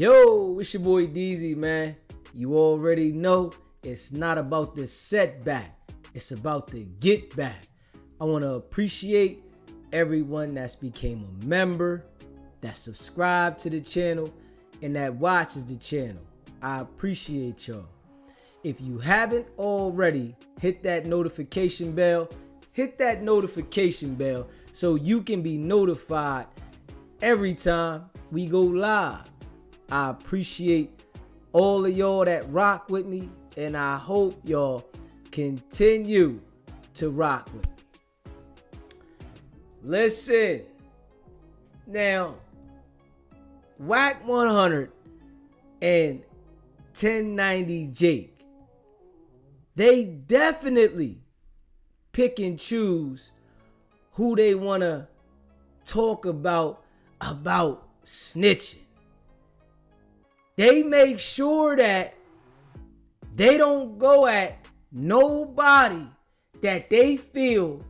Yo, it's your boy DZ, man. You already know it's not about the setback. It's about the get back. I want to appreciate everyone that's became a member, that subscribed to the channel, and that watches the channel. I appreciate y'all. If you haven't already, hit that notification bell. Hit that notification bell so you can be notified every time we go live. I appreciate all of y'all that rock with me, and I hope y'all continue to rock with me. Listen, now, Wack 100 and 1090 Jake, they definitely pick and choose who they want to talk about snitching. They make sure that they don't go at nobody that they feel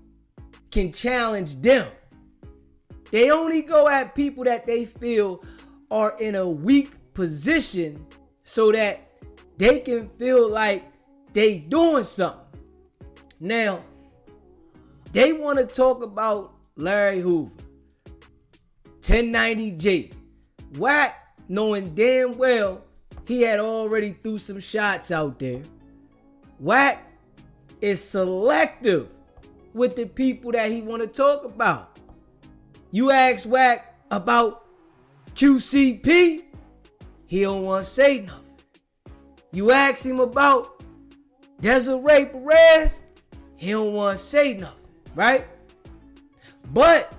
can challenge them. They only go at people that they feel are in a weak position so that they can feel like they doing something. Now, they want to talk about Larry Hoover, 1090 Jake, Wack, knowing damn well he had already threw some shots out there. Wack is selective with the people that he want to talk about. You ask Wack about QCP, he don't want to say nothing. You ask him about Desiree Perez, he don't want to say nothing, right? But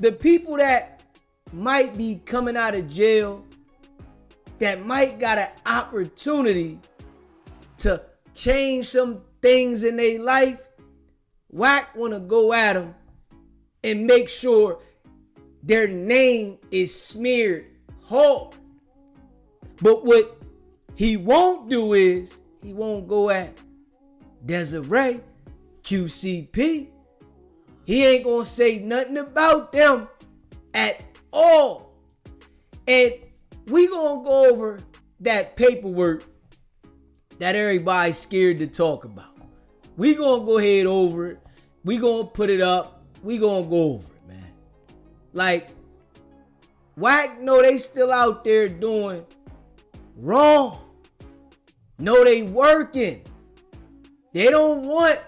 the people that might be coming out of jail, that might got an opportunity to change some things in their life, Wack want to go at them and make sure their name is smeared hard. But what he won't do is, he won't go at Desiree, QCP. He ain't gonna say nothing about them at all. And we gonna go over that paperwork that everybody's scared to talk about. We gonna go ahead over it. We gonna put it up. We gonna go over it, man. Like, Wack know they still out there doing wrong. No, they working. They don't want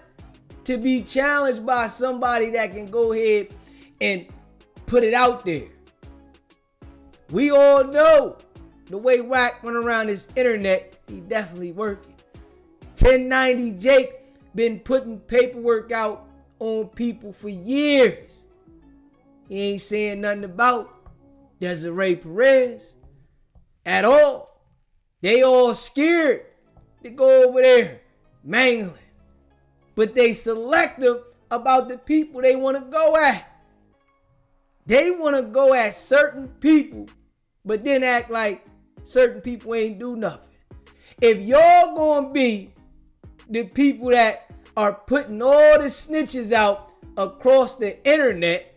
to be challenged by somebody that can go ahead and put it out there. We all know the way Wack went around this internet, he definitely working. 1090 Jake been putting paperwork out on people for years. He ain't saying nothing about Desiree Perez at all. They all scared to go over there mangling. But they selective about the people they want to go at. They want to go at certain people, but then act like certain people ain't do nothing. If y'all gonna be the people that are putting all the snitches out across the internet,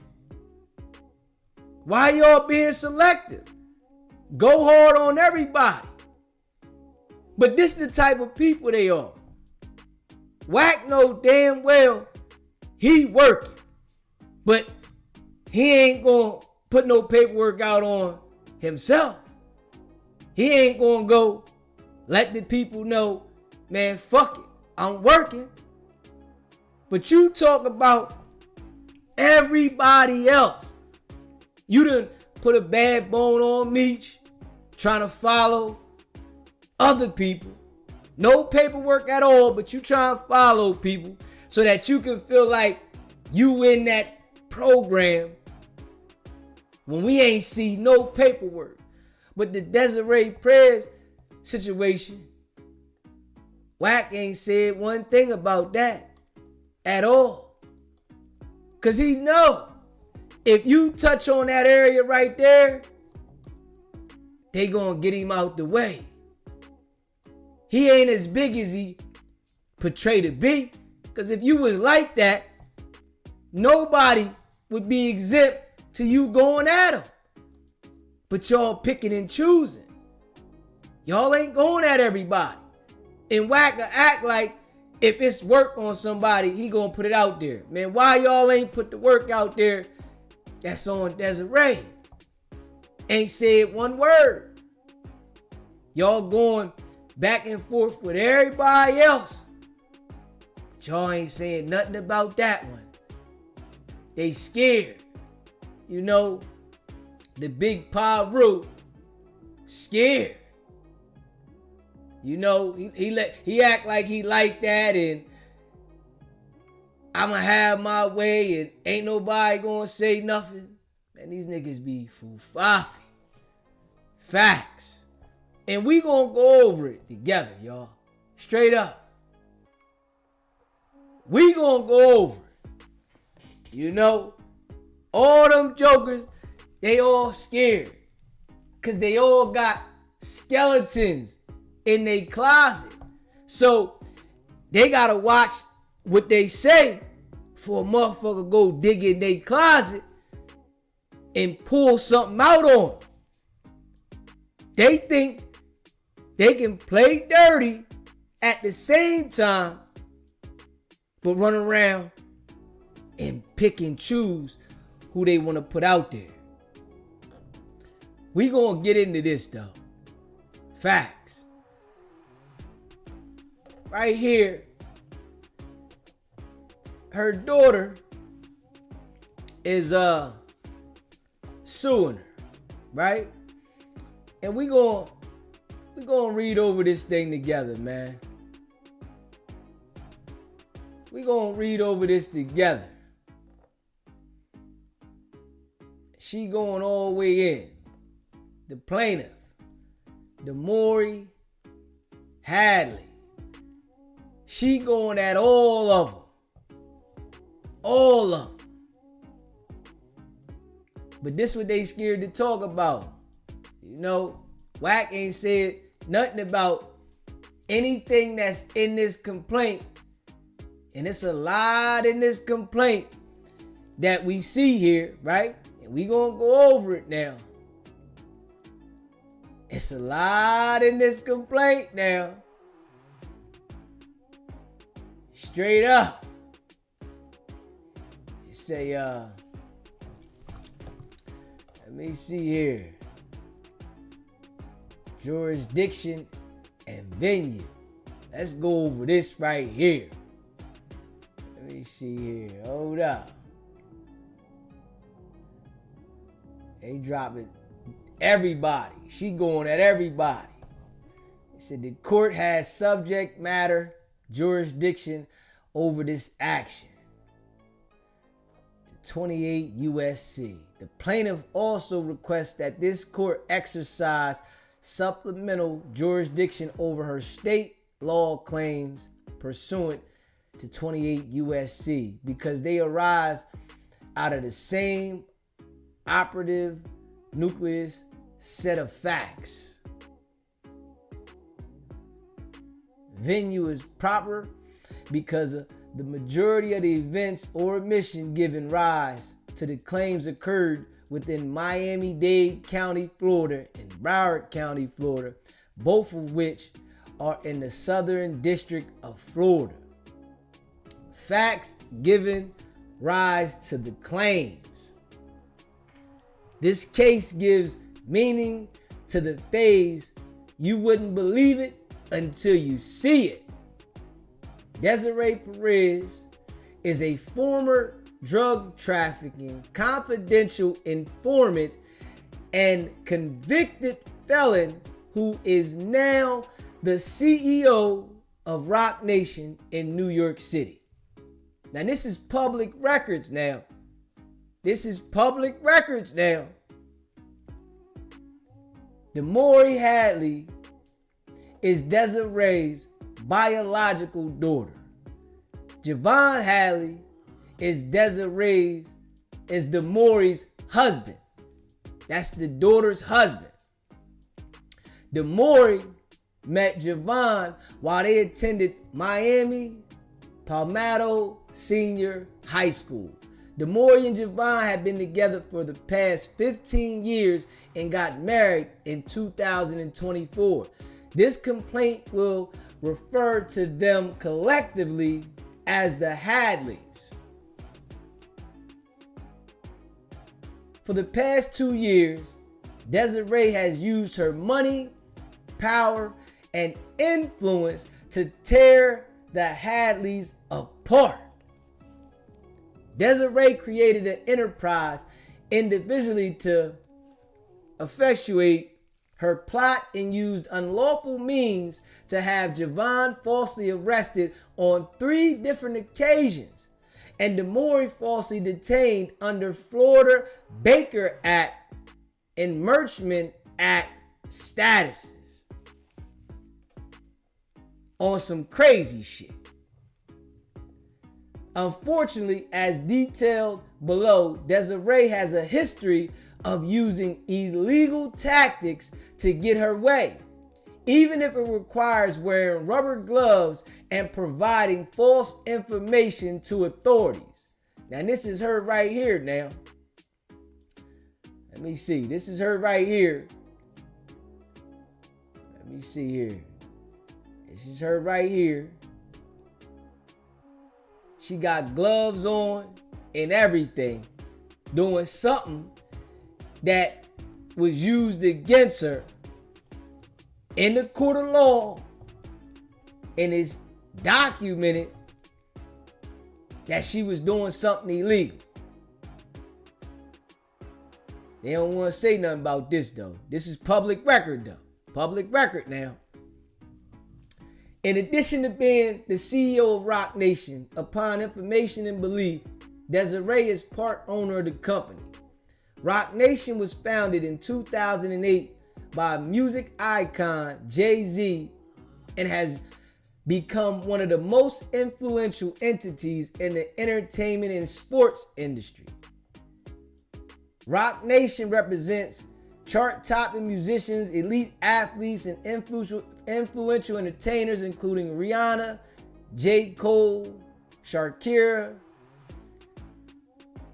why y'all being selective? Go hard on everybody. But this the type of people they are. Wack know damn well he working, but he ain't gonna put no paperwork out on himself. He ain't gonna go let the people know, man, fuck it, I'm working. But you talk about everybody else. You done put a bad bone on Meech, trying to follow other people. No paperwork at all, but you try and follow people so that you can feel like you in that program when we ain't see no paperwork. But the Desiree Perez situation, Wack ain't said one thing about that at all. Because he know if you touch on that area right there, they gonna get him out the way. He ain't as big as he portrayed to be. Because if you was like that, nobody would be exempt to you going at him. But y'all picking and choosing. Y'all ain't going at everybody. And Wack act like if it's work on somebody, he gonna put it out there. Man, why y'all ain't put the work out there that's on Desiree? Ain't said one word. Y'all going back and forth with everybody else. But y'all ain't saying nothing about that one. They scared. You know, the big Paru scared. You know, he act like he like that and I'ma have my way and ain't nobody gonna say nothing. Man, these niggas be fufafi. Facts. And we gonna go over it together, y'all. Straight up. We gonna go over it. You know, all them jokers, they all scared. Cause they all got skeletons in their closet. So they gotta watch what they say for a motherfucker go dig in their closet and pull something out on them. They think they can play dirty at the same time, but run around and pick and choose who they want to put out there. We gonna get into this though. Facts. Right here, her daughter is suing her, right? And we gonna read over this thing together, man. We gonna read over this together. She going all the way in. The plaintiff, Desiree Hadley. She going at all of them. All of them. But this what they scared to talk about. You know, Wack ain't said nothing about anything that's in this complaint. And it's a lot in this complaint that we see here, right? And we gonna go over it now. It's a lot in this complaint now. Straight up. It say, let me see here. Jurisdiction and venue. Let's go over this right here. Let me see here. Hold up. They dropping everybody. She going at everybody. It said the court has subject matter jurisdiction over this action. 28 USC. The plaintiff also requests that this court exercise supplemental jurisdiction over her state law claims pursuant to 28 USC because they arise out of the same operative nucleus set of facts. Venue is proper because the majority of the events or omission given rise to the claims occurred within Miami-Dade County, Florida and Broward County, Florida, both of which are in the Southern District of Florida. Facts given rise to the claims. This case gives meaning to the phrase, you wouldn't believe it until you see it. Desiree Perez is a former drug trafficking confidential informant and convicted felon who is now the CEO of Rock Nation in New York City. Now this is public records now. This is public records now. Desiree Hadley is Desiree's biological daughter. Javon Hadley is Desiree's husband. That's the daughter's husband. Desiree met Javon while they attended Miami Palmetto Senior High School. Desiree and Javon had been together for the past 15 years and got married in 2024. This complaint will refer to them collectively as the Hadleys. For the past 2 years, Desiree has used her money, power, and influence to tear the Hadleys apart. Desiree created an enterprise individually to effectuate her plot and used unlawful means to have Javon falsely arrested on 3 different occasions and Demore falsely detained under Florida Baker Act and Merchant Act statuses on some crazy shit. Unfortunately, as detailed below, Desiree has a history of using illegal tactics to get her way, even if it requires wearing rubber gloves and providing false information to authorities. Now, this is her right here now. Let me see. This is her right here. Let me see here. This is her right here. She got gloves on and everything, doing something that was used against her in the court of law, and it's documented that she was doing something illegal. They don't want to say nothing about this though. This is public record though. Public record now. In addition to being the CEO of Roc Nation, upon information and belief, Desiree is part owner of the company. Roc Nation was founded in 2008 by music icon Jay-Z and has become one of the most influential entities in the entertainment and sports industry. Roc Nation represents chart-topping musicians, elite athletes, and influential entertainers including Rihanna, J. Cole, Shakira,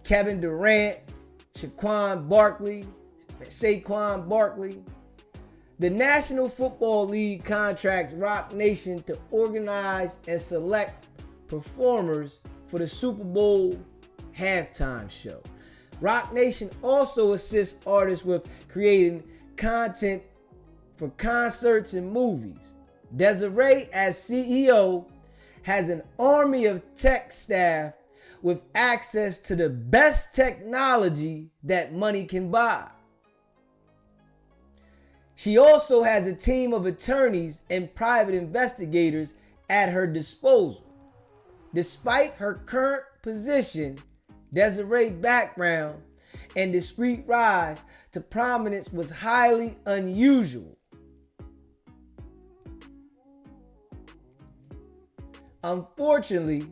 Kevin Durant, Saquon Barkley. The National Football League contracts Roc Nation to organize and select performers for the Super Bowl halftime show. Roc Nation also assists artists with creating content for concerts and movies. Desiree, as CEO, has an army of tech staff with access to the best technology that money can buy. She also has a team of attorneys and private investigators at her disposal. Despite her current position, Desiree's background and discreet rise to prominence was highly unusual. Unfortunately,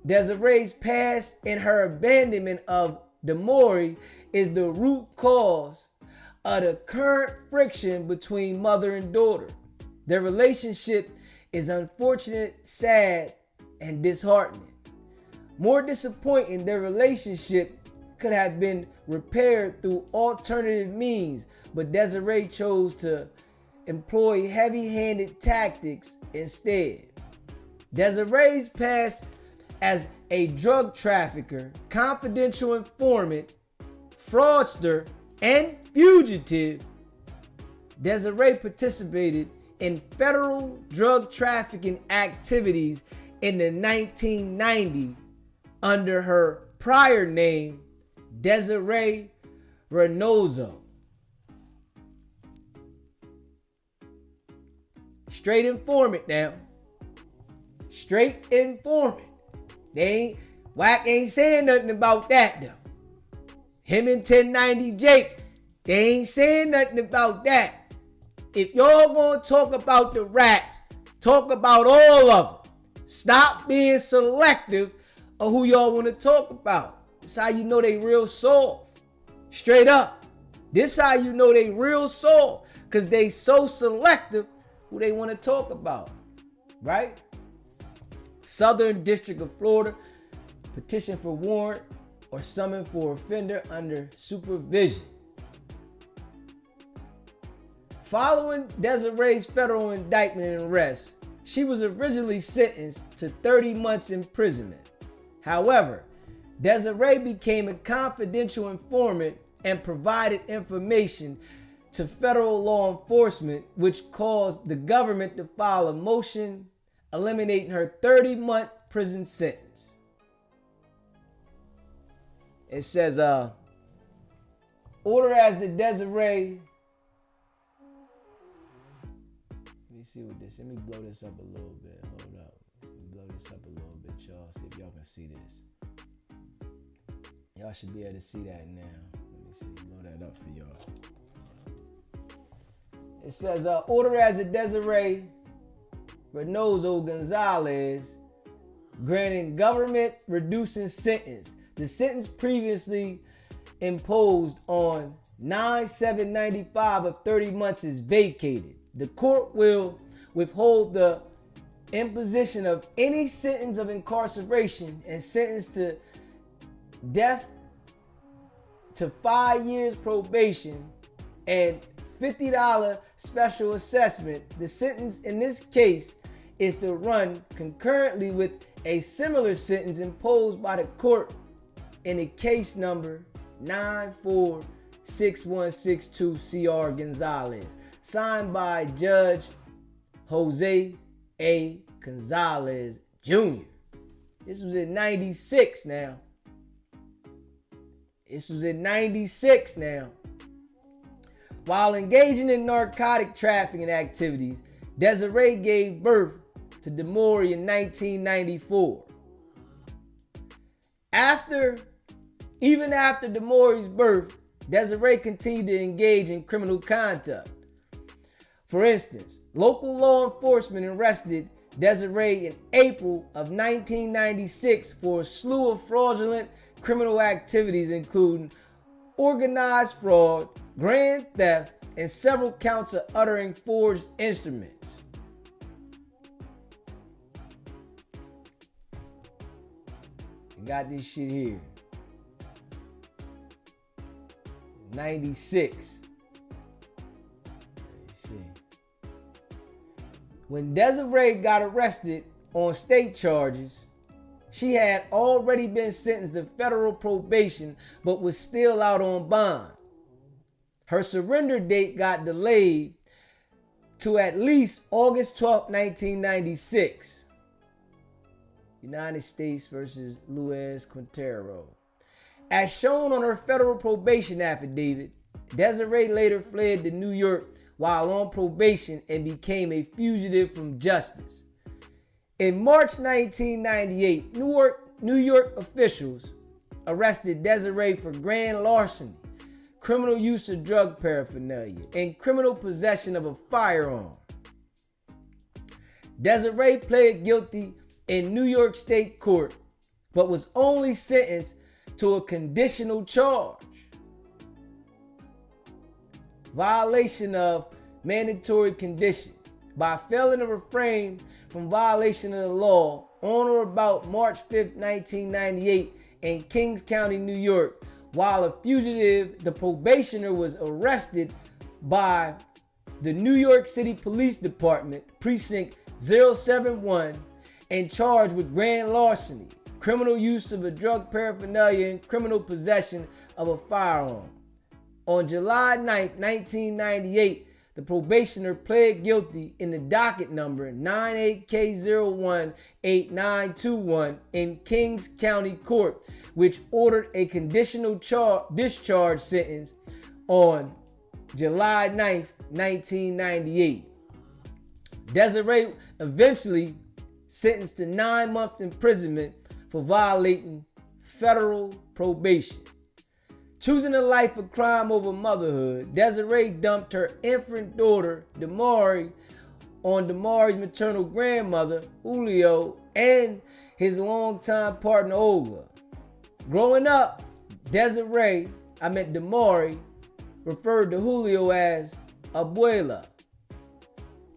Desiree's past and her abandonment of Demore is the root cause of the current friction between mother and daughter. Their relationship is unfortunate, sad, and disheartening. More disappointing, their relationship could have been repaired through alternative means, but Desiree chose to employ heavy-handed tactics instead. Desiree's past as a drug trafficker, confidential informant, fraudster, and fugitive, Desiree participated in federal drug trafficking activities in the 1990s under her prior name, Desiree Reynoso. Straight informant now. Straight informant. Wack ain't saying nothing about that though. Him and 1090 Jake, they ain't saying nothing about that. If y'all gonna talk about the rats, talk about all of them. Stop being selective of who y'all want to talk about. That's how you know they real soft. Straight up. This how you know they real soft. Because they so selective who they want to talk about. Right? Southern District of Florida, petition for warrant or summon for offender under supervision. Following Desiree's federal indictment and arrest, she was originally sentenced to 30 months imprisonment. However, Desiree became a confidential informant and provided information to federal law enforcement, which caused the government to file a motion eliminating her 30-month prison sentence. It says, order as the Desiree. Let me see what this. Let me blow this up a little bit. Hold up. Let me blow this up a little bit, y'all. See if y'all can see this. Y'all should be able to see that now. Let me see. Blow that up for y'all. It says, order as the Desiree Reynoso Gonzalez granting government reducing sentence. The sentence previously imposed on 9/7/95 of 30 months is vacated. The court will withhold the imposition of any sentence of incarceration and sentence to death to 5 years probation and $50 special assessment. The sentence in this case is to run concurrently with a similar sentence imposed by the court in a case number 946162 CR Gonzalez, signed by Judge Jose A. Gonzalez Jr. This was in 96 now. This was in 96 now. While engaging in narcotic trafficking activities, Desiree gave birth to Demori in 1994. Even after Demori's birth, Desiree continued to engage in criminal conduct. For instance, local law enforcement arrested Desiree in April of 1996 for a slew of fraudulent criminal activities, including organized fraud, grand theft, and several counts of uttering forged instruments. You got this shit here. 96. Let's see. When Desiree got arrested on state charges, she had already been sentenced to federal probation but was still out on bond. Her surrender date got delayed to at least August 12, 1996. United States versus Luis Quintero. As shown on her federal probation affidavit, Desiree later fled to New York while on probation and became a fugitive from justice. In March 1998, New York officials arrested Desiree for grand larceny, criminal use of drug paraphernalia, and criminal possession of a firearm. Desiree pled guilty in New York State Court, but was only sentenced to a conditional charge. Violation of mandatory condition by failing to refrain from violation of the law on or about March 5, 1998 in Kings County, New York. While a fugitive, the probationer was arrested by the New York City Police Department, Precinct 071, and charged with grand larceny, criminal use of a drug paraphernalia, and criminal possession of a firearm. On July 9, 1998, the probationer pled guilty in the docket number 98K018921 in Kings County Court, which ordered a conditional discharge sentence on July 9, 1998. Desiree eventually sentenced to 9-month imprisonment for violating federal probation. Choosing a life of crime over motherhood, Desiree dumped her infant daughter, Demori, on Demori's maternal grandmother, Julio, and his longtime partner, Olga. Growing up, Demori, referred to Julio as Abuela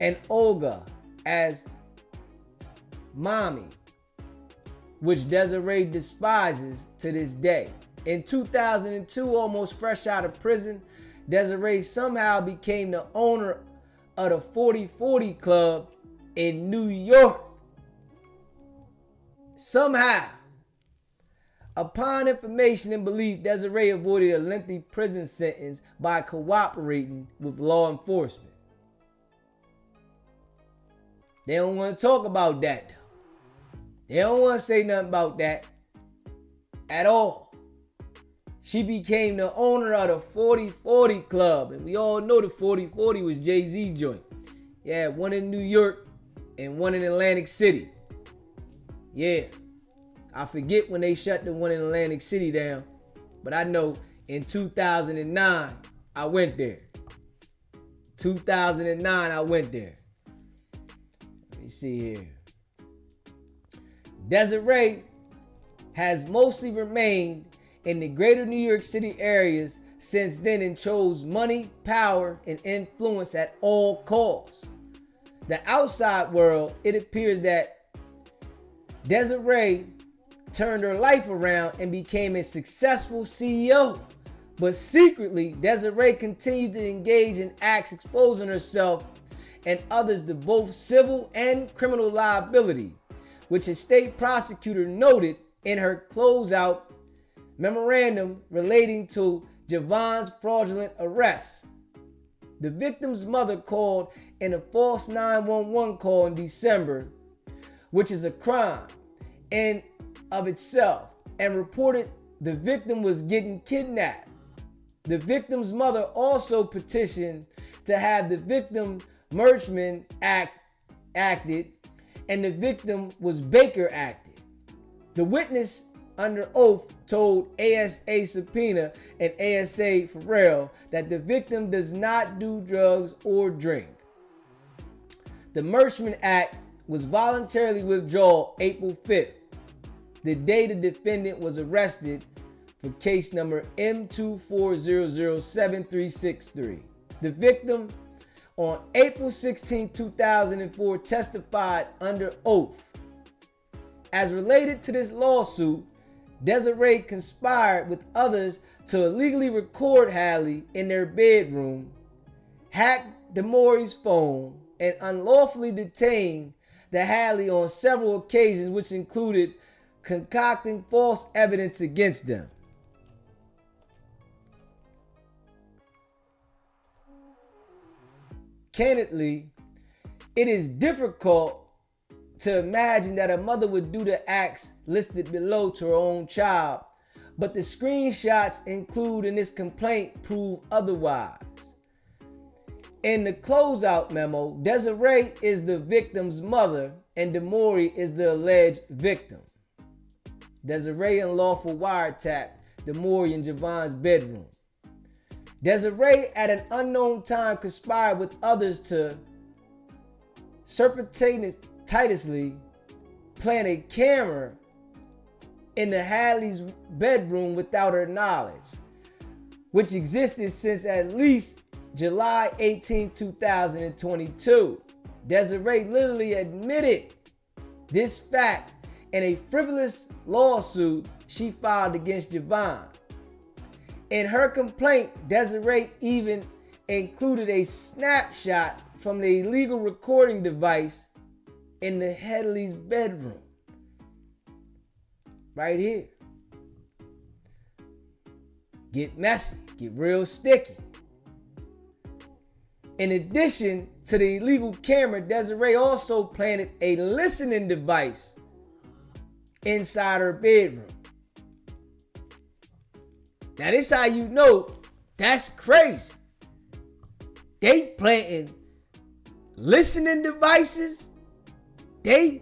and Olga as Mommy, which Desiree despises to this day. In 2002, almost fresh out of prison, Desiree somehow became the owner of the 4040 Club in New York. Somehow. Upon information and belief, Desiree avoided a lengthy prison sentence by cooperating with law enforcement. They don't want to talk about that though. They don't want to say nothing about that at all. She became the owner of the 4040 Club. And we all know the 4040 was Jay-Z joint. Yeah, one in New York and one in Atlantic City. Yeah. I forget when they shut the one in Atlantic City down. But I know in 2009, I went there. 2009, I went there. Let me see here. Desiree has mostly remained in the greater New York City areas since then and chose money, power, and influence at all costs. The outside world, it appears that Desiree turned her life around and became a successful CEO. But secretly, Desiree continued to engage in acts exposing herself and others to both civil and criminal liability, which a state prosecutor noted in her closeout memorandum relating to Javon's fraudulent arrest. The victim's mother called in a false 911 call in December, which is a crime in of itself, and reported the victim was getting kidnapped. The victim's mother also petitioned to have the victim Merchman acted, and the victim was Baker acted. The witness under oath told ASA Subpoena and ASA Farrell that the victim does not do drugs or drink. The Merchman Act was voluntarily withdrawn April 5th, the day the defendant was arrested for case number M240073363. The victim on April 16, 2004 testified under oath. As related to this lawsuit, Desiree conspired with others to illegally record Hallie in their bedroom, hack DeMaurie's phone, and unlawfully detain the Hallie on several occasions, which included concocting false evidence against them. Candidly, it is difficult to imagine that a mother would do the acts listed below to her own child, but the screenshots included in this complaint prove otherwise. In the closeout memo, Desiree is the victim's mother and DeMaurie is the alleged victim. Desiree unlawful wiretapped DeMaurie in Javon's bedroom. Desiree at an unknown time conspired with others to surreptitiously plant a camera in the Hallie's bedroom without her knowledge, which existed since at least July 18, 2022. Desiree literally admitted this fact in a frivolous lawsuit she filed against Javon. In her complaint, Desiree even included a snapshot from the illegal recording device in the Headley's bedroom. Right here. Get messy, get real sticky. In addition to the illegal camera, Desiree also planted a listening device inside her bedroom. Now this how you know that's crazy. They planting listening devices. They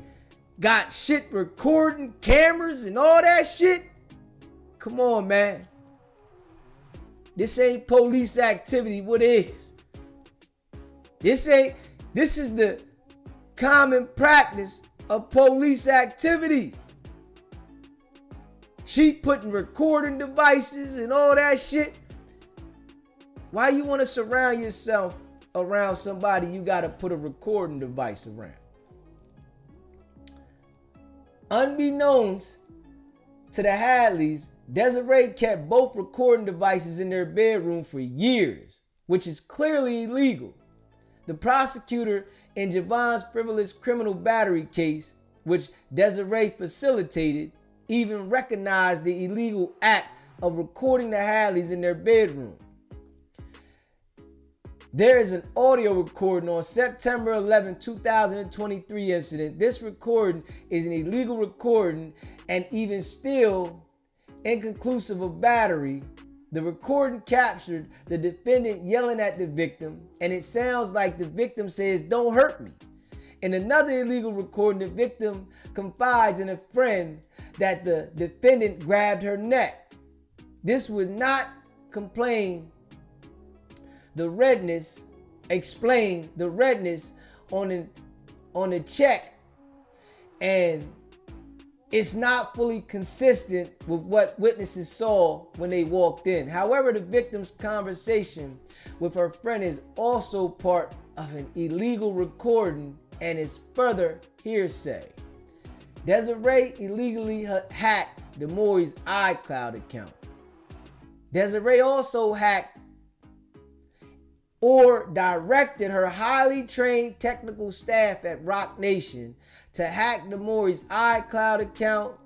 got shit recording cameras and all that shit. Come on, man. This ain't police activity. What is? This is the common practice of police activity. She putting recording devices and all that shit. Why you want to surround yourself around somebody you got to put a recording device around? Unbeknownst to the Hadleys, Desiree kept both recording devices in their bedroom for years, which is clearly illegal. The prosecutor in Javon's frivolous criminal battery case, which Desiree facilitated, even recognized the illegal act of recording the Hadleys in their bedroom. There is an audio recording on September 11, 2023 incident. This recording is an illegal recording and even still inconclusive of battery. The recording captured the defendant yelling at the victim, and it sounds like the victim says, "Don't hurt me." In another illegal recording, the victim confides in a friend that the defendant grabbed her neck. This would not explain the redness on the check, and it's not fully consistent with what witnesses saw when they walked in. However, the victim's conversation with her friend is also part of an illegal recording and is further hearsay. Desiree illegally hacked Demori's iCloud account. Desiree also hacked or directed her highly trained technical staff at Roc Nation to hack Demori's iCloud account,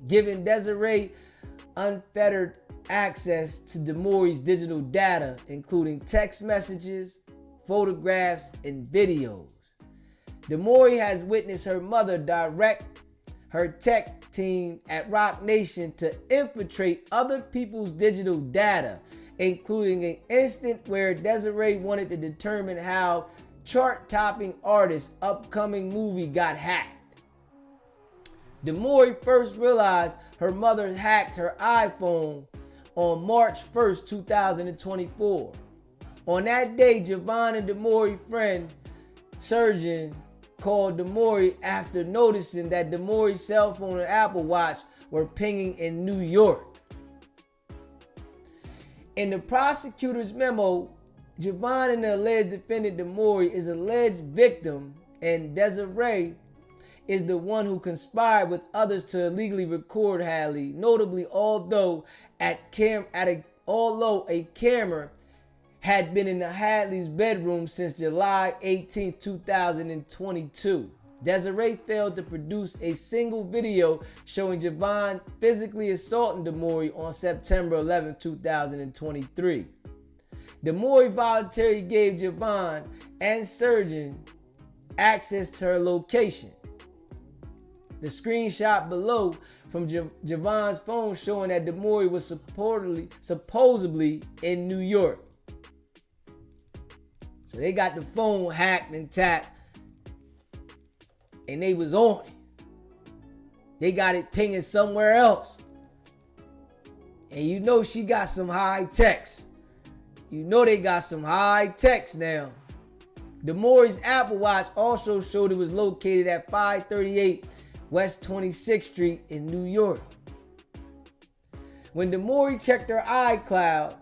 giving Desiree unfettered access to Demori's digital data, including text messages, photographs, and videos. Demori has witnessed her mother direct her tech team at Roc Nation to infiltrate other people's digital data, including an instant where Desiree wanted to determine how chart-topping artist's upcoming movie got hacked. Demori first realized her mother hacked her iPhone on March 1st, 2024. On that day, Javon and Demori's friend, Surgeon, called Demori after noticing that Demori's cell phone and Apple Watch were pinging in New York. In the prosecutor's memo, Javon and the alleged defendant Demori is alleged victim, and Desiree is the one who conspired with others to illegally record Hadley. Notably, although a camera had been in the Hadley's bedroom since July 18, 2022. Desiree failed to produce a single video showing Javon physically assaulting Demori on September 11, 2023. Demori voluntarily gave Javon and Surgeon access to her location. The screenshot below from Javon's phone showing that Demori was supposedly in New York. So they got the phone hacked and tapped, and they was on it. They got it pinging somewhere else. And you know she got some high techs. You know they got some high techs now. Demori's Apple Watch also showed it was located at 538 West 26th Street in New York. When Demori checked her iCloud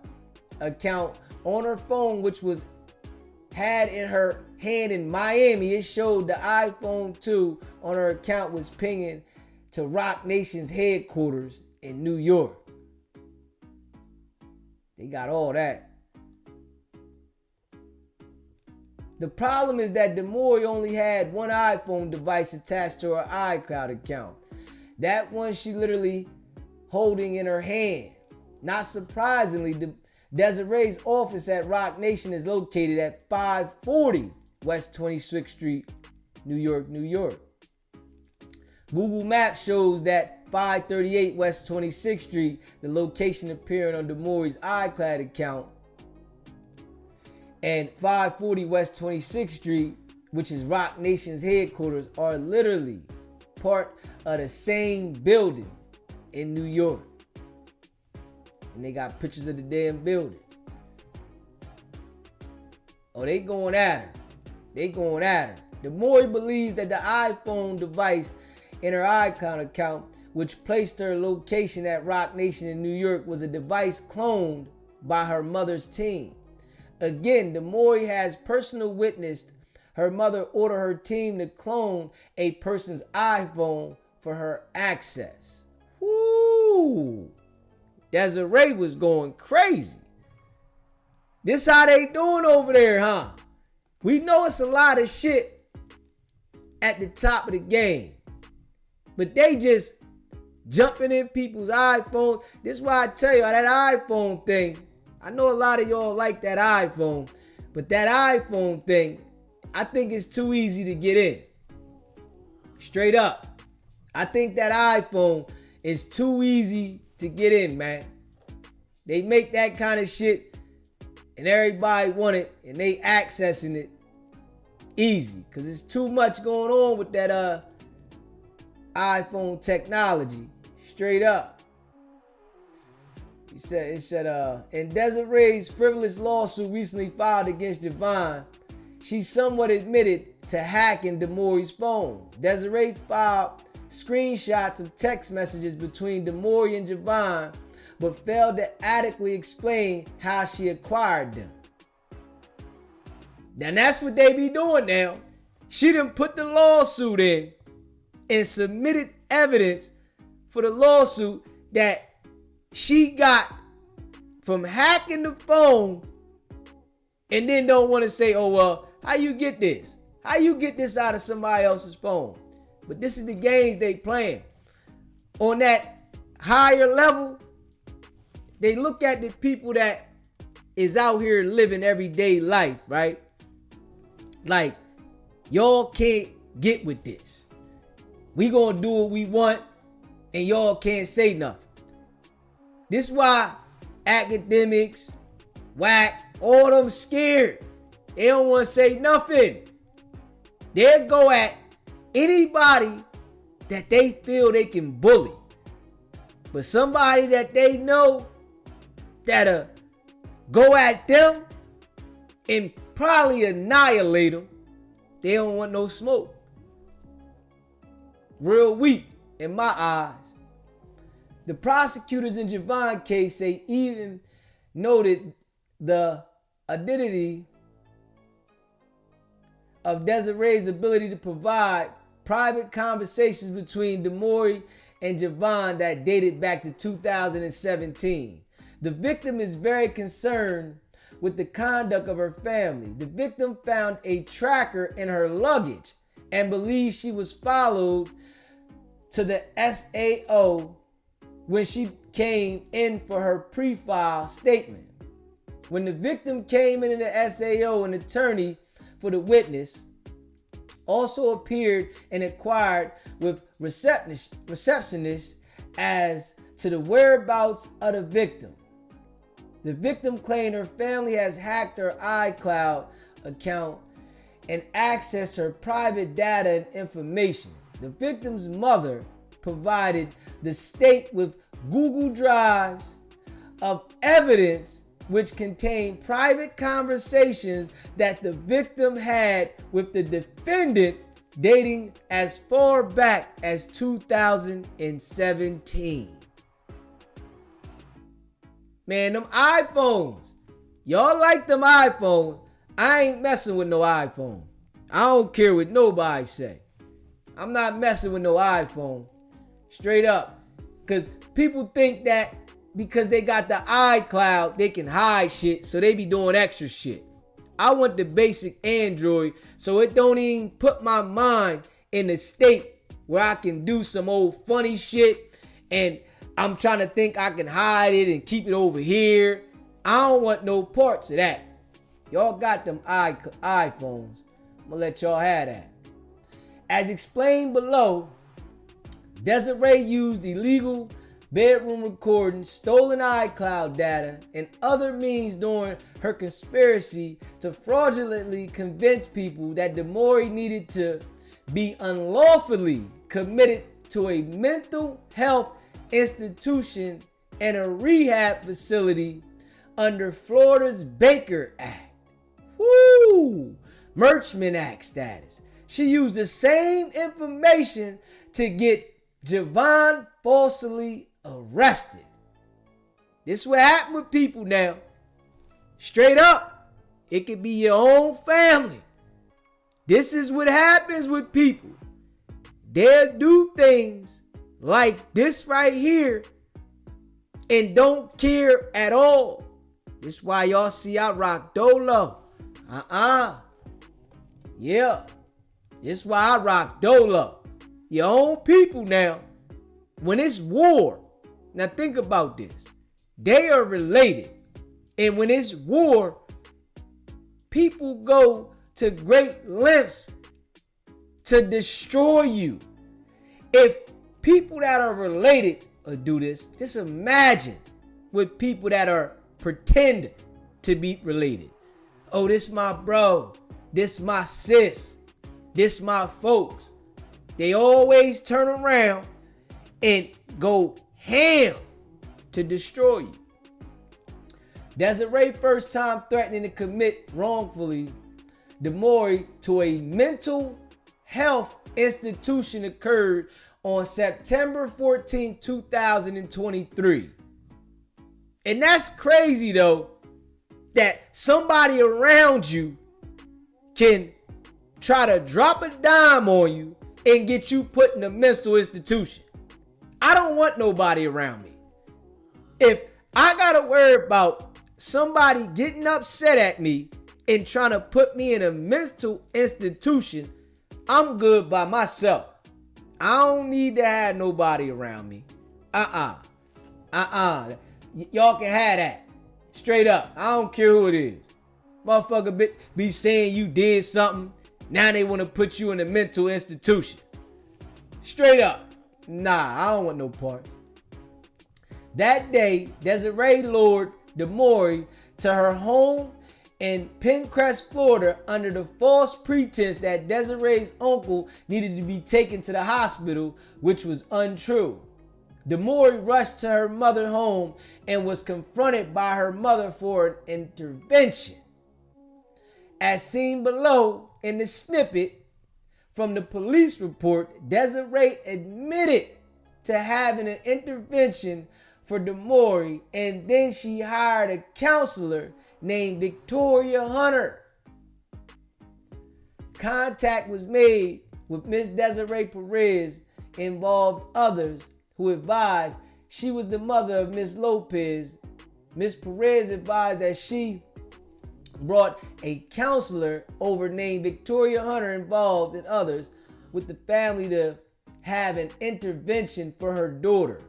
account on her phone, which was had in her hand in Miami, it showed the iPhone 2 on her account was pinging to Roc Nation's headquarters in New York. They got all that. The problem is that Demori only had one iPhone device attached to her iCloud account. That one she literally holding in her hand. Not surprisingly, Desiree's office at Roc Nation is located at 540 West 26th Street, New York, New York. Google Maps shows that 538 West 26th Street, the location appearing on Demori's iCloud account, and 540 West 26th Street, which is Roc Nation's headquarters, are literally part of the same building in New York. And they got pictures of the damn building. Oh, they going at her. They going at her. Demori believes that the iPhone device in her iCloud account, which placed her location at Roc Nation in New York, was a device cloned by her mother's team. Again, Demori has personally witnessed her mother order her team to clone a person's iPhone for her access. Woo! Desiree was going crazy. This how they doing over there, huh? We know it's a lot of shit at the top of the game. But they just jumping in people's iPhones. This is why I tell y'all that iPhone thing. I know a lot of y'all like that iPhone. But that iPhone thing, I think it's too easy to get in. Straight up. I think that iPhone is too easy to get in, man. They make that kind of shit and everybody want it and they accessing it easy. Cause there's too much going on with that iPhone technology. Straight up. It said, in Desiree's frivolous lawsuit recently filed against Javon, she somewhat admitted to hacking DeMaury's phone. Desiree filed screenshots of text messages between DeMaury and Javon, but failed to adequately explain how she acquired them. Now that's what they be doing now. She done put the lawsuit in and submitted evidence for the lawsuit that she got from hacking the phone, and then don't want to say, oh, well, how you get this? How you get this out of somebody else's phone? But this is the games they playing. On that higher level, they look at the people that is out here living everyday life, right? Like, y'all can't get with this. We gonna do what we want, and y'all can't say nothing. This is why academics, Wack, all them scared. They don't want to say nothing. They'll go at anybody that they feel they can bully. But somebody that they know that'll go at them and probably annihilate them, they don't want no smoke. Real weak in my eyes. The prosecutors in Javon case say even noted the identity of Desiree's ability to provide private conversations between DeMaury and Javon that dated back to 2017. The victim is very concerned with the conduct of her family. The victim found a tracker in her luggage and believes she was followed to the SAO when she came in for her pre-file statement. When the victim came into the SAO, an attorney for the witness also appeared and inquired with receptionist as to the whereabouts of the victim. The victim claimed her family has hacked her iCloud account and accessed her private data and information. The victim's mother provided the state with Google Drives of evidence which contained private conversations that the victim had with the defendant dating as far back as 2017. Man, them iPhones. Y'all like them iPhones. I ain't messing with no iPhone. I don't care what nobody say. I'm not messing with no iPhone. Straight up. Because people think that because they got the iCloud, they can hide shit, so they be doing extra shit. I want the basic Android, so it don't even put my mind in a state where I can do some old funny shit and I'm trying to think I can hide it and keep it over here. I don't want no parts of that. Y'all got them iPhones. I'm gonna let y'all have that. As explained below, Desiree used illegal bedroom recordings, stolen iCloud data, and other means during her conspiracy to fraudulently convince people that DeMaury needed to be unlawfully committed to a mental health institution and a rehab facility under Florida's Baker Act. Woo! Merchman Act status. She used the same information to get Javon falsely arrested. This is what happened with people now. Straight up. It could be your own family. This is what happens with people. They'll do things like this right here and don't care at all. This why y'all see I rock Dolo. Yeah. This why I rock Dolo. Your own people now. When it's war, now think about this. They are related. And when it's war, people go to great lengths to destroy you. If people that are related do this, just imagine with people that are pretend to be related. Oh, this my bro. This my sis. This my folks. They always turn around and go ham to destroy you. Desiree first time threatening to commit wrongfully Demore to a mental health institution occurred on September 14, 2023. And that's crazy though, that somebody around you can try to drop a dime on you and get you put in a mental institution. I don't want nobody around me. If I gotta worry about somebody getting upset at me and trying to put me in a mental institution, I'm good by myself. I don't need to have nobody around me. Y'all can have that. Straight up. I don't care who it is. Motherfucker be saying you did something. Now they want to put you in a mental institution. Straight up. Nah, I don't want no parts. That day, Desiree lured Demore to her home in Pinecrest, Florida, under the false pretense that Desiree's uncle needed to be taken to the hospital, which was untrue. Demore rushed to her mother's home and was confronted by her mother for an intervention. As seen below in the snippet from the police report, Desiree admitted to having an intervention for Demore, and then she hired a counselor named Victoria Hunter. Contact was made with Miss Desiree Perez, involved others who advised she was the mother of Miss Lopez. Miss Perez advised that she brought a counselor over named Victoria Hunter, involved in others with the family to have an intervention for her daughter.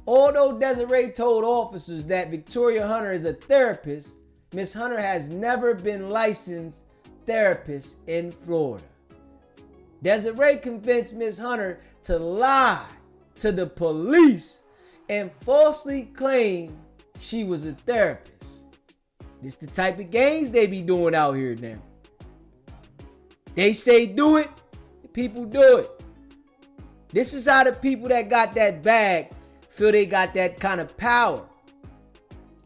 Although Desiree told officers that Victoria Hunter is a therapist, Miss Hunter has never been licensed therapist in Florida. Desiree convinced Miss Hunter to lie to the police and falsely claim she was a therapist. This the type of games they be doing out here now. They say do it, the people do it. This is how the people that got that bag feel they got that kind of power.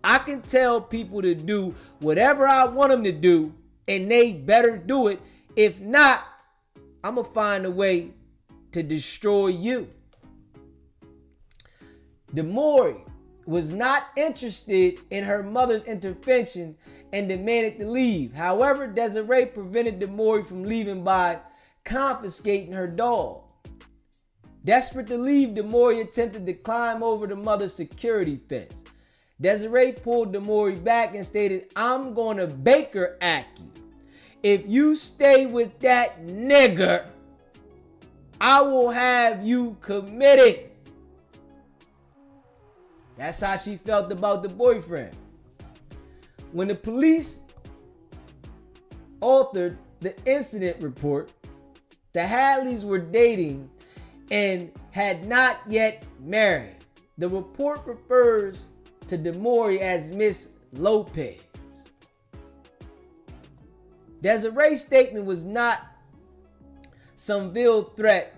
I can tell people to do whatever I want them to do, and they better do it. If not, I'm going to find a way to destroy you. Demore was not interested in her mother's intervention and demanded to leave. However, Desiree prevented Demore from leaving by confiscating her dog. Desperate to leave, Demore attempted to climb over the mother's security fence. Desiree pulled Demore back and stated, "I'm going to Baker Act you. If you stay with that nigger, I will have you committed." That's how she felt about the boyfriend. When the police authored the incident report, the Hadleys were dating and had not yet married. The report refers to Demore as Miss Lopez. Desiree's statement was not some veiled threat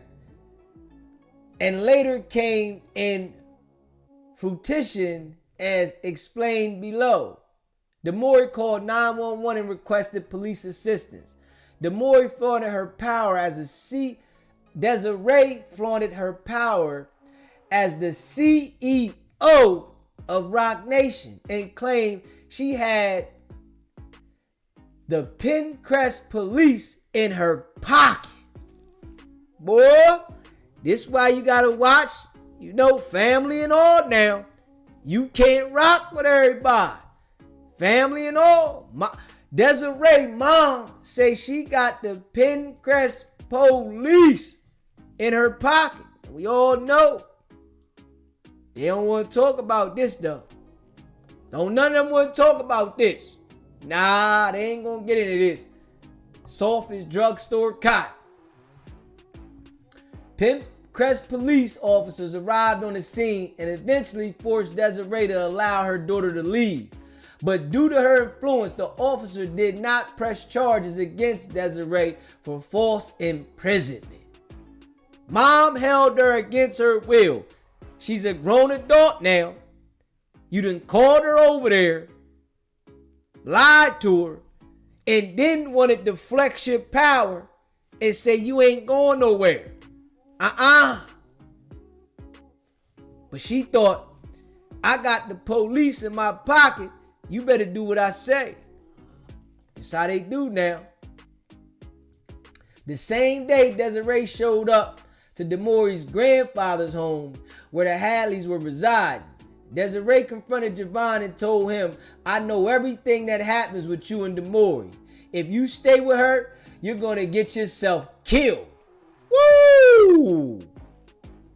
and later came in fruition as explained below. Demore called 911 and requested police assistance. Demore flaunted her power as Desiree flaunted her power as the CEO of Rock Nation and claimed she had the Pinecrest police in her pocket. Boy, this is why you gotta watch, family and all now. You can't rock with everybody. Family and all. Desiree mom say she got the Pinecrest police in her pocket. We all know. They don't want to talk about this though. Don't none of them want to talk about this. Nah, they ain't gonna get into this. Softest drugstore cop. Pinecrest police officers arrived on the scene and eventually forced Desiree to allow her daughter to leave. But due to her influence, the officer did not press charges against Desiree for false imprisonment. Mom held her against her will. She's a grown adult now. You done called her over there, lied to her, and then wanted to flex your power and say you ain't going nowhere. But she thought, I got the police in my pocket. You better do what I say. That's how they do now. The same day Desiree showed up to DeMaury's grandfather's home where the Hadleys were residing, Desiree confronted Javon and told him, I know everything that happens with you and DeMaury. If you stay with her, you're going to get yourself killed. Woo!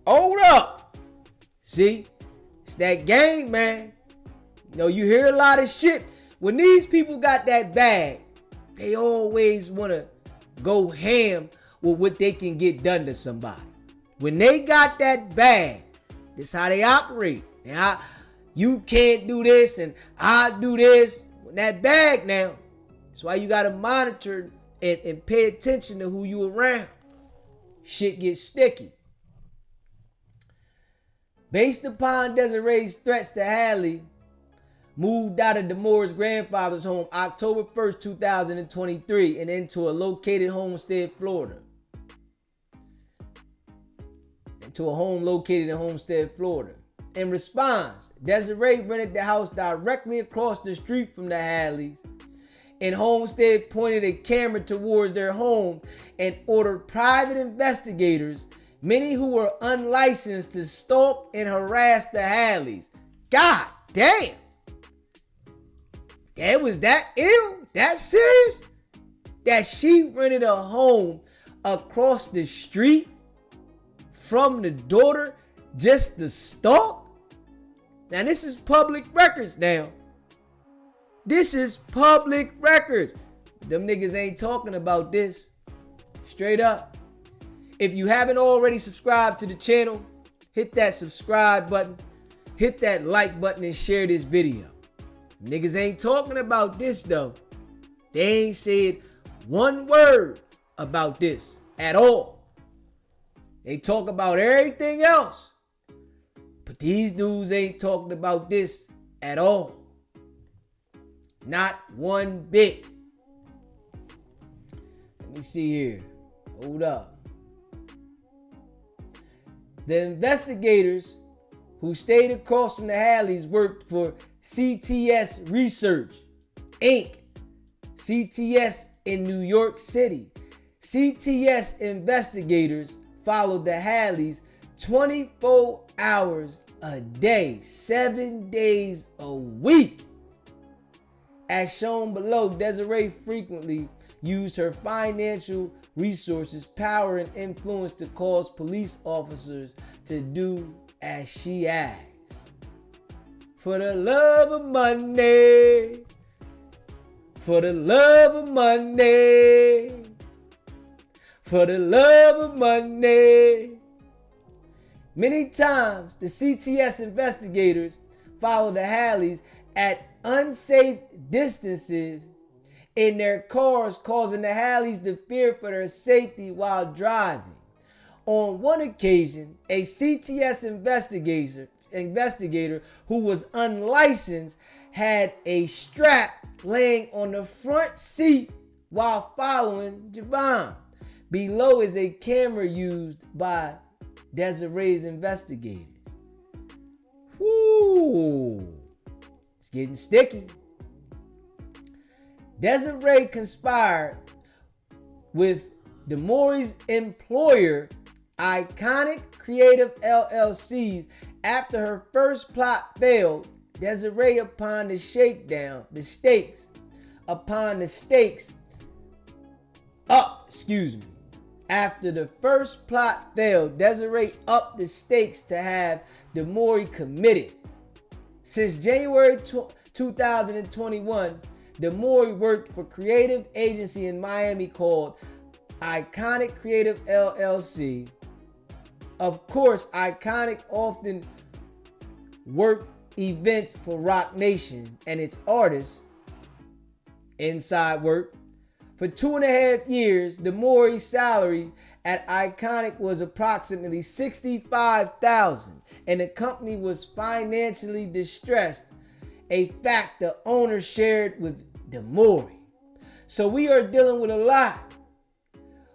Hold up. See? It's that game, man. You know, you hear a lot of shit. When these people got that bag, they always want to go ham with what they can get done to somebody. When they got that bag, this is how they operate. Now, you can't do this and I do this. That bag now. That's why you got to monitor and pay attention to who you around. Shit gets sticky. Based upon Desiree's threats to Hadley, moved out of DeMaury's grandfather's home October 1st, 2023 and into a located homestead, Florida. To a home located in Homestead, Florida. In response, Desiree rented the house directly across the street from the Hadleys, and Homestead pointed a camera towards their home and ordered private investigators, many who were unlicensed, to stalk and harass the Hadleys. God damn! That was that ill? That serious? That she rented a home across the street from the daughter just to stalk? Now this is public records now. This is public records. Them niggas ain't talking about this. Straight up. If you haven't already subscribed to the channel, hit that subscribe button, hit that like button, and share this video. Niggas ain't talking about this though. They ain't said one word about this at all. They talk about everything else. But these dudes ain't talking about this at all. Not one bit. Let me see here. Hold up. The investigators who stayed across from the Hadleys worked for CTS Research, Inc., CTS in New York City. CTS investigators followed the Hadleys 24 hours a day, 7 days a week. As shown below, Desiree frequently used her financial resources, power, and influence to cause police officers to do as she asked. For the love of money. For the love of money. For the love of money. Many times, the CTS investigators followed the Hadleys at unsafe distances in their cars, causing the Hadleys to fear for their safety while driving. On one occasion, a CTS investigator who was unlicensed had a strap laying on the front seat while following Javon. Below is a camera used by Desiree's investigators. Whoo! It's getting sticky. Desiree conspired with DeMaury's employer, Iconic Creative LLCs, After her first plot failed, Desiree upon the stakes, After the first plot failed, Desiree upped the stakes to have Demore committed. Since January 2021, Demore worked for creative agency in Miami called Iconic Creative LLC. Of course, Iconic often worked events for Rock Nation and its artists. Inside work. For 2.5 years, Demore's salary at Iconic was approximately $65,000, and the company was financially distressed, a fact the owner shared with Demore. So we are dealing with a lot.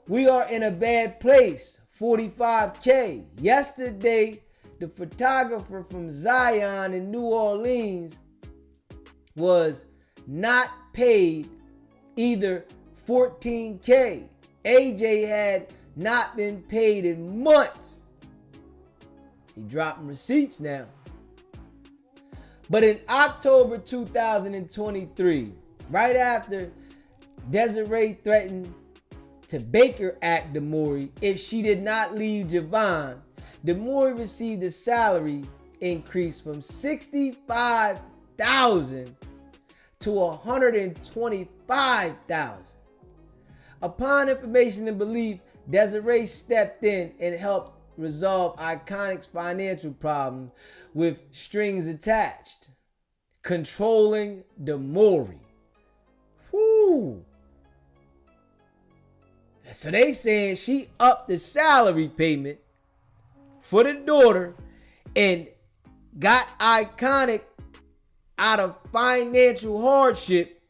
We are in a bad place. $45K. Yesterday, the photographer from Zion in New Orleans was not paid either $14K. AJ had not been paid in months. He dropping receipts now. But in October 2023, right after Desiree threatened to Baker Act Demore if she did not leave Javon, Demore received a salary increase from $65,000 to $125,000. Upon information and belief, Desiree stepped in and helped resolve Iconic's financial problem with strings attached, controlling Demore. Whoo! So they saying she upped the salary payment for the daughter and got Iconic out of financial hardship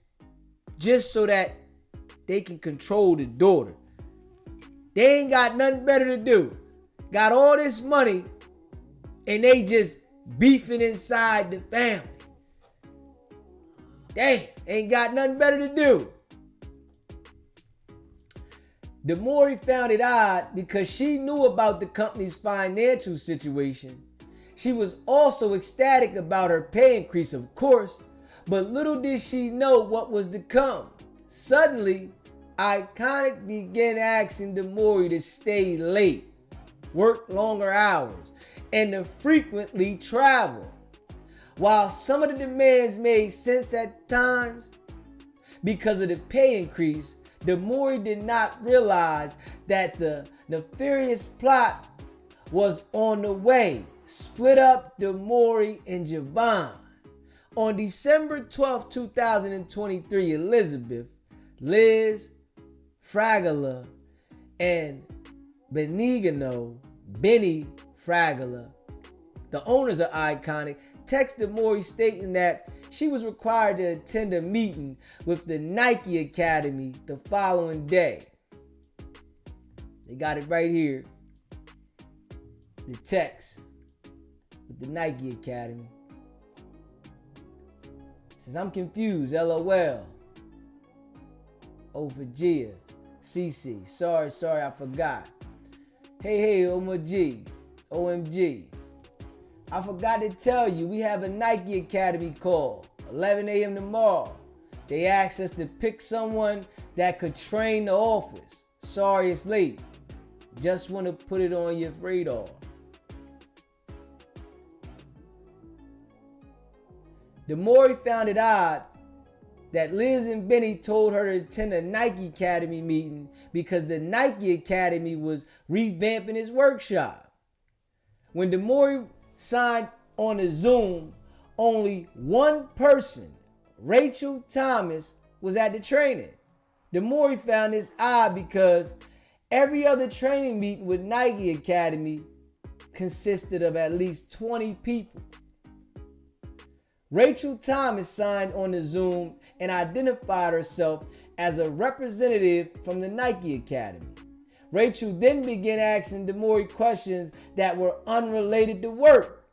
just so that they can control the daughter. They ain't got nothing better to do. Got all this money and they just beefing inside the family. Damn, ain't got nothing better to do. Demore found it odd because she knew about the company's financial situation. She was also ecstatic about her pay increase, of course, but little did she know what was to come. Suddenly, Iconic began asking Demore to stay late, work longer hours, and to frequently travel. While some of the demands made sense at times, because of the pay increase, Demore did not realize that the nefarious plot was on the way. Split up Demore and Javon. On December 12, 2023, Elizabeth, Liz, Fragola, and Benny Fragola, the owners of Iconic, texted Demore stating that she was required to attend a meeting with the Nike Academy the following day. They got it right here. The text with the Nike Academy. It says, I'm confused, LOL. O for Gia. CC. Sorry, I forgot. Hey, OMG. I forgot to tell you, we have a Nike Academy call, 11 a.m. tomorrow. They asked us to pick someone that could train the office. Sorry it's late. Just want to put it on your radar. Demore found it odd that Liz and Benny told her to attend a Nike Academy meeting because the Nike Academy was revamping his workshop. When Demore signed on a Zoom, only one person, Rachel Thomas, was at the training. Demore found this odd because every other training meeting with Nike Academy consisted of at least 20 people. Rachel Thomas signed on the Zoom and identified herself as a representative from the Nike Academy. Rachel then began asking Demore questions that were unrelated to work.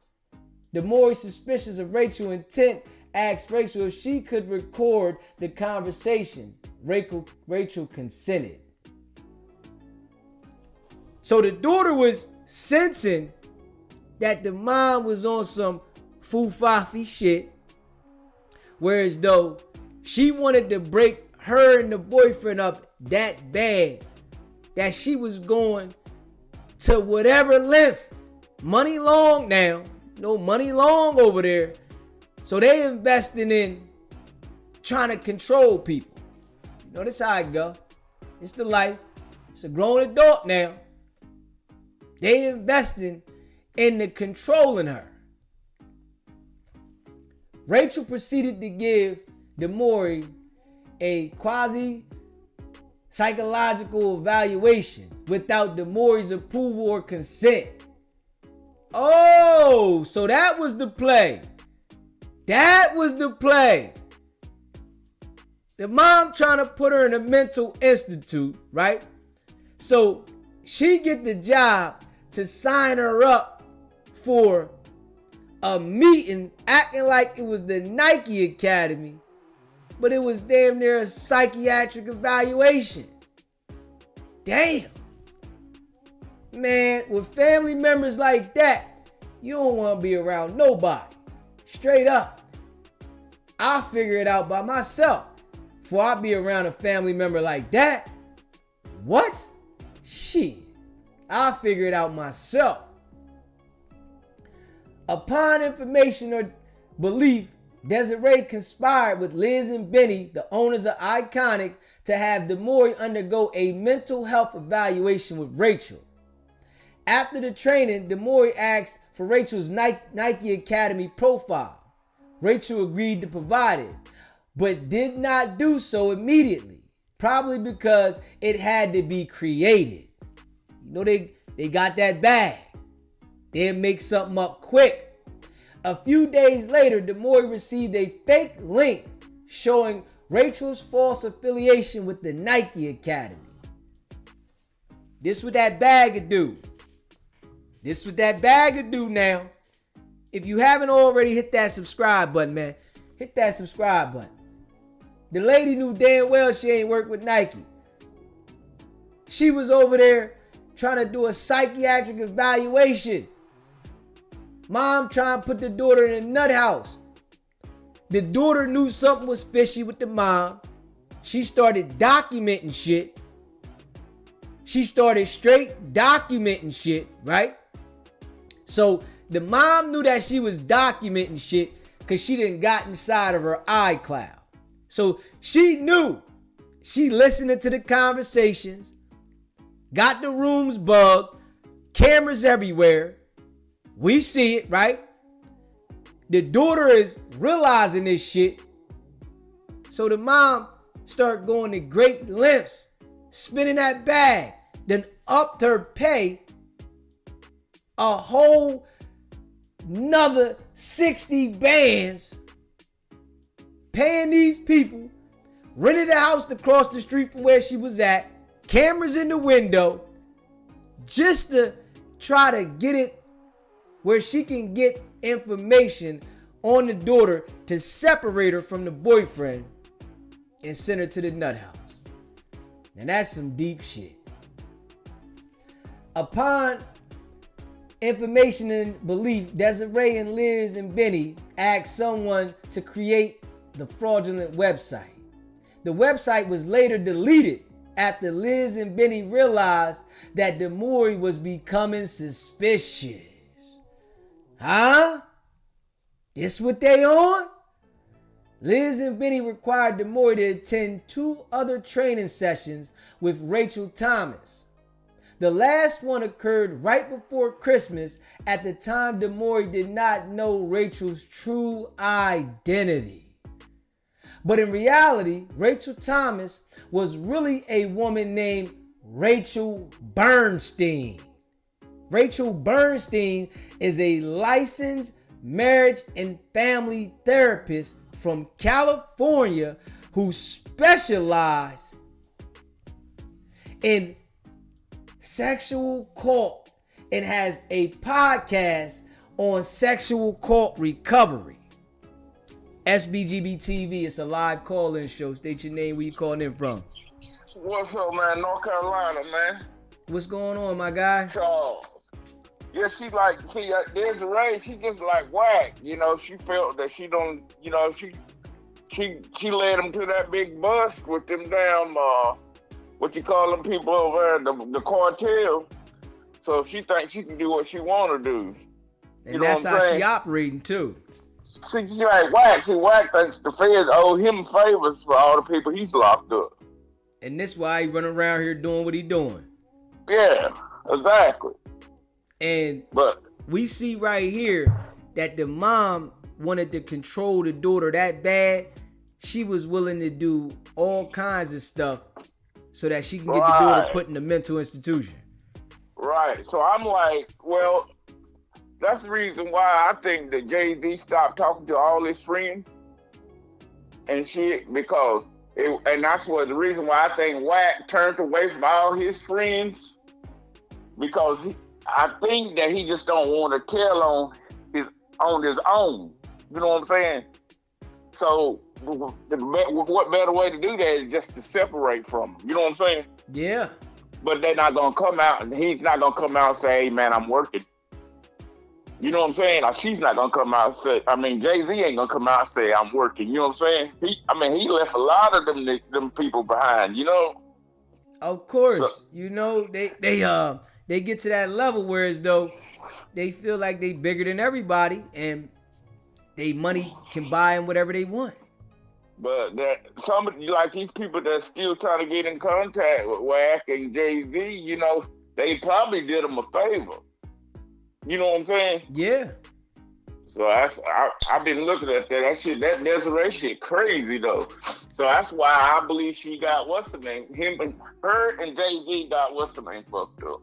Demore, suspicious of Rachel's intent, asked Rachel if she could record the conversation. Rachel consented. So the daughter was sensing that the mom was on some foo-faffy shit, whereas though she wanted to break her and the boyfriend up that bad that she was going to whatever length, money long now, no money long over there. So they investing in trying to control people. You know, this how it go. It's the life. It's a grown adult now. They investing in the controlling her. Rachel proceeded to give Demore a quasi-psychological evaluation without Demore's approval or consent. Oh, so that was the play. That was the play. The mom trying to put her in a mental institute, right? So she get the job to sign her up for a meeting acting like it was the Nike Academy, but it was damn near a psychiatric evaluation. Damn. Man, with family members like that, you don't want to be around nobody. Straight up. I'll figure it out by myself before I be around a family member like that. What? Shit. I'll figure it out myself. Upon information or belief, Desiree conspired with Liz and Benny, the owners of Iconic, to have Demore undergo a mental health evaluation with Rachel. After the training, Demore asked for Rachel's Nike Academy profile. Rachel agreed to provide it, but did not do so immediately, probably because it had to be created. You know, they got that bag. They'd make something up quick. A few days later, Demore received a fake link showing Rachel's false affiliation with the Nike Academy. This what that bag would do. This what that bag would do now. If you haven't already, hit that subscribe button, man. Hit that subscribe button. The lady knew damn well she ain't worked with Nike. She was over there trying to do a psychiatric evaluation. Mom trying to put the daughter in a nut house. The daughter knew something was fishy with the mom. She started documenting shit. She started straight documenting shit, right? So the mom knew that she was documenting shit because she done got inside of her iCloud. So she knew. She listened to the conversations, got the rooms bugged, cameras everywhere. We see it, right? The daughter is realizing this shit. So the mom start going to great lengths, spinning that bag, then upped her pay a whole another 60 bands, paying these people, rented a house across the street from where she was at, cameras in the window, just to try to get it where she can get information on the daughter to separate her from the boyfriend and send her to the nut house. Now that's some deep shit. Upon information and belief, Desiree and Liz and Benny asked someone to create the fraudulent website. The website was later deleted after Liz and Benny realized that Demore was becoming suspicious. Huh? This what they on? Liz and Benny required Demore to attend 2 other training sessions with Rachel Thomas. The last one occurred right before Christmas at the time Demore did not know Rachel's true identity. But in reality, Rachel Thomas was really a woman named Rachel Bernstein. Rachel Bernstein is a licensed marriage and family therapist from California who specializes in sexual cult and has a podcast on sexual cult recovery. SBGB TV, it's a live call-in show. State your name, where you calling in from. What's up, man? North Carolina, man. What's going on, my guy? Charles. Yeah, she like, see, Desiree, she just like Wack. You know, she felt that she don't, you know, she led them to that big bus with them damn, what you call them people over there, the cartel. So she thinks she can do what she want to do. And you know that's how she operating too. See, she like Wack. See, Wack thinks the feds owe him favors for all the people he's locked up. And that's why he running around here doing what he doing. Yeah, exactly. But we see right here that the mom wanted to control the daughter that bad. She was willing to do all kinds of stuff so that she can get the daughter put in a mental institution. Right. So I'm like, well, that's the reason why I think that Jay-Z stopped talking to all his friends and shit, because and that's what the reason why I think Wack turned away from all his friends, because I think that he just don't want to tell on his own. You know what I'm saying? So what better way to do that is just to separate from him. You know what I'm saying? Yeah. But they're not gonna come out, and he's not gonna come out and say, "Hey man, I'm working." You know what I'm saying? Or she's not gonna come out and say, Jay-Z ain't gonna come out and say, "I'm working." You know what I'm saying? He left a lot of them people behind. You know. Of course, so, you know they get to that level where as though they feel like they bigger than everybody and they money can buy them whatever they want. But that somebody like these people that still trying to get in contact with Wack and Jay-Z, you know, they probably did them a favor. You know what I'm saying? Yeah. So I've been looking at that Desiree shit crazy though. So that's why I believe she got what's the name? Her and Jay-Z got what's the name fucked up.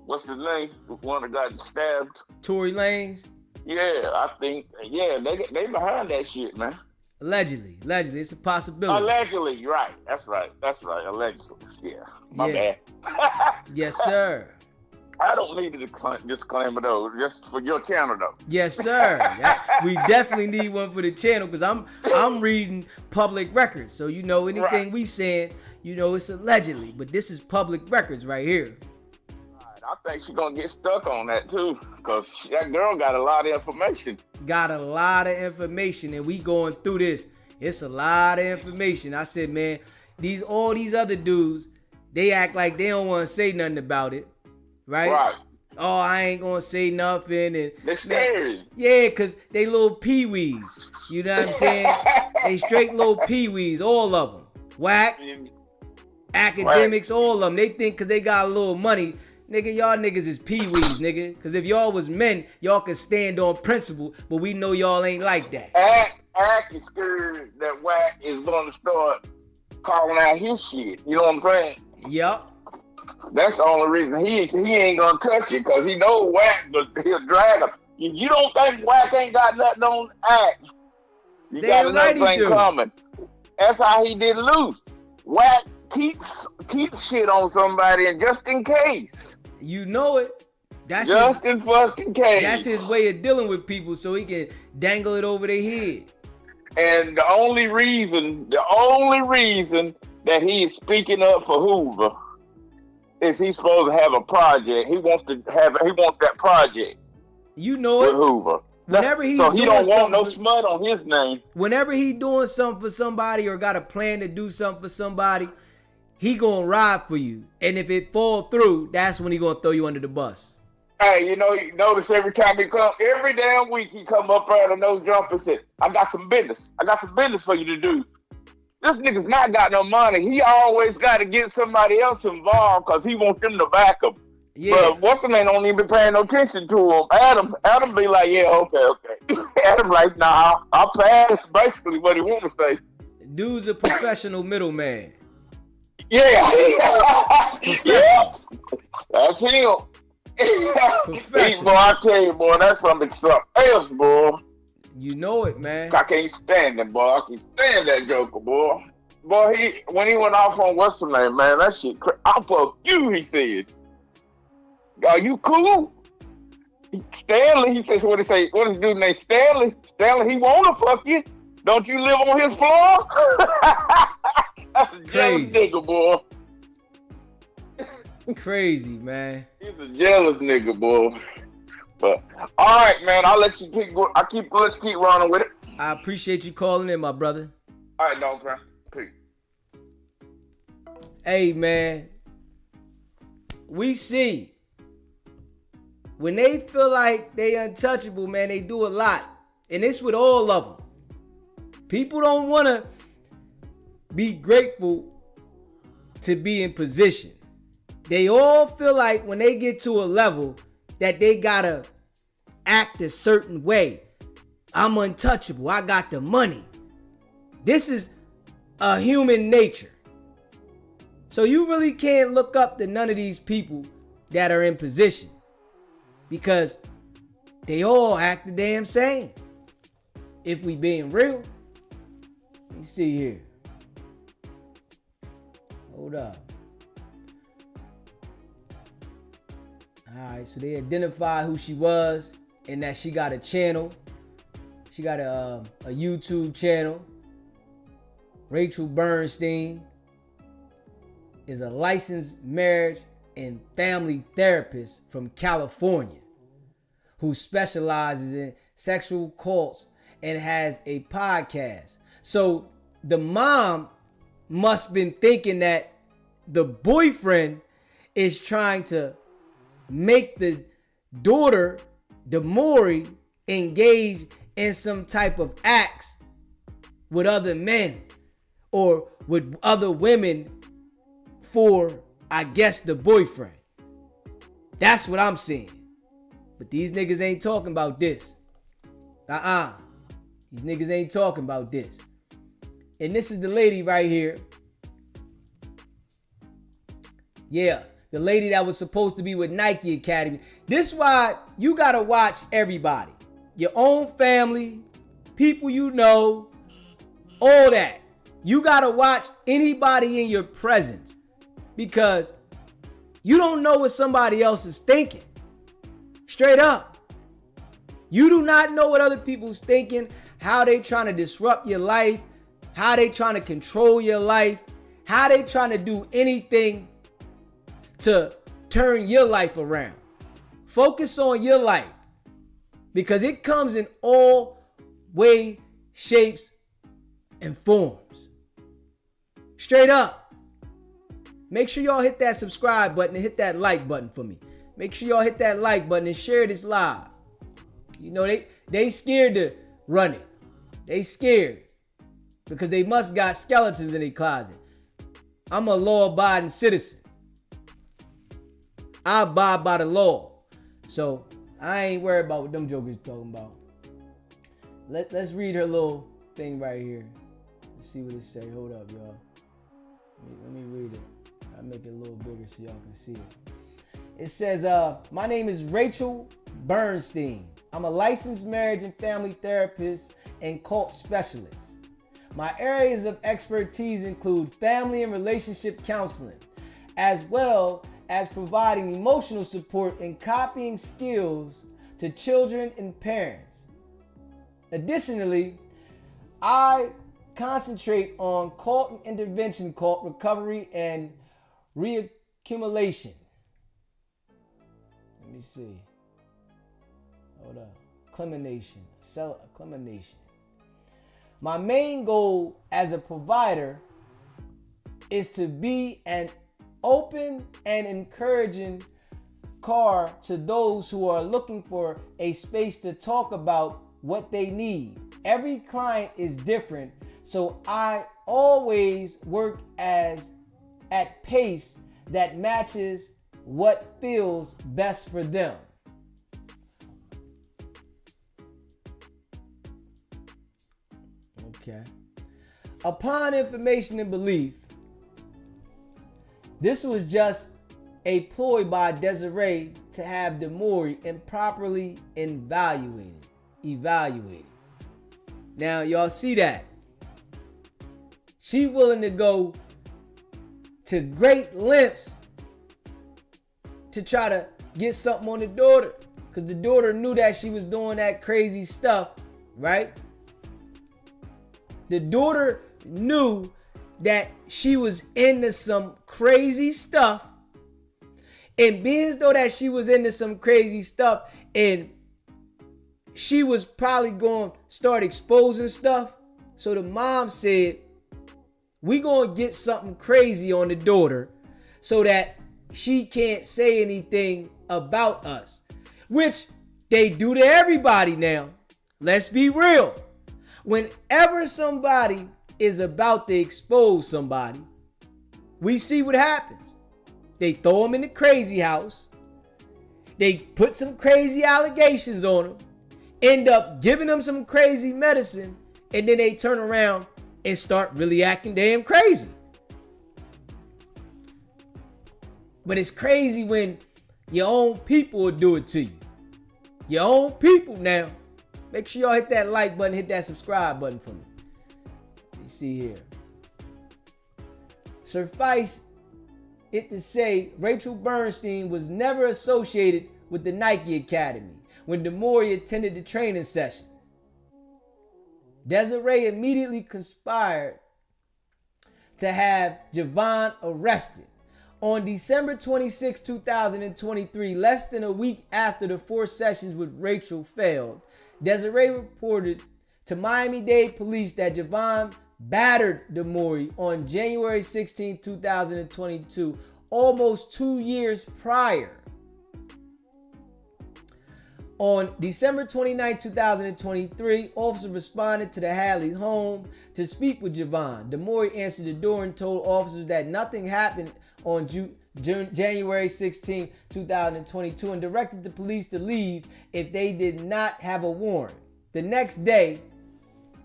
What's his name? The one that got stabbed. Tory Lanez. Yeah, I think. Yeah, they behind that shit, man. Allegedly, it's a possibility. Allegedly, right? That's right. Allegedly, yeah. My bad. Yes, sir. I don't need a disclaimer though, just for your channel though. Yes, sir. We definitely need one for the channel because I'm reading public records, so you know anything we saying, you know it's allegedly, but this is public records right here. I think she's gonna get stuck on that too, because that girl got a lot of information. And we going through this. It's a lot of information. I said, man, all these other dudes, they act like they don't want to say nothing about it, right? Right. Oh, I ain't gonna say nothing, and they're scary. Yeah, cause they little peewees. You know what I'm saying? They straight little peewees, all of them. Wack, academics, all of them. They think cause they got a little money. Nigga, y'all niggas is peewees, nigga. Cause if y'all was men, y'all could stand on principle, but we know y'all ain't like that. Ack is scared that Wack is gonna start calling out his shit. You know what I'm saying? Yep. That's the only reason he ain't gonna touch it, cause he know Wack, he'll drag him. You don't think Wack ain't got nothing on Ack? You got another thing coming. That's how he did loose. Wack keeps shit on somebody, and just in case. You know it. That's just in fucking case. That's his way of dealing with people, so he can dangle it over their head. And the only reason that he is speaking up for Hoover is he's supposed to have a project. He wants that project. You know with it. Hoover. Whenever he don't want no smut on his name. Whenever he doing something for somebody or got a plan to do something for somebody, he gonna ride for you. And if it fall through, that's when he gonna throw you under the bus. Hey, you notice every time he come, every damn week he come up out of no jump and say, I got some business for you to do. This nigga's not got no money. He always got to get somebody else involved because he wants them to back him. Yeah. But what's the man don't even be paying no attention to him. Adam be like, yeah, okay. Adam like, nah, I'll pass basically what he want to say. Dude's a professional middleman. Yeah. Yeah. That's him. Boy, I tell you, boy, that's something else, boy. You know it, man. I can't stand him, boy. I can't stand that joker, boy. Boy, when he went off on what's the name, man, that shit I'll fuck you, he said. Are you cool? Stanley, he says, what is his dude named Stanley? Stanley, he wanna fuck you. Don't you live on his floor? That's a jealous nigga, boy. Crazy, man. He's a jealous nigga, boy. But all right, man. I'll let you keep. Let you keep running with it. I appreciate you calling in, my brother. All right, dog, man. Peace. Hey, man. We see when they feel like they untouchable, man, they do a lot. And it's with all of them. People don't want to be grateful to be in position. They all feel like when they get to a level that they gotta act a certain way. I'm untouchable. I got the money. This is a human nature. So you really can't look up to none of these people that are in position because they all act the damn same. If we being real. Let me see here. Hold up. Alright, so they identified who she was and that she got a channel. She got a YouTube channel. Rachel Bernstein is a licensed marriage and family therapist from California who specializes in sexual cults and has a podcast. So the mom must been thinking that the boyfriend is trying to make the daughter, Demori, engage in some type of acts with other men or with other women for, I guess, the boyfriend. That's what I'm seeing. But these niggas ain't talking about this. These niggas ain't talking about this. And this is the lady right here. Yeah, the lady that was supposed to be with Nike Academy. This is why you gotta watch everybody. Your own family, people you know, all that. You gotta watch anybody in your presence because you don't know what somebody else is thinking. Straight up. You do not know what other people's thinking, how they trying to disrupt your life, how they trying to control your life, how they trying to do anything to turn your life around. Focus on your life because it comes in all way, shapes, and forms. Straight up. Make sure y'all hit that subscribe button and hit that like button for me. Make sure y'all hit that like button and share this live. You know, they scared to run it. They scared because they must got skeletons in their closet. I'm a law-abiding citizen. I abide by the law. So I ain't worried about what them jokers talking about. Let's read her little thing right here. Let's see what it say. Hold up, y'all. Let me read it. I'll make it a little bigger so y'all can see it. It says, my name is Rachel Bernstein. I'm a licensed marriage and family therapist and cult specialist. My areas of expertise include family and relationship counseling, as well as providing emotional support and copying skills to children and parents. Additionally, I concentrate on cult and intervention, cult recovery, and reaccumulation. Let me see. Hold up. Acclimation. Acclimation. My main goal as a provider is to be an open and encouraging car to those who are looking for a space to talk about what they need. Every client is different, so I always work at pace that matches what feels best for them. Okay. Upon information and belief, this was just a ploy by Desiree to have Demori improperly evaluated. Now, y'all see that? She willing to go to great lengths to try to get something on the daughter. Because the daughter knew that she was doing that crazy stuff, right? The daughter knew that she was into some crazy stuff. And being as though that she was into some crazy stuff and she was probably going to start exposing stuff. So the mom said, we going to get something crazy on the daughter so that she can't say anything about us. Which they do to everybody now. Let's be real. Whenever somebody is about to expose somebody, we see what happens. They throw them in the crazy house. They put some crazy allegations on them. End up giving them some crazy medicine. And then they turn around and start really acting damn crazy. But it's crazy when your own people will do it to you. Your own people now. Make sure y'all hit that like button, hit that subscribe button for me. You see here. Suffice it to say, Rachel Bernstein was never associated with the Nike Academy when Demore attended the training session. Desiree immediately conspired to have Javon arrested. On December 26, 2023, less than a week after the 4 sessions with Rachel failed, Desiree reported to Miami-Dade police that Javon battered Demore on January 16, 2022, almost 2 years prior. On December 29, 2023, officers responded to the Hadley home to speak with Javon. Demore answered the door and told officers that nothing happened on January 16, 2022, and directed the police to leave if they did not have a warrant. The next day,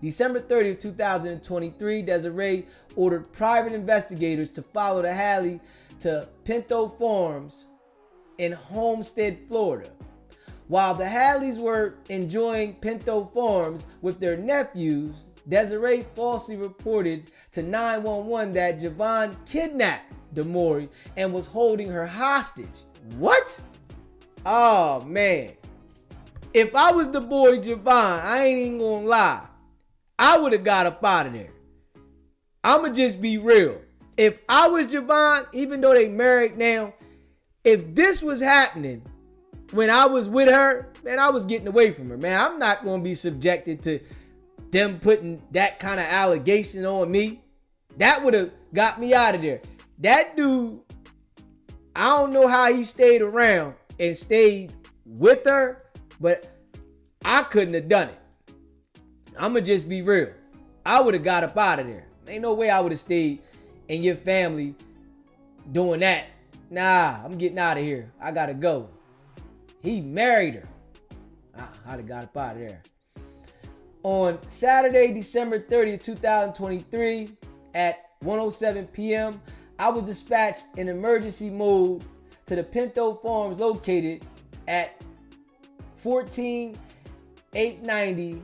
December 30, 2023, Desiree ordered private investigators to follow the Hadley to Pinto Farms in Homestead, Florida. While the Hadleys were enjoying Pinto Farms with their nephews, Desiree falsely reported to 911 that Javon kidnapped Demore and was holding her hostage. What? Oh man. If I was the boy Javon, I ain't even gonna lie, I would have got up out of there. I'ma just be real. If I was Javon, even though they married now, if this was happening when I was with her, man, I was getting away from her, man. I'm not gonna be subjected to them putting that kind of allegation on me. That would have got me out of there. That dude, I don't know how he stayed around and stayed with her, but I couldn't have done it. I'ma just be real. I would have got up out of there. Ain't no way I would have stayed in your family doing that. Nah, I'm getting out of here. I gotta go. He married her. I'd have got up out of there. On Saturday, December 30th, 2023, at 1:07 p.m., I was dispatched in emergency mode to the Pinto Farms located at 14890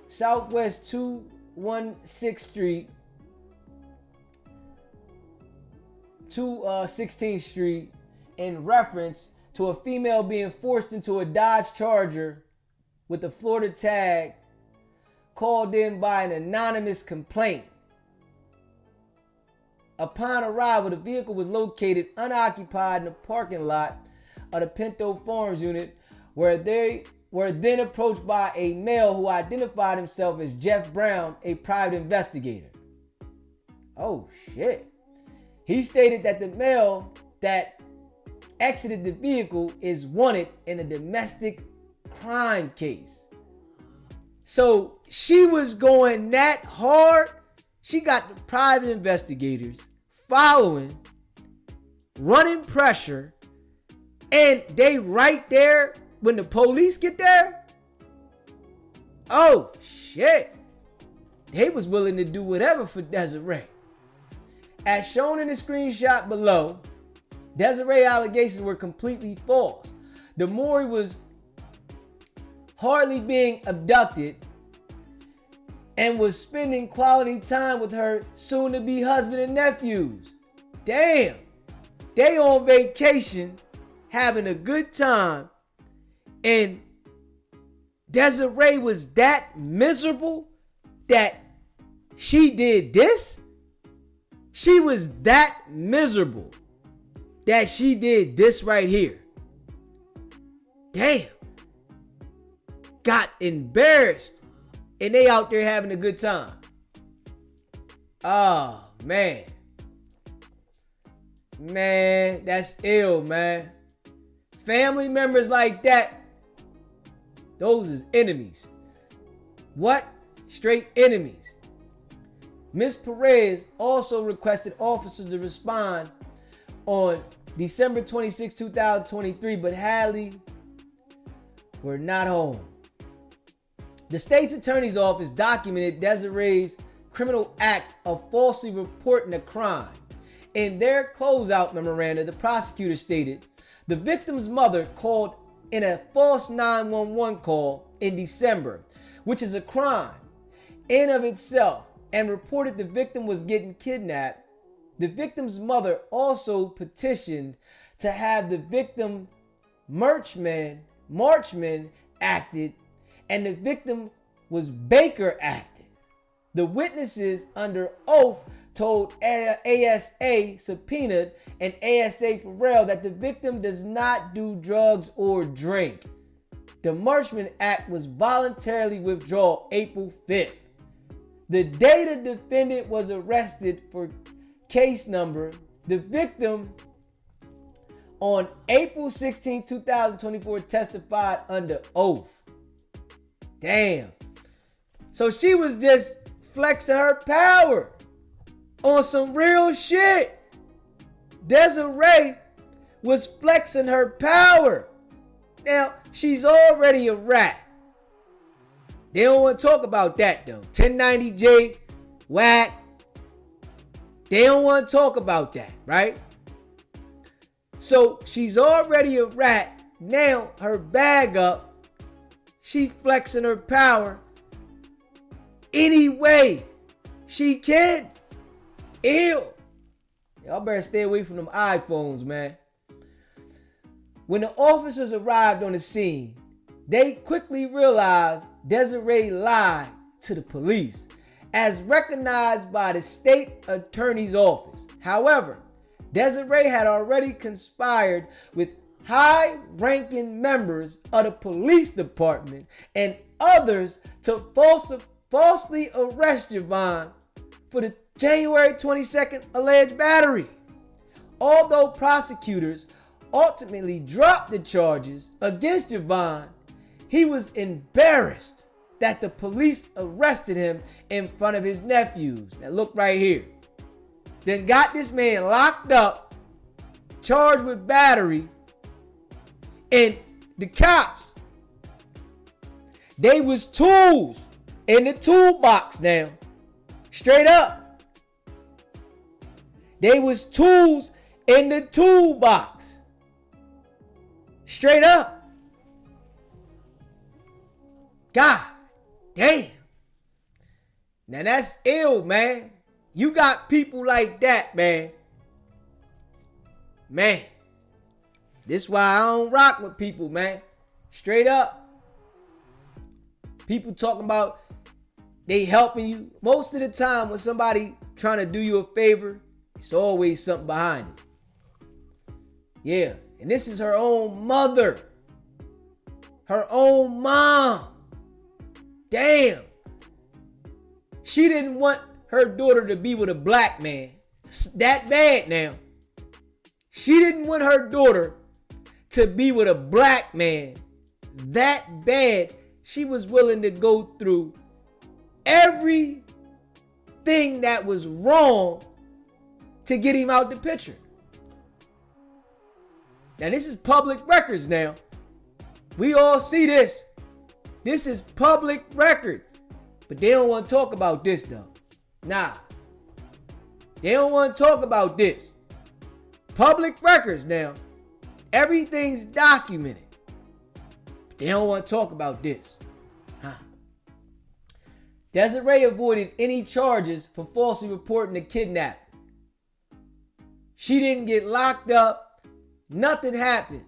Southwest 216th Street, 216th Street, in reference to a female being forced into a Dodge Charger with a Florida tag called in by an anonymous complaint. Upon arrival, the vehicle was located unoccupied in the parking lot of the Pinto Farms unit, where they were then approached by a male who identified himself as Jeff Brown, a private investigator. Oh shit. He stated that the male that exited the vehicle is wanted in a domestic crime case. So she was going that hard. She got the private investigators following, running pressure, and they right there when the police get there. Oh shit. They was willing to do whatever for Desiree. As shown in the screenshot below, Desiree allegations were completely false. Demore was hardly being abducted and was spending quality time with her soon-to-be husband and nephews. Damn, they on vacation, having a good time, and Desiree was that miserable that she did this? She was that miserable that she did this right here. Damn. Got embarrassed. And they out there having a good time. Oh, man. Man, that's ill, man. Family members like that, those is enemies. What? Straight enemies. Ms. Perez also requested officers to respond on December 26, 2023, but Hadley were not home. The state's attorney's office documented Desiree's criminal act of falsely reporting a crime. In their closeout memoranda, the prosecutor stated, the victim's mother called in a false 911 call in December, which is a crime in of itself, and reported the victim was getting kidnapped. The victim's mother also petitioned to have the victim Marchman acted, and the victim was Baker acted. The witnesses under oath told ASA subpoenaed and ASA Farrell that the victim does not do drugs or drink. The Marchman Act was voluntarily withdrawn April 5th. The day the defendant was arrested for case number, the victim on April 16, 2024 testified under oath. Damn. So she was just flexing her power on some real shit. Desiree was flexing her power. Now, she's already a rat. They don't want to talk about that though. 1090J, Wack. They don't want to talk about that, right? So she's already a rat. Now her bag up. She flexing her power any way she can. Ew. Y'all better stay away from them iPhones, man. When the officers arrived on the scene, they quickly realized Desiree lied to the police, as recognized by the state attorney's office. However, Desiree had already conspired with high-ranking members of the police department and others to falsely arrest Javon for the January 22nd alleged battery. Although prosecutors ultimately dropped the charges against Javon, he was embarrassed that the police arrested him in front of his nephews. Now look right here. Then got this man locked up, charged with battery, and the cops, they was tools in the toolbox now. Straight up. They was tools in the toolbox. Straight up. God damn. Now that's ill, man. You got people like that, man. Man. This why I don't rock with people, man. Straight up. People talking about they helping you. Most of the time when somebody trying to do you a favor, it's always something behind it. Yeah. And this is her own mother. Her own mom. Damn. She didn't want her daughter to be with a black man. It's that bad now. She didn't want her daughter to be with a black man. That bad. She was willing to go through everything that was wrong to get him out the picture. Now this is public records now. We all see this. This is public record. But they don't want to talk about this though. Nah. They don't want to talk about this. Public records now. Everything's documented. But they don't want to talk about this. Desiree avoided any charges for falsely reporting a kidnapping. She didn't get locked up. Nothing happened.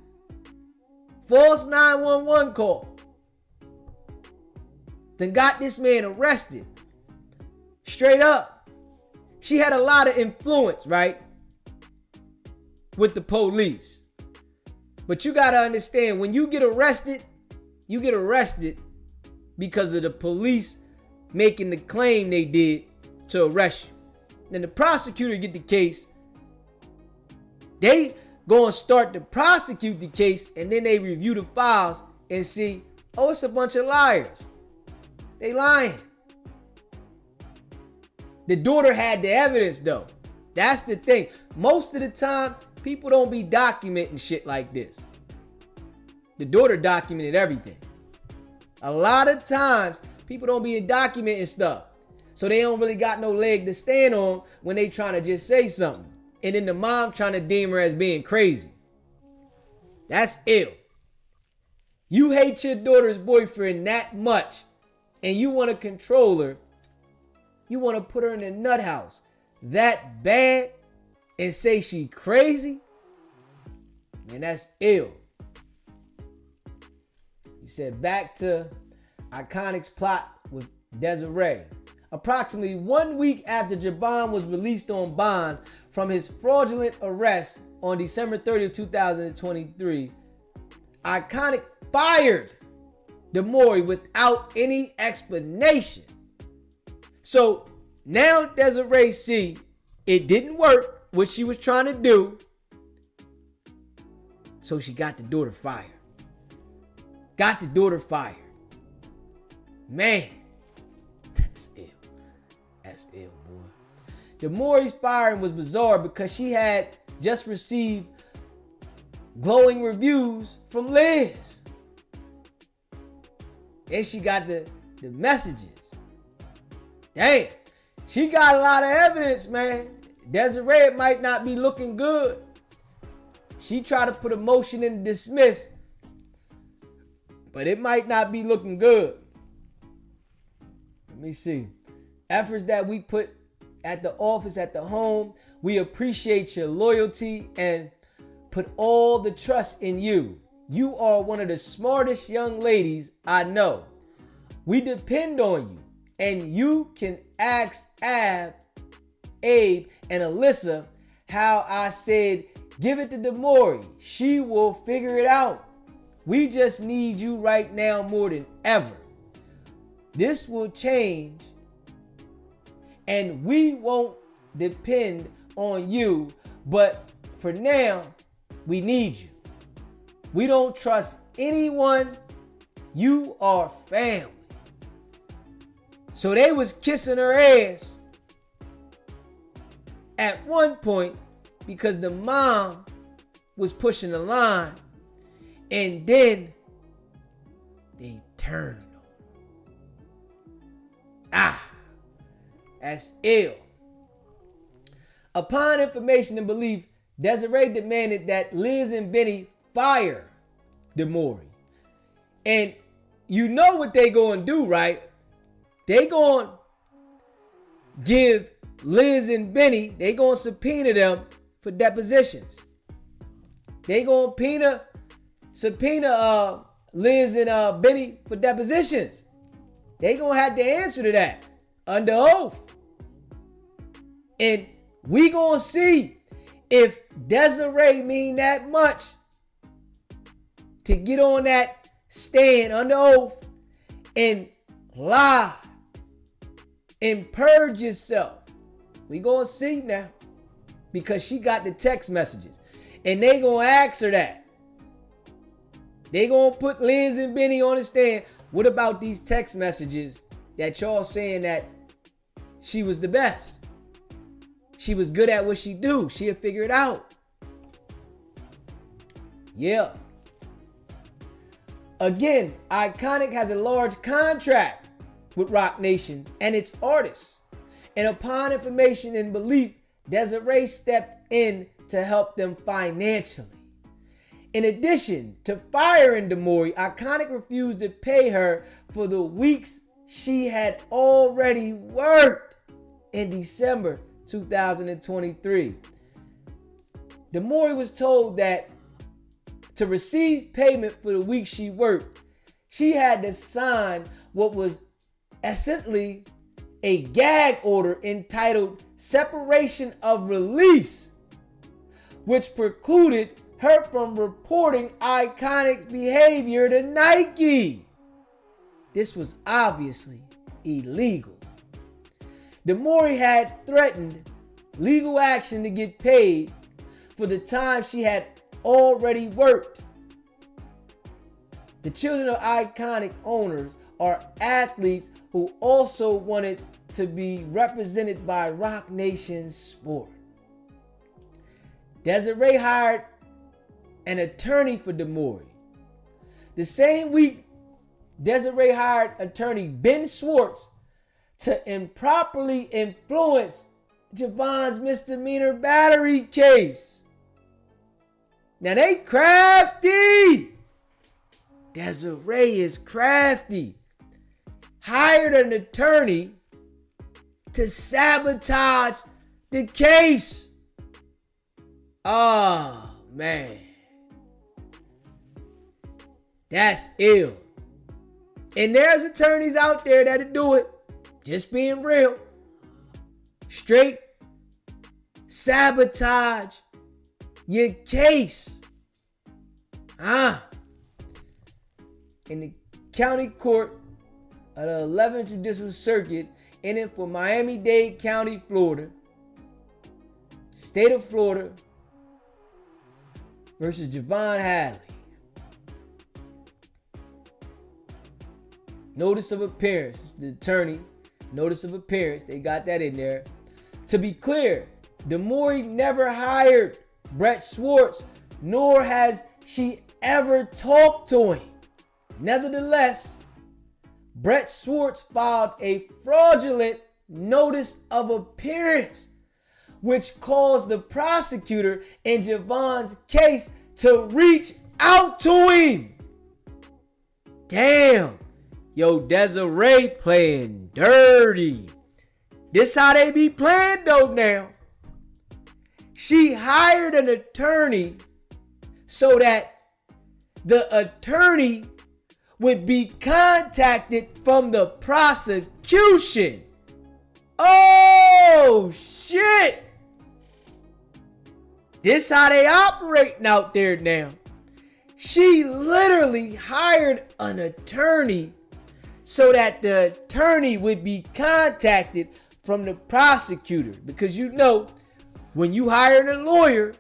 False 911 call. Then got this man arrested. Straight up. She had a lot of influence, right? with the police. But you got to understand, when you get arrested because of the police making the claim they did to arrest you. Then the prosecutor get the case. They go and start to prosecute the case, and then they review the files and see, oh, it's a bunch of liars. They lying. The daughter had the evidence though. That's the thing. Most of the time, people don't be documenting shit like this. The daughter documented everything. A lot of times, people don't be documenting stuff. So they don't really got no leg to stand on when they trying to just say something. And then the mom trying to deem her as being crazy. That's ill. You hate your daughter's boyfriend that much and you want to control her. You want to put her in a nut house that bad and say she crazy? Man, that's ill. You said back to Iconic's plot with Desiree. Approximately 1 week after Javon was released on bond from his fraudulent arrest on December 30th, 2023, Iconic fired Demore without any explanation. So now Desiree see it didn't work what she was trying to do. So she got the daughter fired. Man, that's ill. That's ill, boy. Demore's firing was bizarre because she had just received glowing reviews from Liz. And she got the messages. Dang, she got a lot of evidence, man. Desiree might not be looking good. She tried to put a motion in to dismiss, but it might not be looking good. Let me see. Efforts that we put at the office, at the home, we appreciate your loyalty and put all the trust in you. You are one of the smartest young ladies I know. We depend on you, and you can ask Abe and Alyssa how I said give it to Demore. She will figure it out. We just need you right now more than ever. This will change, and we won't depend on you, but for now, we need you. We don't trust anyone. You are family. So they was kissing her ass at one point because the mom was pushing the line, and then they turned on. That's ill. Upon information and belief, Desiree demanded that Liz and Benny fire Demore. And you know what they gonna do, right? They gonna give Liz and Benny, they gonna subpoena them for depositions. They gonna subpoena Liz and Benny for depositions. They gonna have to answer to that under oath. And we gonna see if Desiree mean that much to get on that stand under oath and lie and purge yourself. We gonna see now, because she got the text messages and they gonna ask her that. They gonna put Liz and Benny on the stand. What about these text messages that y'all saying that she was the best? She was good at what she do. She'll figure it out. Yeah. Again, Iconic has a large contract with Roc Nation and its artists. And upon information and belief, Desiree stepped in to help them financially. In addition to firing Demore, Iconic refused to pay her for the weeks she had already worked in December 2023. Demore was told that to receive payment for the week she worked, she had to sign what was essentially a gag order entitled Separation of Release, which precluded her from reporting Iconic behavior to Nike. This was obviously illegal. DeMaury had threatened legal action to get paid for the time she had already worked. The children of Iconic owners are athletes who also wanted to be represented by Roc Nation's sport. Desiree hired an attorney for DeMaury. The same week, Desiree hired attorney Ben Schwartz to improperly influence Javon's misdemeanor battery case. Now they crafty. Desiree is crafty. Hired an attorney to sabotage the case. Oh, man. That's ill. And there's attorneys out there that'll do it. Just being real. Straight sabotage your case. In the county court of the 11th Judicial Circuit in it for Miami-Dade County, Florida, state of Florida versus Javon Hadley. Notice of appearance. The attorney, notice of appearance. They got that in there. To be clear, DeMaury never hired Brett Schwartz, nor has she ever talked to him. Nevertheless, Brett Schwartz filed a fraudulent notice of appearance, which caused the prosecutor in Javon's case to reach out to him. Damn. Yo, Desiree playing dirty. This how they be playing though now. She hired an attorney so that the attorney would be contacted from the prosecution. Oh, shit. This how they operating out there now. She literally hired an attorney so that the attorney would be contacted from the prosecutor. Because you know, when you hire a lawyer,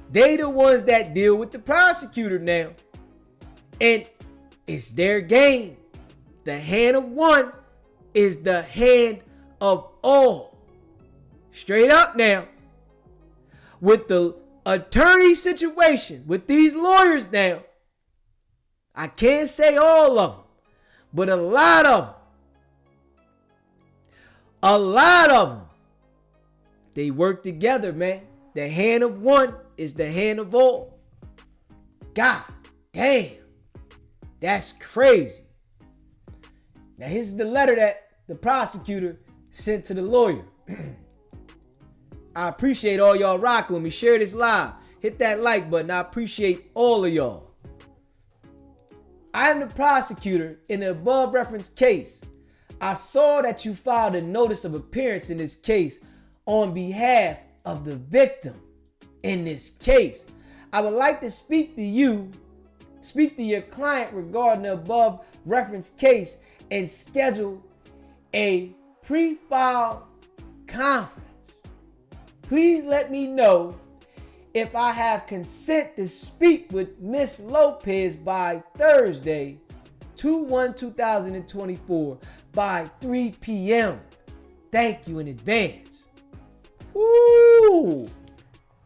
they the ones that deal with the prosecutor now. And it's their game. The hand of one is the hand of all. Straight up now. With the attorney situation, with these lawyers now, I can't say all of them, but a lot of them, they work together, man. The hand of one is the hand of all. God damn. That's crazy. Now, here's the letter that the prosecutor sent to the lawyer. I appreciate all y'all rocking with me. Share this live. Hit that like button. I appreciate all of y'all. I am the prosecutor in the above referenced case. I saw that you filed a notice of appearance in this case on behalf of the victim in this case. I would like to speak to your client regarding the above referenced case and schedule a pre-file conference. Please let me know if I have consent to speak with Miss Lopez by Thursday, 2/1/2024 by 3 p.m. Thank you in advance. Woo!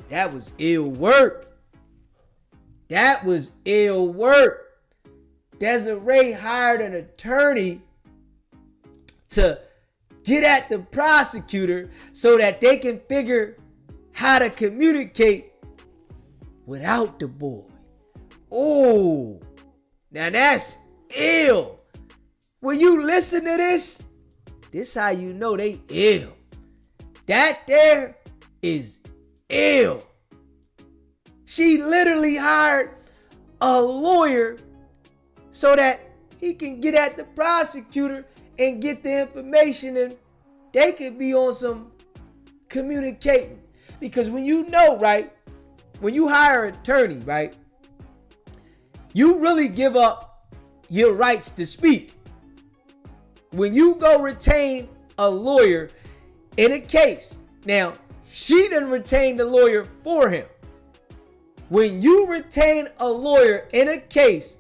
That was ill work. That was ill work. Desiree hired an attorney to get at the prosecutor so that they can figure how to communicate without the boy. Oh, now that's ill. When you listen to this how you know they ill. That there is ill. She literally hired a lawyer so that he can get at the prosecutor and get the information, and they could be on some communicating. Because when you know, right, when you hire an attorney, right, you really give up your rights to speak. When you go retain a lawyer in a case, now she didn't retain the lawyer for him. When you retain a lawyer in a case,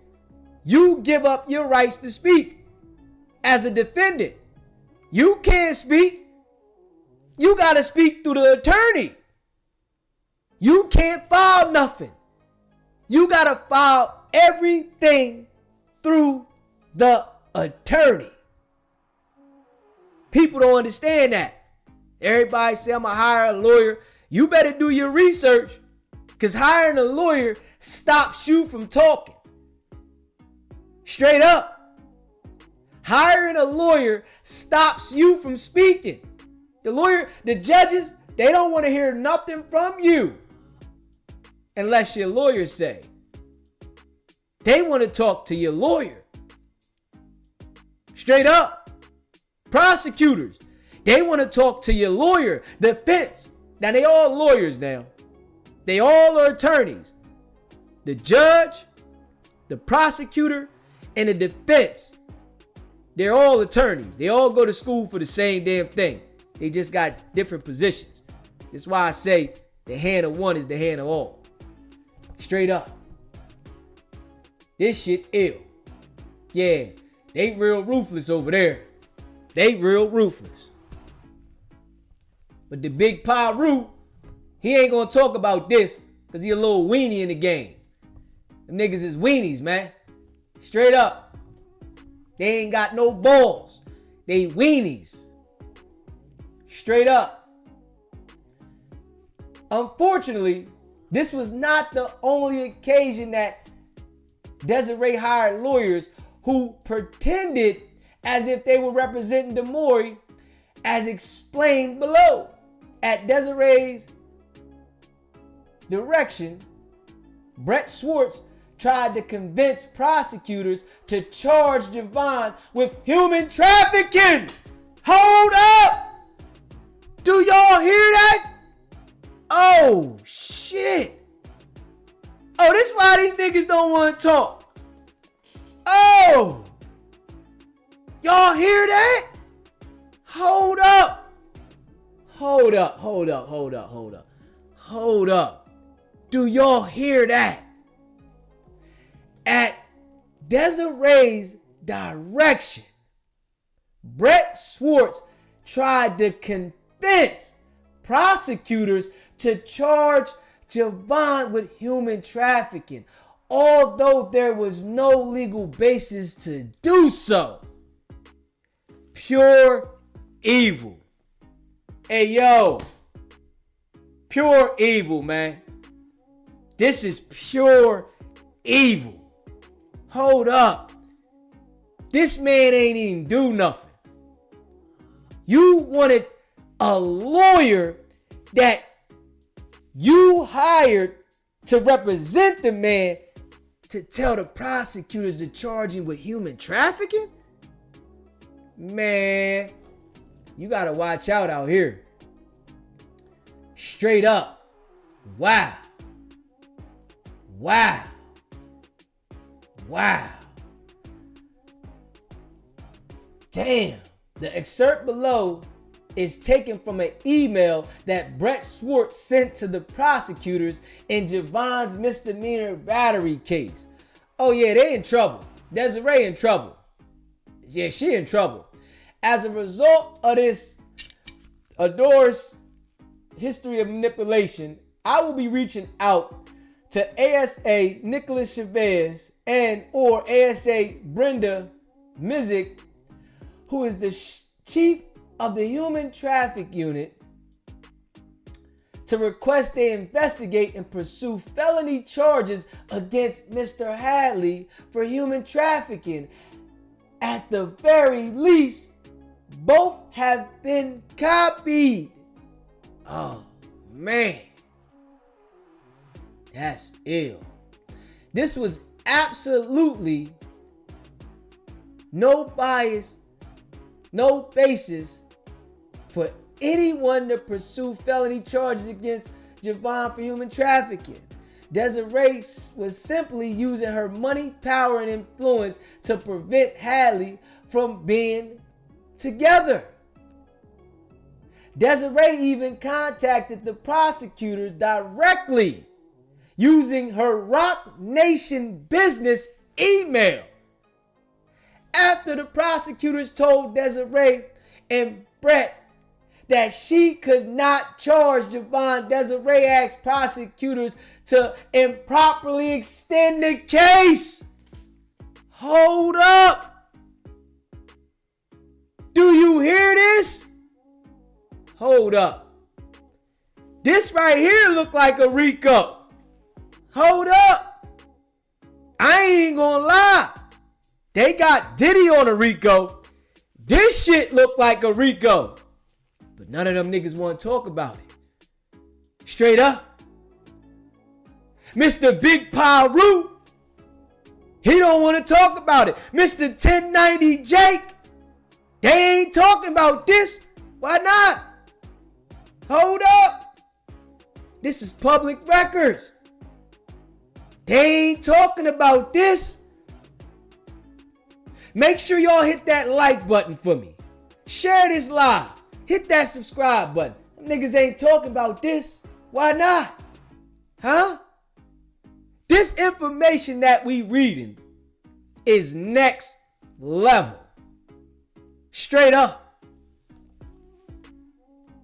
you give up your rights to speak. As a defendant, you can't speak. You got to speak through the attorney. You can't file nothing. You got to file everything through the attorney. People don't understand that. Everybody say, I'm going to hire a lawyer. You better do your research, because hiring a lawyer stops you from talking. Straight up. Hiring a lawyer stops you from speaking. The judges, they don't want to hear nothing from you unless your lawyer say. They want to talk to your lawyer. Straight up. Prosecutors, they want to talk to your lawyer. Defense, now they all lawyers now. They all are attorneys. The judge, the prosecutor, and the defense, they're all attorneys. They all go to school for the same damn thing. They just got different positions. That's why I say the hand of one is the hand of all. Straight up. This shit ill. Yeah, they real ruthless over there. They real ruthless. But the big Paru, he ain't gonna talk about this because he a little weenie in the game. Them niggas is weenies, man. Straight up. They ain't got no balls. They weenies. Straight up. Unfortunately, this was not the only occasion that Desiree hired lawyers who pretended as if they were representing Demore, as explained below. At Desiree's direction, Brett Swartz tried to convince prosecutors to charge Javon with human trafficking. Hold up! Do y'all hear that? Oh, shit. Oh, this why these niggas don't want to talk. Oh! Y'all hear that? Hold up. Hold up, hold up, hold up, hold up. Hold up. Do y'all hear that? At Desiree's direction, Brett Swartz tried to convince prosecutors to charge Javon with human trafficking, although there was no legal basis to do so. Pure evil. Hey, yo. Pure evil, man. This is pure evil. Hold up. This man ain't even do nothing. You wanted a lawyer that you hired to represent the man to tell the prosecutors to charge him with human trafficking? Man, you gotta watch out here. Straight up. Wow. Wow. Wow. Damn. The excerpt below is taken from an email that Brett Swartz sent to the prosecutors in Javon's misdemeanor battery case. Oh yeah, they in trouble. Desiree in trouble. Yeah, she in trouble. As a result of this Ador's history of manipulation, I will be reaching out to ASA Nicholas Chavez and or ASA Brenda Mizik, who is the chief of the Human Traffic Unit, to request they investigate and pursue felony charges against Mr. Hadley for human trafficking. At the very least, both have been copied. Oh, man. That's ill. This was absolutely no bias, no basis for anyone to pursue felony charges against Javon for human trafficking. Desiree was simply using her money, power, and influence to prevent Hadley from being together. Desiree even contacted the prosecutors directly using her Rock Nation business email. After the prosecutors told Desiree and Brett that she could not charge Javon, Desiree asked prosecutors to improperly extend the case. Hold up. Do you hear this? Hold up. This right here look like a RICO. Hold up. I ain't gonna lie. They got Diddy on a RICO. This shit look like a RICO. But none of them niggas want to talk about it. Straight up. Mr. Big Paru, he don't want to talk about it. Mr. 1090 Jake, they ain't talking about this. Why not? Hold up. This is public records. They ain't talking about this. Make sure y'all hit that like button for me. Share this live. Hit that subscribe button. Them niggas ain't talking about this. Why not? Huh? This information that we reading is next level. Straight up.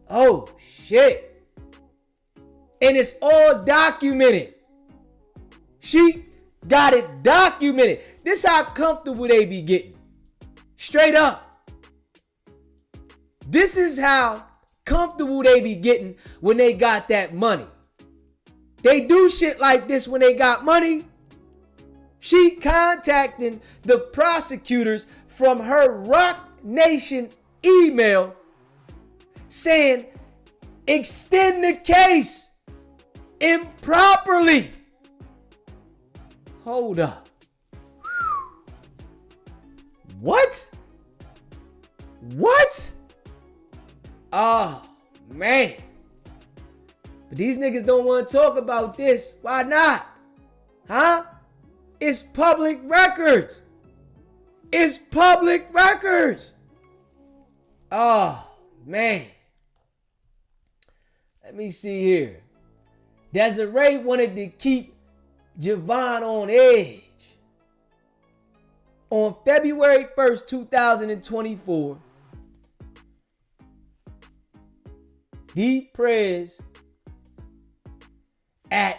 Oh, shit. And it's all documented. She got it documented. This how comfortable they be getting. Straight up. This is how comfortable they be getting when they got that money. They do shit like this when they got money. She contacting the prosecutors from her Rock Nation email saying extend the case improperly. Hold up. What? What? Oh, man. But these niggas don't want to talk about this. Why not? Huh? It's public records. It's public records. Oh, man. Let me see here. Desiree wanted to keep Javon on edge. On February 1st, 2024, D. Prez at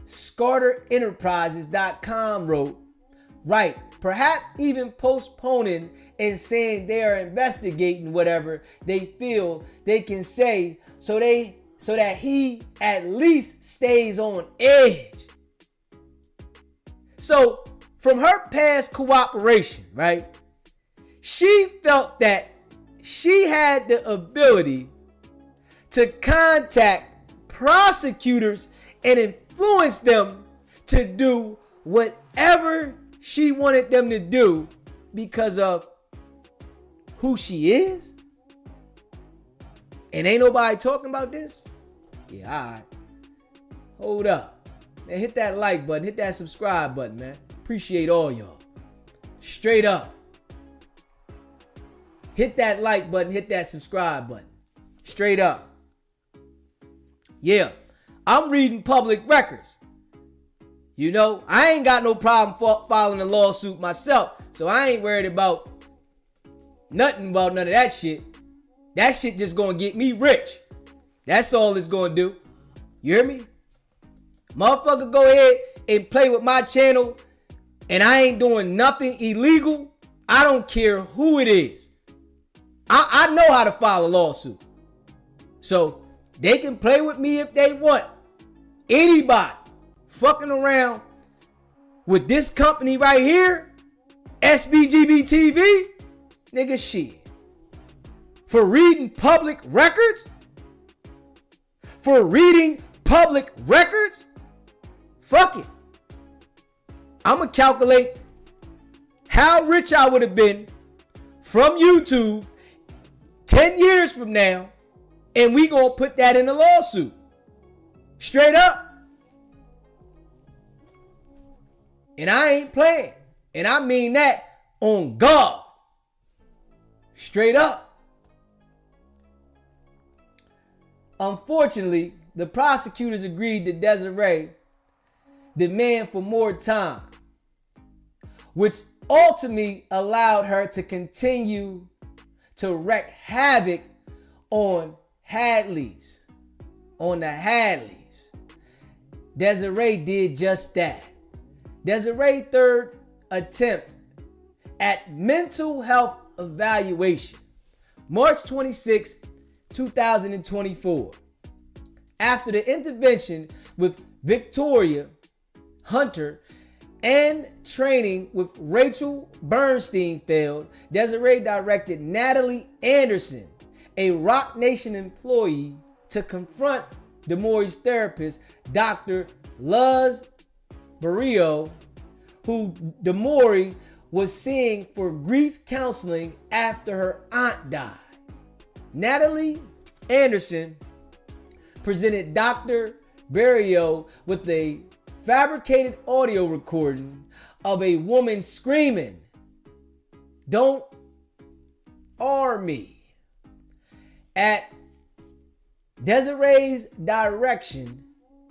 ScarterEnterprises.com wrote, right, perhaps even postponing and saying they are investigating whatever they feel they can say so that he at least stays on edge. So from her past cooperation, right, she felt that she had the ability to contact prosecutors and influence them to do whatever she wanted them to do because of who she is. And ain't nobody talking about this? Yeah, all right. Hold up. Man, hit that like button. Hit that subscribe button, man. Appreciate all y'all. Straight up. Hit that like button. Hit that subscribe button. Straight up. Yeah. I'm reading public records. You know, I ain't got no problem filing a lawsuit myself. So I ain't worried about nothing about none of that shit. That shit just gonna get me rich. That's all it's gonna do. You hear me? Motherfucker, go ahead and play with my channel and I ain't doing nothing illegal. I don't care who it is. I know how to file a lawsuit. So they can play with me if they want. Anybody fucking around with this company right here, SBGB TV, nigga, shit. For reading public records? For reading public records? Fuck it. I'm gonna calculate how rich I would have been from YouTube 10 years from now, and we gonna put that in a lawsuit. Straight up. And I ain't playing. And I mean that on God. Straight up. Unfortunately, the prosecutors agreed to Desiree demand for more time, which ultimately allowed her to continue to wreak havoc on Hadleys. On the Hadleys. Desiree did just that. Desiree's third attempt at mental health evaluation, March 26, 2024. After the intervention with Victoria Hunter and training with Rachel Bernstein failed, Desiree directed Natalie Anderson, a Rock Nation employee, to confront DeMaury's therapist, Dr. Luz Barrio, who DeMaury was seeing for grief counseling after her aunt died. Natalie Anderson presented Dr. Barrio with a fabricated audio recording of a woman screaming, "Don't R me." At Desiree's direction,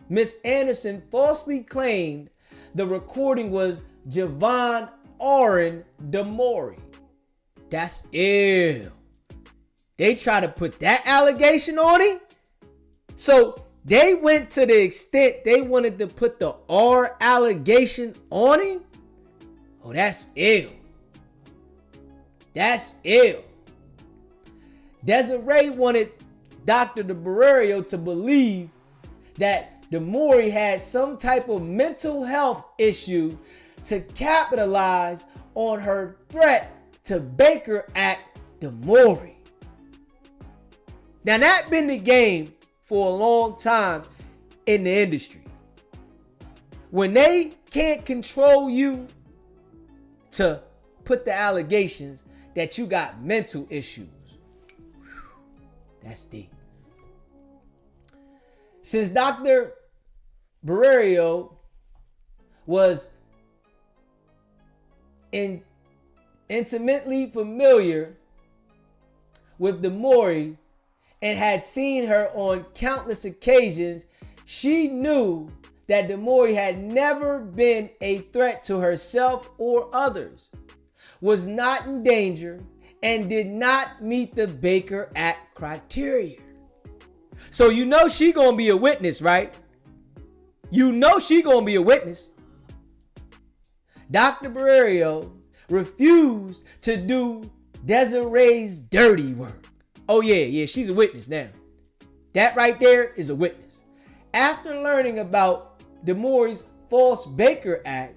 Miss Anderson falsely claimed the recording was Javon Oren DeMaury. That's ill. They try to put that allegation on him. So they went to the extent they wanted to put the R allegation on him. Oh, that's ill. That's ill. Desiree wanted Dr. DeBarrio to believe that DeMaury had some type of mental health issue to capitalize on her threat to Baker Act DeMaury. Now that been the game for a long time in the industry. When they can't control you to put the allegations that you got mental issues. That's deep. Since Dr. Barrio was intimately familiar with DeMaury and had seen her on countless occasions, she knew that DeMaury had never been a threat to herself or others, was not in danger, and did not meet the Baker Act criteria. So you know she gonna be a witness, right? You know she gonna be a witness. Dr. Barrio refused to do Desiree's dirty work. Oh yeah, she's a witness now. That right there is a witness. After learning about DeMaury's false Baker Act,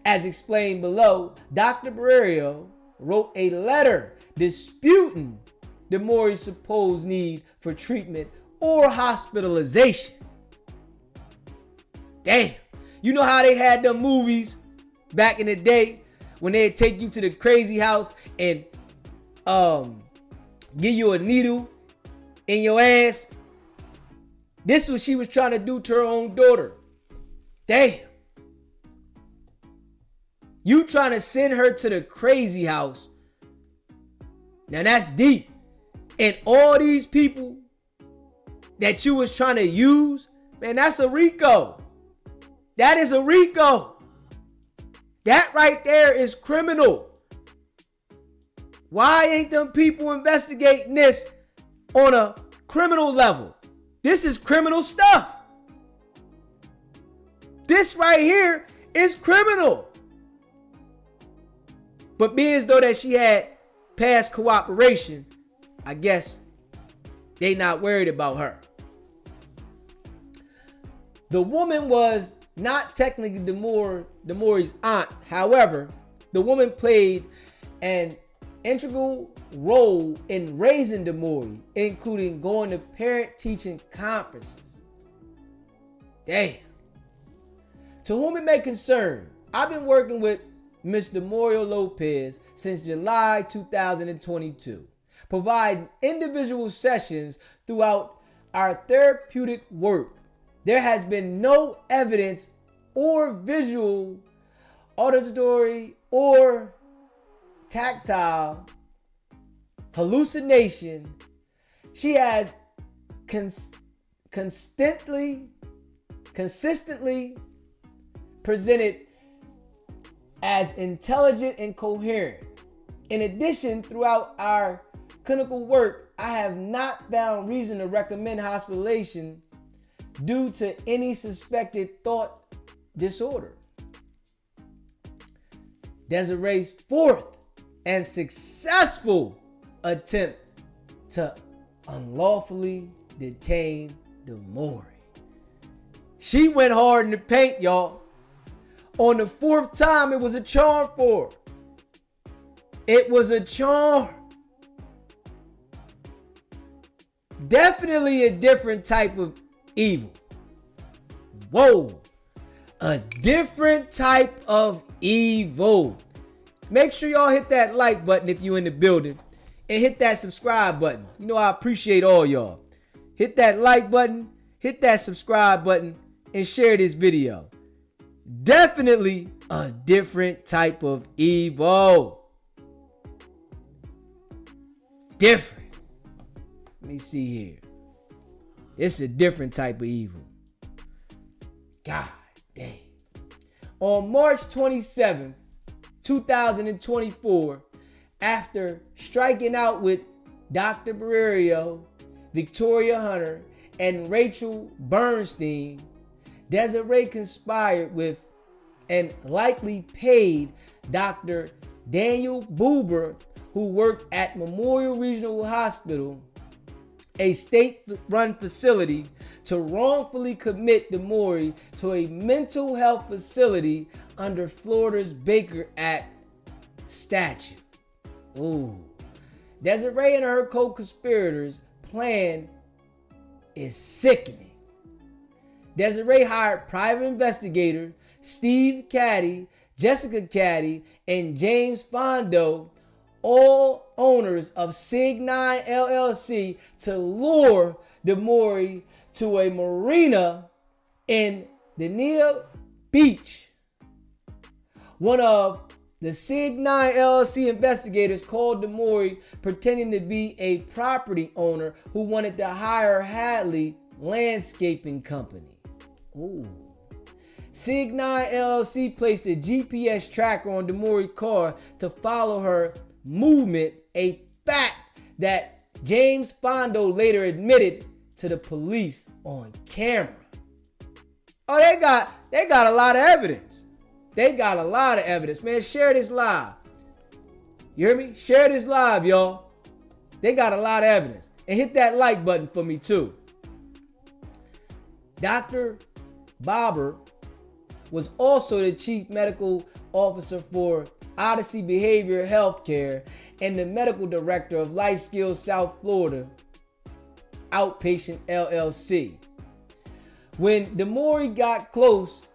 as explained below, Dr. Barrio wrote a letter disputing DeMaury's supposed need for treatment or hospitalization. Damn. You know how they had them movies back in the day when they'd take you to the crazy house and give you a needle in your ass? This is what she was trying to do to her own daughter. Damn. You trying to send her to the crazy house. Now that's deep. And all these people that you was trying to use, man, that's a RICO. That is a RICO. That right there is criminal. Why ain't them people investigating this on a criminal level? This is criminal stuff. This right here is criminal. But being as though that she had past cooperation, I guess they not worried about her. The woman was not technically DeMaury's aunt. However, the woman played an integral role in raising DeMaury, including going to parent-teaching conferences. Damn. To whom it may concern, I've been working with Ms. DeMario Lopez since July 2022, providing individual sessions throughout our therapeutic work There has been no evidence or visual, auditory, or tactile hallucination. She has consistently presented as intelligent and coherent. In addition, throughout our clinical work, I have not found reason to recommend hospitalization due to any suspected thought disorder. Desiree's fourth and successful attempt to unlawfully detain Demore. She went hard in the paint, y'all. On the fourth time, it was a charm for her. It was a charm. Definitely a different type of evil. Whoa. A different type of evil. Make sure y'all hit that like button if you in the building. And hit that subscribe button. You know I appreciate all y'all. Hit that like button. Hit that subscribe button. And share this video. Definitely a different type of evil. Different. Let me see here. It's a different type of evil. God dang. On March 27th, 2024, after striking out with Dr. Barrerio, Victoria Hunter, and Rachel Bernstein, Desiree conspired with and likely paid Dr. Daniel Buber, who worked at Memorial Regional Hospital, a state-run facility, to wrongfully commit Demore to a mental health facility under Florida's Baker Act statute. Ooh. Desiree and her co-conspirators' plan is sickening. Desiree hired private investigator Steve Caddy, Jessica Caddy, and James Fondo, all owners of Sig9 LLC, to lure Demore to a marina in Dania Beach. One of the Sig9 LLC investigators called Demore pretending to be a property owner who wanted to hire Hadley Landscaping Company. Ooh. Sig9 LLC placed a GPS tracker on Demore's car to follow her movement, a fact that James Fondo later admitted to the police on camera. Oh, they got a lot of evidence. They got a lot of evidence, man. Share this live. You hear me? Share this live, y'all. They got a lot of evidence. And hit that like button for me too. Dr. Barber was also the chief medical officer for Odyssey Behavioral Healthcare and the medical director of Life Skills South Florida Outpatient LLC. When Demore got close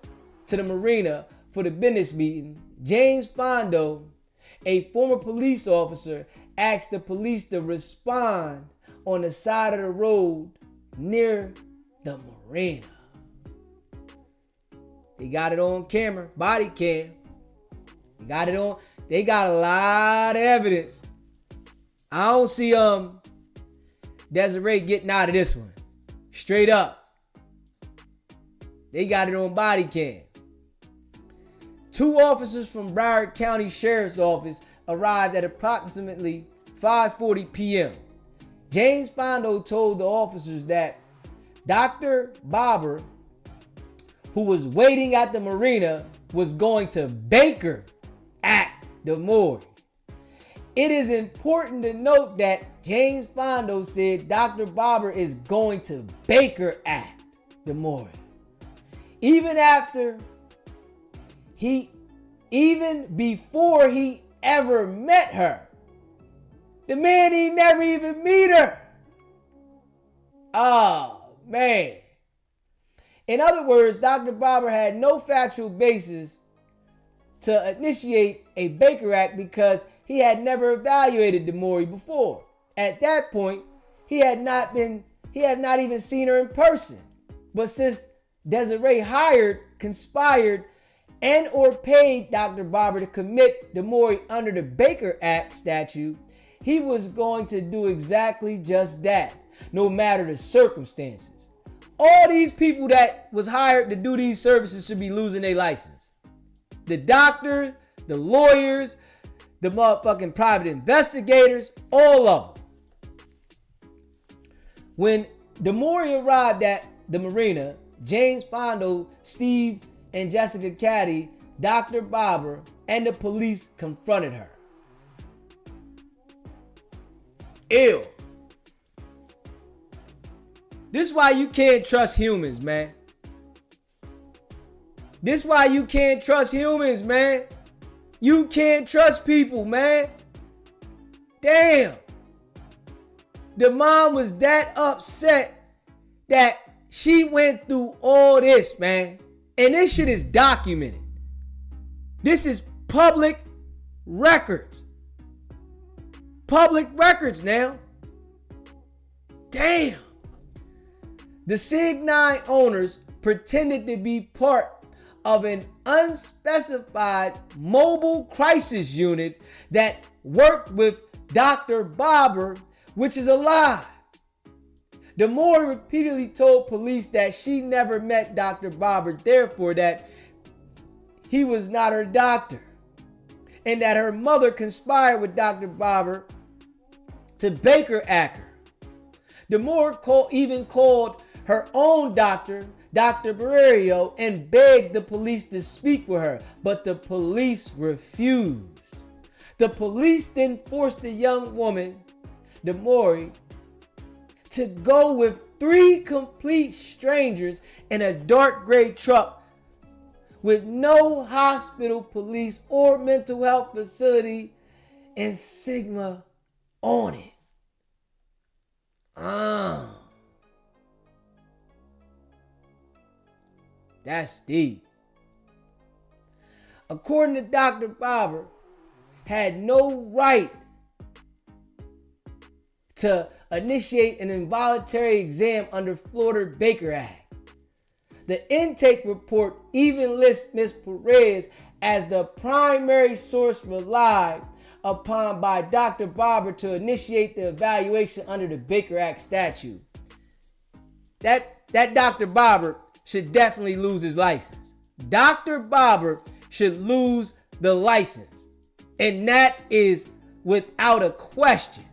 to the marina for the business meeting, James Fondo, a former police officer, asked the police to respond on the side of the road near the marina. They got it on camera, body cam. They got it on. They got a lot of evidence. I don't see Desiree getting out of this one. Straight up. They got it on body cam. 2 officers from Broward County Sheriff's Office arrived at approximately 5:40 p.m. James Fondo told the officers that Dr. Barber, who was waiting at the marina, was going to Baker at Demore. It is important to note that James Fondo said Dr. Barber is going to Baker at Demore. Even before he ever met her. The man, he never even meet her. Oh, man. In other words, Dr. Barber had no factual basis to initiate a Baker Act because he had never evaluated Demore before. At that point, he had not even seen her in person. But since Desiree hired, conspired, and or paid Dr. Barber to commit DeMaury under the Baker Act statute, he was going to do exactly just that, no matter the circumstances. All these people that was hired to do these services should be losing their license. The doctors, the lawyers, the motherfucking private investigators, all of them. When DeMaury arrived at the marina, James Fondo, Steve, and Jessica Caddy, Dr. Barber, and the police confronted her. Ew. This is why you can't trust humans, man. This is why you can't trust humans, man. You can't trust people, man. Damn. The mom was that upset that she went through all this, man. And this shit is documented. This is public records. Public records now. Damn. The Sig 9 owners pretended to be part of an unspecified mobile crisis unit that worked with Dr. Barber, which is a lie. DeMaury repeatedly told police that she never met Dr. Barber, therefore that he was not her doctor, and that her mother conspired with Dr. Barber to Baker Act her. DeMaury even called her own doctor, Dr. Barrerio, and begged the police to speak with her, but the police refused. The police then forced the young woman, DeMaury, to go with 3 complete strangers in a dark gray truck with no hospital, police, or mental health facility and Sigma on it. That's deep. According to Dr. Barber, had no right to initiate an involuntary exam under Florida Baker Act. The intake report even lists Ms. Perez as the primary source relied upon by Dr. Barber to initiate the evaluation under the Baker Act statute. That Dr. Barber should definitely lose his license. Dr. Barber should lose the license. And that is without a question.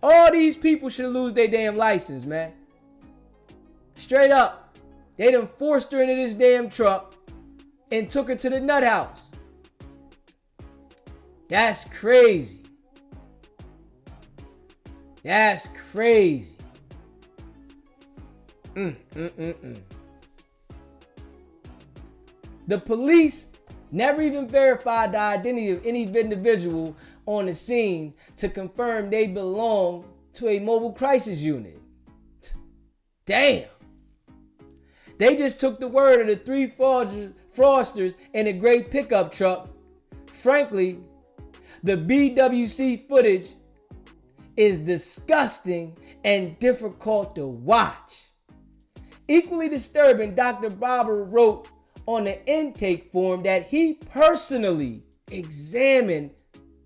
All these people should lose their damn license, man. Straight up. They done forced her into this damn truck and took her to the nut house. That's crazy. That's crazy. The police never even verified the identity of any individual on the scene to confirm they belong to a mobile crisis unit. Damn. They just took the word of the 3 fraudsters in a gray pickup truck. Frankly, the BWC footage is disgusting and difficult to watch. Equally disturbing, Dr. Barber wrote on the intake form that he personally examined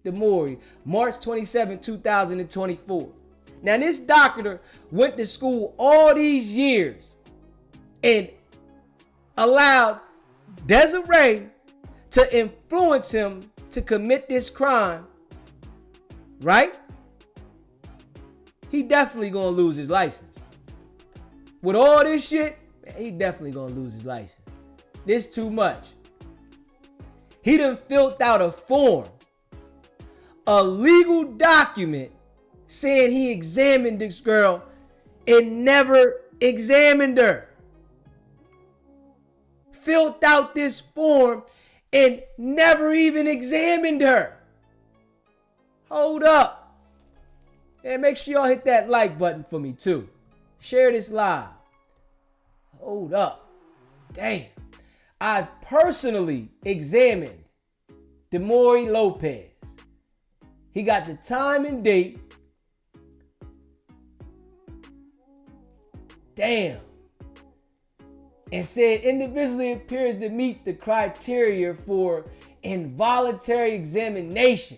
DeMaury March 27, 2024. Now this doctor went to school all these years and allowed Desiree to influence him to commit this crime, right? He definitely gonna lose his license. With all this shit, man, he definitely gonna lose his license. This too much. He done filled out a form, a legal document saying he examined this girl and never examined her. Filled out this form and never even examined her. Hold up. And make sure y'all hit that like button for me too. Share this live. Hold up. Damn. I've personally examined DeMaury Lopez. He got the time and date. Damn. and said individually appears to meet the criteria for involuntary examination.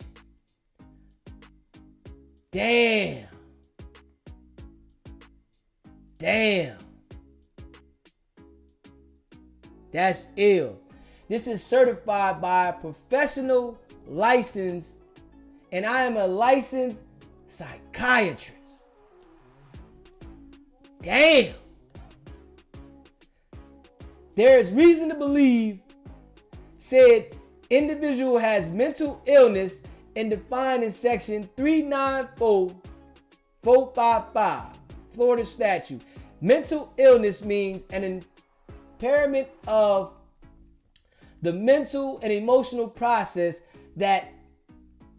Damn. That's ill. This is certified by a professional license, and I am a licensed psychiatrist. Damn. There is reason to believe said individual has mental illness and defined in section 394455 Florida statute. Mental illness means an impairment of the mental and emotional process that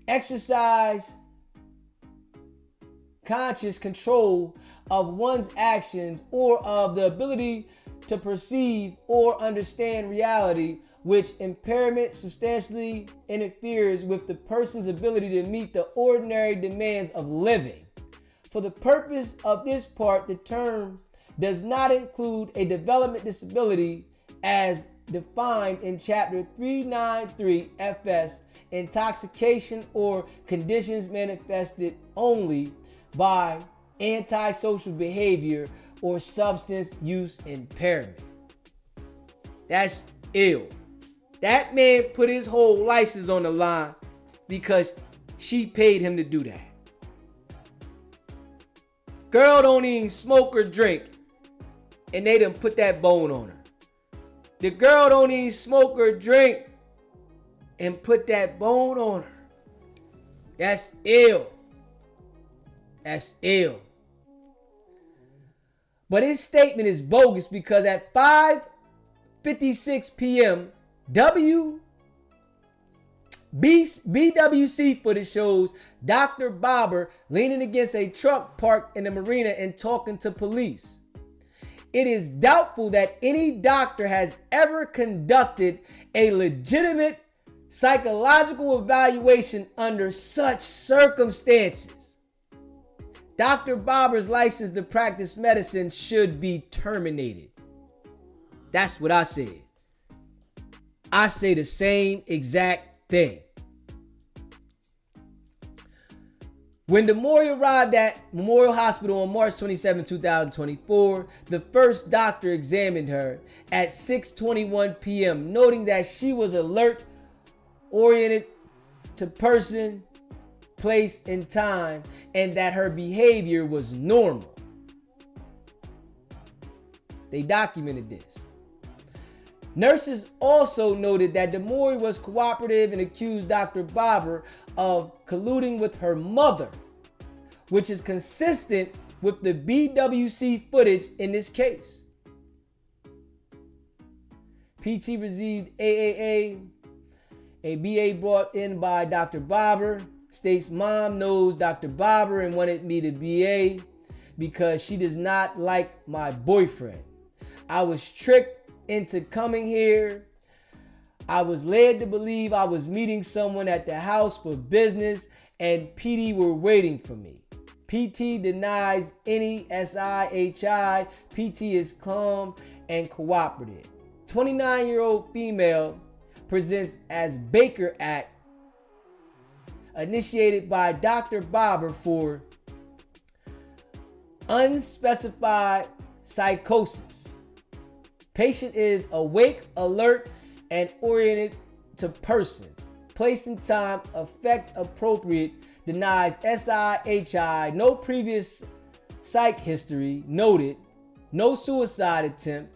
exercise conscious control of one's actions or of the ability to perceive or understand reality, which impairment substantially interferes with the person's ability to meet the ordinary demands of living. For the purpose of this part, the term does not include a development disability as defined in Chapter 393 FS, intoxication or conditions manifested only by antisocial behavior or substance use impairment. That's ill. That man put his whole license on the line because she paid him to do that. Girl don't even smoke or drink, and they done put that bone on her. The girl don't even smoke or drink and put that bone on her. That's ill. That's ill. But his statement is bogus because at 5:56 p.m., BWC footage shows Dr. Barber leaning against a truck parked in the marina and talking to police. It is doubtful that any doctor has ever conducted a legitimate psychological evaluation under such circumstances. Dr. Barber's license to practice medicine should be terminated. That's what I said. I say the same exact thing. When Demoria arrived at Memorial Hospital on March 27, 2024, the first doctor examined her at 6:21 p.m., noting that she was alert, oriented to person, place, and time, and that her behavior was normal. They documented this. Nurses also noted that Demoria was cooperative and accused Dr. Barber of colluding with her mother, which is consistent with the BWC footage in this case. PT received AAA. A BA brought in by Dr. Barber states mom knows Dr. Barber and wanted me to BA because she does not like my boyfriend. I was tricked into coming here. I was led to believe I was meeting someone at the house for business and PD were waiting for me. PT denies any SIHI. PT is calm and cooperative. 29-year-old female presents as Baker Act initiated by Dr. Barber for unspecified psychosis. Patient is awake, alert, and oriented to person. Place and time, effect appropriate, denies SIHI, no previous psych history noted, no suicide attempt,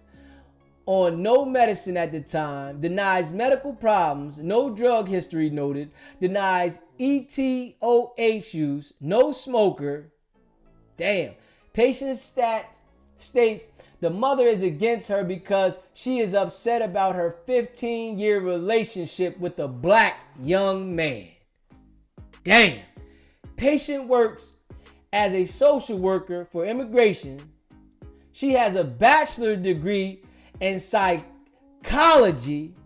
on no medicine at the time, denies medical problems, no drug history noted, denies ETOH use, no smoker. Damn. Patient states the mother is against her because she is upset about her 15-year relationship with a black young man. Damn. Patient works as a social worker for immigration. She has a bachelor's degree in psychology.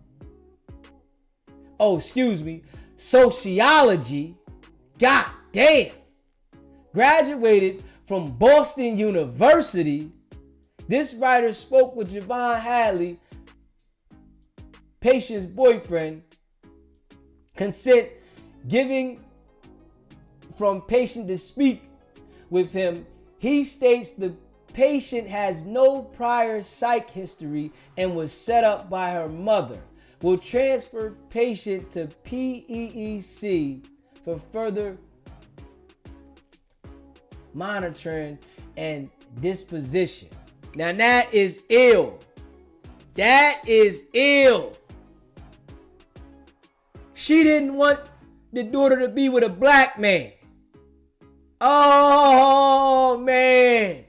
Sociology. God damn. Graduated from Boston University This writer spoke with Javon Hadley, patient's boyfriend, consent giving from patient to speak with him. He states the patient has no prior psych history and was set up by her mother. Will transfer patient to PEEC for further monitoring and disposition. Now that is ill. That is ill. She didn't want the daughter to be with a black man. Oh man.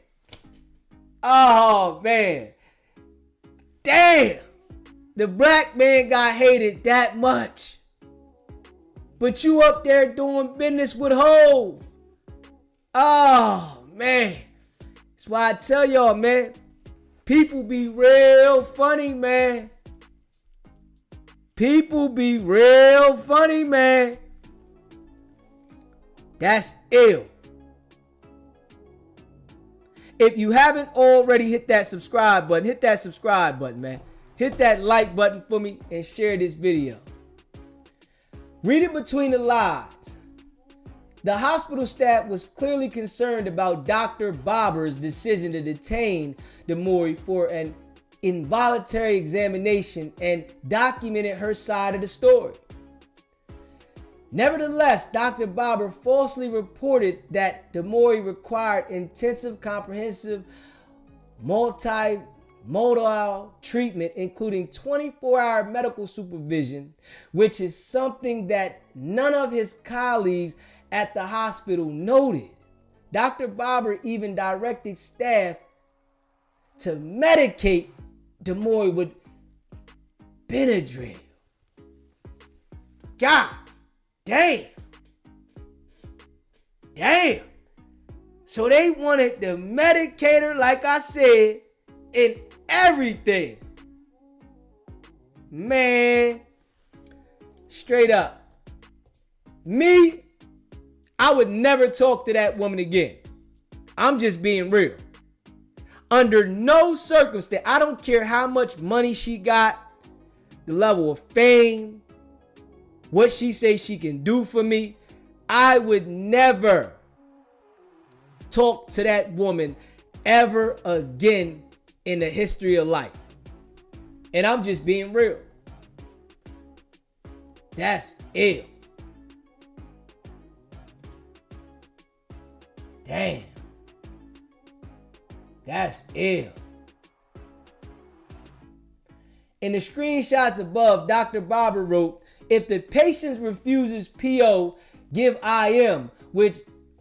Oh man. Damn. The black man got hated that much. But you up there doing business with Hove. Oh man. That's why I tell y'all, man. People be real funny, man. People be real funny, man. That's ill. If you haven't already hit that subscribe button, man. Hit that like button for me and share this video. Reading between the lines. The hospital staff was clearly concerned about Dr. Barber's decision to detain Demore for an involuntary examination and documented her side of the story. Nevertheless, Dr. Barber falsely reported that Demore required intensive, comprehensive, multimodal treatment, including 24-hour medical supervision, which is something that none of his colleagues at the hospital noted. Dr. Barber even directed staff to medicate Demore with Benadryl. God damn. Damn. So they wanted to medicate her, like I said, in everything. Man, straight up. Me, I would never talk to that woman again. I'm just being real. Under no circumstance, I don't care how much money she got, the level of fame, what she says she can do for me, I would never talk to that woman ever again in the history of life. And I'm just being real. That's ill. Damn. That's ill. In the screenshots above, Dr. Barber wrote, if the patient refuses PO, give IM, which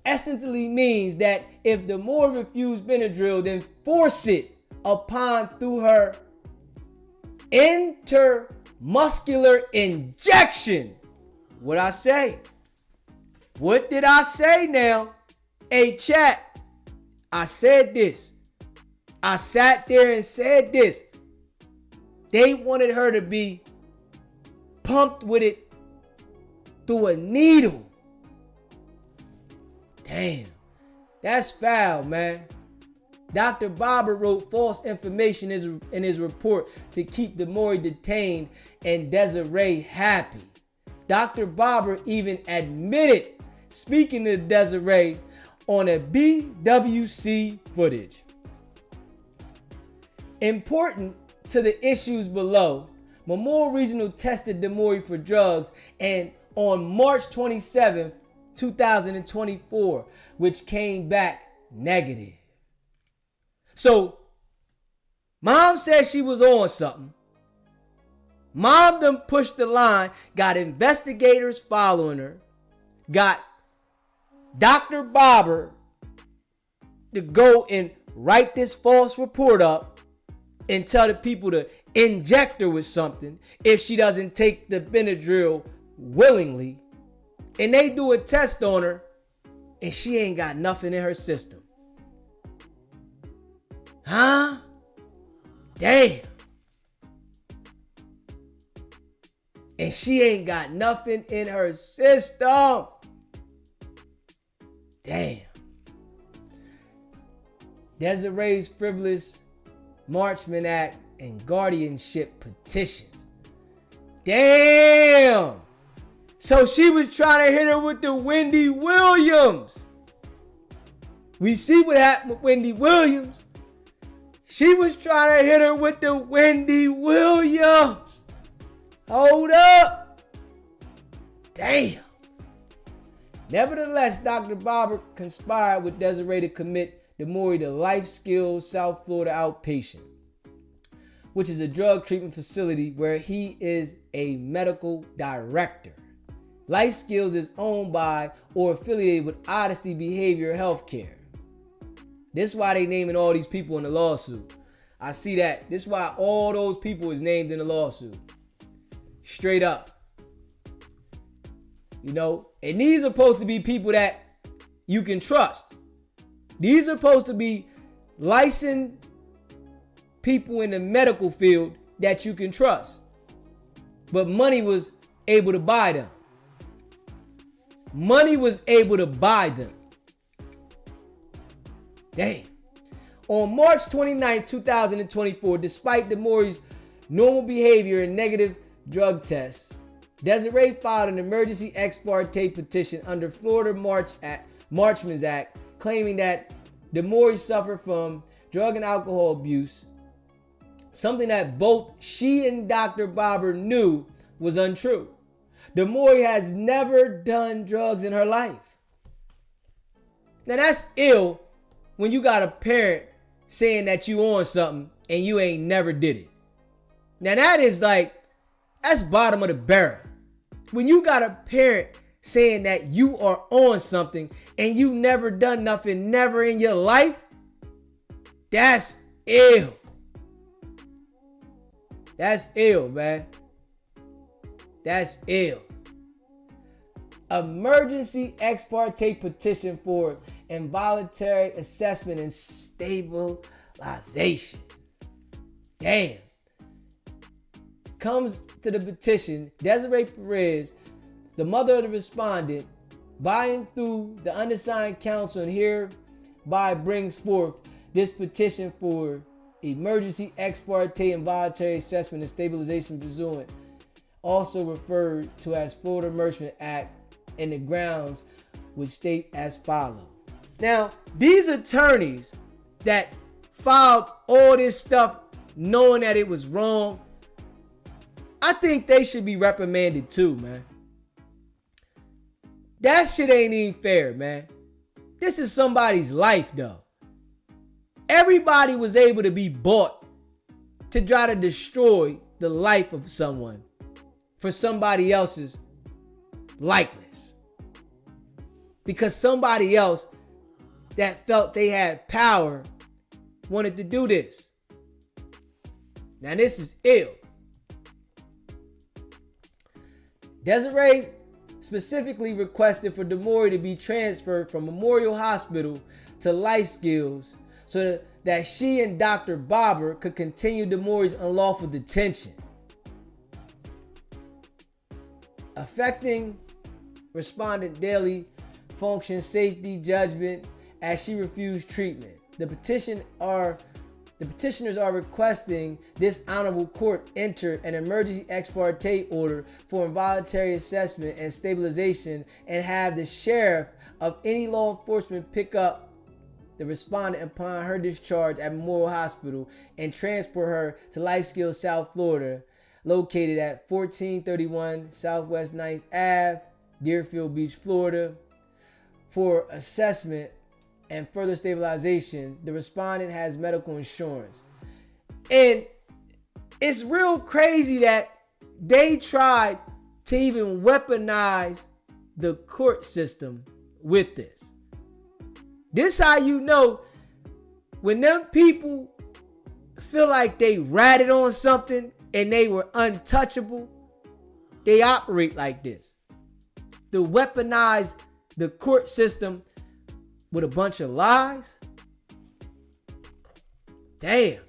essentially means that if Demore refused Benadryl, then force it upon through her intermuscular injection. What I say? What did I say now? Hey, chat, I said this. I sat there and said this. They wanted her to be pumped with it through a needle. Damn, that's foul, man. Dr. Barber wrote false information in his report to keep Demore detained and Desiree happy. Dr. Barber even admitted speaking to Desiree on a BWC footage. Important to the issues below, Memorial Regional tested Demore for drugs and on March 27, 2024, which came back negative. So, mom said she was on something. Mom done pushed the line, got investigators following her, got Dr. Barber to go and write this false report up and tell the people to inject her with something if she doesn't take the Benadryl willingly. And they do a test on her and she ain't got nothing in her system. Huh? Damn. And she ain't got nothing in her system. Damn. Desiree's Frivolous Marchman Act, and Guardianship petitions. Damn! So she was trying to hit her with the Wendy Williams. We see what happened with Wendy Williams. She was trying to hit her with the Wendy Williams. Hold up. Damn. Nevertheless, Dr. Barber conspired with Desiree to commit DeMaury to Life Skills South Florida Outpatient, which is a drug treatment facility where he is a medical director. Life Skills is owned by or affiliated with Odyssey Behavioral Healthcare. This is why they naming all these people in the lawsuit. I see that. This is why all those people is named in the lawsuit. Straight up. You know, and these are supposed to be people that you can trust. These are supposed to be licensed people in the medical field that you can trust. But money was able to buy them. Money was able to buy them. Damn. On March 29, 2024, despite DeMaury's normal behavior and negative drug tests, Desiree filed an emergency ex parte petition under Florida Marchman's Act, claiming that DeMaury suffered from drug and alcohol abuse, something that both she and Dr. Barber knew was untrue. DeMaury has never done drugs in her life. Now that's ill when you got a parent saying that you on something and you ain't never did it. Now that is like, that's bottom of the barrel. When you got a parent saying that you are on something and you never done nothing, never in your life, that's ill. That's ill, man. That's ill. Emergency ex parte petition for involuntary assessment and stabilization. Damn. Comes to the petition, Desiree Perez, the mother of the respondent, buying through the undersigned counsel, and hereby brings forth this petition for emergency ex parte involuntary assessment and stabilization pursuant, also referred to as Florida Marchman Act, and the grounds which state as follows. Now, these attorneys that filed all this stuff knowing that it was wrong, I think they should be reprimanded too, man. That shit ain't even fair, man. This is somebody's life, though. Everybody was able to be bought to try to destroy the life of someone for somebody else's likeness. Because somebody else that felt they had power wanted to do this. Now this is ill. Desiree specifically requested for DeMaury to be transferred from Memorial Hospital to Life Skills so that she and Dr. Barber could continue DeMaury's unlawful detention, affecting respondent daily function, safety, judgment, as she refused treatment. The petitioners are requesting this honorable court enter an emergency ex parte order for involuntary assessment and stabilization, and have the sheriff of any law enforcement pick up the respondent upon her discharge at Memorial Hospital and transport her to Life Skills South Florida, located at 1431 Southwest 9th Ave, Deerfield Beach, Florida, for assessment and further stabilization. The respondent has medical insurance. And it's real crazy that they tried to even weaponize the court system with this. This how you know when them people feel like they ratted on something and they were untouchable, they operate like this. To weaponize the court system with a bunch of lies. Damn.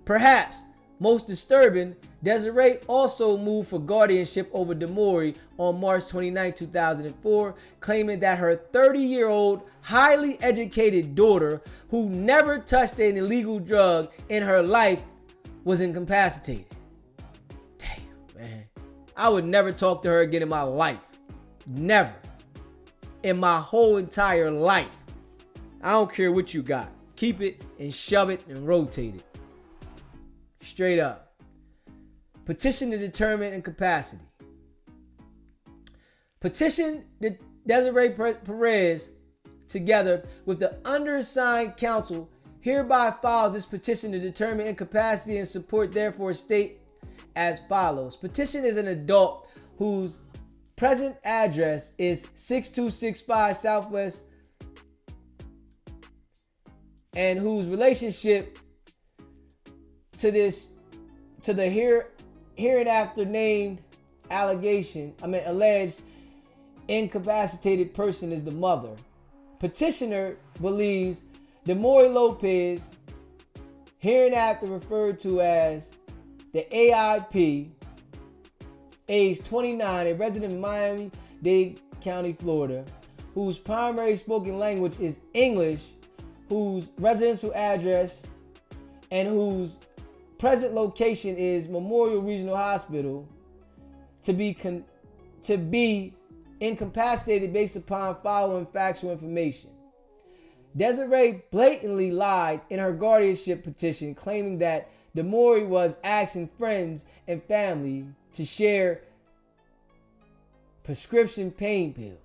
Perhaps Most disturbing, Desiree also moved for guardianship over Demori on March 29, 2004, claiming that her 30-year-old, highly educated daughter, who never touched an illegal drug in her life, was incapacitated. Damn, man. I would never talk to her again in my life. Never. In my whole entire life. I don't care what you got. Keep it and shove it and rotate it. Straight up. Petition to determine incapacity. Petition Desiree Perez, together with the undersigned counsel, hereby files this petition to determine incapacity and support, therefore state as follows. Petition is an adult whose present address is 6265 Southwest and whose relationship to the hereinafter named alleged incapacitated person is the mother. Petitioner believes Demori Lopez, hereinafter referred to as the AIP, age 29, a resident of Miami-Dade County, Florida, whose primary spoken language is English, whose residential address and whose present location is Memorial Regional Hospital, to be incapacitated based upon following factual information. Desiree blatantly lied in her guardianship petition, claiming that Demori was asking friends and family to share prescription pain pills.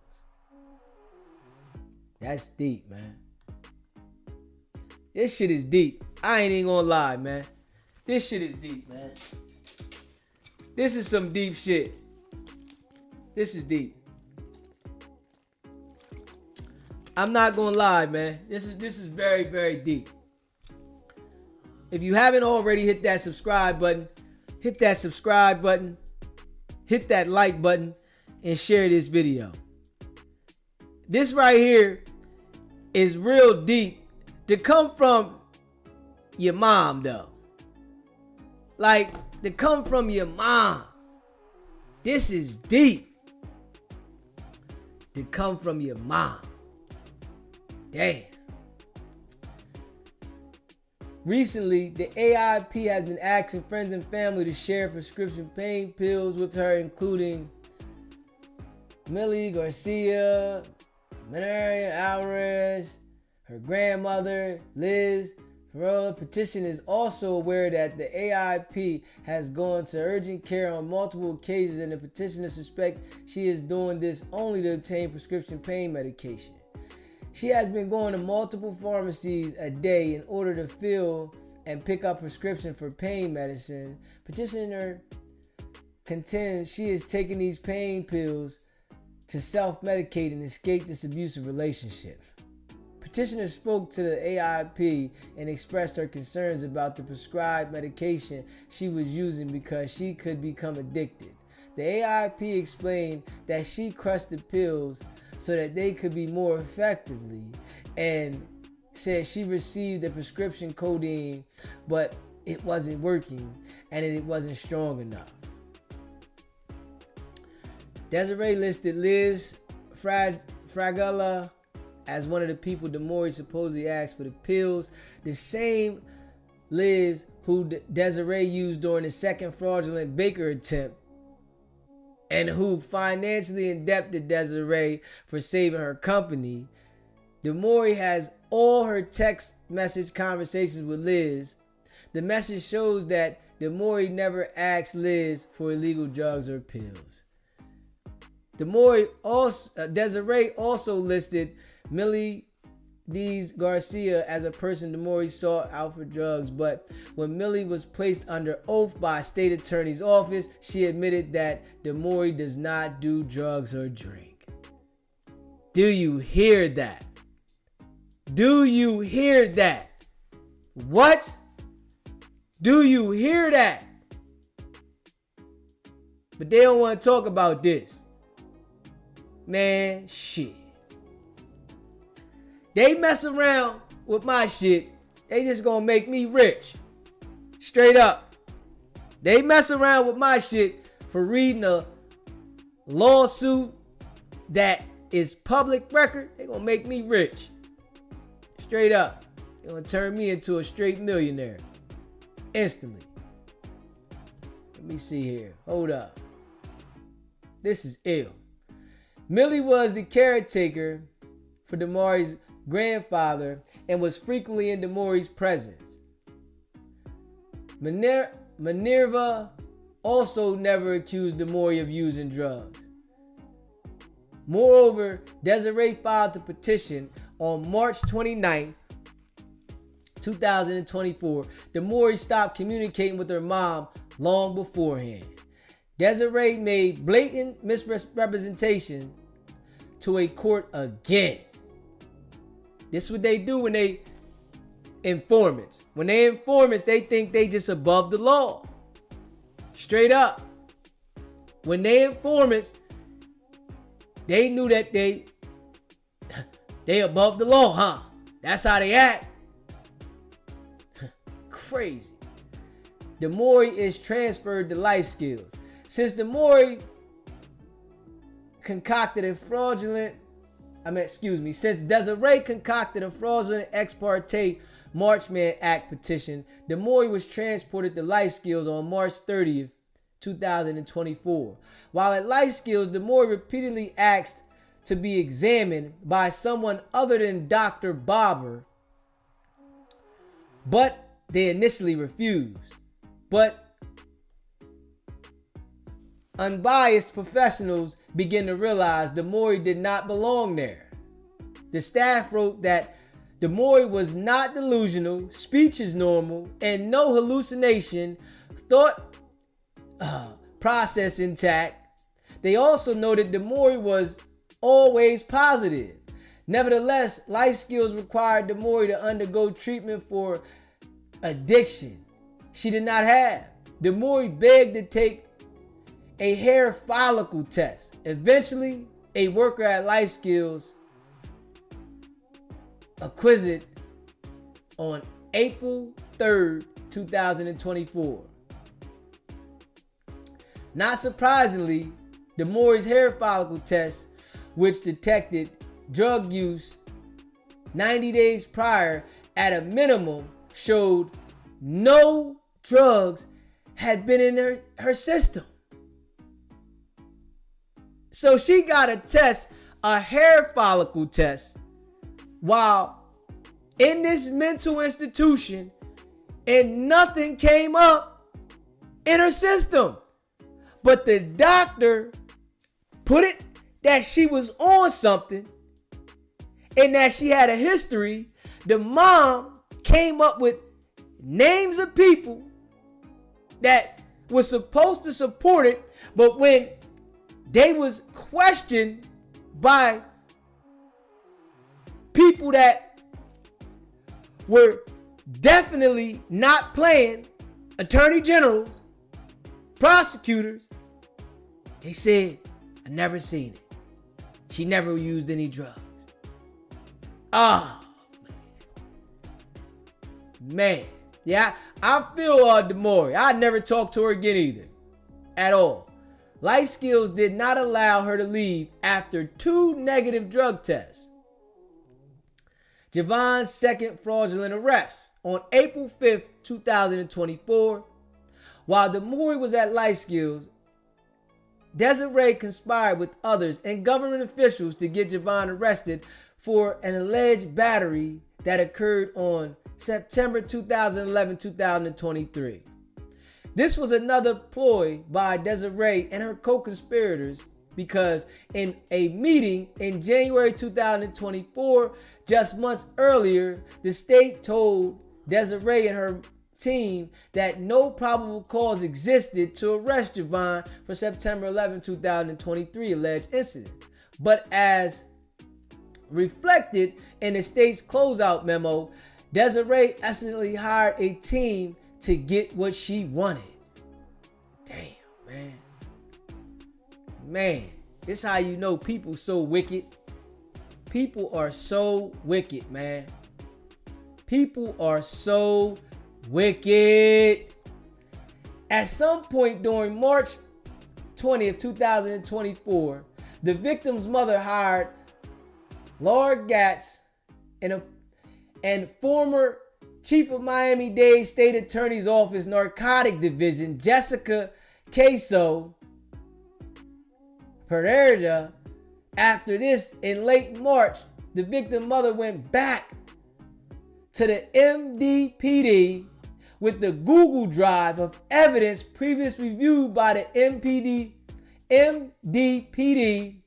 That's deep, man. This shit is deep. I ain't even gonna lie, man. This shit is deep, man. This is some deep shit. This is deep. I'm not gonna lie, man. This is very, very deep. If you haven't already, hit that subscribe button. Hit that subscribe button. Hit that like button and share this video. This right here is real deep to come from your mom, though. Like, to come from your mom. This is deep. To come from your mom. Damn. Recently, the AIP has been asking friends and family to share prescription pain pills with her, including Millie Garcia, Maria Alvarez, her grandmother, Liz. The petition is also aware that the AIP has gone to urgent care on multiple occasions, and the petitioner suspects she is doing this only to obtain prescription pain medication. She has been going to multiple pharmacies a day in order to fill and pick up prescription for pain medicine. Petitioner contends she is taking these pain pills to self-medicate and escape this abusive relationship. Petitioner spoke to the AIP and expressed her concerns about the prescribed medication she was using because she could become addicted. The AIP explained that she crushed the pills so that they could be more effectively, and said she received the prescription codeine, but it wasn't working and it wasn't strong enough. Desiree listed Liz Fragala as one of the people Demori supposedly asked for the pills, the same Liz who Desiree used during the second fraudulent Baker attempt, and who financially indebted Desiree for saving her company. Demori has all her text message conversations with Liz. The message shows that Demori never asked Liz for illegal drugs or pills. Desiree also listed Millie Dees Garcia as a person Demori sought out for drugs, but when Millie was placed under oath by a state attorney's office, she admitted that Demori does not do drugs or drink. Do you hear that? Do you hear that? What? Do you hear that? But they don't want to talk about this. Man, shit. They mess around with my shit, they just gonna make me rich. Straight up. They mess around with my shit for reading a lawsuit that is public record. They gonna make me rich. Straight up. They gonna turn me into a straight millionaire. Instantly. Let me see here. Hold up. This is ill. Millie was the caretaker for DeMaury's grandfather and was frequently in DeMaury's presence. Minerva also never accused DeMaury of using drugs. Moreover, Desiree filed the petition on March 29th, 2024. DeMaury stopped communicating with her mom long beforehand. Desiree made blatant misrepresentation to a court again. This is what they do when they informants. When they informants, they think they just above the law. Straight up. When they informants, they knew that they above the law, huh? That's how they act. Crazy. DeMaury is transferred to life skills. Since DeMaury concocted a fraudulent, since Desiree concocted a fraudulent ex parte Marchman Act petition, DeMaury was transported to life skills on March 30th, 2024. While at life skills, DeMaury repeatedly asked to be examined by someone other than Dr. Barber, but they initially refused. But unbiased professionals begin to realize DeMaury did not belong there. The staff wrote that DeMaury was not delusional, speech is normal, and no hallucination, thought process intact. They also noted DeMaury was always positive. Nevertheless, life skills required DeMaury to undergo treatment for addiction she did not have. DeMaury begged to take a hair follicle test. Eventually, a worker at life skills acquitted on April 3rd, 2024. Not surprisingly, DeMaury's hair follicle test, which detected drug use 90 days prior, at a minimum showed no drugs had been in her system. So she got a test, a hair follicle test, while in this mental institution, and nothing came up in her system. But the doctor put it that she was on something and that she had a history. The mom came up with names of people that was supposed to support it, but when they was questioned by people that were definitely not playing, attorney generals, prosecutors, they said, I never seen it. She never used any drugs. Oh, man. Yeah, I feel DeMaury. I never talked to her again either. At all. Life skills did not allow her to leave after 2 negative drug tests. Javon's second fraudulent arrest on April 5th, 2024. While DeMaury was at life skills, Desiree conspired with others and government officials to get Javon arrested for an alleged battery that occurred on September 2011-2023. This was another ploy by Desiree and her co-conspirators because in a meeting in January 2024, just months earlier, the state told Desiree and her team that no probable cause existed to arrest Javon for September 11, 2023 alleged incident. But as reflected in the state's closeout memo, Desiree accidentally hired a team to get what she wanted. Damn, man. Man, this is how you know people so wicked. People are so wicked, man. People are so wicked. At some point during March 20th, 2024, the victim's mother hired Laura Gatz and former Chief of Miami-Dade State Attorney's Office Narcotic Division Jessica Queso Pereira. After this, in late March, the victim mother went back to the MDPD with the Google Drive of evidence previously reviewed by the MDPD,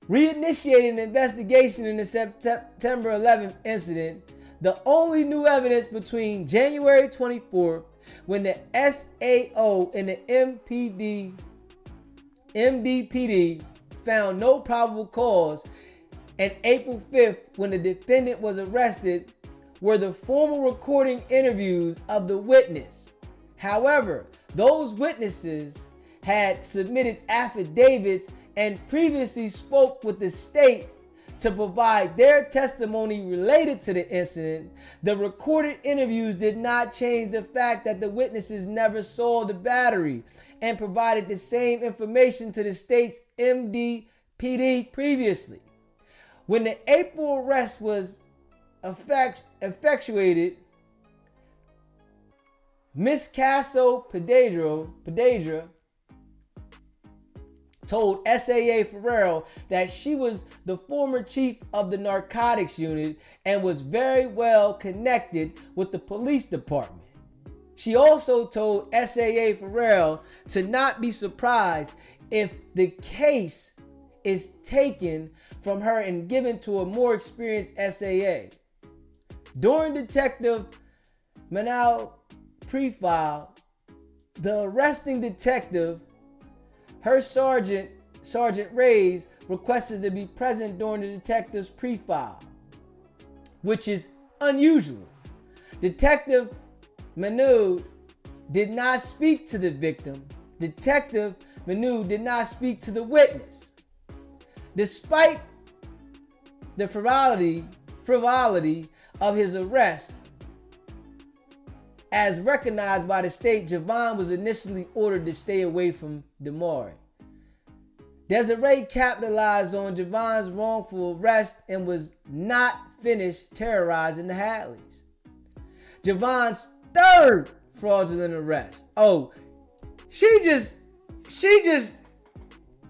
reinitiated an investigation in the September 11th incident. The only new evidence between January 24th, when the SAO and the MDPD found no probable cause, and April 5th, when the defendant was arrested, were the formal recording interviews of the witness. However, those witnesses had submitted affidavits and previously spoke with the state to provide their testimony related to the incident. The recorded interviews did not change the fact that the witnesses never saw the battery and provided the same information to the state's MDPD previously. When the April arrest was effectuated, Ms. Caso Pedadra told SAA Ferrero that she was the former chief of the narcotics unit and was very well connected with the police department. She also told SAA Ferrero to not be surprised if the case is taken from her and given to a more experienced SAA. During Detective Manal pre-file, the arresting detective, her Sergeant Reyes, requested to be present during the detective's pre-file, which is unusual. Detective Manu did not speak to the victim. Detective Manu did not speak to the witness. Despite the frivolity of his arrest, as recognized by the state, Javon was initially ordered to stay away from Demore. Desiree capitalized on Javon's wrongful arrest and was not finished terrorizing the Hadleys. Javon's third fraudulent arrest. Oh, she just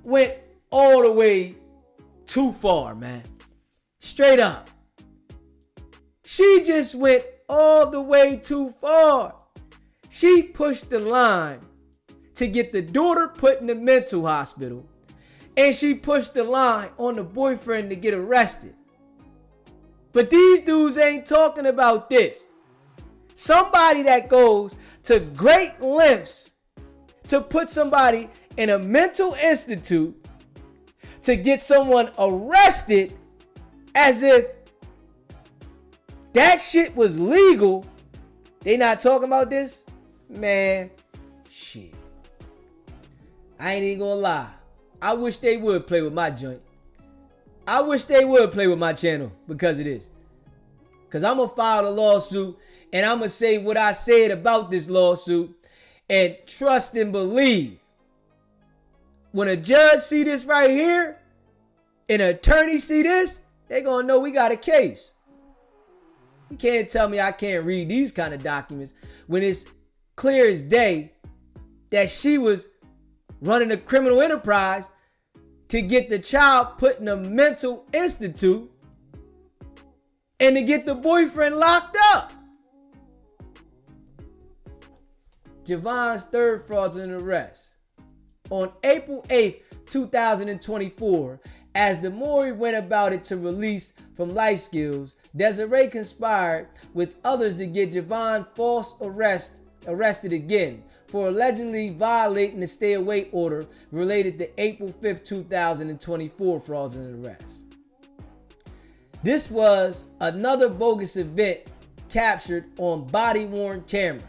went all the way too far, man. Straight up. She just went all the way too far. She pushed the line to get the daughter put in the mental hospital, and she pushed the line on the boyfriend to get arrested. But these dudes ain't talking about this. Somebody that goes to great lengths to put somebody in a mental institute to get someone arrested as if that shit was legal. They not talking about this? Man, shit. I ain't even gonna lie. I wish they would play with my joint. I wish they would play with my channel because of this. Because I'm gonna file a lawsuit and I'm gonna say what I said about this lawsuit and trust and believe. When a judge see this right here, and an attorney see this, they gonna know we got a case. You can't tell me I can't read these kind of documents when it's clear as day that she was running a criminal enterprise to get the child put in a mental institute and to get the boyfriend locked up. Javon's third fraudulent arrest. On April 8th, 2024, as Demore went about it to release from life skills, Desiree conspired with others to get Javon arrested again for allegedly violating the stay away order related to April 5th, 2024 fraudulent arrest. This was another bogus event captured on body-worn cameras.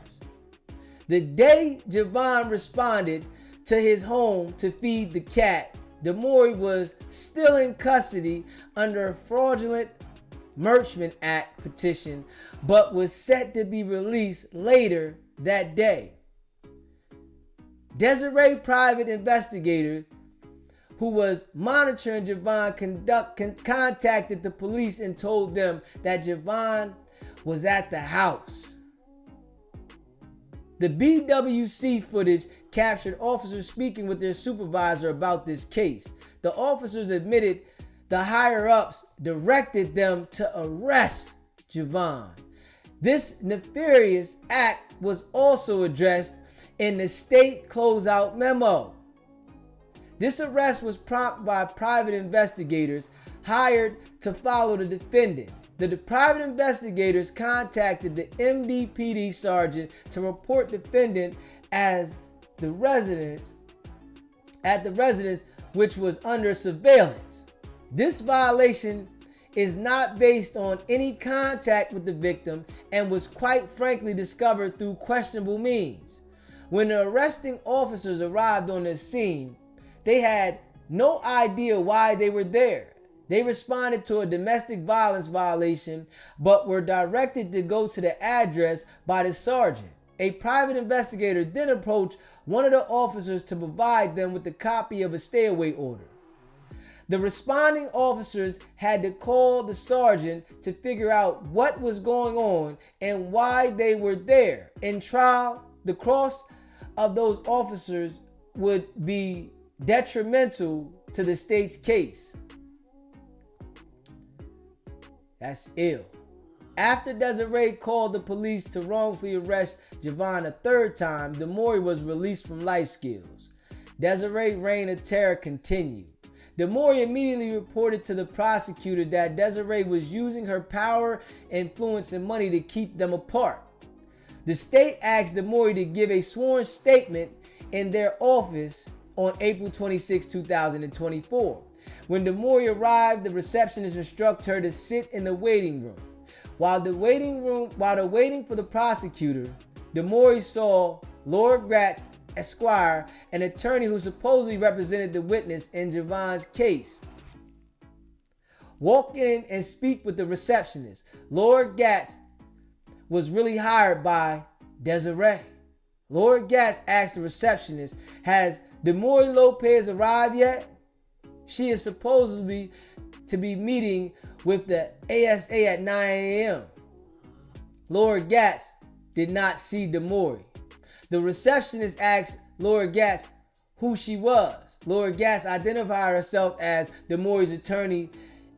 The day Javon responded to his home to feed the cat, Demore was still in custody under a Fraudulent Merchant Act petition, but was set to be released later that day. Desiree private investigator who was monitoring Javon contacted the police and told them that Javon was at the house. The BWC footage captured officers speaking with their supervisor about this case. The officers admitted the higher-ups directed them to arrest Javon. This nefarious act was also addressed in the state closeout memo. This arrest was prompted by private investigators hired to follow the defendant. The private investigators contacted the MDPD sergeant to report defendant at the residence which was under surveillance. This violation is not based on any contact with the victim and was quite frankly discovered through questionable means. When the arresting officers arrived on the scene, they had no idea why they were there. They responded to a domestic violence violation, but were directed to go to the address by the sergeant. A private investigator then approached one of the officers to provide them with a copy of a stay-away order. The responding officers had to call the sergeant to figure out what was going on and why they were there. In trial, the cross of those officers would be detrimental to the state's case. That's ill. After Desiree called the police to wrongfully arrest Javon a third time, Demore was released from life skills. Desiree's reign of terror continued. Demore immediately reported to the prosecutor that Desiree was using her power, influence, and money to keep them apart. The state asked Demore to give a sworn statement in their office on April 26, 2024. When Demore arrived, the receptionist instructed her to sit in the waiting room. While waiting for the prosecutor, Demore saw Lord Gratz, Esquire, an attorney who supposedly represented the witness in Javon's case, walk in and speak with the receptionist. Lord Gratz was really hired by Desiree. Lord Gratz asked the receptionist, "Has Demore Lopez arrived yet?" She is supposedly to be meeting with the ASA at 9 a.m. Lord Gratz did not see Demore. The receptionist asked Lord Gratz who she was. Lord Gratz identified herself as Demore's attorney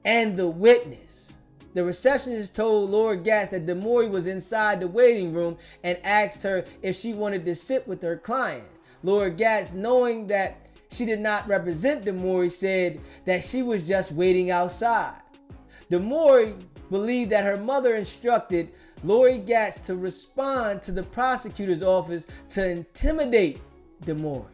and the witness. The receptionist told Lord Gratz that Demore was inside the waiting room and asked her if she wanted to sit with her client. Lord Gratz, knowing that she did not represent Demore, said that she was just waiting outside. Demore believed that her mother instructed Lord Gratz to respond to the prosecutor's office to intimidate Demore.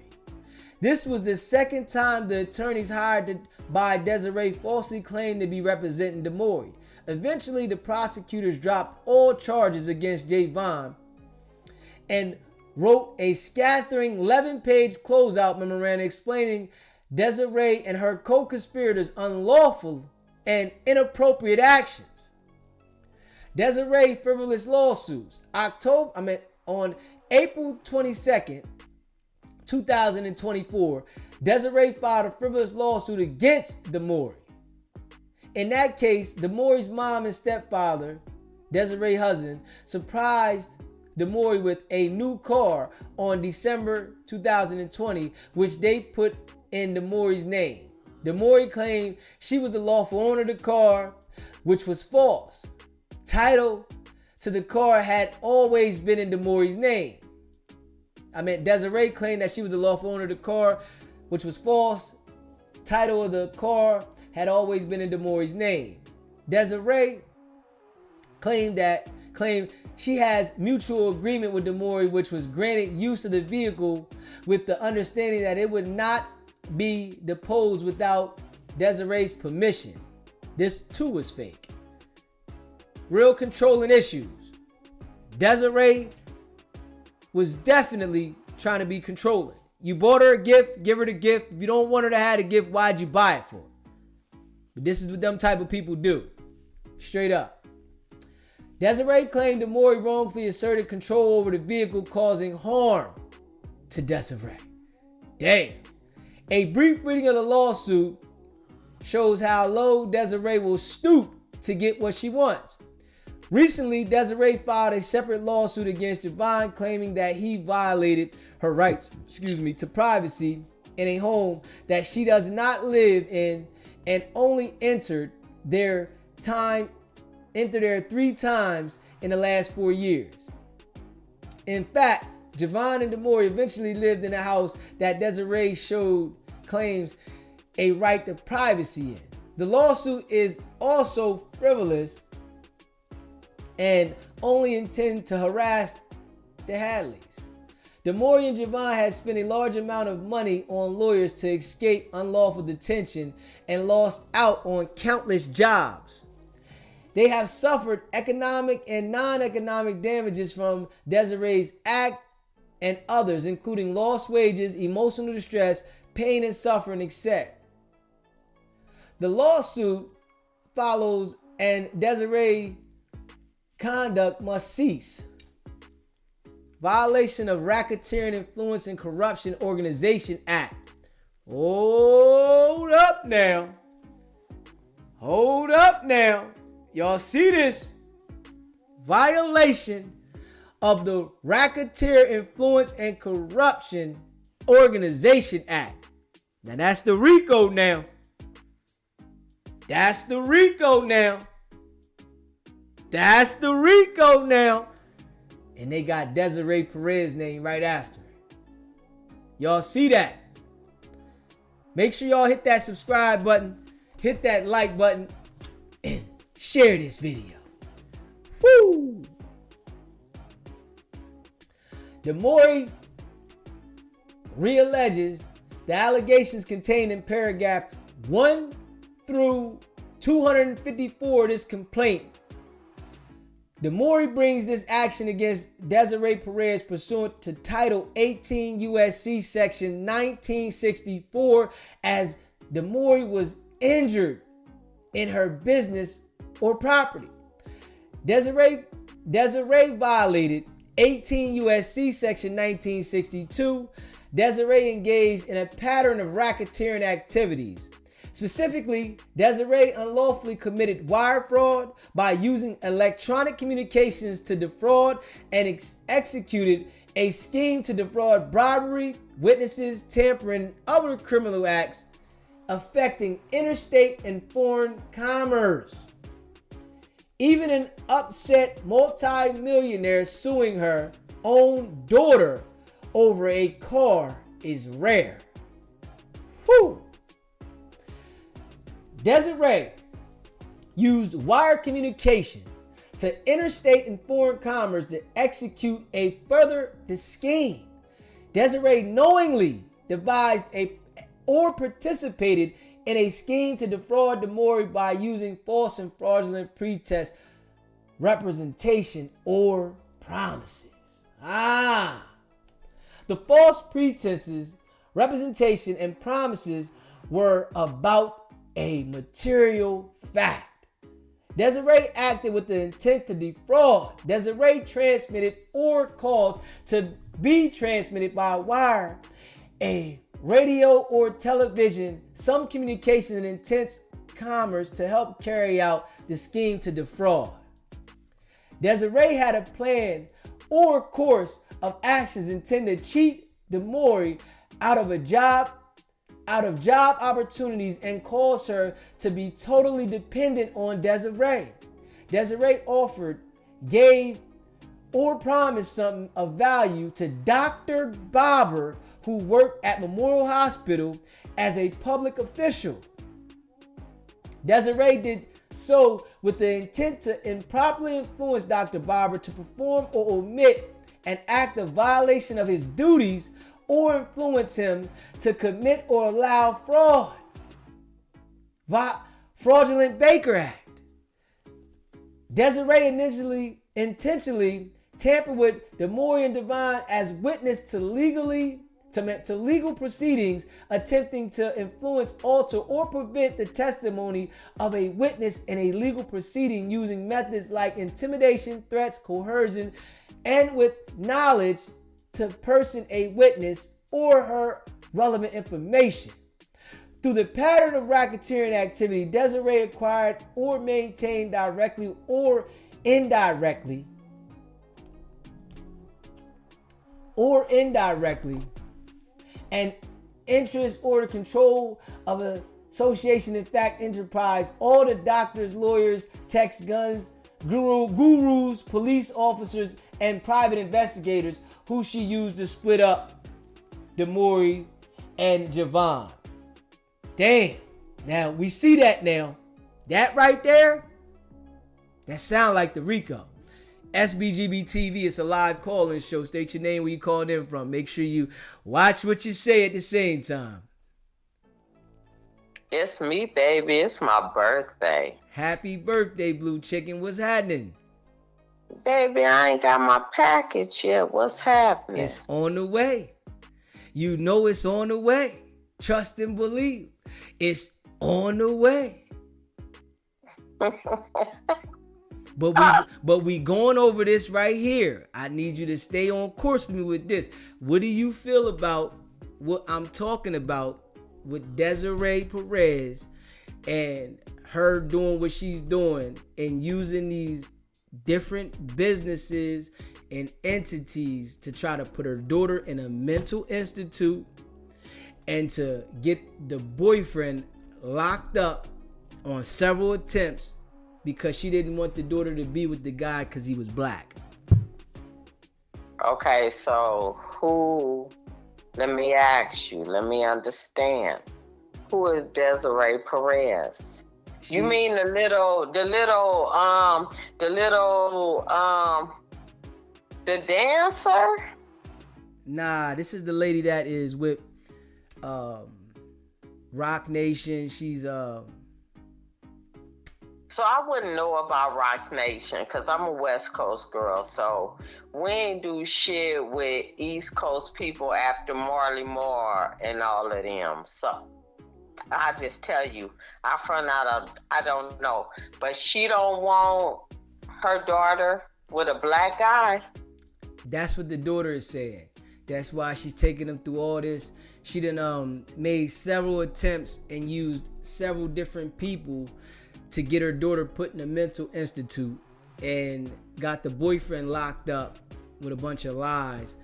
This was the second time the attorneys hired by Desiree falsely claimed to be representing Demore. Eventually, the prosecutors dropped all charges against Javon and wrote a scathering 11-page closeout memorandum explaining Desiree and her co-conspirators' unlawful and inappropriate actions. Desiree frivolous lawsuits. On April 22nd, 2024, Desiree filed a frivolous lawsuit against Demore. In that case, Demore's mom and stepfather, Desiree's husband, surprised Demore with a new car on December 2020, which they put in Demore's name. Demore claimed she was the lawful owner of the car, which was false. Title to the car had always been in Demore's name. Desiree claimed that she was the lawful owner of the car, which was false. Title of the car had always been in Demore's name. Desiree claimed she has mutual agreement with Demore, which was granted use of the vehicle with the understanding that it would not be deposed without Desiree's permission. This too was fake. Real controlling issues. Desiree was definitely trying to be controlling. You bought her a gift, give her the gift. If you don't want her to have a gift, why'd you buy it for? But this is what them type of people do. Straight up. Desiree claimed Demore wrongfully asserted control over the vehicle, causing harm to Desiree. Damn. A brief reading of the lawsuit shows how low Desiree will stoop to get what she wants. Recently, Desiree filed a separate lawsuit against Javon, claiming that he violated her rights, to privacy in a home that she does not live in and only entered there 3 times in the last 4 years. In fact, Javon and Demore eventually lived in a house that Desiree claims a right to privacy in. The lawsuit is also frivolous and only intended to harass the Hadleys. Demore and Javon had spent a large amount of money on lawyers to escape unlawful detention and lost out on countless jobs. They have suffered economic and non-economic damages from Desiree's act and others, including lost wages, emotional distress, pain and suffering, etc. The lawsuit follows and Desiree conduct must cease. Violation of Racketeering, Influence, and Corruption Organization Act. Hold up now. Hold up now. Y'all see this? Violation of the Racketeer, Influence, and Corruption Organization Act. Now that's the RICO now. That's the RICO now. That's the RICO now. And they got Desiree Perez's name right after it. Y'all see that? Make sure y'all hit that subscribe button, hit that like button, and share this video. Woo! Demore realleges the allegations contained in paragraph 1 through 254 of this complaint. Demore brings this action against Desiree Perez pursuant to Title 18 U.S.C. Section 1964 as Demore was injured in her business or property. Desiree violated 18 U.S.C. Section 1962. Desiree engaged in a pattern of racketeering activities. Specifically, Desiree unlawfully committed wire fraud by using electronic communications to defraud and executed a scheme to defraud bribery, witnesses, tampering, and other criminal acts affecting interstate and foreign commerce. Even an upset multi-millionaire suing her own daughter over a car is rare. Whew! Desiree used wire communication to interstate and foreign commerce to execute a further scheme. Desiree knowingly devised or participated in a scheme to defraud Demore by using false and fraudulent pretense, representation, or promises. The false pretenses, representation, and promises were about a material fact. Desiree acted with the intent to defraud. Desiree transmitted or caused to be transmitted by wire, a radio or television, some communication and intense commerce to help carry out the scheme to defraud. Desiree had a plan or course of actions intended to cheat Demore out of job opportunities and cause her to be totally dependent on Desiree. Desiree offered, gave, or promised something of value to Dr. Barber, who worked at Memorial Hospital as a public official. Desiree did so with the intent to improperly influence Dr. Barber to perform or omit an act of violation of his duties or influence him to commit or allow fraud. Fraudulent Baker Act. Desiree intentionally tampered with Demore and Devon as witness to legal proceedings, attempting to influence, alter, or prevent the testimony of a witness in a legal proceeding using methods like intimidation, threats, coercion, and with knowledge to person a witness or her relevant information. Through the pattern of racketeering activity, Desiree acquired or maintained directly or indirectly an interest or the control of an association, in fact, enterprise, all the doctors, lawyers, techs, guns, gurus, police officers, and private investigators who she used to split up Demore and Javon. Damn. Now, we see that now. That right there, that sound like the RICO. SBGB TV, it's a live call-in show. State your name, where you called in from. Make sure you watch what you say at the same time. It's me, baby. It's my birthday. Happy birthday, Blue Chicken. What's happening? Baby, I ain't got my package yet. What's happening? It's on the way. You know it's on the way. Trust and believe. It's on the way. But we going over this right here. I need you to stay on course with me with this. What do you feel about what I'm talking about with Desiree Perez and her doing what she's doing and using these different businesses and entities to try to put her daughter in a mental institute and to get the boyfriend locked up on several attempts because she didn't want the daughter to be with the guy because he was black? Okay, so let me ask you, let me understand. Who is Desiree Perez? You mean the dancer? Nah, this is the lady that is with Rock Nation. She's So I wouldn't know about Rock Nation because I'm a West Coast girl. So we ain't do shit with East Coast people after Marley Moore and all of them. So I just tell you, I don't know. But she don't want her daughter with a black guy. That's what the daughter is saying. That's why she's taking them through all this. She done made several attempts and used several different people to get her daughter put in a mental institute and got the boyfriend locked up with a bunch of lies.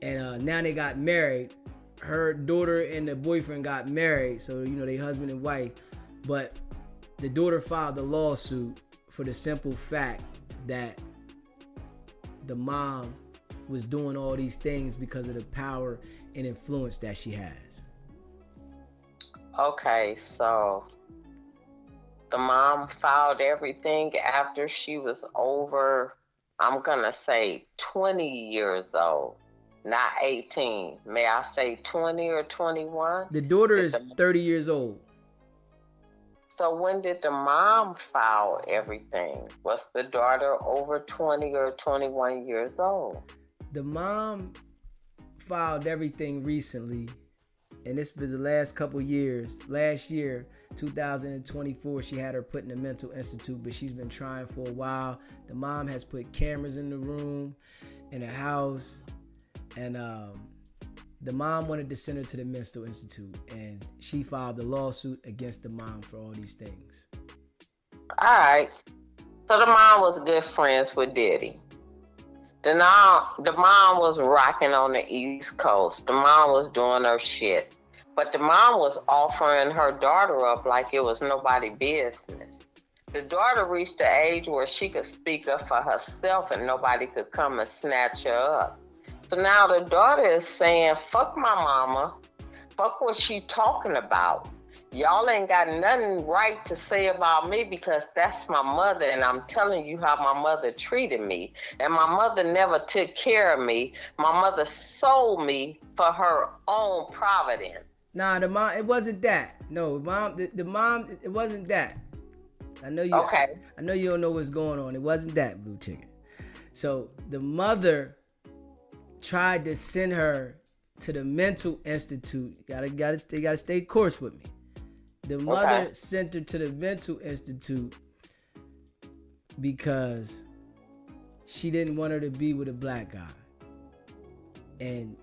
And now they got married. Her daughter and the boyfriend got married, so they husband and wife. But the daughter filed a lawsuit for the simple fact that the mom was doing all these things because of the power and influence that she has. Okay, so the mom filed everything after she was over, I'm gonna say 20 years old, not 18. May I say 20 or 21? The daughter is 30 years old. So when did the mom file everything? Was the daughter over 20 or 21 years old? The mom filed everything recently, and this was the last couple years. Last year, 2024, she had her put in a mental institute, but she's been trying for a while. The mom has put cameras in the room, in the house, and the mom wanted to send her to the mental institute, and she filed a lawsuit against the mom for all these things. All right. So the mom was good friends with Diddy. The mom was rocking on the East Coast. The mom was doing her shit. But the mom was offering her daughter up like it was nobody's business. The daughter reached the age where she could speak up for herself and nobody could come and snatch her up. So now the daughter is saying, fuck my mama. Fuck what she talking about. Y'all ain't got nothing right to say about me because that's my mother, and I'm telling you how my mother treated me. And my mother never took care of me. My mother sold me for her own providence. Nah, the mom, it wasn't that. No, mom, the mom, it wasn't that. I know you. Okay. I know you don't know what's going on. It wasn't that, Blue Chicken. So the mother tried to send her to the mental institute. You gotta stay course with me. The mother sent her to the mental institute because she didn't want her to be with a black guy. And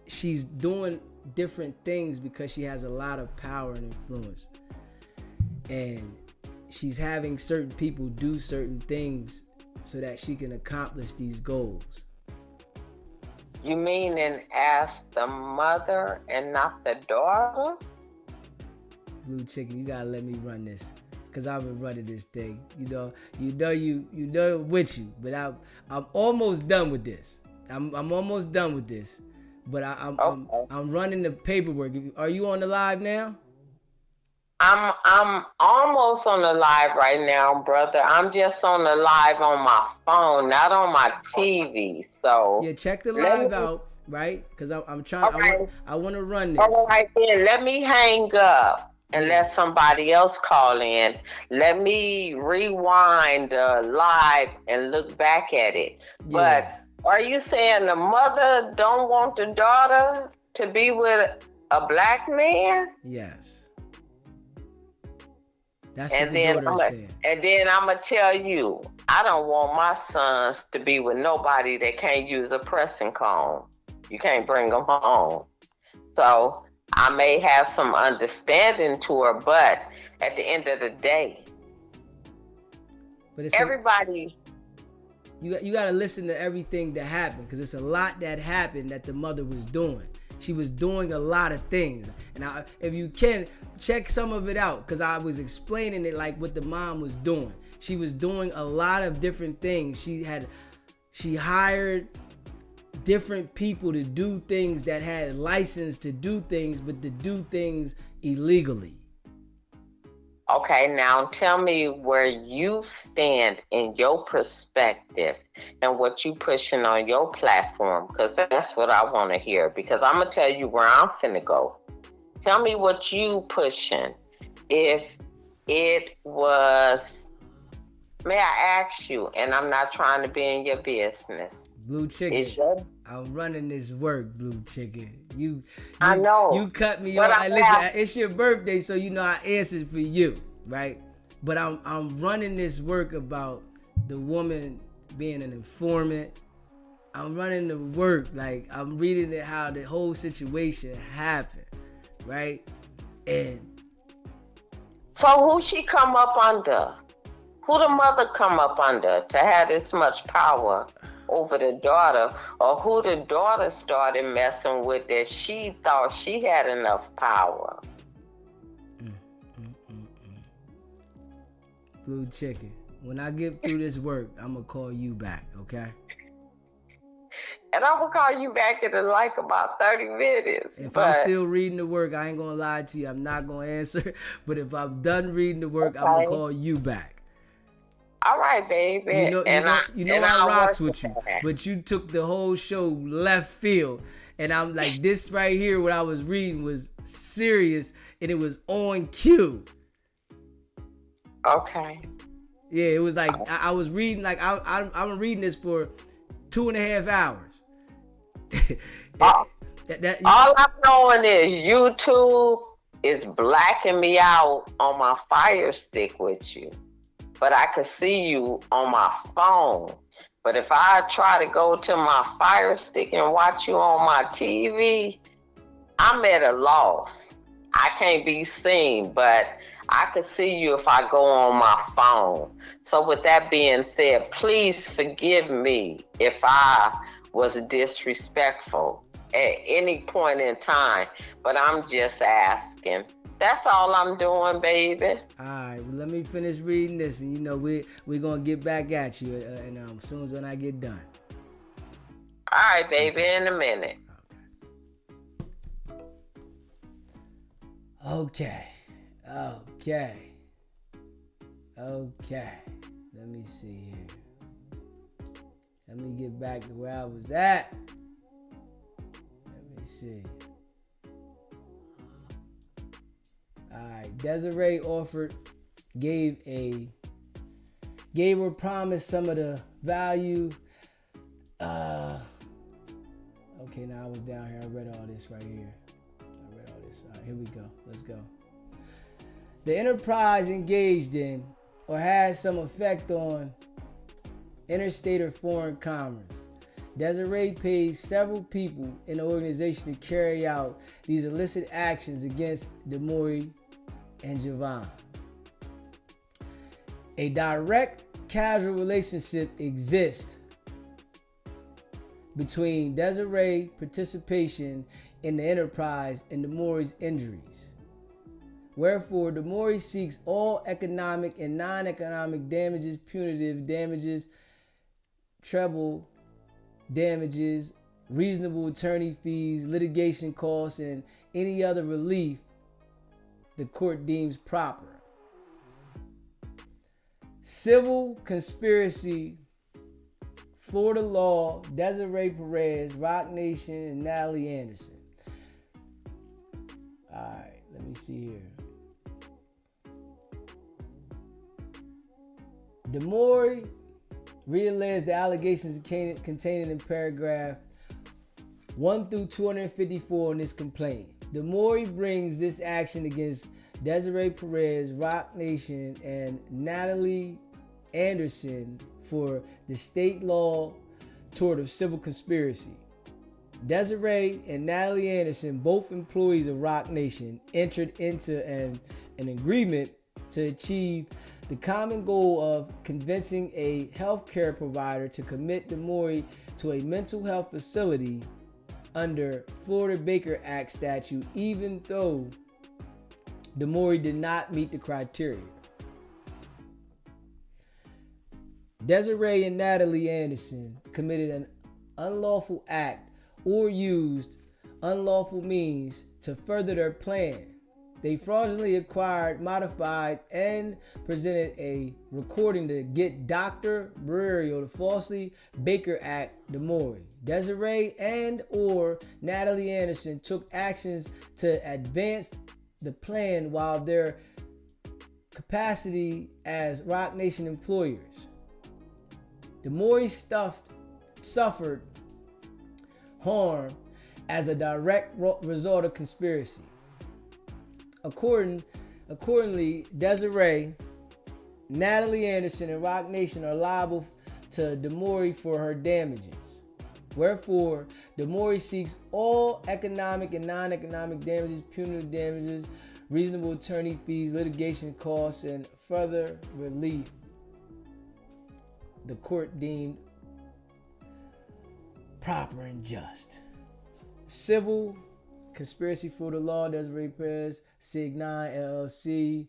she's doing different things because she has a lot of power and influence, and she's having certain people do certain things so that she can accomplish these goals. You mean and ask the mother and not the daughter? Blue Chicken, you gotta let me run this, cause I've been running this thing. You know with you, but I'm almost done with this. I'm almost done with this, but I'm running the paperwork. Are you on the live now? I'm almost on the live right now, brother. I'm just on the live on my phone, not on my TV. So yeah, check the live out, right? Cause I'm trying. Right. I want to run this. All right, then let me hang up and let somebody else call in. Let me rewind live and look back at it. Yeah. But are you saying the mother don't want the daughter to be with a black man? Yes. That's what the daughter is saying. And then I'm going to tell you, I don't want my sons to be with nobody that can't use a pressing comb. You can't bring them home. So I may have some understanding to her, but at the end of the day, but everybody... You got to listen to everything that happened, because it's a lot that happened that the mother was doing. She was doing a lot of things. And if you can, check some of it out, because I was explaining it like what the mom was doing. She was doing a lot of different things. She hired different people to do things that had license to do things, but to do things illegally. Okay, now tell me where you stand in your perspective and what you pushing on your platform, because that's what I want to hear, because I'm going to tell you where I'm finna go. Tell me what you pushing. If it was, may I ask you, and I'm not trying to be in your business. Blue Chicken, I'm running this work, Blue Chicken. I know. You cut me off. Listen, it's your birthday, so you know I answered for you, right? But I'm running this work about the woman being an informant. I'm running the work, like I'm reading it how the whole situation happened, right? And so who she come up under? Who the mother come up under to have this much power over the daughter, or who the daughter started messing with that she thought she had enough power? Blue Chicken, when I get through this work, I'm gonna call you back, okay? And I'm gonna call you back in like about 30 minutes. If I'm still reading the work, I ain't gonna lie to you, I'm not gonna answer. But if I'm done reading the work, I'm gonna call you back. All right, baby. You know I rocks with you, but you took the whole show left field, and I'm like, this right here, what I was reading was serious, and it was on cue. Okay. Yeah, it was like I was reading, like I'm reading this for 2.5 hours. All I'm knowing is YouTube is blacking me out on my Fire Stick with you. But I could see you on my phone. But if I try to go to my Fire Stick and watch you on my TV, I'm at a loss. I can't be seen, but I could see you if I go on my phone. So with that being said, please forgive me if I was disrespectful at any point in time, but I'm just asking. That's all I'm doing, baby. All right, well, let me finish reading this, and we're gonna get back at you, and as soon as I get done. All right, baby, in a minute. Okay. Let me see here. Let me get back to where I was at. Let me see. Alright, Desiree gave her promise some of the value. Okay, now I was down here. I read all this right here. Alright, here we go. Let's go. The enterprise engaged in or has some effect on interstate or foreign commerce. Desiree paid several people in the organization to carry out these illicit actions against Demore and Javon. A direct causal relationship exists between Desiree's participation in the enterprise and Demore's injuries. Wherefore, Demore seeks all economic and non-economic damages, punitive damages, treble damages, reasonable attorney fees, litigation costs, and any other relief the court deems proper. Civil conspiracy, Florida law, Desiree Perez, Rock Nation, and Natalie Anderson. All right, let me see here. Demore realleged the allegations contained in paragraph 1 through 254 in this complaint. Demore brings this action against Desiree Perez, Rock Nation, and Natalie Anderson for the state law tort of civil conspiracy. Desiree and Natalie Anderson, both employees of Rock Nation, entered into an agreement to achieve the common goal of convincing a healthcare provider to commit Demore to a mental health facility under Florida Baker Act statute, even though Demore did not meet the criteria. Desiree and Natalie Anderson committed an unlawful act or used unlawful means to further their plan. They fraudulently acquired, modified, and presented a recording to get Dr. Barrio to falsely Baker Act Demore. Desiree and or Natalie Anderson took actions to advance the plan while their capacity as Rock Nation employers. Demore suffered harm as a direct result of conspiracy. Accordingly, Desiree, Natalie Anderson, and Rock Nation are liable to Demore for her damages. Wherefore, Demore seeks all economic and non-economic damages, punitive damages, reasonable attorney fees, litigation costs, and further relief the court deemed proper and just. Civil conspiracy for the law, Desiree Perez, Sig 9 LLC,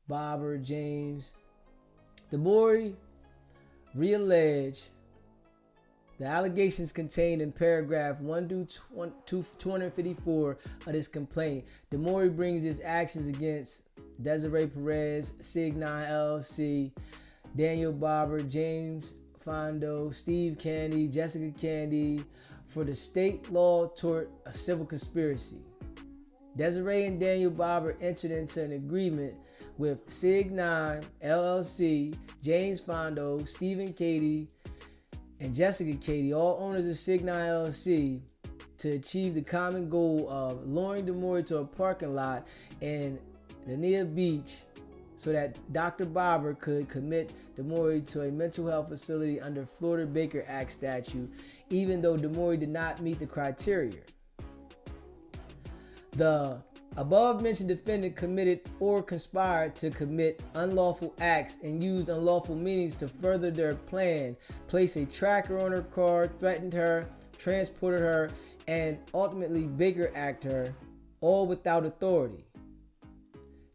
Bobber James. Demore reallege the allegations contained in paragraph 1 through 254 of this complaint. Demore brings his actions against Desiree Perez, Sig 9 LLC, Daniel Barber, James Fondo, Steve Candy, Jessica Candy for the state law tort of civil conspiracy. Desiree and Daniel Barber entered into an agreement with Sig 9 LLC, James Fondo, Stephen Cady, and Jessica Cady, all owners of Sig 9 LLC, to achieve the common goal of luring Demore to a parking lot in Lania Beach so that Dr. Barber could commit Demore to a mental health facility under Florida Baker Act statute, even though Demore did not meet the criteria. The above-mentioned defendant committed or conspired to commit unlawful acts and used unlawful means to further their plan, placed a tracker on her car, threatened her, transported her, and ultimately Baker Act her, all without authority.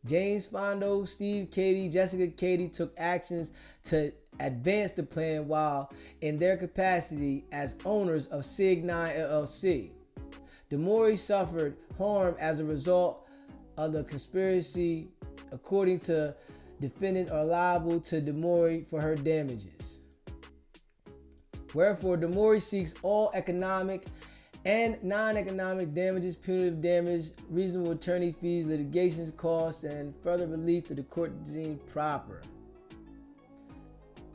James Fondo, Steve Cady, Jessica Cady took actions to advance the plan while in their capacity as owners of Sig 9 LLC. Demore suffered harm as a result of the conspiracy. According to defendant, are liable to Demore for her damages. Wherefore, Demore seeks all economic and non-economic damages, punitive damage, reasonable attorney fees, litigation costs, and further relief that the court deemed proper.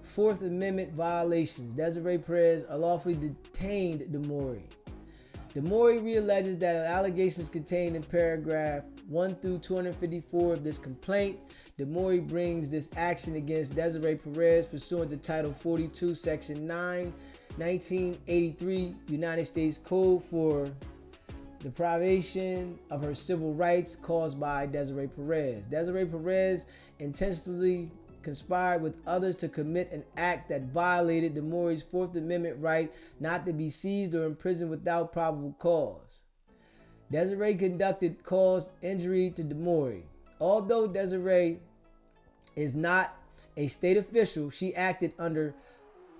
Fourth Amendment violations. Desiree Perez unlawfully detained Demore. Demore realleges that allegations contained in paragraph 1 through 254 of this complaint. Demore brings this action against Desiree Perez pursuant to Title 42, Section 9 1983 United States Code for deprivation of her civil rights caused by Desiree Perez. Desiree Perez intentionally conspired with others to commit an act that violated DeMaury's Fourth Amendment right not to be seized or imprisoned without probable cause. Desiree conducted caused injury to DeMaury. Although Desiree is not a state official, she acted under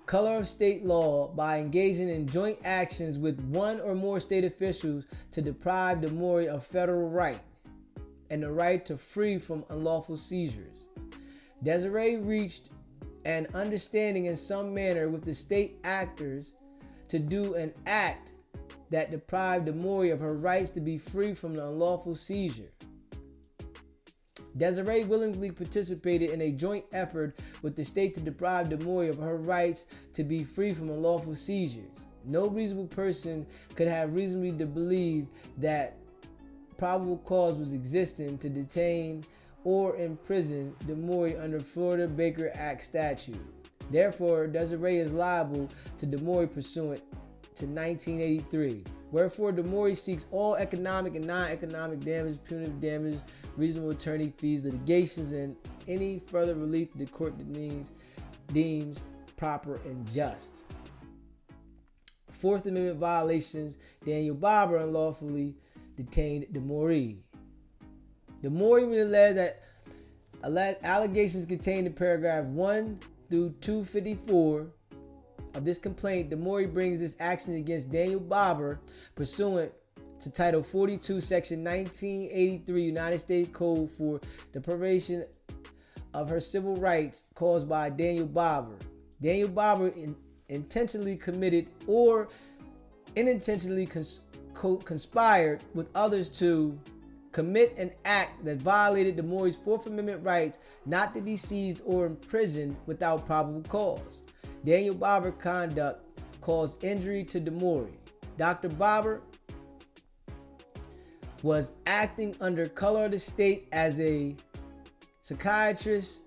color of state law by engaging in joint actions with one or more state officials to deprive DeMaury of federal right and the right to free from unlawful seizures. Desiree reached an understanding in some manner with the state actors to do an act that deprived DeMaury of her rights to be free from the unlawful seizure. Desiree willingly participated in a joint effort with the state to deprive DeMaury of her rights to be free from unlawful seizures. No reasonable person could have reasonably to believe that probable cause was existing to detain or imprison DeMaury under Florida Baker Act statute. Therefore, Desiree is liable to DeMaury pursuant to 1983. Wherefore, DeMaury seeks all economic and non-economic damage, punitive damage, reasonable attorney fees, litigations, and any further relief the court deems proper and just. Fourth Amendment violations. Daniel Barber unlawfully detained DeMaury. DeMaury was alleged that allegations contained in paragraph 1 through 254 of this complaint. DeMaury brings this action against Daniel Barber pursuant to Title 42, Section 1983 United States Code for deprivation of her civil rights caused by Daniel Barber. Daniel Barber intentionally committed or unintentionally conspired with others to commit an act that violated DeMaury's Fourth Amendment rights not to be seized or imprisoned without probable cause. Daniel Barber's conduct caused injury to DeMaury. Dr. Barber was acting under color of the state as a psychiatrist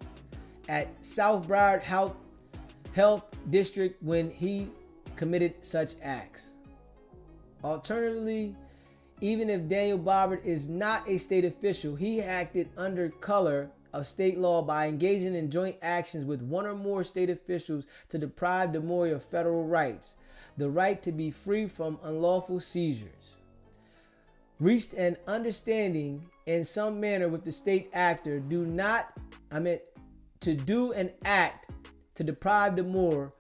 at South Broward Health District when he committed such acts. Alternatively, even if Daniel Barber is not a state official, he acted under color of state law by engaging in joint actions with one or more state officials to deprive DeMaury of federal rights, the right to be free from unlawful seizures. Reached an understanding in some manner with the state actor to do an act to deprive DeMaury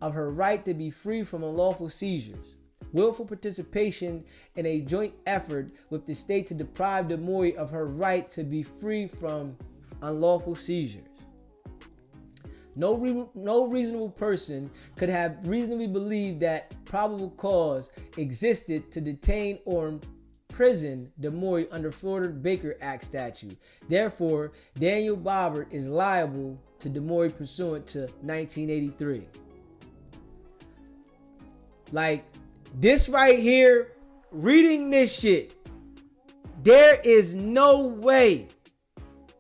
of her right to be free from unlawful seizures. Willful participation in a joint effort with the state to deprive DeMaury of her right to be free from unlawful seizures. No reasonable person could have reasonably believed that probable cause existed to detain or imprison DeMaury under Florida Baker Act statute. Therefore, Daniel Barber is liable to DeMaury pursuant to 1983. Like, this right here, reading this shit, there is no way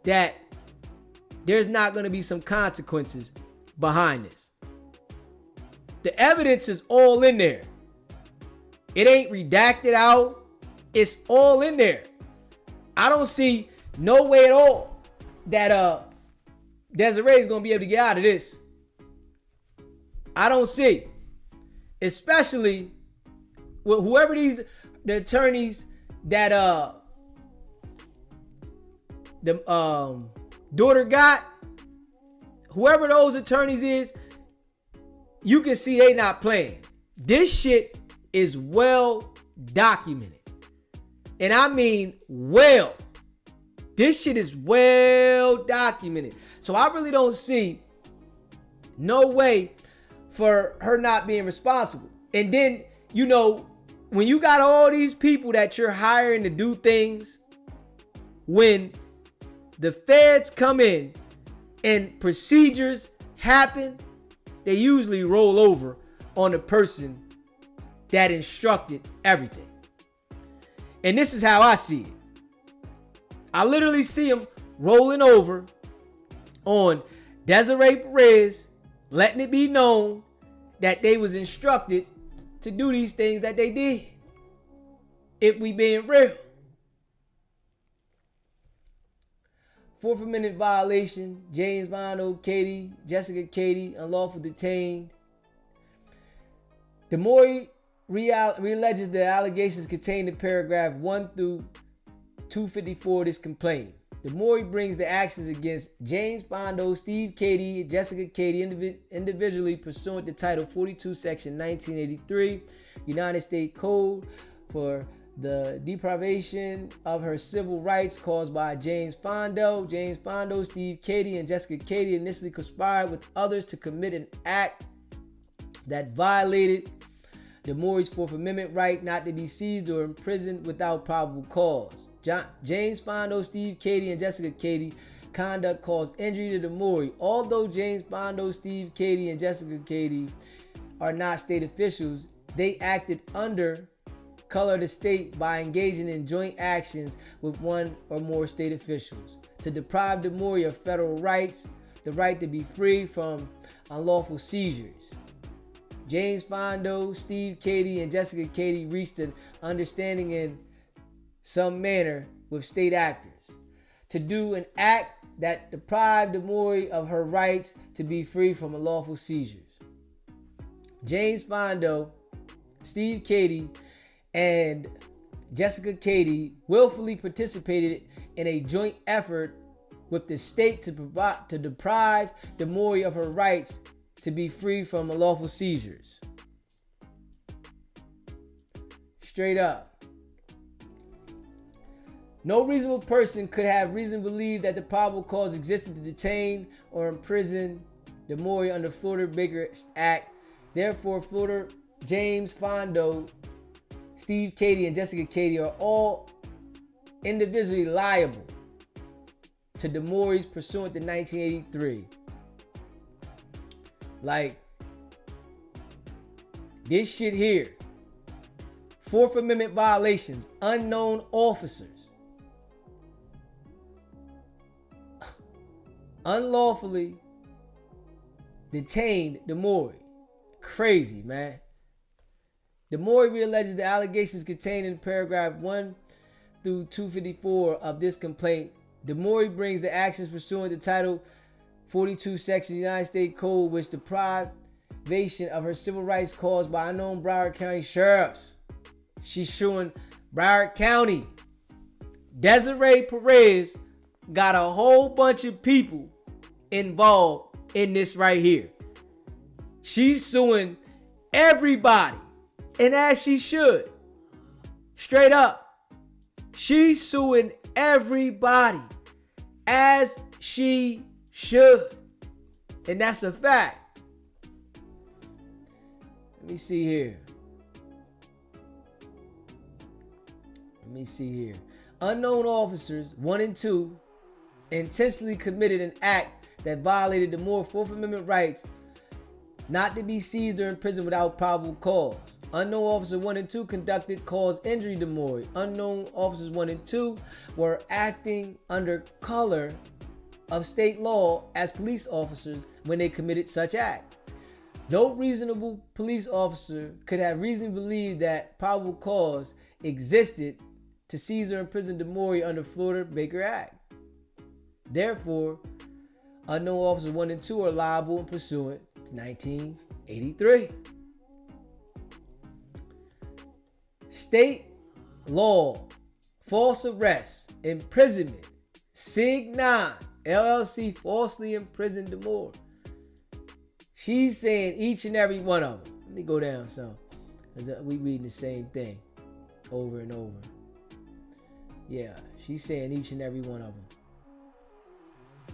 that there's not going to be some consequences behind this. The evidence is all in there. It ain't redacted out. It's all in there. I don't see no way at all that Desiree is going to be able to get out of this. I don't see. Especially with whoever the attorneys that the daughter got, whoever those attorneys is, you can see they not playing. This shit is well documented. And I mean well. This shit is well documented. So I really don't see no way for her not being responsible. And then, you know, when you got all these people that you're hiring to do things, when the feds come in and procedures happen, they usually roll over on the person that instructed everything. And this is how I see it. I literally see them rolling over on Desiree Perez, letting it be known that they was instructed to do these things that they did. If we being real. Fourth Amendment violation, James Bondo, Katie, Jessica Katie, unlawful detained. DeMaury re-alleges the allegations contained in paragraph 1 through 254 of this complaint. DeMaury brings the actions against James Bondo, Steve Katie, Jessica Katie individually pursuant to Title 42, Section 1983, United States Code for the deprivation of her civil rights caused by James Bondo. James Bondo, Steve Katie, and Jessica Katie initially conspired with others to commit an act that violated DeMaury's Fourth Amendment right not to be seized or imprisoned without probable cause. James Bondo, Steve Katie, and Jessica Katie conduct caused injury to DeMaury. Although James Bondo, Steve Katie, and Jessica Katie are not state officials, they acted under color of the state by engaging in joint actions with one or more state officials to deprive DeMaury of federal rights, the right to be free from unlawful seizures. James Bondo, Steve Katie, and Jessica Katie reached an understanding in some manner with state actors to do an act that deprived DeMaury of her rights to be free from unlawful seizures. James Bondo, Steve Katie, and Jessica Katie willfully participated in a joint effort with the state to deprive DeMaury of her rights to be free from unlawful seizures. Straight up. No reasonable person could have reason to believe that the probable cause existed to detain or imprison DeMaury under Florida Baker Act. Therefore, Florida James Bondo, Steve Katie, and Jessica Katie are all individually liable to DeMaury's pursuant to 1983. Like, this shit here. Fourth Amendment violations, unknown officers unlawfully detained DeMaury. Crazy, man. DeMaury re-alleges the allegations contained in paragraph 1 through 254 of this complaint. DeMaury brings the actions pursuant to Title 42 Section United States Code, which deprivation of her civil rights caused by unknown Broward County sheriffs. She's suing Broward County. Desiree Perez got a whole bunch of people involved in this right here. She's suing everybody, and as she should. Straight up. She's suing everybody, as she should. And that's a fact. Let me see here. Unknown officers 1 and 2 intentionally committed an act that violated the more Fourth Amendment rights not to be seized or imprisoned without probable cause. Unknown officer 1 and 2 conducted caused injury to DeMaury. Unknown officers 1 and 2 were acting under color of state law as police officers when they committed such act. No reasonable police officer could have reason to believe that probable cause existed to seize or imprison DeMaury under Florida Baker Act. Therefore, unknown officers 1 and 2 are liable and pursuant to 1983. State law, false arrest, imprisonment, Sig 9, LLC falsely imprisoned DeMaury. She's saying each and every one of them. Let me go down some. We reading the same thing over and over. Yeah, she's saying each and every one of them.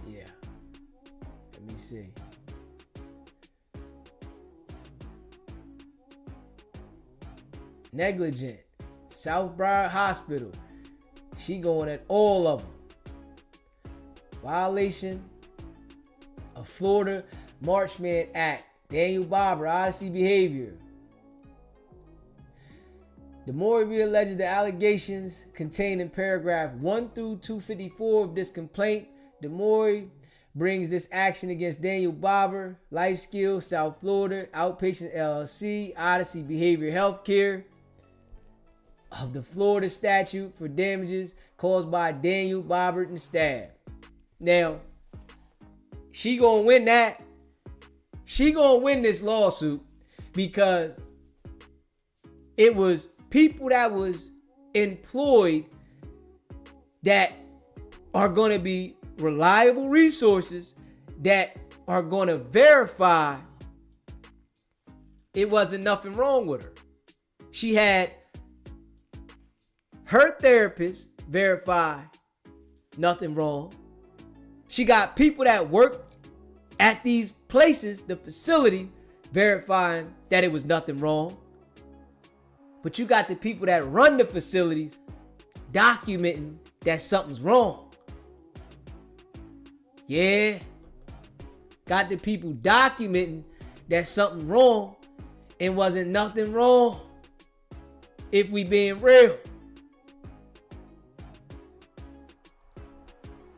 Yeah. Let me see. Negligent, South Broward Hospital. She going at all of them. Violation of Florida Marchman Act. Daniel Barber, Odyssey Behavior. DeMaury re-alleges the allegations contained in paragraph 1 through 254 of this complaint. DeMaury brings this action against Daniel Barber, Life Skills, South Florida, Outpatient LLC, Odyssey Behavior Healthcare, of the Florida statute for damages caused by Daniel Barber and staff. Now, she gonna win that. She gonna win this lawsuit because it was people that was employed that are gonna be reliable resources that are gonna verify it wasn't nothing wrong with her. She had her therapist verify nothing wrong. She got people that work at these places, the facility, verifying that it was nothing wrong. But you got the people that run the facilities documenting that something's wrong. Yeah. Got the people documenting that something wrong and wasn't nothing wrong. If we being real.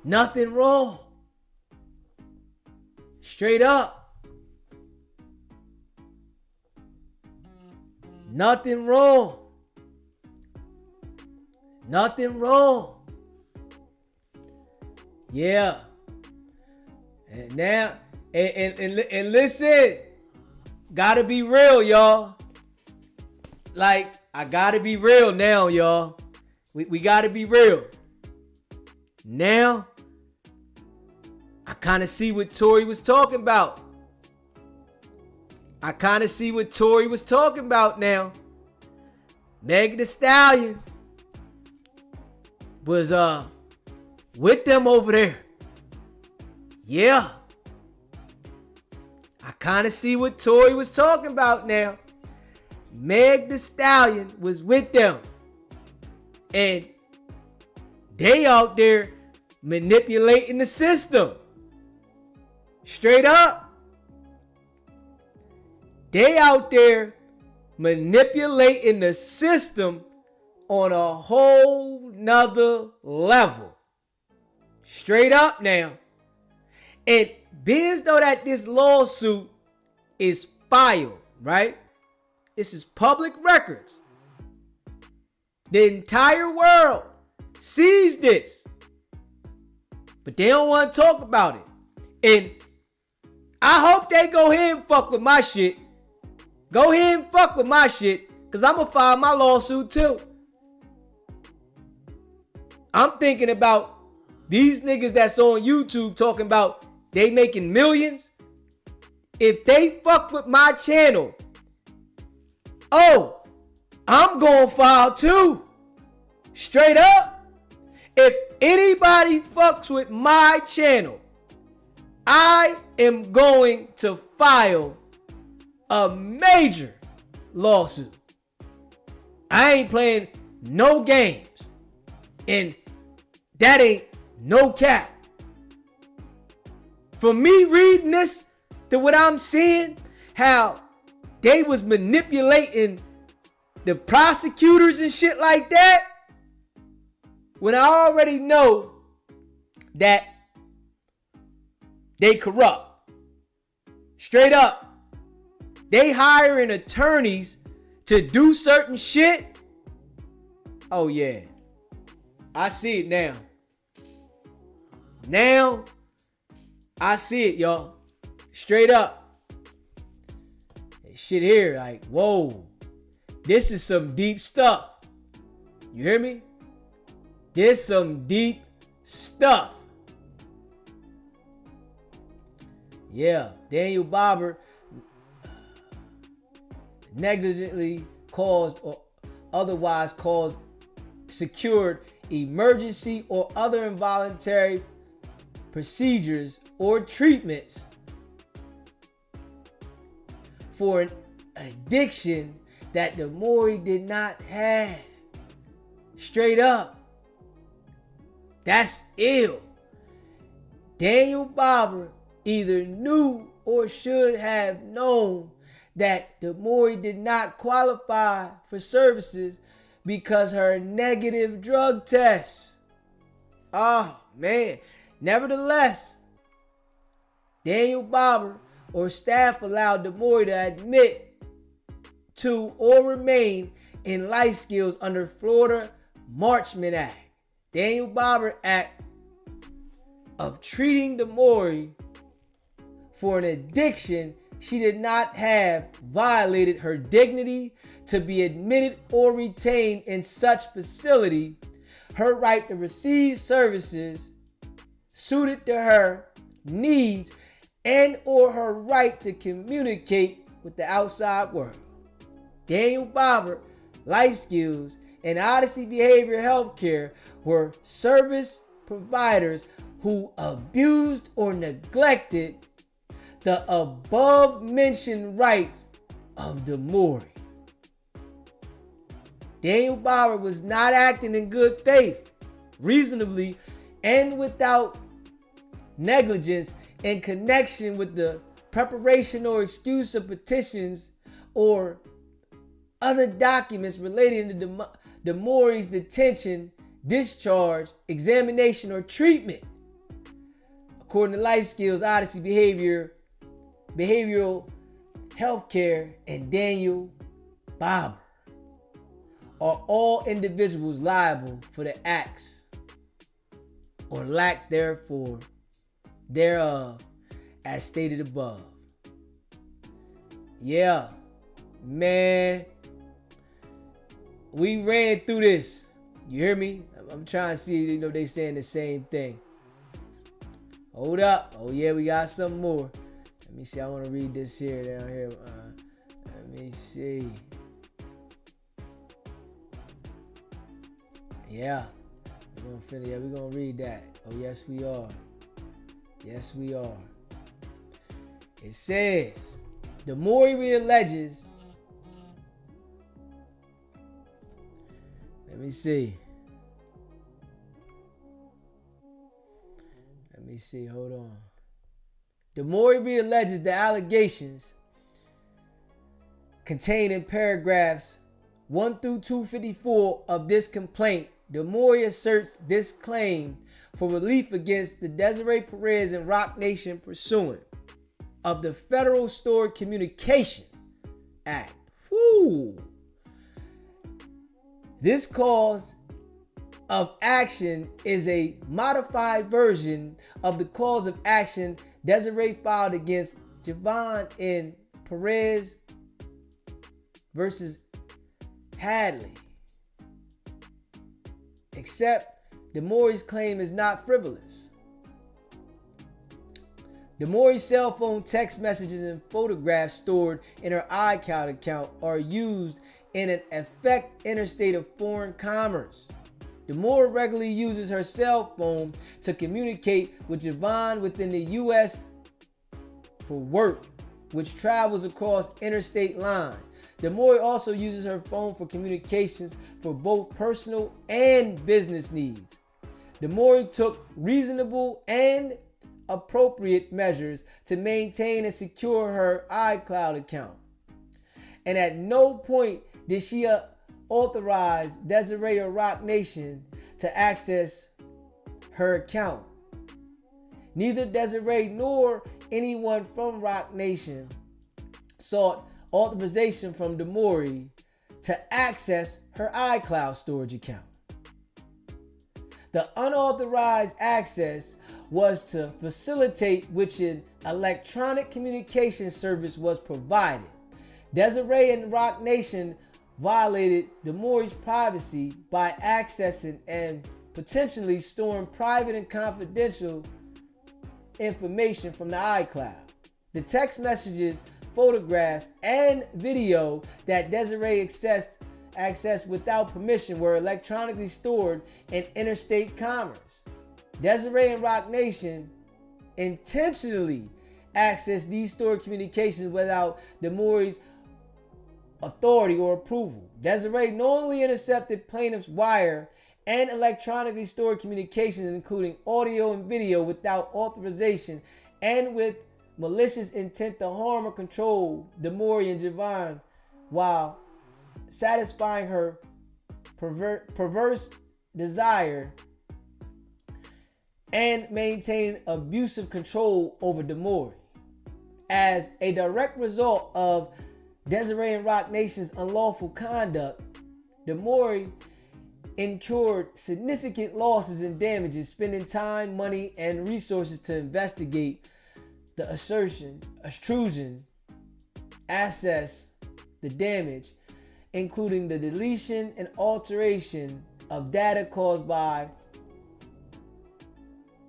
Nothing wrong. Straight up. Nothing wrong. Nothing wrong. Yeah. And now, and listen, gotta be real, y'all. Like, I gotta be real now, y'all. We gotta be real. Now, I kind of see what Tori was talking about. I kind of see what Tori was talking about now. Meg Thee Stallion was with them over there. Yeah. I kind of see what Tori was talking about now. Meg Thee Stallion was with them. And they out there manipulating the system. Straight up. They out there manipulating the system on a whole nother level. Straight up now. And being as though that this lawsuit is filed, right? This is public records. The entire world sees this. But they don't want to talk about it. And I hope they go ahead and fuck with my shit. Go ahead and fuck with my shit. Because I'm going to file my lawsuit too. I'm thinking about these niggas that's on YouTube talking about they making millions. If they fuck with my channel, oh, I'm going to file too. Straight up. If anybody fucks with my channel, I am going to file a major lawsuit. I ain't playing no games. And that ain't no cap. For me reading this, to what I'm seeing, how they was manipulating the prosecutors and shit like that, when I already know that they corrupt. Straight up. They hiring attorneys to do certain shit. Oh yeah. I see it now. Now, I see it, y'all. Straight up. Shit here, like, whoa. This is some deep stuff. You hear me? This some deep stuff. Yeah, Daniel Barber negligently caused or otherwise caused, secured emergency or other involuntary procedures or treatments for an addiction that the Maury did not have. Straight up. That's ill. Daniel Barber either knew or should have known that the Maury did not qualify for services because her negative drug test. Oh man. Nevertheless, Daniel Barber or staff allowed DeMaury to admit to or remain in life skills under Florida Marchman Act. Daniel Barber Act of treating DeMaury for an addiction she did not have violated her dignity to be admitted or retained in such facility, her right to receive services suited to her needs, and or her right to communicate with the outside world. Daniel Barber, Life Skills, and Odyssey Behavioral Healthcare were service providers who abused or neglected the above mentioned rights of DeMaury. Daniel Barber was not acting in good faith, reasonably, and without negligence in connection with the preparation or excuse of petitions or other documents relating to DeMaury's detention, discharge, examination, or treatment. According to Life Skills, Odyssey Behavioral Healthcare, and Daniel Barber are all individuals liable for the acts or lack thereof as stated above. Yeah, man, we ran through this. You hear me? I'm trying to see, they saying the same thing. Hold up. Oh yeah, we got some more. Let me see. I want to read this here down here. Let me see. Yeah, we're gonna finish. Yeah, we're gonna read that. Oh yes, we are. Yes, we are. It says, DeMaury alleges. Let me see. Hold on. DeMaury alleges the allegations contained in paragraphs 1 through 254 of this complaint. DeMaury asserts this claim for relief against the Desiree Perez and Rock Nation pursuant of the Federal Stored Communication Act. Woo! This cause of action is a modified version of the cause of action Desiree filed against Javon in Perez versus Hadley. Except DeMaury's claim is not frivolous. DeMaury's cell phone text messages and photographs stored in her iCloud account are used in an effect interstate of foreign commerce. DeMaury regularly uses her cell phone to communicate with Javon within the U.S. for work, which travels across interstate lines. DeMaury also uses her phone for communications for both personal and business needs. DeMaury took reasonable and appropriate measures to maintain and secure her iCloud account. And at no point did she authorize Desiree or Rock Nation to access her account. Neither Desiree nor anyone from Rock Nation sought authorization from DeMaury to access her iCloud storage account. The unauthorized access was to facilitate which an electronic communication service was provided. Desiree and Rock Nation violated DeMaury's privacy by accessing and potentially storing private and confidential information from the iCloud. The text messages, photographs, and video that Desiree accessed without permission were electronically stored in interstate commerce. Desiree and Rock Nation intentionally accessed these stored communications without DeMaury's authority or approval. Desiree knowingly intercepted plaintiff's wire and electronically stored communications, including audio and video, without authorization and with malicious intent to harm or control DeMaury and Javon while satisfying her perverse desire and maintain abusive control over Demore. As a direct result of Desiree and Roc Nation's unlawful conduct, Demore incurred significant losses and damages, spending time, money, and resources to investigate the extrusion, assess the damage, including the deletion and alteration of data caused by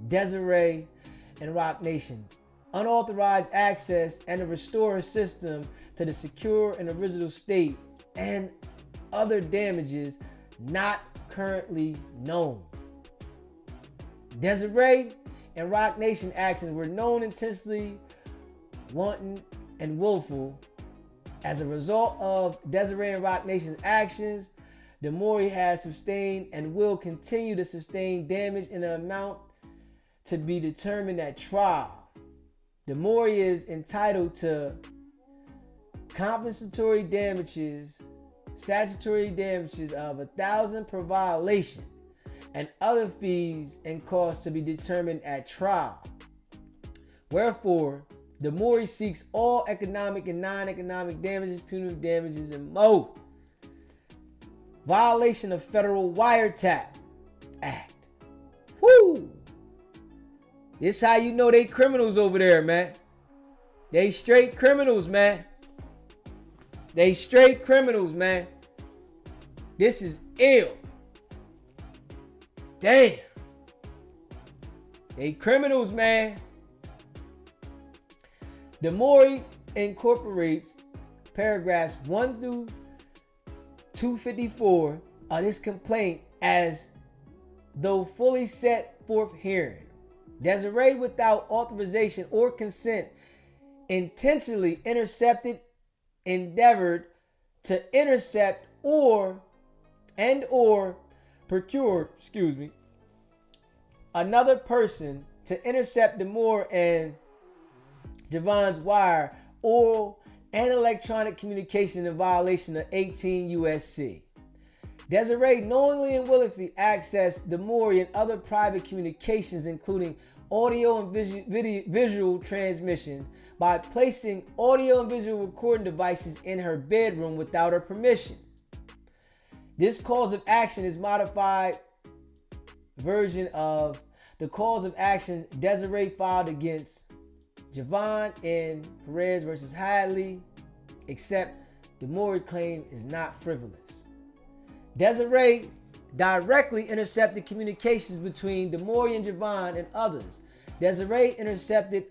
Desiree and Roc Nation, unauthorized access, and to restore a system to the secure and original state, and other damages not currently known. Desiree and Roc Nation actions were known intentionally, wanton, and willful. As a result of Desiree and Roc Nation's actions, Demore has sustained and will continue to sustain damage in an amount to be determined at trial. Demore is entitled to compensatory damages, statutory damages of $1,000 per violation, and other fees and costs to be determined at trial. Wherefore, Demore seeks all economic and non-economic damages, punitive damages, and more. Violation of Federal Wiretap Act. Woo! This how you know they criminals over there, man. They straight criminals, man. They straight criminals, man. This is ill. Damn. They criminals, man. Demore incorporates paragraphs 1 through 254 of this complaint as though fully set forth herein. Desiree, without authorization or consent, intentionally endeavored to intercept or procure, another person to intercept Demore and Javon's wire, oral, and electronic communication in violation of 18 U.S.C. Desiree knowingly and willingly accessed Demore and other private communications, including audio and visual transmission, by placing audio and visual recording devices in her bedroom without her permission. This cause of action is modified version of the cause of action Desiree filed against Javon in Perez versus Hadley, except Demore claim is not frivolous. Desiree directly intercepted communications between Demore and Javon and others. Desiree interception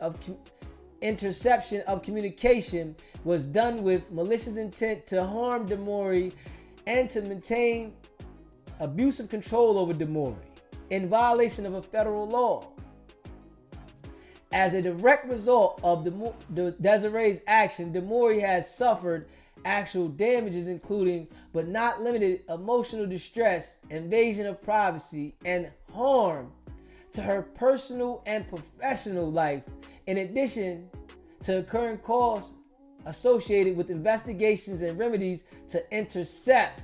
of communication was done with malicious intent to harm Demore and to maintain abusive control over Demore in violation of a federal law. As a direct result of Desiree's action, Demore has suffered actual damages, including but not limited emotional distress, invasion of privacy, and harm to her personal and professional life, in addition to incurring costs associated with investigations and remedies to intercept.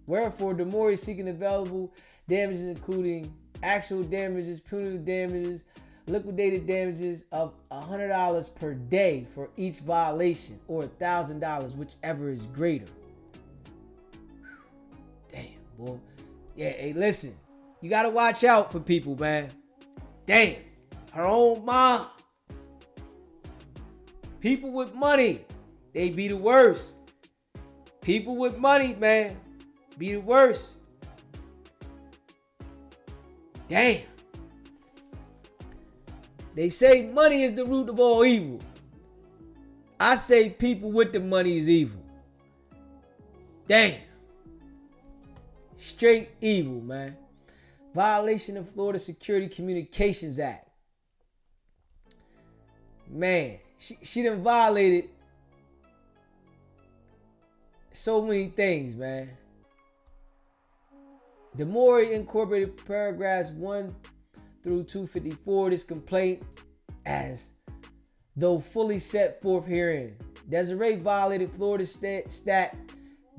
Wherefore, Demore is seeking available damages, including actual damages, punitive damages, liquidated damages of $100 per day for each violation, or $1,000, whichever is greater. Damn, boy. Yeah, hey, listen. You gotta watch out for people, man. Damn. Her own mom. People with money, they be the worst. People with money, man, be the worst. Damn. They say money is the root of all evil. I say people with the money is evil. Damn. Straight evil, man. Violation of Florida Security Communications Act. Man, she done violated so many things, man. Demore incorporated paragraphs 1 through 254 this complaint as though fully set forth herein. Desiree violated Florida Stat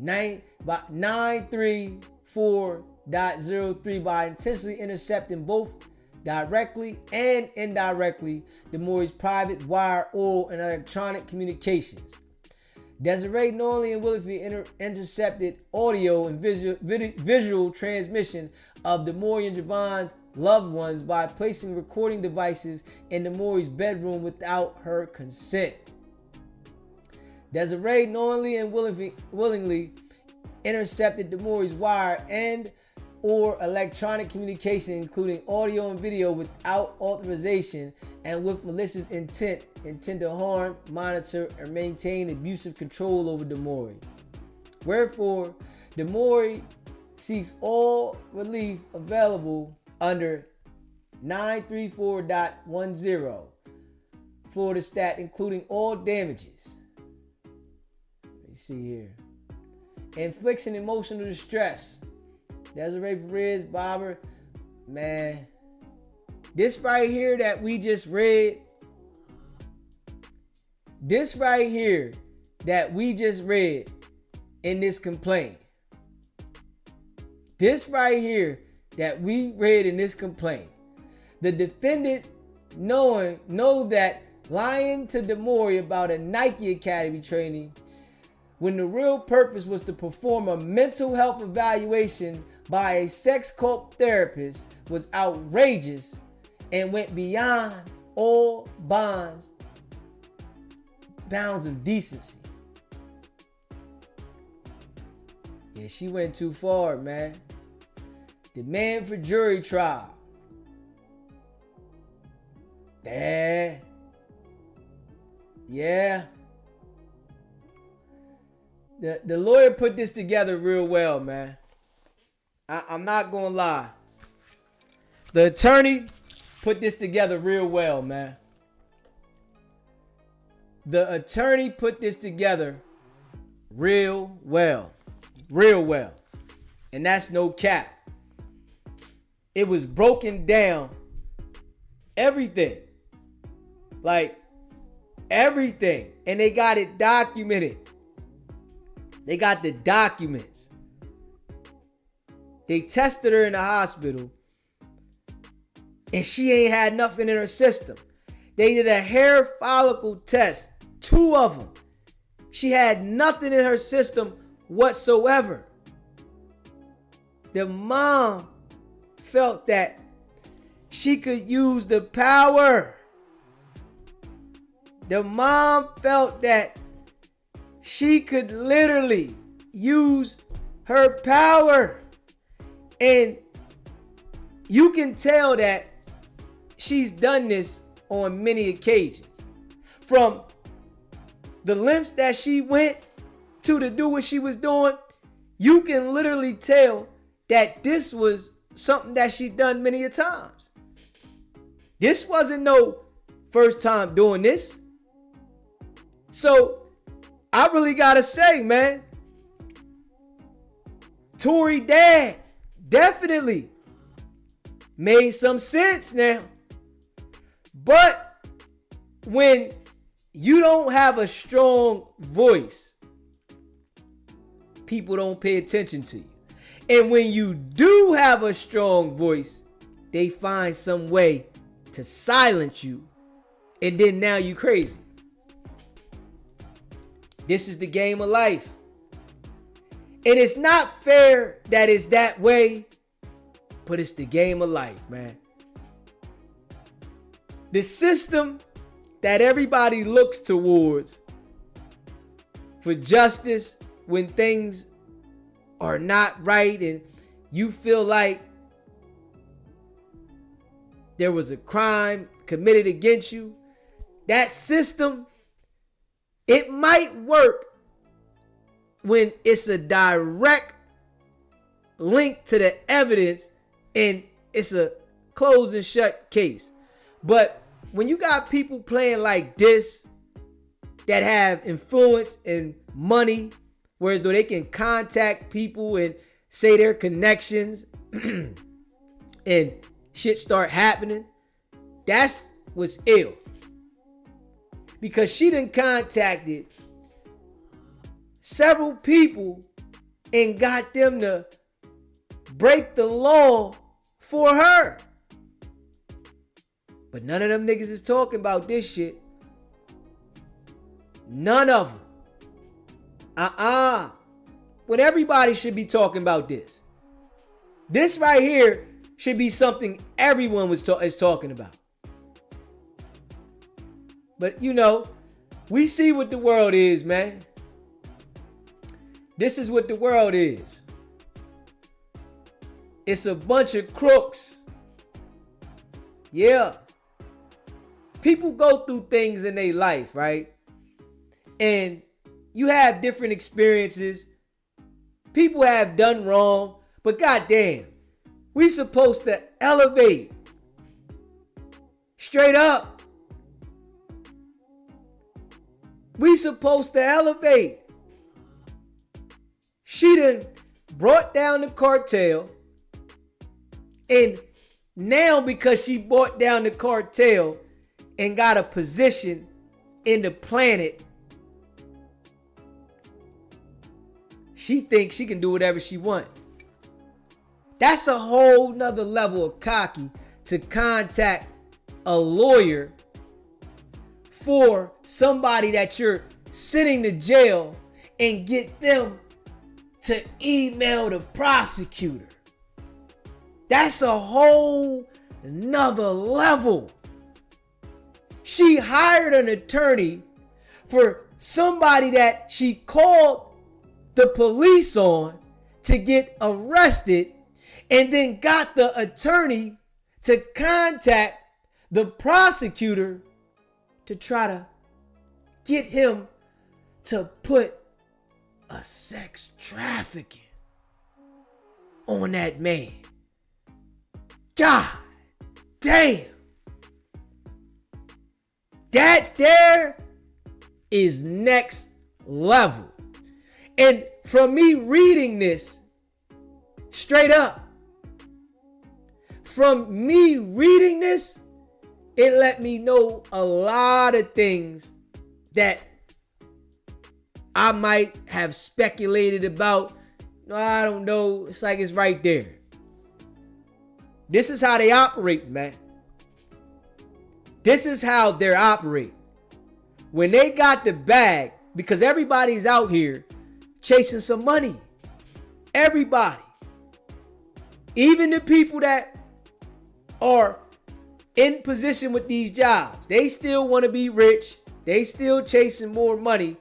934.03 by intentionally intercepting both directly and indirectly DeMaury's private wire, oral, and electronic communications. Desiree knowingly and willfully intercepted audio and visual transmission of DeMaury and Javon's loved ones by placing recording devices in DeMaury's bedroom without her consent. Desiree knowingly and willingly intercepted DeMaury's wire and or electronic communication, including audio and video, without authorization and with malicious intent to harm, monitor, or maintain abusive control over DeMaury. Wherefore, DeMaury seeks all relief available under 934.10 Florida stat, including all damages. Let me see here. Infliction emotional distress. Desiree Perez, Bobber, man. This right here that we just read. This right here that we just read in this complaint. This right here that we read in this complaint. The defendant know that lying to DeMaury about a Nike Academy training when the real purpose was to perform a mental health evaluation by a sex cult therapist was outrageous and went beyond all bounds of decency. Yeah, she went too far, man. Demand for jury trial. Yeah. The lawyer put this together real well, man. I'm not gonna lie. The attorney put this together real well, man. The attorney put this together real well. Real well. And that's no cap. It was broken down. Everything. Like, everything. And they got it documented. They got the documents. They tested her in the hospital. And she ain't had nothing in her system. They did a hair follicle test. 2 of them. She had nothing in her system whatsoever. The mom felt that she could use the power. The mom felt that she could literally use her power. And you can tell that she's done this on many occasions. From the lengths that she went to do what she was doing, you can literally tell that this was something that she done many a times. This wasn't no first time doing this. So I really gotta say, man, Tory dad definitely made some sense now. But when you don't have a strong voice, people don't pay attention to you. And when you do have a strong voice, they find some way to silence you. And then now you crazy. This is the game of life. And it's not fair that it's that way, but it's the game of life, man. The system that everybody looks towards for justice when things are not right and you feel like there was a crime committed against you, that system, it might work when it's a direct link to the evidence and it's a closed and shut case. But when you got people playing like this that have influence and money, whereas though they can contact people and say their connections and shit start happening, that's what's ill. Because she done contacted several people and got them to break the law for her. But none of them niggas is talking about this shit. None of them. When everybody should be talking about this. This right here should be something everyone is talking about. But you know, we see what the world is, man. This is what the world is. It's a bunch of crooks. Yeah. People go through things in their life, right? And you have different experiences. People have done wrong, but goddamn, we supposed to elevate. Straight up. We supposed to elevate. She done brought down the cartel. And now because she brought down the cartel and got a position in the planet, she thinks she can do whatever she wants. That's a whole nother level of cocky to contact a lawyer for somebody that you're sitting to jail and get them to email the prosecutor. That's a whole nother level. She hired an attorney for somebody that she called the police on to get arrested, and then got the attorney to contact the prosecutor to try to get him to put a sex trafficking on that man. God damn. That there is next level. And from me reading this, straight up, from me reading this, it let me know a lot of things that I might have speculated about. No, I don't know. It's like it's right there. This is how they operate, man. This is how they're operating. When they got the bag, because everybody's out here chasing some money. Everybody. Even the people that are in position with these jobs, they still want to be rich. They still chasing more money.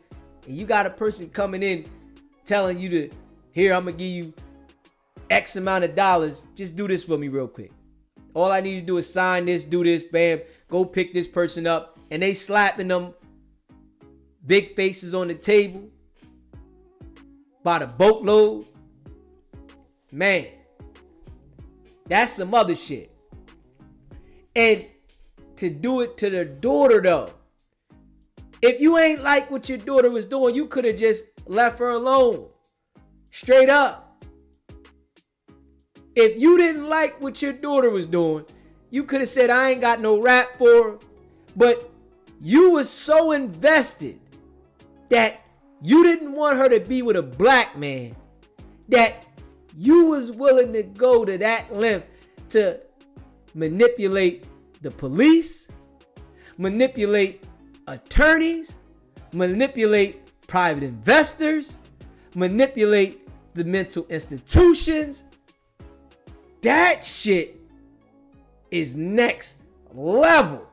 And you got a person coming in telling you to, here, I'm going to give you X amount of dollars. Just do this for me real quick. All I need to do is sign this, do this, bam, go pick this person up. And they slapping them big faces on the table by the boatload. Man, that's some other shit. And to do it to the daughter though. If you ain't like what your daughter was doing, you could have just left her alone. Straight up. If you didn't like what your daughter was doing, you could have said, I ain't got no rap for her. But you was so invested that you didn't want her to be with a black man, that you was willing to go to that length to manipulate the police, manipulate attorneys, manipulate private investors, manipulate the mental institutions. That shit is next level.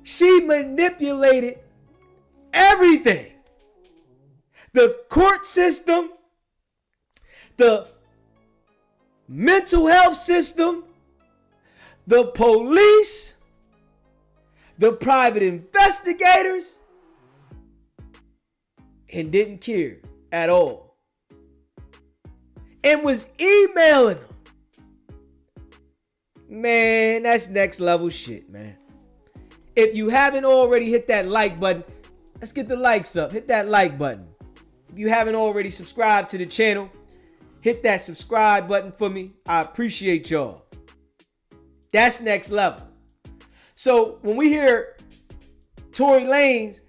She manipulated everything. The court system, the mental health system, the police, the private investigators, and didn't care at all. And was emailing them. Man, that's next level shit, man. If you haven't already hit that like button, let's get the likes up. Hit that like button. If you haven't already subscribed to the channel, hit that subscribe button for me. I appreciate y'all. That's next level. So when we hear Tory Lanez,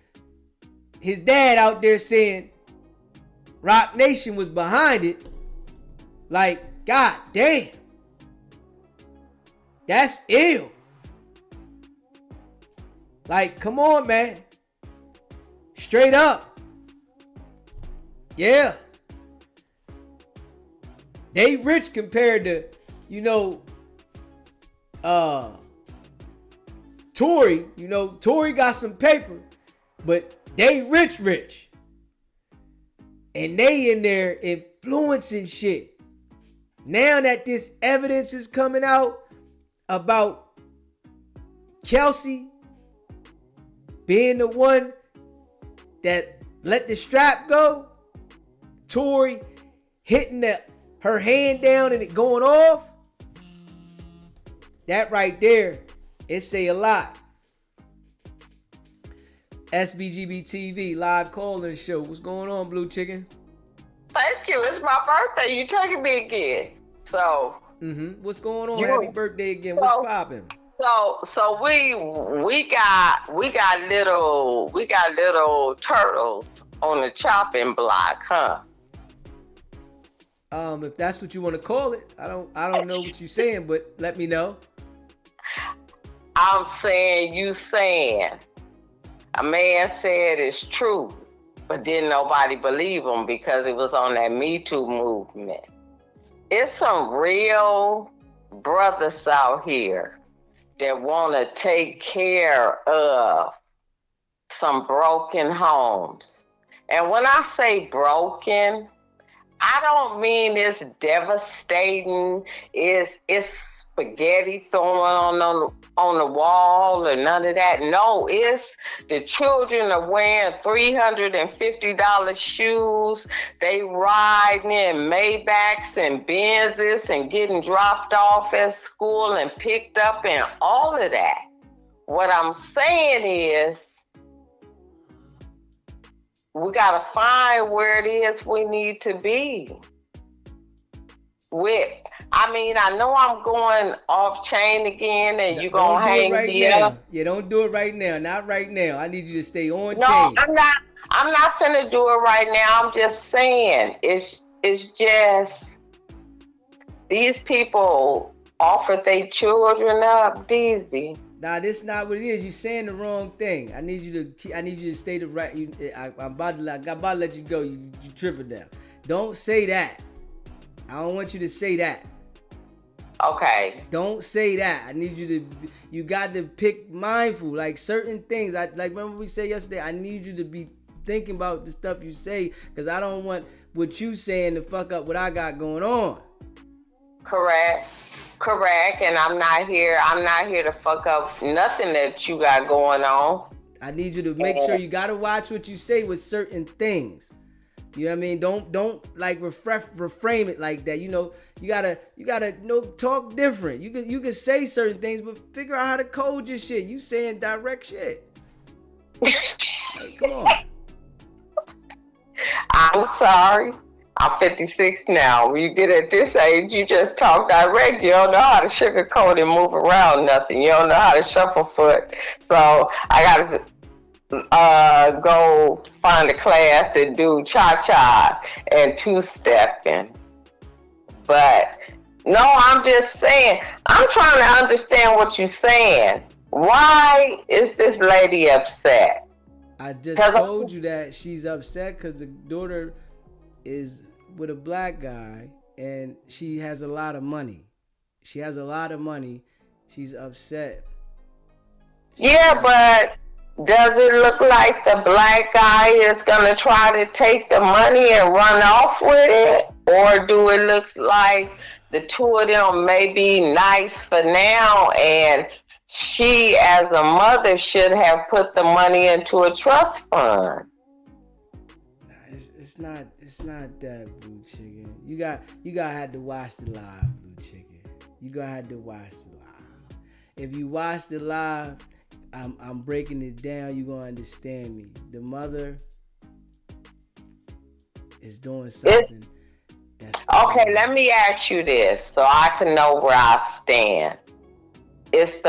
his dad out there saying Rock Nation was behind it, like, god damn. That's ill. Like, come on, man. Straight up. Yeah. They rich compared to, you know, Tory. You know, Tory got some paper, but they rich. And they in there influencing shit. Now that this evidence is coming out about Kelsey being the one that let the strap go, Tory hitting her hand down and it going off, that right there, it say a lot. SBGB TV live call-in show. What's going on, Blue Chicken? Thank you. It's my birthday. You taking me again. So. What's going on? Happy birthday again. What's popping? So we got little turtles on the chopping block, huh? If that's what you want to call it, I don't know what you're saying, but let me know. I'm saying you saying. A man said it's true, but didn't nobody believe him because it was on that Me Too movement. It's some real brothers out here that want to take care of some broken homes. And when I say broken, I don't mean it's devastating, it's spaghetti throwing on the wall or none of that. No, it's the children are wearing $350 shoes. They riding in Maybachs and Benzes and getting dropped off at school and picked up and all of that. What I'm saying is, we gotta find where it is we need to be. I know I'm going off chain again, and you're gonna hang me up. Yeah, don't do it right now. Not right now. I need you to stay on chain. No, I'm not finna do it right now. I'm just saying, it's just these people offer their children up, Deezy. Nah, this not what it is. You're saying the wrong thing. I need you to stay the right. I'm about to let you go. You tripping down. Don't say that. I don't want you to say that. Okay. Don't say that. I need you got to pick mindful. Like certain things. Remember we said yesterday, I need you to be thinking about the stuff you say, because I don't want what you saying to fuck up what I got going on. Correct, and I'm not here to fuck up nothing that you got going on. I need you to make sure you gotta watch what you say with certain things. You know what I mean? Don't like reframe it like that. You know, you gotta talk different. You can say certain things, but figure out how to code your shit. You saying direct shit. Like, come on. I'm sorry. I'm 56 now. When you get at this age, you just talk direct. You don't know how to sugarcoat and move around nothing. You don't know how to shuffle foot. So I gotta go find a class to do cha-cha and two-stepping. But no, I'm just saying, I'm trying to understand what you're saying. Why is this lady upset? I just told you that she's upset because the daughter is with a black guy and she has a lot of money. She's upset. But does it look like the black guy is gonna try to take the money and run off with it? Or do it look like the two of them may be nice for now and she as a mother should have put the money into a trust fund? It's not that, Blue Chicken. You gotta have to watch the live, Blue Chicken. You gotta have to watch the live. If you watch the live, I'm breaking it down. You gonna understand me. The mother is doing something. Okay, let me ask you this so I can know where I stand. Who's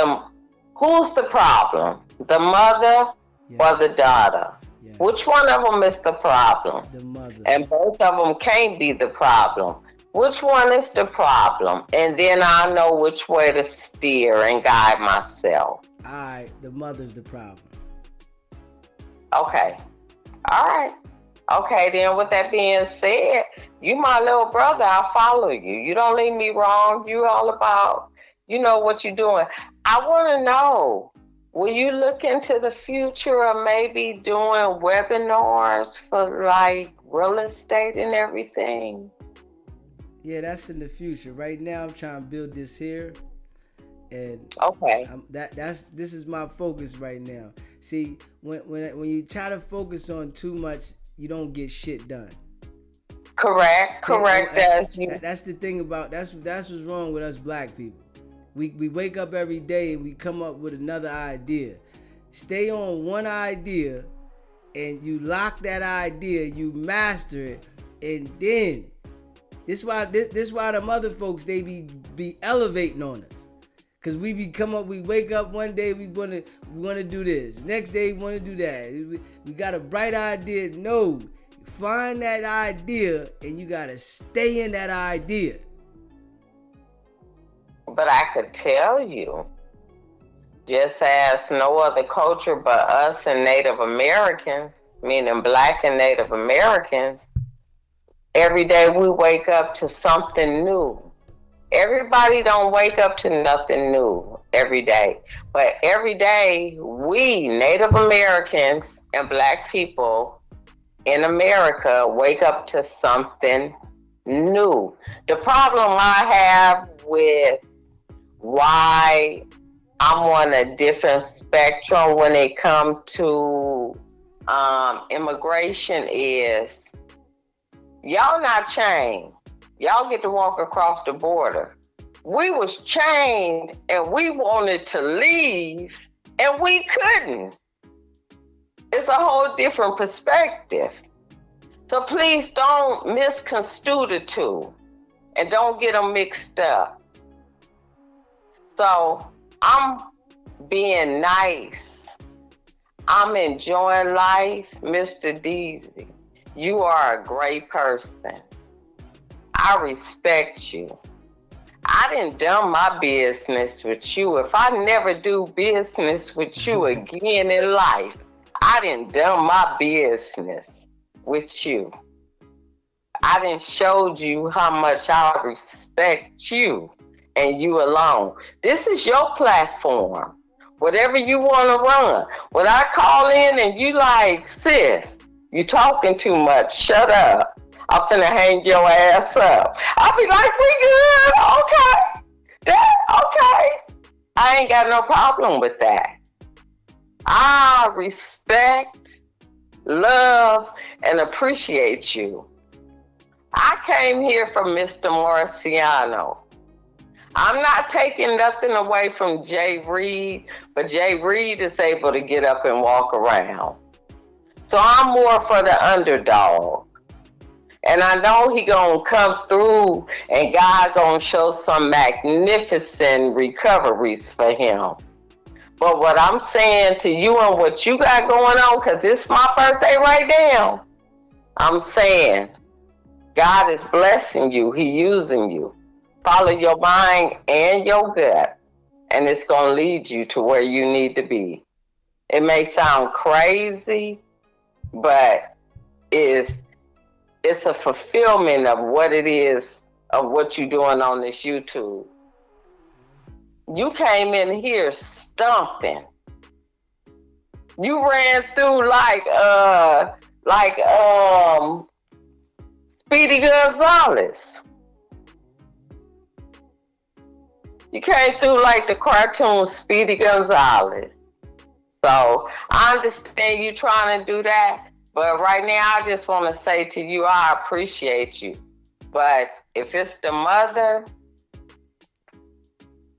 the problem? The mother or the daughter? Which one of them is the problem? The mother. And both of them can't be the problem Which one is the problem? And then I'll know which way to steer and guide myself. Alright, the mother's the problem. Okay. All right. Okay, then with that being said, you my little brother, I'll follow you. You don't leave me wrong. You all about, you know what you're doing. I want to know, will you look into the future of maybe doing webinars for like real estate and everything? Yeah, that's in the future. Right now, I'm trying to build this here, and okay, this is my focus right now. See, when you try to focus on too much, you don't get shit done. Correct. That's the thing about that's what's wrong with us black people. We wake up every day and we come up with another idea. Stay on one idea, and you lock that idea, you master it, and then. This why the mother folks, they be elevating on us. Cause we wake up one day, we wanna do this. Next day we wanna do that. We got a bright idea. No. Find that idea and you gotta stay in that idea. But I could tell you, just as no other culture but us and Native Americans, meaning Black and Native Americans, every day we wake up to something new. Everybody don't wake up to nothing new every day. But every day we, Native Americans and Black people in America, wake up to something new. The problem I have with why I'm on a different spectrum when it comes to immigration is y'all not chained. Y'all get to walk across the border. We was chained and we wanted to leave and we couldn't. It's a whole different perspective. So please don't misconstrue the two and don't get them mixed up. So I'm being nice. I'm enjoying life, Mr. Deasy. You are a great person. I respect you. I didn't done my business with you. If I never do business with you again in life, I didn't done my business with you. I didn't showed you how much I respect you and you alone. This is your platform. Whatever you want to run. When I call in and you like, sis, you talking too much. Shut up. I'm finna hang your ass up. I'll be like, we good. Okay. Okay. I ain't got no problem with that. I respect, love, and appreciate you. I came here from Mr. Marciano. I'm not taking nothing away from Jay Reed, but Jay Reed is able to get up and walk around. So I'm more for the underdog. And I know he gonna come through and God gonna show some magnificent recoveries for him. But what I'm saying to you and what you got going on, because it's my birthday right now, I'm saying God is blessing you. He using you. Follow your mind and your gut, and it's gonna lead you to where you need to be. It may sound crazy, but it's a fulfillment of what it is, of what you're doing on this YouTube. You came in here stumping. You ran through like Speedy Gonzalez. You came through like the cartoon Speedy Gonzalez. So I understand you trying to do that. But right now, I just want to say to you, I appreciate you. But if it's the mother,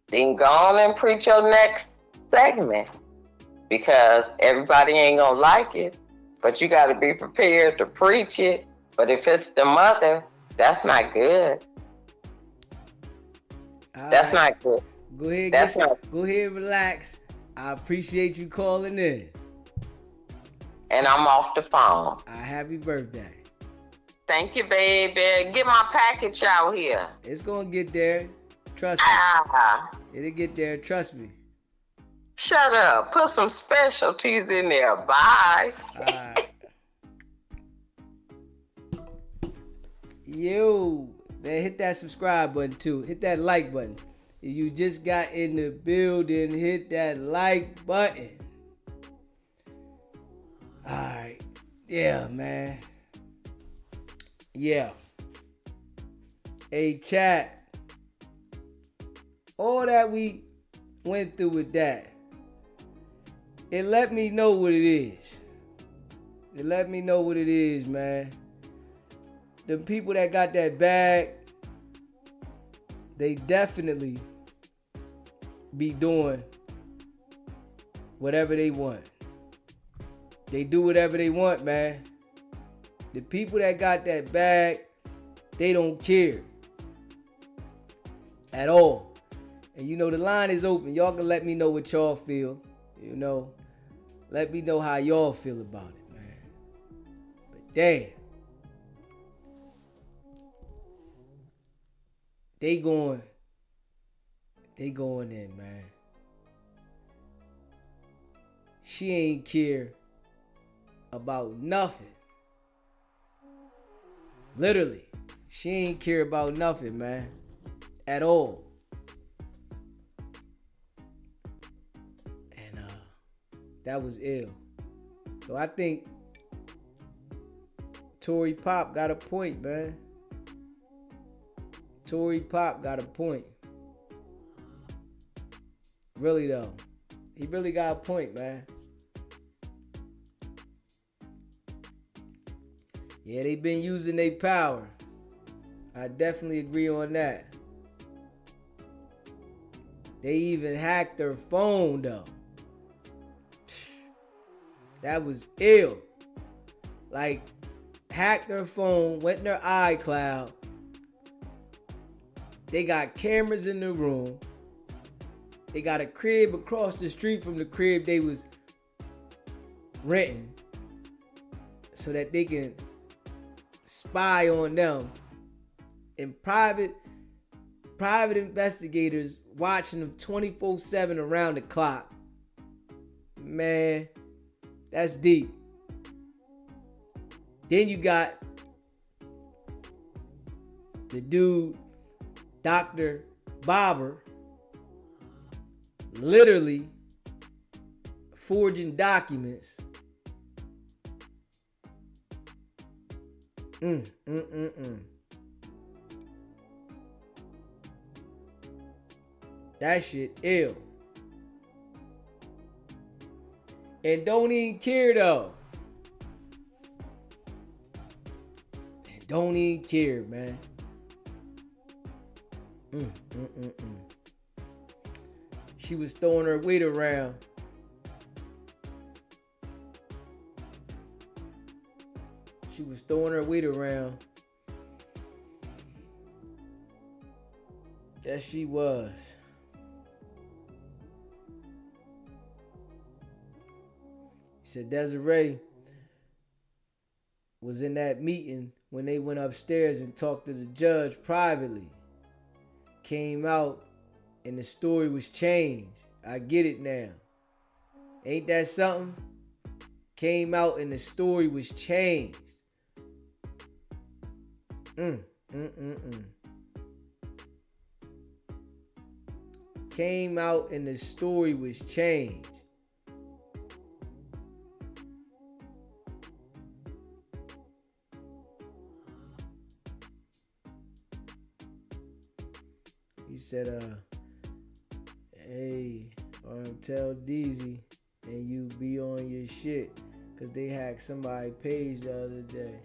then go on and preach your next segment. Because everybody ain't going to like it. But you got to be prepared to preach it. But if it's the mother, that's not good. That's not good. Go ahead, go ahead, relax. I appreciate you calling in. And I'm off the phone. Happy birthday. Thank you, baby. Get my package out here. It's gonna get there. Trust me. Ah, It'll get there. Trust me. shut up. Put some specialties in there. Bye. Alright. Yo, man, hit that subscribe button too. Hit that like button. If you just got in the building, hit that like button. Alright. Yeah, man. Yeah. Hey, chat. All that we went through with that, it let me know what it is. It let me know what it is, man. The people that got that bag, they definitely be doing whatever they want. They do whatever they want, man. The people that got that bag, they don't care at all. And you know, the line is open. Y'all can let me know what y'all feel. You know, let me know how y'all feel about it, man. But damn. They going in, man. She ain't care about nothing. Literally, she ain't care about nothing, man. At all. And that was ill. So I think Tory Pop got a point, man. Tory Pop got a point. Really though. He really got a point, man. Yeah, they been using their power. I definitely agree on that. They even hacked her phone though. That was ill. Like, hacked her phone, went in her iCloud. They got cameras in the room. They got a crib across the street from the crib they was renting so that they can spy on them. And private investigators watching them 24/7 around the clock. Man, that's deep. Then you got the dude, Dr. Bobber, literally forging documents. That shit ill. And don't even care though. Don't even care, man. She was throwing her weight around. She was throwing her weight around. Yes, she was. He said Desiree was in that meeting when they went upstairs and talked to the judge privately. Came out and the story was changed. I get it now. Ain't that something? Came out and the story was changed. Came out and the story was changed. He said, hey, tell Deezy and you be on your shit, cause they hacked somebody's page the other day.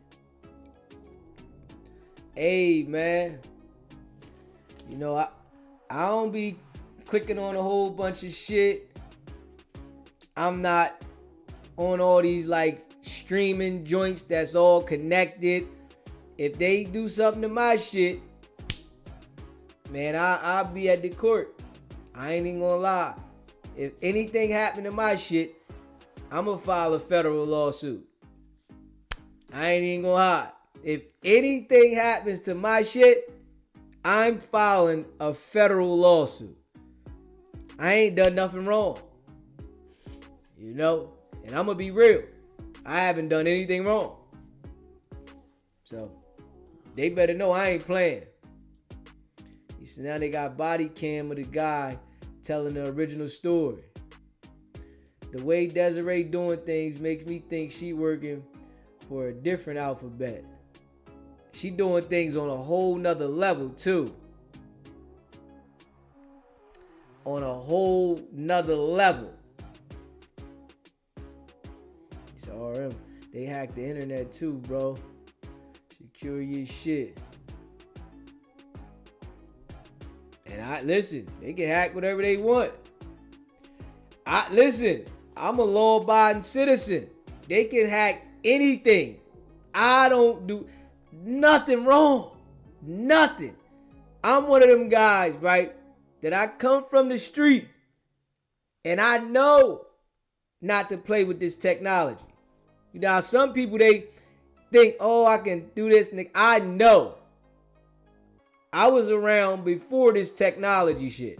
Hey, man, you know, I don't be clicking on a whole bunch of shit. I'm not on all these like streaming joints that's all connected. If they do something to my shit, man, I'll be at the court. I ain't even gonna lie. If anything happened to my shit, I'm gonna file a federal lawsuit. I ain't even gonna hide. if anything happens to my shit, I'm filing a federal lawsuit. I ain't done nothing wrong. You know? And I'm gonna be real. I haven't done anything wrong. So, they better know I ain't playing. You see, now they got body cam of the guy telling the original story. The way Desiree doing things makes me think she working for a different alphabet. She doing things on a whole nother level too. On a whole nother level. It's RM. They hacked the internet too, bro. Secure your shit. And listen, they can hack whatever they want. I'm a law-abiding citizen. They can hack anything. I don't do nothing wrong. Nothing. I'm one of them guys, right, that I come from the street and I know not to play with this technology. You know, some people, they think, oh, I can do this. I know. I was around before this technology shit.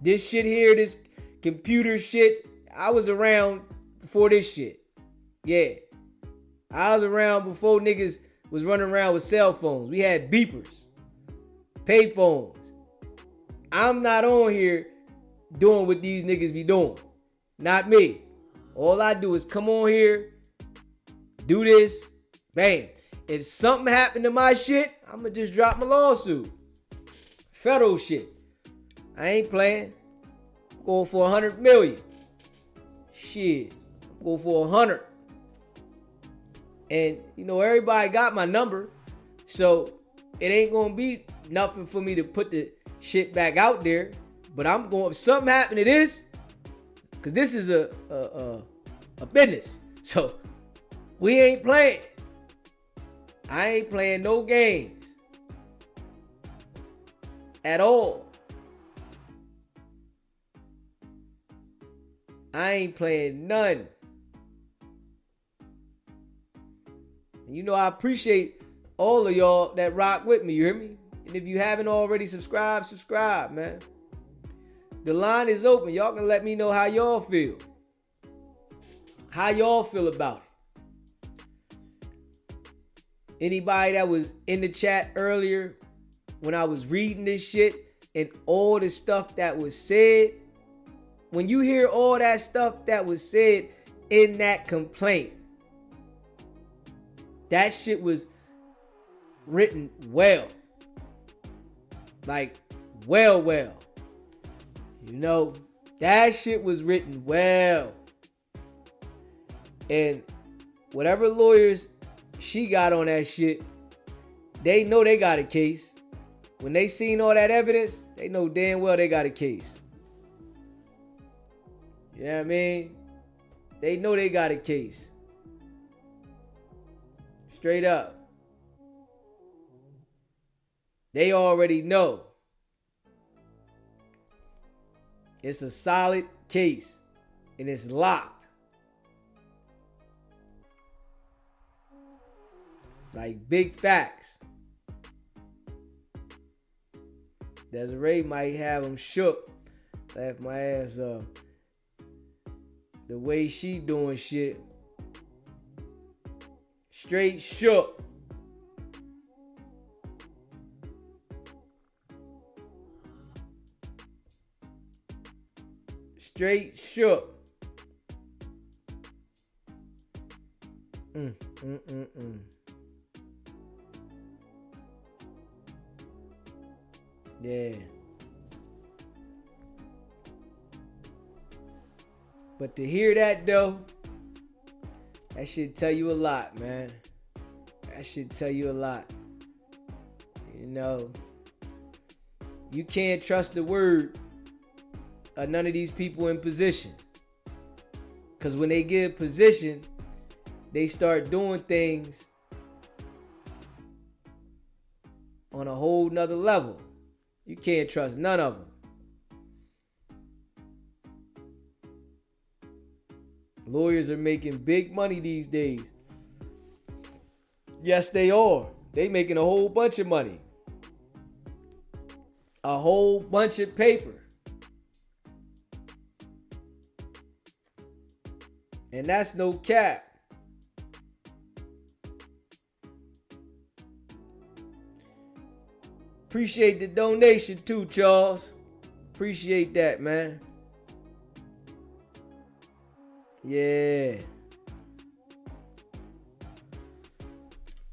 This shit here, this computer shit, I was around before this shit. Yeah. I was around before niggas was running around with cell phones. We had beepers, pay phones. I'm not on here doing what these niggas be doing. Not me. All I do is come on here, do this, bam. If something happened to my shit, I'm gonna just drop my lawsuit. Federal shit. I ain't playing. I'm going for 100 million. Shit. I'm going for 100. And, you know, everybody got my number. So, it ain't gonna be nothing for me to put the shit back out there. But I'm going, if something happened to this, because this is a business. So, we ain't playing. I ain't playing no games. At all. I ain't playing none. And you know, I appreciate all of y'all that rock with me, you hear me? And if you haven't already subscribed, subscribe, man. The line is open. Y'all can let me know how y'all feel. How y'all feel about it. Anybody that was in the chat earlier when I was reading this shit and all the stuff that was said, when you hear all that stuff that was said in that complaint, that shit was written well. Like, well. You know, that shit was written well. And whatever lawyers she got on that shit, they know they got a case. When they seen all that evidence, they know damn well they got a case. You know what I mean? They know they got a case. Straight up. They already know. It's a solid case. And it's locked. Like big facts. Desiree might have him shook. Laugh my ass up. The way she doing shit. Straight shook. Straight shook. Yeah. But to hear that though, that should tell you a lot, man. That should tell you a lot. You know, you can't trust the word of none of these people in position. Because when they get position, they start doing things on a whole nother level. You can't trust none of them. Lawyers are making big money these days. Yes, they are. They making a whole bunch of money. A whole bunch of paper. And that's no cap. Appreciate the donation too, Charles. Appreciate that, man. Yeah.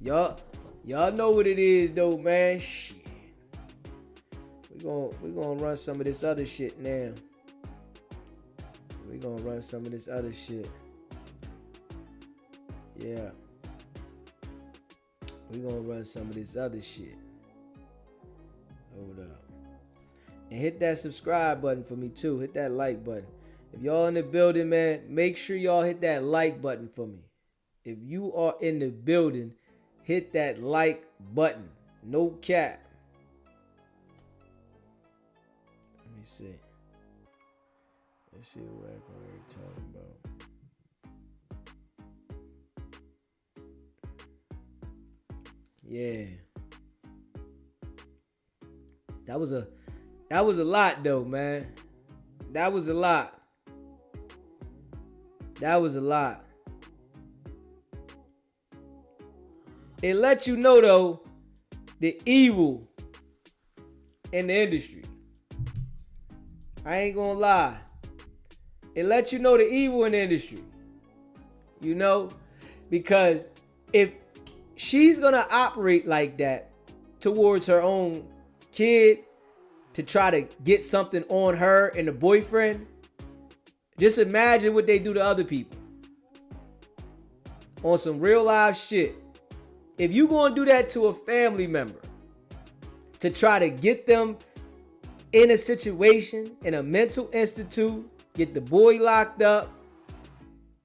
Y'all know what it is though, man. Shit. We're gonna run some of this other shit now. We're gonna run some of this other shit. Yeah. We're gonna run some of this other shit. Hold up. And hit that subscribe button for me too. Hit that like button. If y'all in the building, man, make sure y'all hit that like button for me. If you are in the building, hit that like button. No cap. Let me see. Let's see what we're talking about. Yeah. That was a lot though, man. That was a lot. That was a lot. It lets you know though the evil in the industry. I ain't gonna lie. It lets you know the evil in the industry. You know? Because if she's gonna operate like that towards her own kid to try to get something on her and the boyfriend, just imagine what they do to other people. On some real life shit. If you gonna do that to a family member to try to get them in a situation, in a mental institute, get the boy locked up,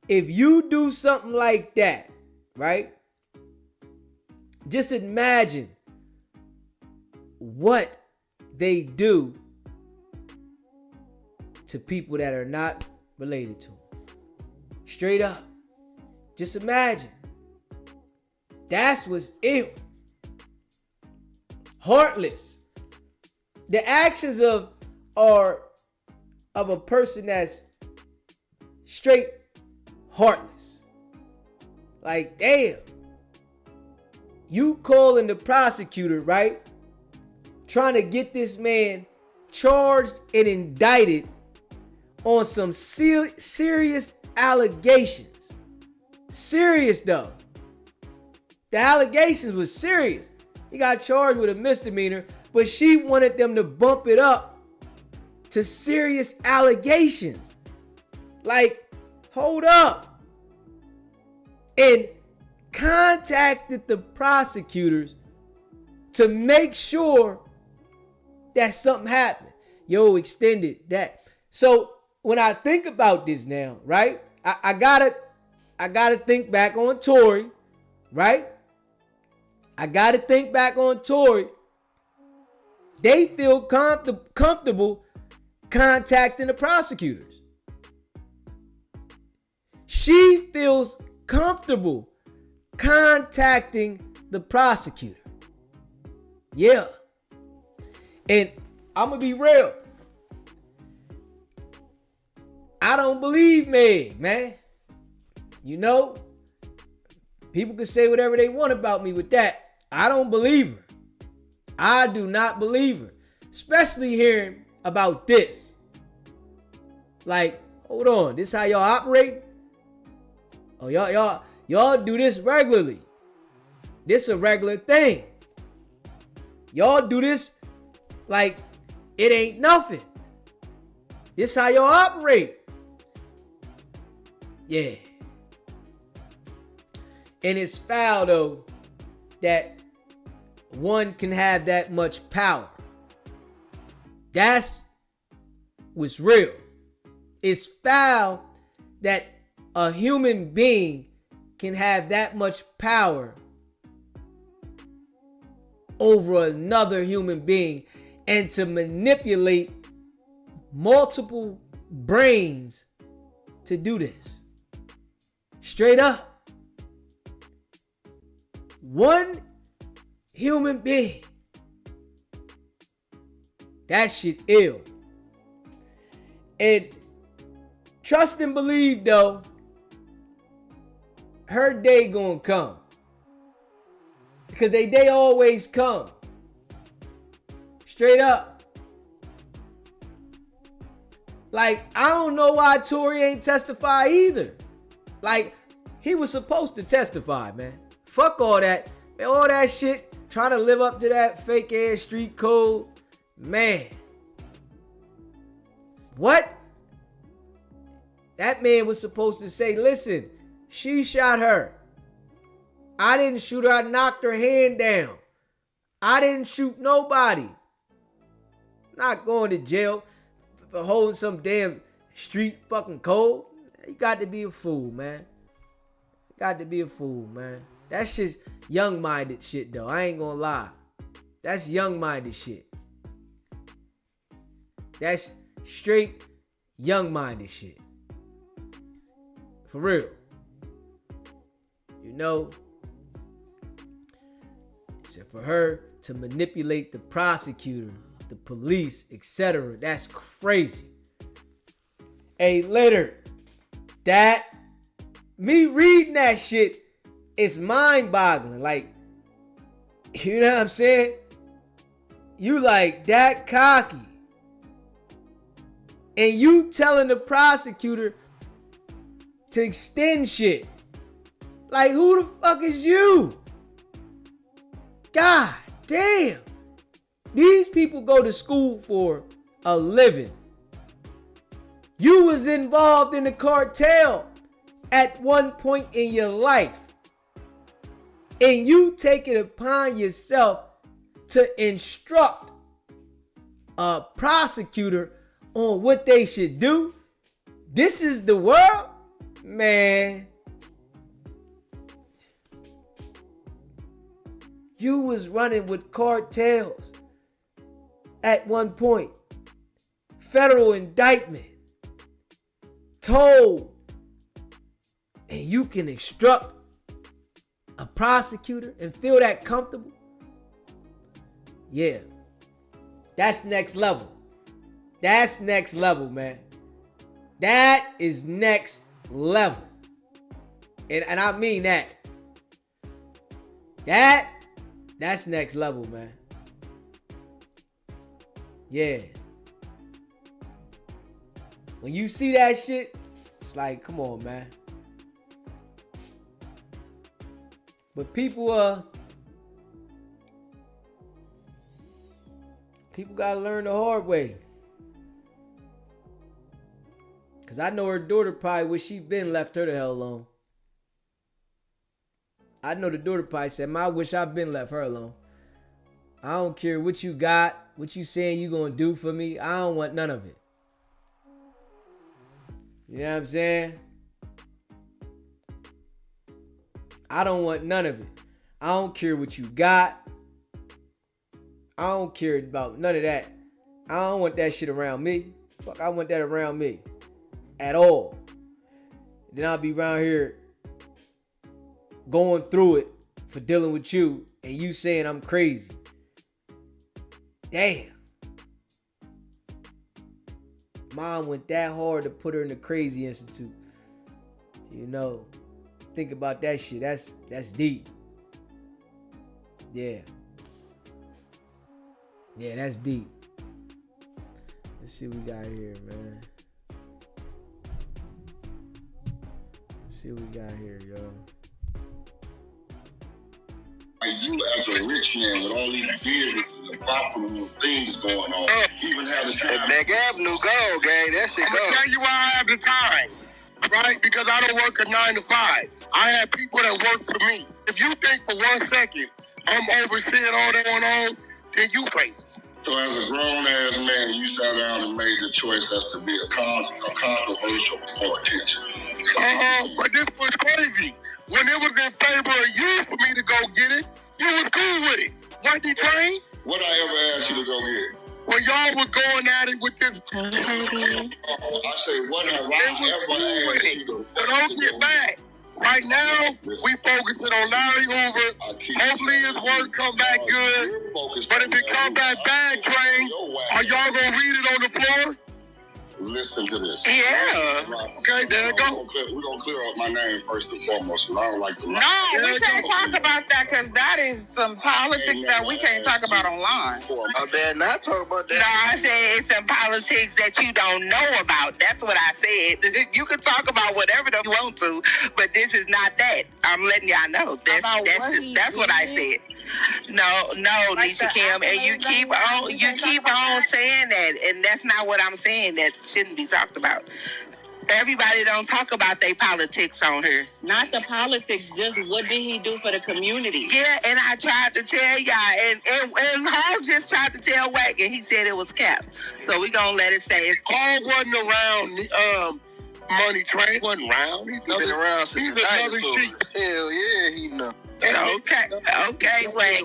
if you do something like that, right? Just imagine what they do to people that are not related to them. Straight up. Just imagine. That's what's ill. Heartless. The actions of a person that's straight heartless. Like, damn. You calling the prosecutor, right? Trying to get this man charged and indicted on some serious allegations. Serious though. The allegations was serious. He got charged with a misdemeanor, but she wanted them to bump it up to serious allegations. Like, hold up. And contacted the prosecutors to make sure that something happened. Yo, extended that. So when I think about this now, right? I gotta think back on Tory, right? I gotta think back on Tory. They feel comfortable contacting the prosecutors. She feels comfortable contacting the prosecutor. Yeah. And I'm gonna be real. I don't believe Meg, man. You know, people can say whatever they want about me with that. I don't believe her. I do not believe her. Especially hearing about this. Like, hold on, this how y'all operate? Oh, y'all do this regularly. This a regular thing. Y'all do this like it ain't nothing. This how y'all operate. Yeah. And it's foul though that one can have that much power. That's what's real. It's foul that a human being can have that much power over another human being and to manipulate multiple brains to do this. Straight up. one human being. That shit ill. And trust and believe though, her day gonna come. Because they always come. Straight up. Like, I don't know why Tory ain't testify either. Like, he was supposed to testify, man. Fuck all that. Man, all that shit. Trying to live up to that fake ass street code. Man. What? That man was supposed to say, listen, she shot her. I didn't shoot her. I knocked her hand down. I didn't shoot nobody. Not going to jail for holding some damn street fucking code. You got to be a fool, man. You got to be a fool, man. That's just young-minded shit, though. I ain't gonna lie. That's young-minded shit. That's straight young-minded shit. For real. You know? Except for her to manipulate the prosecutor, the police, etc. That's crazy. Hey, later. That, me reading that shit is mind-boggling. Like, you know what I'm saying? You like that cocky. And you telling the prosecutor to extend shit. Like, who the fuck is you? God damn. These people go to school for a living. You was involved in the cartel at one point in your life. And you take it upon yourself to instruct a prosecutor on what they should do. This is the world? Man. You was running with cartels at one point. Federal indictment. Told. And you can instruct a prosecutor and feel that comfortable? Yeah. That's next level. That's next level, man. That is next level. And I mean that. That's next level, man. Yeah. When you see that shit, it's like, come on, man. But people gotta learn the hard way. Cause I know her daughter probably wish she'd been left her the hell alone. I know the daughter probably said, I wish I'd been left her alone. I don't care what you got, what you saying you gonna do for me. I don't want none of it. You know what I'm saying? I don't want none of it. I don't care what you got. I don't care about none of that. I don't want that shit around me. Fuck, I want that around me. At all. Then I'll be around here going through it for dealing with you and you saying I'm crazy. Damn. Mom went that hard to put her in the crazy institute. You know, think about that shit. That's deep. Yeah. Yeah, that's deep. Let's see what we got here, man. Let's see what we got here, yo. Like you as a rich man with all these businesses and profitable things going on, even have the time. That Avenue gold, gang. That shit go. I'm gonna tell you why I have the time, right? Because I don't work a 9 to 5. I have people that work for me. If you think for 1 second I'm overseeing all that going on, then you crazy. So as a grown-ass man, you sat down and made the choice as to be a controversial politician. But this was crazy. When it was in favor of you for me to go get it, you was cool with it. Wasn't he trained? What I ever asked you to go get? When y'all was going at it with this... I say, what have I ever asked you to So don't get back. Right now, we focusing on Larry Hoover. Hopefully his work come back good. But if it come back bad, Train, are y'all gonna read it on the floor? Listen to this. Yeah. Okay, there you go. We're going to clear up my name first and foremost, because I don't like to lie. No, we can't talk about that because that is some politics that we can't talk about online. I better not talk about that. No, I said it's some politics that you don't know about. That's what I said. You can talk about whatever you want to, but this is not that. I'm letting y'all know. That's what I said. No, like Nisha Kim, and you keep on saying that, and that's not what I'm saying. That shouldn't be talked about. Everybody don't talk about their politics on here. Not the politics, just what did he do for the community? Yeah, and I tried to tell y'all, and Hall just tried to tell Wack, and he said it was cap. So we gonna let it stay. It's Hall wasn't around. Money Train wasn't around. He's been around since he's another sheep. Hell yeah, he know. Okay, Wack.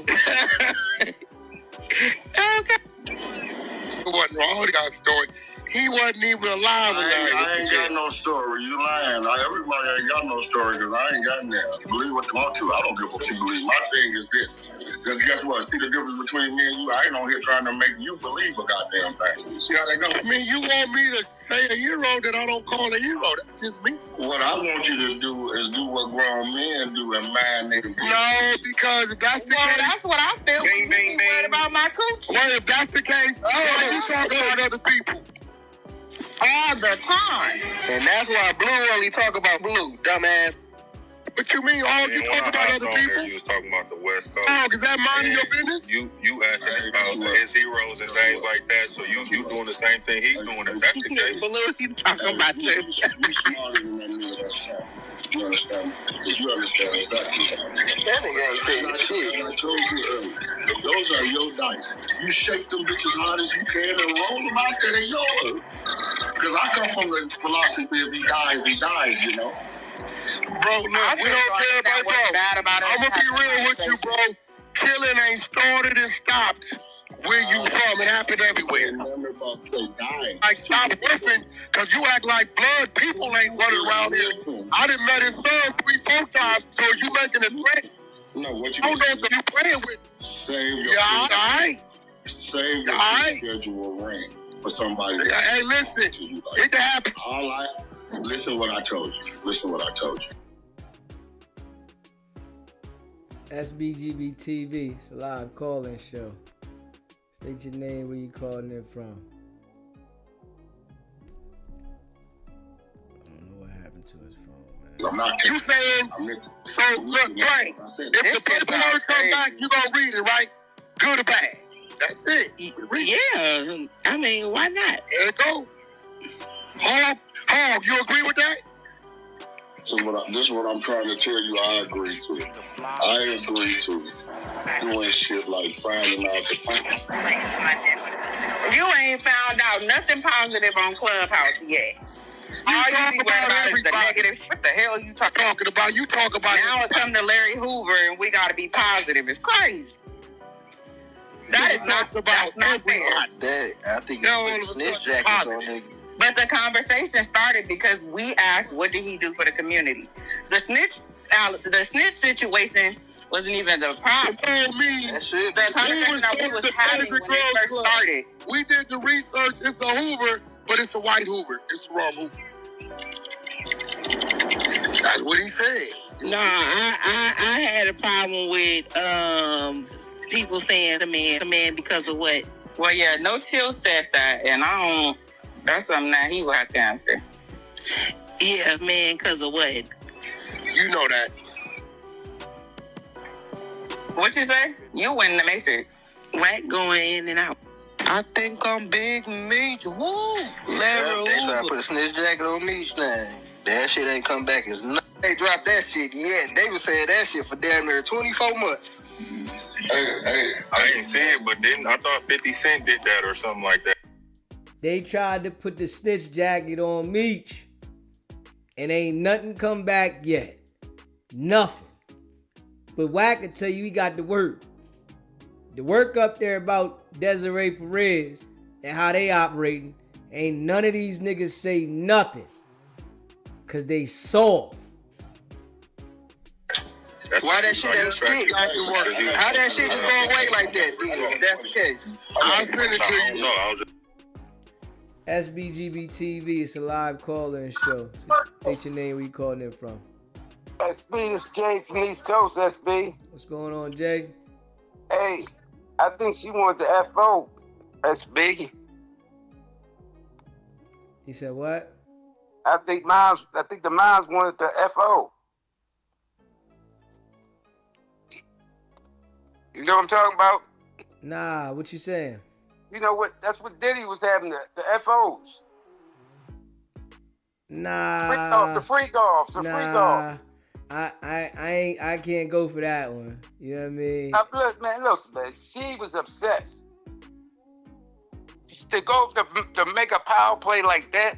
Okay. It wasn't wrong. He got a story. He wasn't even alive. I ain't got no story. You lying. Everybody ain't got no story because I ain't got that. Believe what you want to. I don't give a what you believe. My thing is this. Because guess what? See the difference between me and you? I ain't on here trying to make you believe a goddamn thing. You see how that goes? I mean, you want me to say a hero that I don't call a hero. That's just me. What I want you to do is do what grown men do and mind their business. No, because if that's the case... that's what I feel when you worried about my coochie. Well, if that's the case, why you talking about other people? All the time. And that's why Blue only talk about Blue, dumbass. What you mean? All you talk about other people? You was talking about the West Coast. Oh, is that minding your business? You asking about his heroes and things like that, so you doing the same thing he's doing. If that's the case. Blue, he talking about you. You smarter than me, that's fine. You understand? Because you understand exactly. That nigga ain't saying shit. I told you earlier, those are your dice. You shake them bitches hard as you can and roll them out there, they're yours. Because I come from the philosophy of he dies, you know. Bro, look, we don't care about bro. I'm going to be real with you, bro. Killing ain't started and stopped where you from. It happened everywhere. Like, stop whiffing, because you act like blood people ain't running around here. I done met his son 3-4 times, so you making a threat? No, what you I don't know if you playing with. Save your all right. Save your schedule ring for somebody. Hey, listen, it can happen. Listen what I told you. SBGB TV, it's a live call-in show. State your name, where you calling in from. I don't know what happened to his phone, man. I'm not you saying, so look, Frank, if the paperwork come back, you gonna read it, right? Good or bad? That's it. Yeah, I mean, why not? There it go. Hog, you agree with that? So this is what I'm trying to tell you I agree to. I agree to doing shit like finding out the You ain't found out nothing positive on Clubhouse yet. All you be worried about is the negative. What the hell are you talking about? You talk about now it come to Larry Hoover and we gotta be positive. It's crazy. That is not fair. I think it's snitch jackets on niggas. But the conversation started because we asked, what did he do for the community? The snitch situation wasn't even the problem. The conversation that we was having when it first started. We did the research. It's a Hoover, but it's a white Hoover. It's the wrong Hoover. That's what he said. No, I had a problem with people saying the man because of what? Well, yeah, No Chill said that, and I don't. That's something that he will have to answer. Yeah, man, because of what? You know that. What you say? You went in the Matrix. Wack going in and out. I think I'm big and major. Woo! Larry they try to put a snitch jacket on me, now. That shit ain't come back as nothing. They dropped that shit yet. They was saying that shit for damn near 24 months. Hey, I didn't see it, but I thought 50 Cent did that or something like that. They tried to put the snitch jacket on Meech, and ain't nothing come back yet. Nothing. But Wack can tell you he got the work. The work up there about Desiree Perez and how they operating, ain't none of these niggas say nothing. Cause they soft. Why that shit ain't stick? How that shit just going away like that then, if that's the case? I'll send it to you. SBGB TV, it's a live call-in show. So state your name, where you calling in from. SB, this is Jay from East Coast, SB. What's going on, Jay? Hey, I think she wanted the FO, SB. He said what? I think the moms wanted the FO. You know what I'm talking about? Nah, what you saying? You know what? That's what Diddy was having, the FOs. Nah. The freak off. I can't go for that one. You know what I mean? Listen, man. She was obsessed. To go to make a power play like that,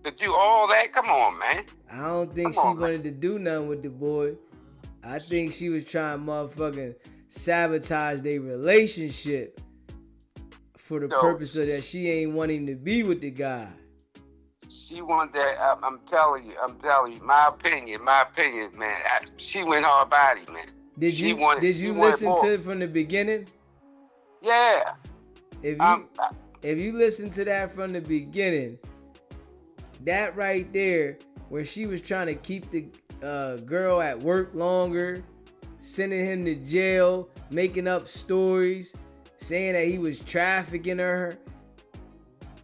to do all that, come on, man. I don't think she wanted to do nothing with the boy. I think she was trying to motherfucking sabotage their relationship for the purpose of that she ain't wanting to be with the guy. She wanted that. I'm telling you, my opinion, man. She went hard body, man. Did you listen to it from the beginning? Yeah. If you listen to that from the beginning, that right there, where she was trying to keep the girl at work longer, sending him to jail, making up stories, saying that he was trafficking her.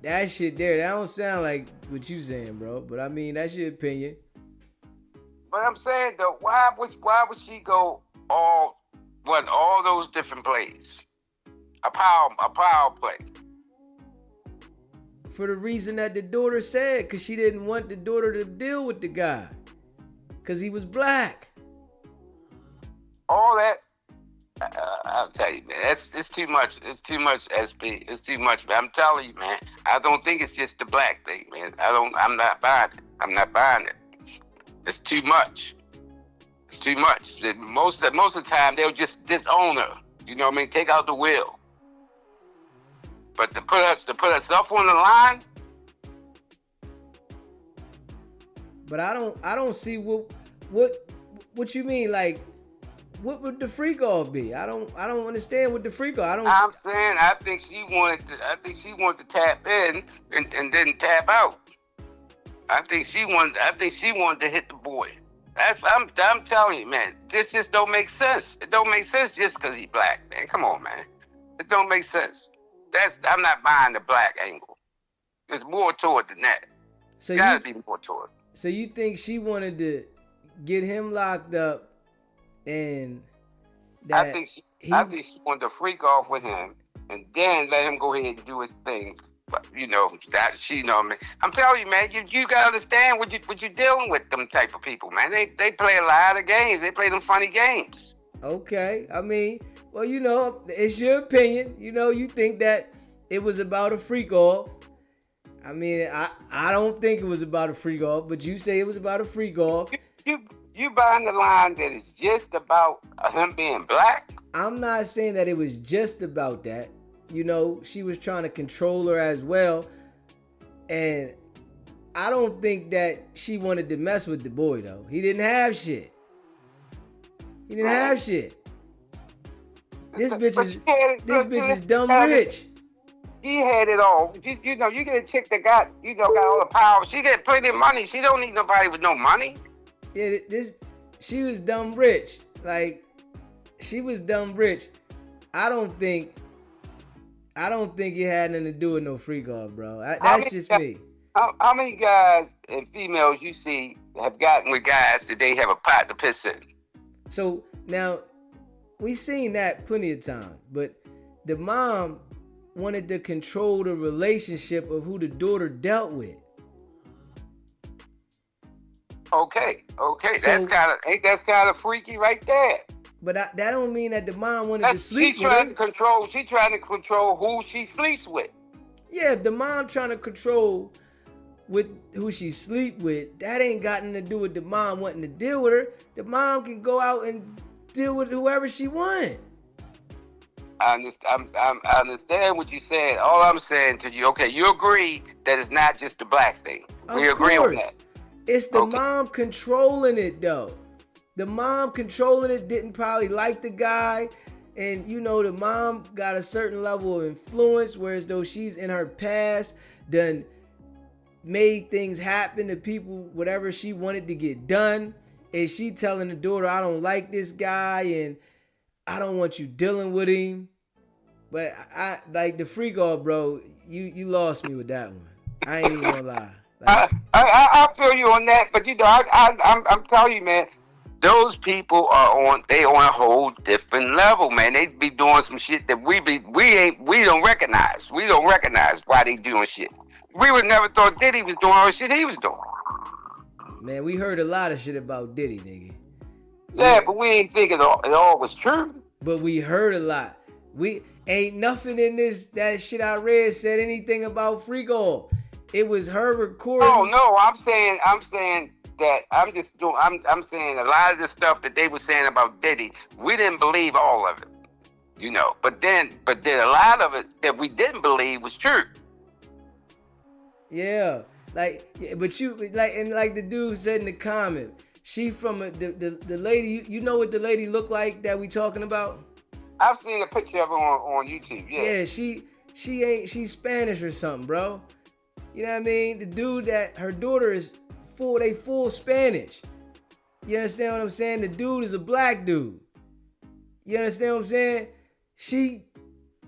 That shit there, that don't sound like what you saying, bro. But I mean, that's your opinion. But I'm saying though, why would she go all those different plays? A power play. For the reason that the daughter said, because she didn't want the daughter to deal with the guy. Because he was black. All that, I'll tell you, man, it's too much. It's too much, SB. It's too much, man. I'm telling you, man. I don't think it's just the black thing, man. I'm not buying it. It's too much. It's too much. Most of the time, they'll just disown her. You know what I mean? Take out the will. But to put herself on the line. But I don't see what you mean. Like, what would the freak off be? I don't understand what the freak off. I'm saying I think she wanted to tap in and then tap out. I think she wanted to hit the boy. I'm telling you, man. This just don't make sense. It don't make sense just because he's black, man. Come on, man. It don't make sense. I'm not buying the black angle. There's more to it than that. So gotta be more to it. So you think she wanted to get him locked up, and that I think she wanted to freak off with him, and then let him go ahead and do his thing. But, you know that she know me. I'm telling you, man. You gotta understand what you're dealing with. Them type of people, man. They play a lot of games. They play them funny games. Okay, I mean. Well, you know, it's your opinion. You know, you think that it was about a freak off. I mean, I don't think it was about a freak off, but you say it was about a freak off. You buying the line that it's just about him being black? I'm not saying that it was just about that. You know, she was trying to control her as well. And I don't think that she wanted to mess with the boy, though. He didn't have shit. This bitch is dumb rich. She had it all. You know, you get a chick that got all the power. She get plenty of money. She don't need nobody with no money. Yeah, she was dumb rich. Like, she was dumb rich. I don't think it had nothing to do with no freak off, bro. That's just me. How many guys and females you see have gotten with guys that they have a pot to piss in? So now, we seen that plenty of times, but the mom wanted to control the relationship of who the daughter dealt with. Okay, so, that's kind of freaky right there. But that don't mean that the mom wanted to sleep with her. She's trying to control who she sleeps with. Yeah, if the mom trying to control with who she sleep with, that ain't got nothing to do with the mom wanting to deal with her. The mom can go out and deal with whoever she want. I understand what you said. All I'm saying to you, okay, you agree that it's not just the black thing. We agree on that. It's the mom controlling it, though. the mom controlling it didn't probably like the guy. And, you know, the mom got a certain level of influence, whereas though she's in her past, done made things happen to people, whatever she wanted to get done. And she telling the daughter, I don't like this guy and I don't want you dealing with him. But I like the freak off, bro. You lost me with that one. I ain't even gonna lie. Like, I feel you on that, but you know, I'm telling you, man, those people are on a whole different level, man. They be doing some shit that we don't recognize. We don't recognize why they doing shit. We would never thought Diddy was doing all the shit he was doing. Man, we heard a lot of shit about Diddy, nigga. Yeah, but we ain't thinking it all was true. But we heard a lot. We ain't nothing in that shit I read said anything about freak off. It was her recording. Oh no, I'm saying that I'm saying a lot of the stuff that they were saying about Diddy, we didn't believe all of it, you know. But then a lot of it that we didn't believe was true. Yeah, but you like the dude said in the comment, she from the lady. You know what the lady looked like that we talking about? I've seen a picture of her on YouTube. Yeah, she's Spanish or something, bro. You know what I mean? The dude that her daughter is full Spanish. You understand what I'm saying? The dude is a black dude. You understand what I'm saying? She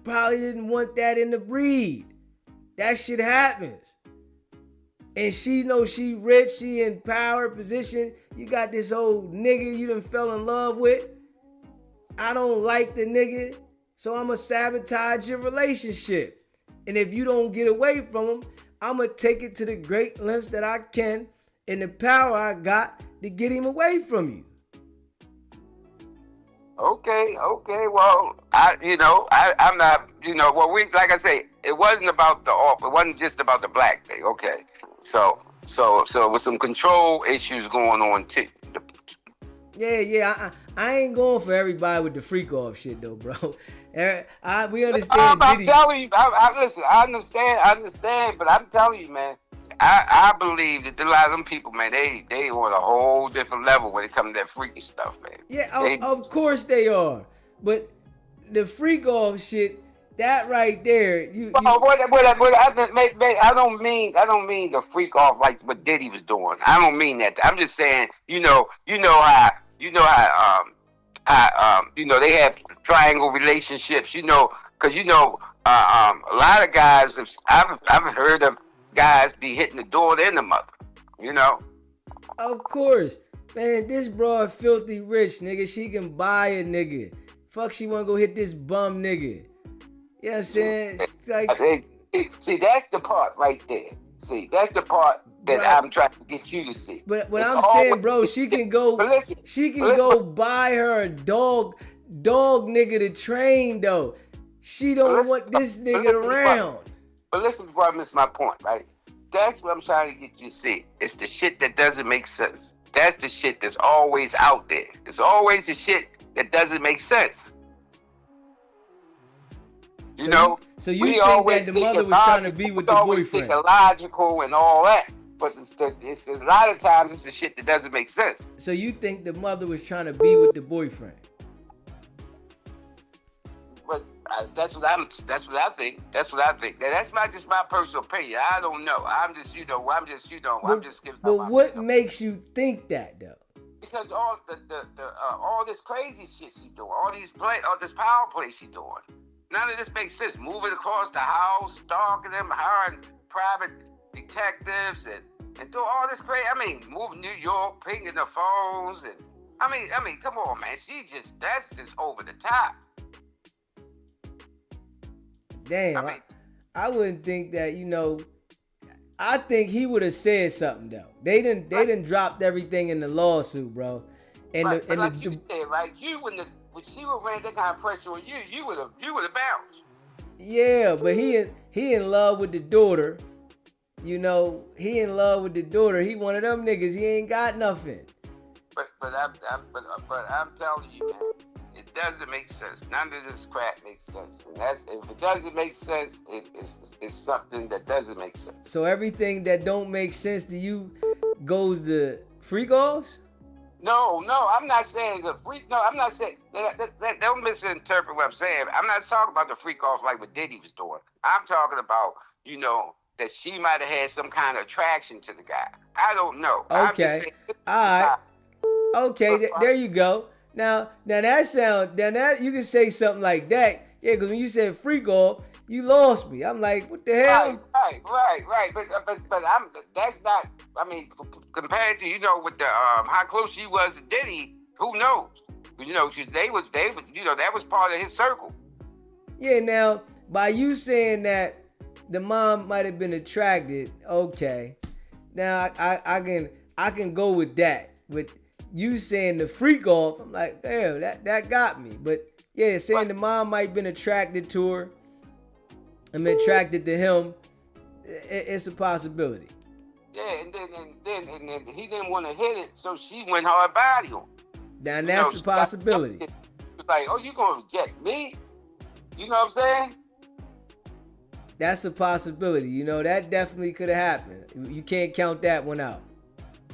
probably didn't want that in the breed. That shit happens. And she knows she rich, she in power position. You got this old nigga you done fell in love with. I don't like the nigga, so I'ma sabotage your relationship. And if you don't get away from him, I'ma take it to the great lengths that I can and the power I got to get him away from you. Okay. Well, I'm not, well, like I say, it wasn't about the off. It wasn't just about the black thing. Okay. So with some control issues going on too. Yeah. I ain't going for everybody with the freak off shit though, bro. We understand. I'm telling you, listen, I understand, but I'm telling you, man, I believe that a lot of them people, man, they on a whole different level when it comes to that freaky stuff, man. Yeah, of course they are. But the freak off shit, that right there, I don't mean the freak off like what Diddy was doing. I don't mean that. I'm just saying, how they have triangle relationships, because a lot of guys, I've heard of guys be hitting the door, they're the mother, Of course. Man, this broad filthy rich, nigga. She can buy a nigga. Fuck, she wanna go hit this bum nigga. You know what I'm saying? It's like, see, that's the part right there. See, that's the part that I'm trying to get you to see. But what I'm saying, bro, she can go go buy her a dog nigga to train though. She don't want this nigga around. But listen before I miss my point, right? That's what I'm trying to get you to see. It's the shit that doesn't make sense. That's the shit that's always out there. It's always the shit that doesn't make sense. So you think that the mother was trying to be with the boyfriend? Logical and all that, but it's a lot of times it's the shit that doesn't make sense. So you think the mother was trying to be with the boyfriend? But that's what I think. That's not just my personal opinion. I don't know. I'm just giving. But what makes you think that though? Because all all this crazy shit she doing, all this power play she doing. None of this makes sense. Moving across the house, stalking them, hiring private detectives, and doing all this crazy. I mean, moving New York, pinging the phones, and I mean, come on, man. That's just over the top. Damn, I wouldn't think that. I think he would have said something though. They didn't dropped everything in the lawsuit, bro. And you said, right? When she would ran that kind of pressure on you, you would have bounced. Yeah, but he in love with the daughter. He in love with the daughter. He one of them niggas. He ain't got nothing. But I'm telling you, man, it doesn't make sense. None of this crap makes sense. And if it doesn't make sense, it's something that doesn't make sense. So everything that don't make sense to you goes to freak offs? No, I'm not saying the freak. No, I'm not saying that. Don't misinterpret what I'm saying. I'm not talking about the freak off like what Diddy was doing. I'm talking about, that she might have had some kind of attraction to the guy. I don't know. Okay. All right. Okay, there you go. Now that you can say something like that. Yeah, because when you said freak off, you lost me. I'm like, what the hell? Right. But that's not. I mean, compared to with the how close she was to Diddy, who knows? They was that was part of his circle. Yeah. Now, by you saying that the mom might have been attracted, okay. Now I can go with that. With you saying the freak off, I'm like, damn, that got me. But yeah, saying the mom might have been attracted to her, attracted to him, it's a possibility. Yeah, and then he didn't want to hit it, so she went hard body on him. Now that's a possibility. Like, oh, you gonna reject me? You know what I'm saying? That's a possibility. That definitely could have happened. You can't count that one out.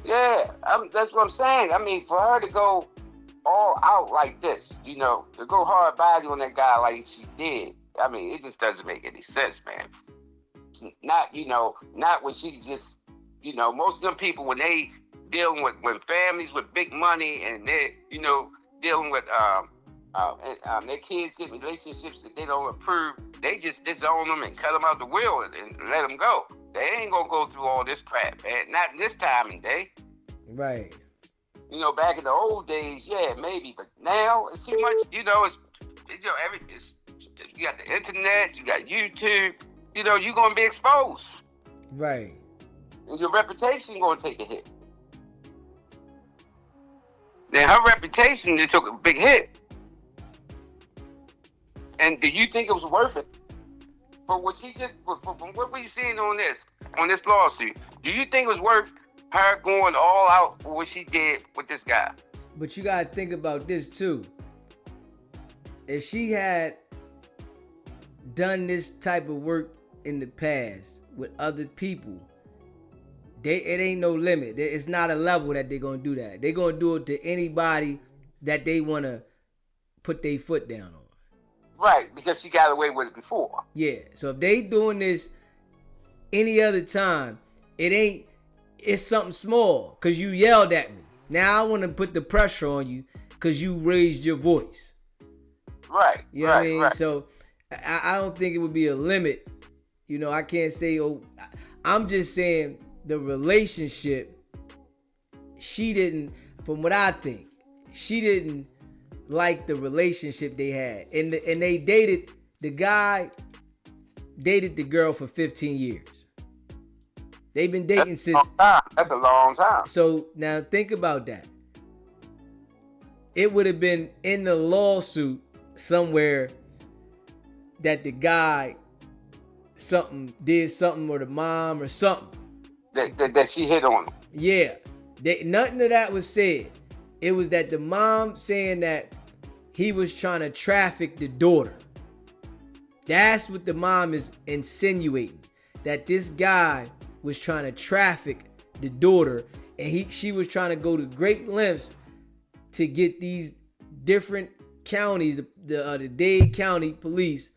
Yeah, that's what I'm saying. I mean, for her to go all out like this, to go hard body on that guy like she did, I mean, it just doesn't make any sense, man. Not when she just, most of them people, when they dealing with families with big money and they're, dealing with their kids get relationships that they don't approve, they just disown them and cut them out the will and let them go. They ain't gonna go through all this crap, man. Not in this time and day. Right. Back in the old days, yeah, maybe, but now it's too much. You got the internet, you got YouTube. You're gonna be exposed. Right. And your reputation gonna take a hit. Now her reputation just took a big hit. And do you think it was worth it? For what she just, from what we seen on this lawsuit, do you think it was worth her going all out for what she did with this guy? But you gotta think about this too. If she had done this type of work in the past with other people, it ain't no limit. It's not a level that they're gonna do that. They're gonna do it to anybody that they wanna put their foot down on. Right, because she got away with it before. Yeah, so if they doing this any other time, it's something small because you yelled at me. Now I want to put the pressure on you because you raised your voice. Right. You know what I mean? Right. So I don't think it would be a limit. I can't say, I'm just saying the relationship, from what I think, she didn't like the relationship they had. And they dated, the guy dated the girl for 15 years. They've been dating since. That's a long time. So now think about that. It would have been in the lawsuit somewhere that the guy did something or the mom or something. That she hit on him. Yeah. Nothing of that was said. It was that the mom saying that he was trying to traffic the daughter. That's what the mom is insinuating. That this guy was trying to traffic the daughter, and she was trying to go to great lengths to get these different counties, the Dade County police,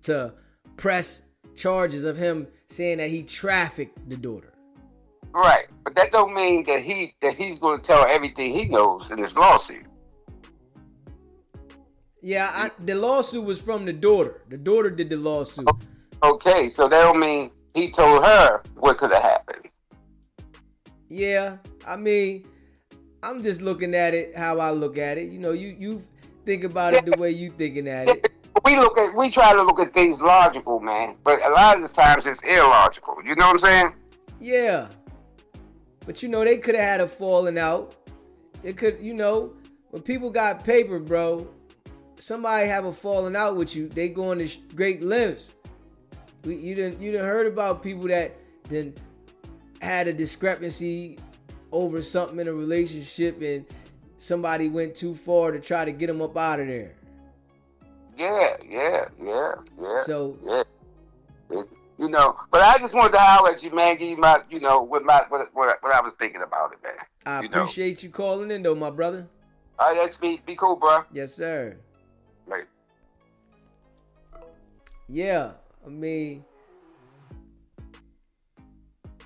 to press charges of him saying that he trafficked the daughter. Right, but that don't mean that he's going to tell everything he knows in this lawsuit. Yeah, the lawsuit was from the daughter. The daughter did the lawsuit. Okay, so that don't mean he told her what could have happened. Yeah, I mean, I'm just looking at it how I look at it. You think about it the way you thinking at it. We try to look at things logical, man, but a lot of the times it's illogical. You know what I'm saying? Yeah. But they could have had a falling out. It could, when people got paper, bro, somebody have a falling out with you, they going to great lengths. You done heard about people that then had a discrepancy over something in a relationship and somebody went too far to try to get them up out of there. Yeah. So yeah. know. But I just wanted to holler at you, man. Give you my, what I was thinking about it, man. I appreciate you calling in, though, my brother. All right, let's be cool, bro. Yes, sir. Right. Yeah, I mean,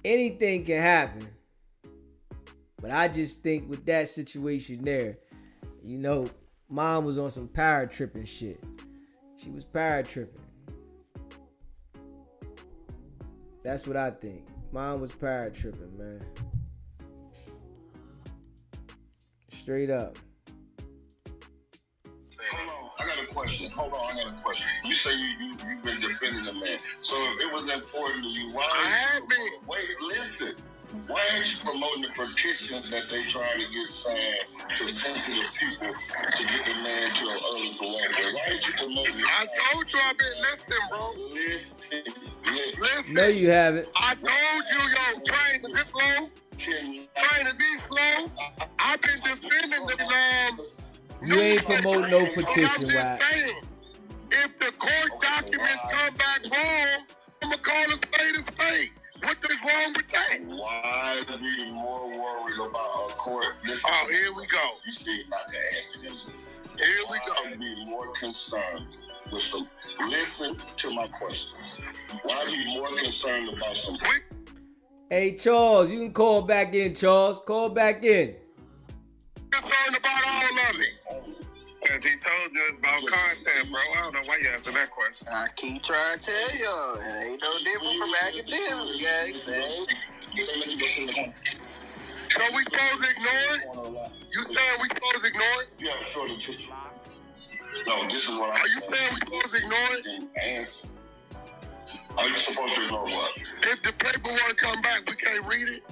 anything can happen. But I just think with that situation there, mom was on some power tripping shit. She was power tripping. That's what I think. Mom was power tripping, man. Straight up. I got a question. Hold on, I got a question. You say you've been defending the man. So if it was important to you, wait, listen. Why ain't you promoting the petition that they trying to get signed to send to the people to get the man to an early parole? Why ain't you promoting it? I told you I've been listening, bro. Listen. No, you haven't. I told you, train is this low. Train is this low. I've been defending the You ain't promoting no petition, Wack. If the court documents come back wrong, I'm going to call a spade a spade. What is wrong with that? Why be more worried about a court? Here we go. You still not to ask him. Here we go. Why be more concerned with some? Listen to my question. Why be more concerned about some? Hey, Charles, you can call back in, Charles. Call back in. Concerned about all of it. Because he told you about content, bro. I don't know why you answer that question. I keep trying to tell y'all, it ain't no different from academics, guys. So we supposed to ignore it? You saying we supposed to ignore it? Yeah, sure. No, this is what Are you saying we supposed to ignore it? Answer. Are you supposed to ignore what? If the paperwork come back, we can't read it?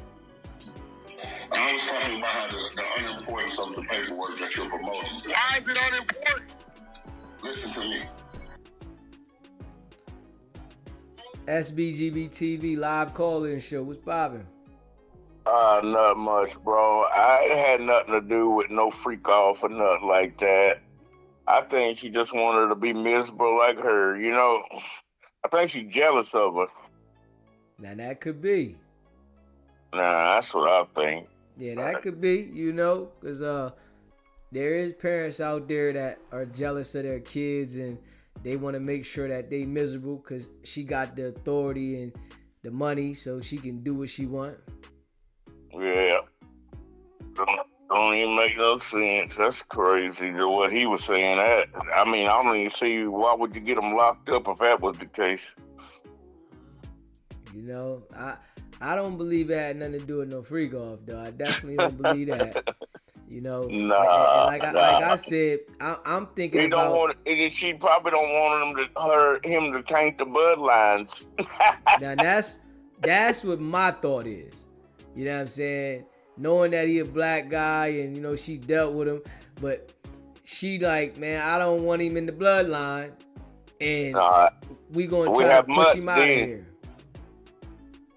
I was talking about the unimportance of the paperwork that you're promoting. Why is it unimportant? Listen to me. SBGB TV live call-in show. What's poppin'? Not much, bro. I ain't had nothing to do with no freak off or nothing like that. I think she just wanted to be miserable like her, I think she's jealous of her. Now that could be. Nah, that's what I think. Yeah, that could be, because there is parents out there that are jealous of their kids and they want to make sure that they miserable because she got the authority and the money so she can do what she want. Yeah. Don't even make no sense. That's crazy to what he was saying. I don't even see why would you get him locked up if that was the case. I don't believe it had nothing to do with no freak off, though. I definitely don't believe that. Like I said, I'm thinking she probably don't want him to taint the bloodlines. Now that's what my thought is. You know what I'm saying? Knowing that he a black guy and she dealt with him, but she like, man, I don't want him in the bloodline, and we gonna try to push him out of here.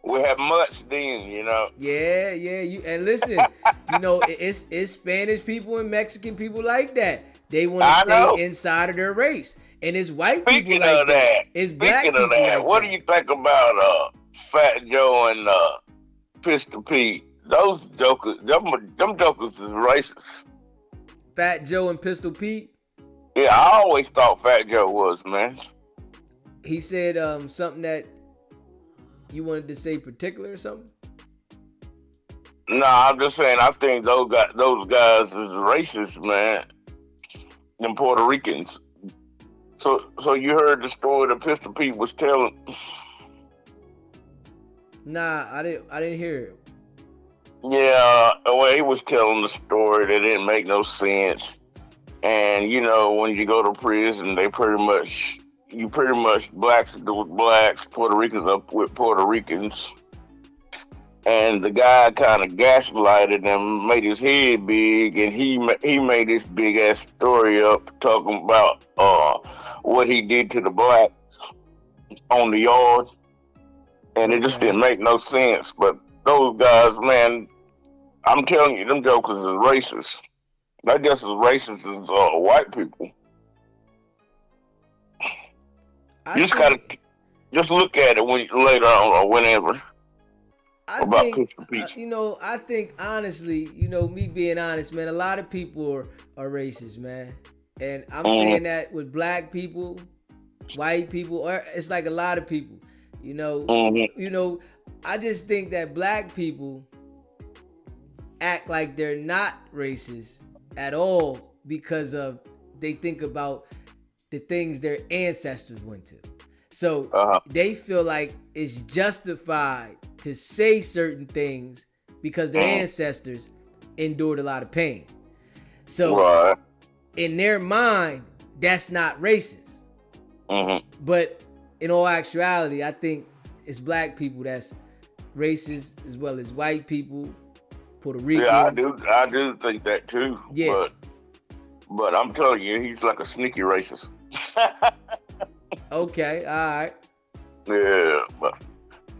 We have much then, Yeah. And listen, it's Spanish people and Mexican people like that. They want to stay inside of their race, and it's white people like that. It's black people like that. What do you think about Fat Joe and Pistol Pete? Those jokers, them jokers is racist. Fat Joe and Pistol Pete? Yeah, I always thought Fat Joe was, man. He said something that you wanted to say particular or something? No, I'm just saying I think those guys is racist, man. Them Puerto Ricans. So you heard the story that Pistol Pete was telling? Nah, I didn't hear it. Yeah, well, he was telling the story that didn't make no sense. And when you go to prison, they pretty much blacks do with blacks, Puerto Ricans up with Puerto Ricans. And the guy kind of gaslighted him, made his head big, and he made this big ass story up talking about what he did to the blacks on the yard, and it just didn't make no sense. But those guys, man, I'm telling you, them jokers is racist. They're just as racist as white people. You just gotta Just look at it when later on or whenever. I About think, picture peach. I think honestly, me being honest, man, a lot of people are racist, man. And I'm saying that with black people, white people, or it's like a lot of people, I just think that black people act like they're not racist at all because of they think about the things their ancestors went to. So they feel like it's justified to say certain things because their ancestors endured a lot of pain. So in their mind, that's not racist. But in all actuality, I think it's black people that's racist as well as white people, Puerto Ricans. Yeah, I do think that too. Yeah. But I'm telling you, he's like a sneaky racist. Okay, all right. Yeah,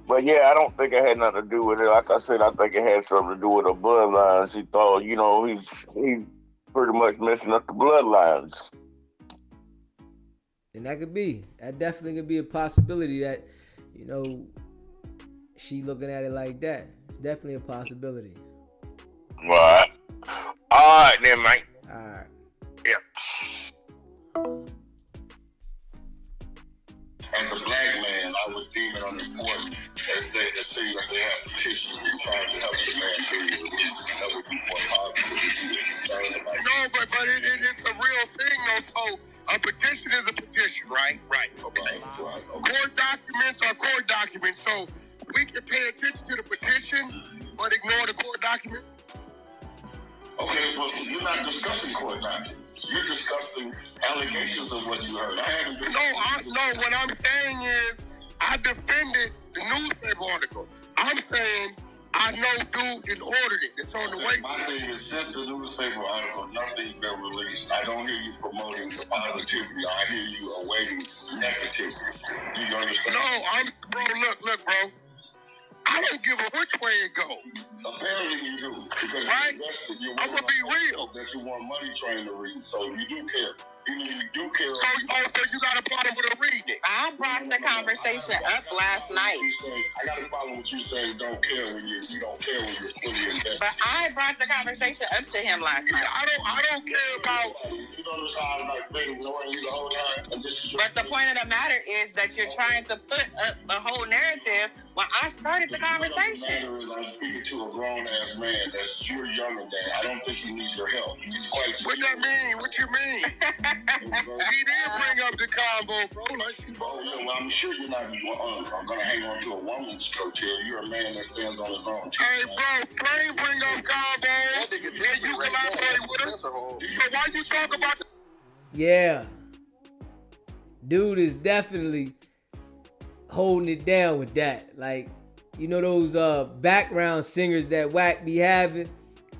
but yeah, I don't think it had nothing to do with it. Like I said, I think it had something to do with the bloodlines. He thought, he's pretty much messing up the bloodlines. And that definitely could be a possibility that, she looking at it like that. It's definitely a possibility. Right. All right then, mate. All right. Yeah. As a black man, I would deem it unimportant as they say that they have petitions and trying to help the man be religious. That would be more positive. No, but it's a real thing, though. So a petition is a petition, right? Right. Okay. Court documents are court documents. So we can pay attention to the petition, but ignore the court document. Okay, well, you're not discussing court documents. You're discussing allegations of what you heard. I haven't discussed. No, what I'm saying is I defended the newspaper article. I'm saying I know dude and ordered it. It's on the way. My thing is, since the newspaper article, nothing's been released. I don't hear you promoting the positivity. I hear you awaiting negativity. Do you understand? No, look, bro. I don't give a which way it goes. Apparently you do. Because right? I'm going to be real. That you want Money Train to read, so you do care. You do care. So you got a problem with her reading it? I brought the conversation up last night. I got a problem with you saying don't care when you don't care when you're fully invested. But I brought the conversation up to him last night. I don't care about. You don't know how I'm like been ignoring you the whole time. But the point of the matter is that you're trying to put up a whole narrative when I started the conversation. The matter is I'm speaking to a grown ass man that's your younger than. I don't think he needs your help. He's quite. What that mean? What you mean? He did bring up the convo, bro. Well, I'm sure you're not going to hang on to a woman's coattail. You're a man that stands on his own. Hey, bro, Plain bring up convo. And you collaborate with him. So why you talk about? Yeah, dude is definitely holding it down with that. Like, those background singers that Wack be having,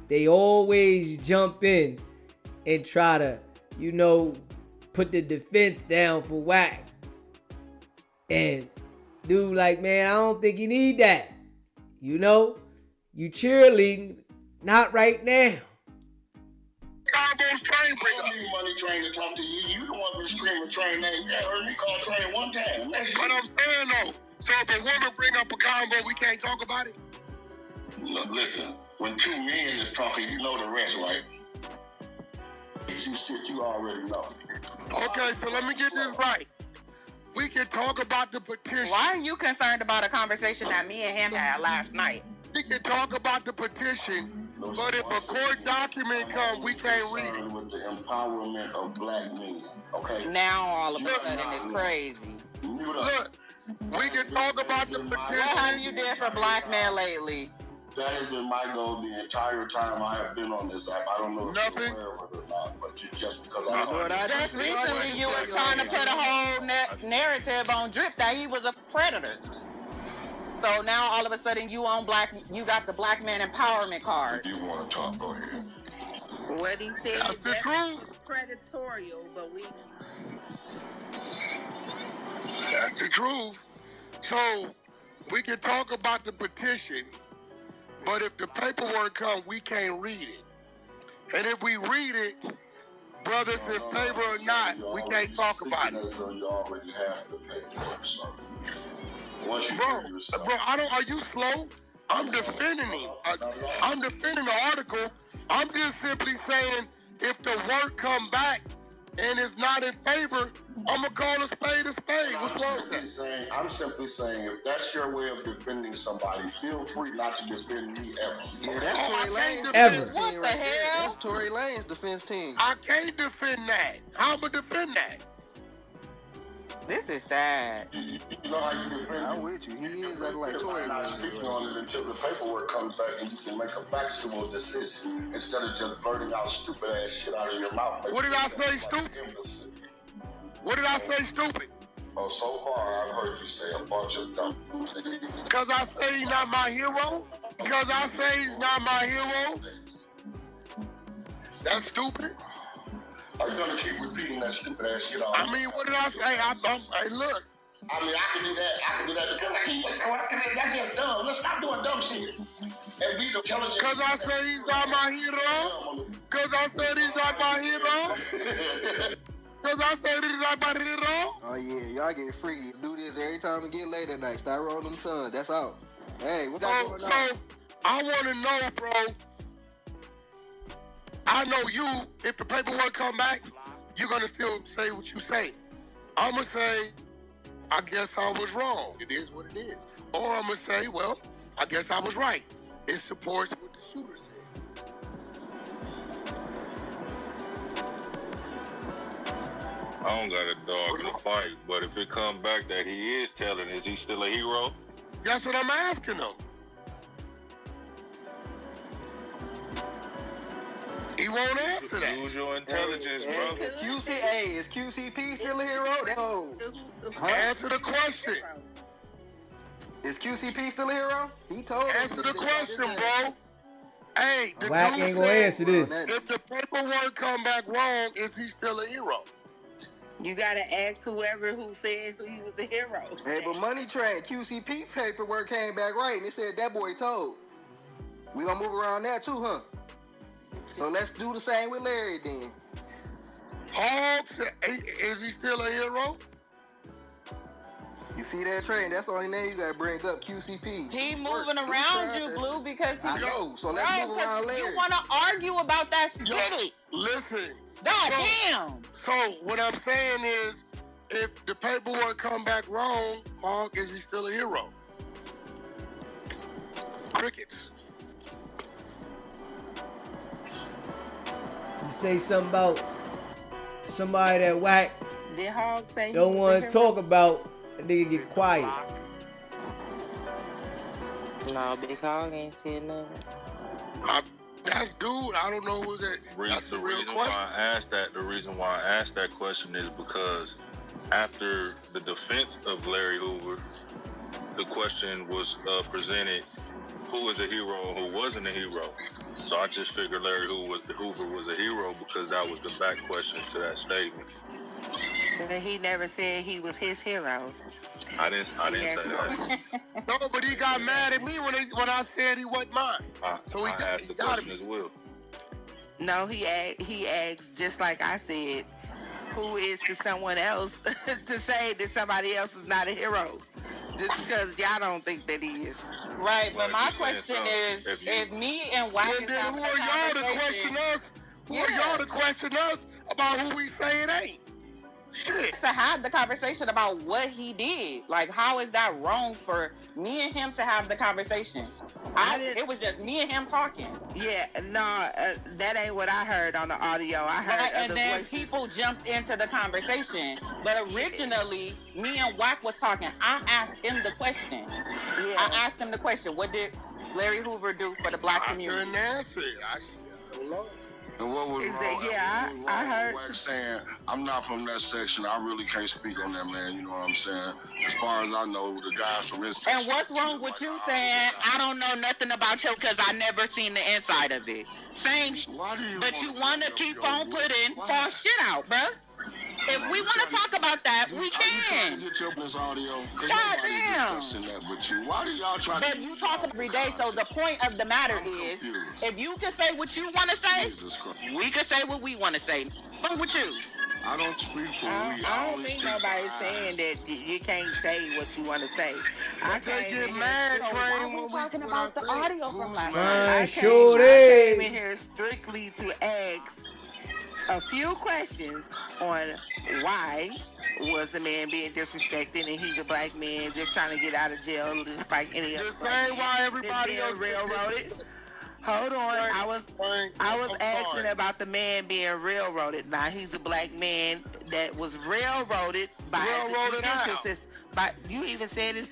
they always jump in and try to, put the defense down for Wack. And dude, like, man, I don't think you need that. You cheerleading, not right now. I don't need Money Train to talk to you. You the one who's screaming Train name. You heard me call Train one time. That's what I'm saying, though. So if a woman bring up a convo, we can't talk about it? Look, listen, when two men is talking, you know the rest, right? You shit you already know. Okay, so let me get this right. We can talk about the petition. Why are you concerned about a conversation that me and him had last night? We can talk about the petition, but if a court document comes, we can't read it. With the empowerment of black men, okay? Now all of a sudden it's crazy. Look, we can talk about the petition. What have you did for black men lately? That has been my goal the entire time I have been on this app. I don't know if you're aware of it or not, but just because I just recently you was trying to put a whole narrative on Drip that he was a predator. So now all of a sudden you got the black man empowerment card. You want to talk? Go ahead. What he said that's the truth. Predatorial, but we. That's the truth. So we can talk about the petition. But if the paperwork comes, we can't read it. And if we read it, brothers in favor or not, we can't talk about it. You already have the paperwork, so Once you Bro, figure yourself. are you slow? I'm defending him. I'm defending the article. I'm just simply saying if the work come back and it's not in favor, I'm going to call a spade a spade. What's wrong with that? I'm simply saying if that's your way of defending somebody, feel free not to defend me ever. Yeah, that's Tory Lane's Ever. defense team right there. That's Tory Lane's defense team. I can't defend that. How am I defend that? This is sad. You know how you defend I'm with you. He is like Tory. I'm not speaking on it until the paperwork comes back and you can make a factual decision instead of just blurting out stupid ass shit out of your mouth. What did I say, stupid? What did I say, stupid? Oh, so far I've heard you say a bunch of dumb things. Because I say he's not my hero? Because I say he's not my hero? That's stupid? Are you gonna keep repeating that stupid ass shit all? I mean, what did I say? Hey, look. I mean, I can do that because I keep that's just dumb. Let's stop doing dumb shit. And be intelligent. Because I say he's not my hero? Because I said he's not my hero? Because I said he's not my hero? Oh yeah, y'all get freaky. Do this every time we get late at night. Start rolling them tongues. That's all. Hey, what got going on? So, I want to know, bro. I know you, if the paperwork come back, you're going to still say what you say. I'm going to say, I guess I was wrong. It is what it is. Or I'm going to say, well, I guess I was right. It supports what the shooter said. I don't got a dog in the fight, but if it come back that he is telling, is he still a hero? That's what I'm asking him. He won't answer that. Use your intelligence, brother. Is QCP still a hero? Answer the question. Is QCP still a hero? He told us. Answer the question, bro. Hey, the Wack dude ain't gonna said, answer this. if the paperwork come back wrong, is he still a hero? You gotta ask whoever who said he was a hero. Hey, but Money Train, QCP paperwork came back right, and it said that boy told. We gonna move around that too, huh? So let's do the same with Larry then. Hawks, is he still a hero? You see that train? That's the only name you gotta bring up, QCP. He moving around you, Blue, because he... I know, so let's move around Larry. You want to argue about that shit. Get it. Listen. God damn. So what I'm saying is, if the paperwork come back wrong, Hawk, is he still a hero? Crickets. You say something about somebody that Wack Did Hog say don't want to talk about, a nigga get quiet. No, Big Hog ain't said nothing. That's dude. I don't know who's that. That's the real question. The reason why I asked that question is because after the defense of Larry Hoover, the question was presented: who is a hero and who wasn't a hero? So I just figured Larry Hoover was a hero because that was the back question to that statement. But he never said he was his hero. I didn't say that. No, but he got mad at me when I said he wasn't mine. I asked the question as well. No, he asked just like I said, who is to someone else to say that somebody else is not a hero, just because y'all don't think that he is. Right, but my question is, if me and Wack is having who are y'all to question us? Who are y'all to question us about who we say it ain't? Shit. To have the conversation about what he did. Like, how is that wrong for me and him to have the conversation? It was just me and him talking. Yeah, no, that ain't what I heard on the audio. I heard right, and then voices. people jumped into the conversation. But originally, me and Wack was talking. I asked him the question. Yeah. I asked him the question. What did Larry Hoover do for the black community? I couldn't answer it. I don't know. And what was wrong? I heard. Wack saying, I'm not from that section. I really can't speak on that, man. You know what I'm saying? As far as I know, the guys from his section. And what's wrong with you saying, I don't know nothing about you because I never seen the inside of it? Same Why do you but you want to keep on putting false shit out, bruh. If we want to talk about that, we can. Are you trying to get your this audio? Because nobody's discussing that with you. Why do y'all try to... But you talk every day, so the point of the matter is, if you can say what you want to say, we can say what we want to say. What's with you? I don't speak for we. I don't think nobody's saying that you can't say what you want to say. I can't get mad. We're talking about the audio from last night. I came in here strictly to ask a few questions on why was the man being disrespected, and he's a black man just trying to get out of jail, just like any other. Why everybody else railroaded? Hold on, I was asking about the man being railroaded. Now he's a black man that was railroaded by the judicial system. But you even said it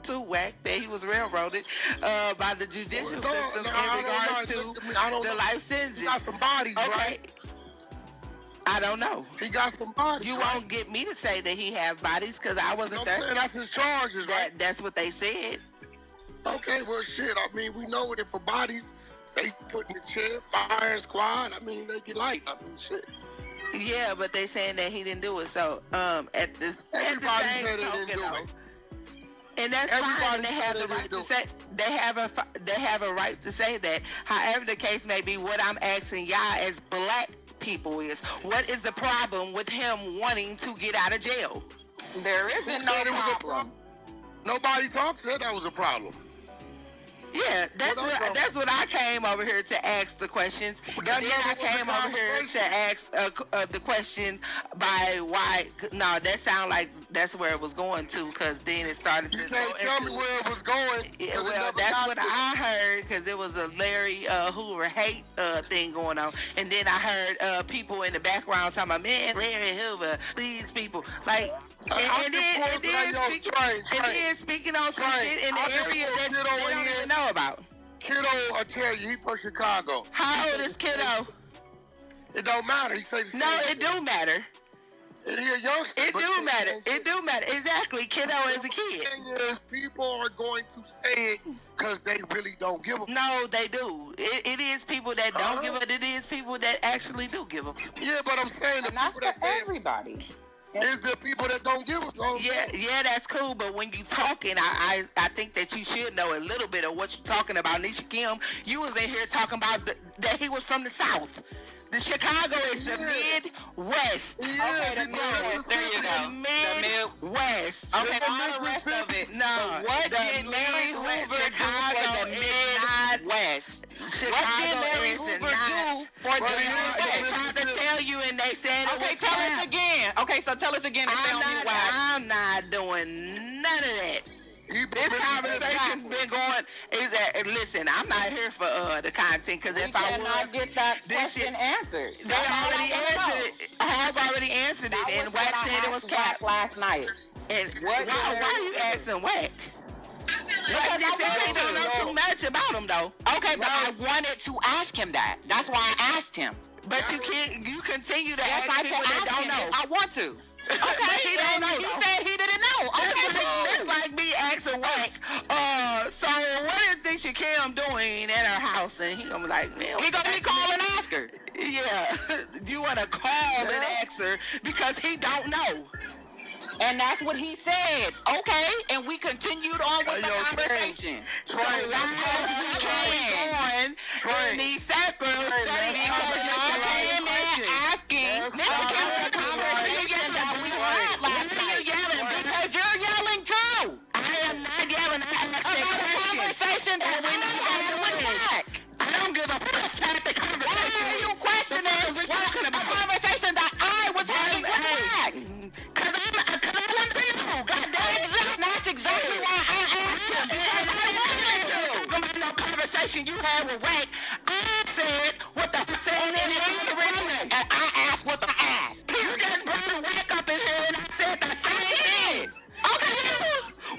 to Wack that he was railroaded by the judicial system in regards to the life sentence. He got some bodies, right? I don't know. He got some bodies. You won't get me to say that he have bodies because I wasn't there. That's his charges, right? That's what they said. Okay, well, shit. I mean, we know it for bodies. They put in the chair, fire squad. I mean, they get light. I mean, shit. Yeah, but they saying that he didn't do it. So, at the same token, and that's fine. They have the right to say. They have a right to say that. However, the case may be, what I'm asking y'all as black people is, what is the problem with him wanting to get out of jail? There isn't no problem. Nobody talked said that was a problem. Yeah, that's what I came over here to ask the questions. And then I came over here to ask the question by why. No, that sound like that's where it was going to, because then it started to go into. You can't tell me where it was going. Yeah, well, that's what I heard, because it was a Larry Hoover hate thing going on. And then I heard people in the background talking about, man, Larry Hoover, these people. Like, and then speaking on some shit in the area that they don't even know about. Kiddo, I tell you, he's from Chicago. How old is Kiddo? It don't matter. He says no, it do matter. It do matter. It do matter. Exactly. Kiddo is a kid. The thing is, people are going to say it because they really don't give a. No, they do. It is people that don't give a. It is people that actually do give a. Yeah, but I'm saying the that's for everybody. Is there people that don't give a fuck? Yeah, that's cool. But when you talking, I think that you should know a little bit of what you're talking about. Nisha Kim, you was in here talking about that he was from the South. The Chicago is the Midwest. Yeah, okay, the Midwest. There you go. The Midwest. Okay, all the rest of it. No, what did Larry Hoover Chicago do for the Midwest? Chicago is not for the Midwest. They tried to tell you, and they said it was tell us again. Okay, so tell us again. I'm not doing none of that. This conversation been going. Listen, I'm not here for the content, because if I was, get that question answered. They already answered it. I've already answered it, and Wack said it was cap last night. And why are you asking Wack? Wack just said they don't know too much about him, though. Okay, but I wanted to ask him that. That's why I asked him. But you can't. You continue to ask people that don't know. I want to. Okay, he don't know. He said he didn't know. Okay, that's like me asking Wack. So what is Nisha Kim doing at her house? And he gonna be like, man, he gonna be call and ask her. Yeah, you wanna call and ask her because he don't know. And that's what he said. Okay, and we continued on with the conversation. So as we came on in these circles, because y'all came in asking, because you're yelling too. I am not yelling. I asked a conversation that we had with Wack. I don't give a fuck the conversation. Why are you questioning a conversation that I was having with Wack? Because I want to know. That's exactly why I asked him. Because I wanted to. About no conversation you had with Wack. I said what the said in the original. And I asked what the asked. You just brought Wack up in here and I said the same thing. Okay.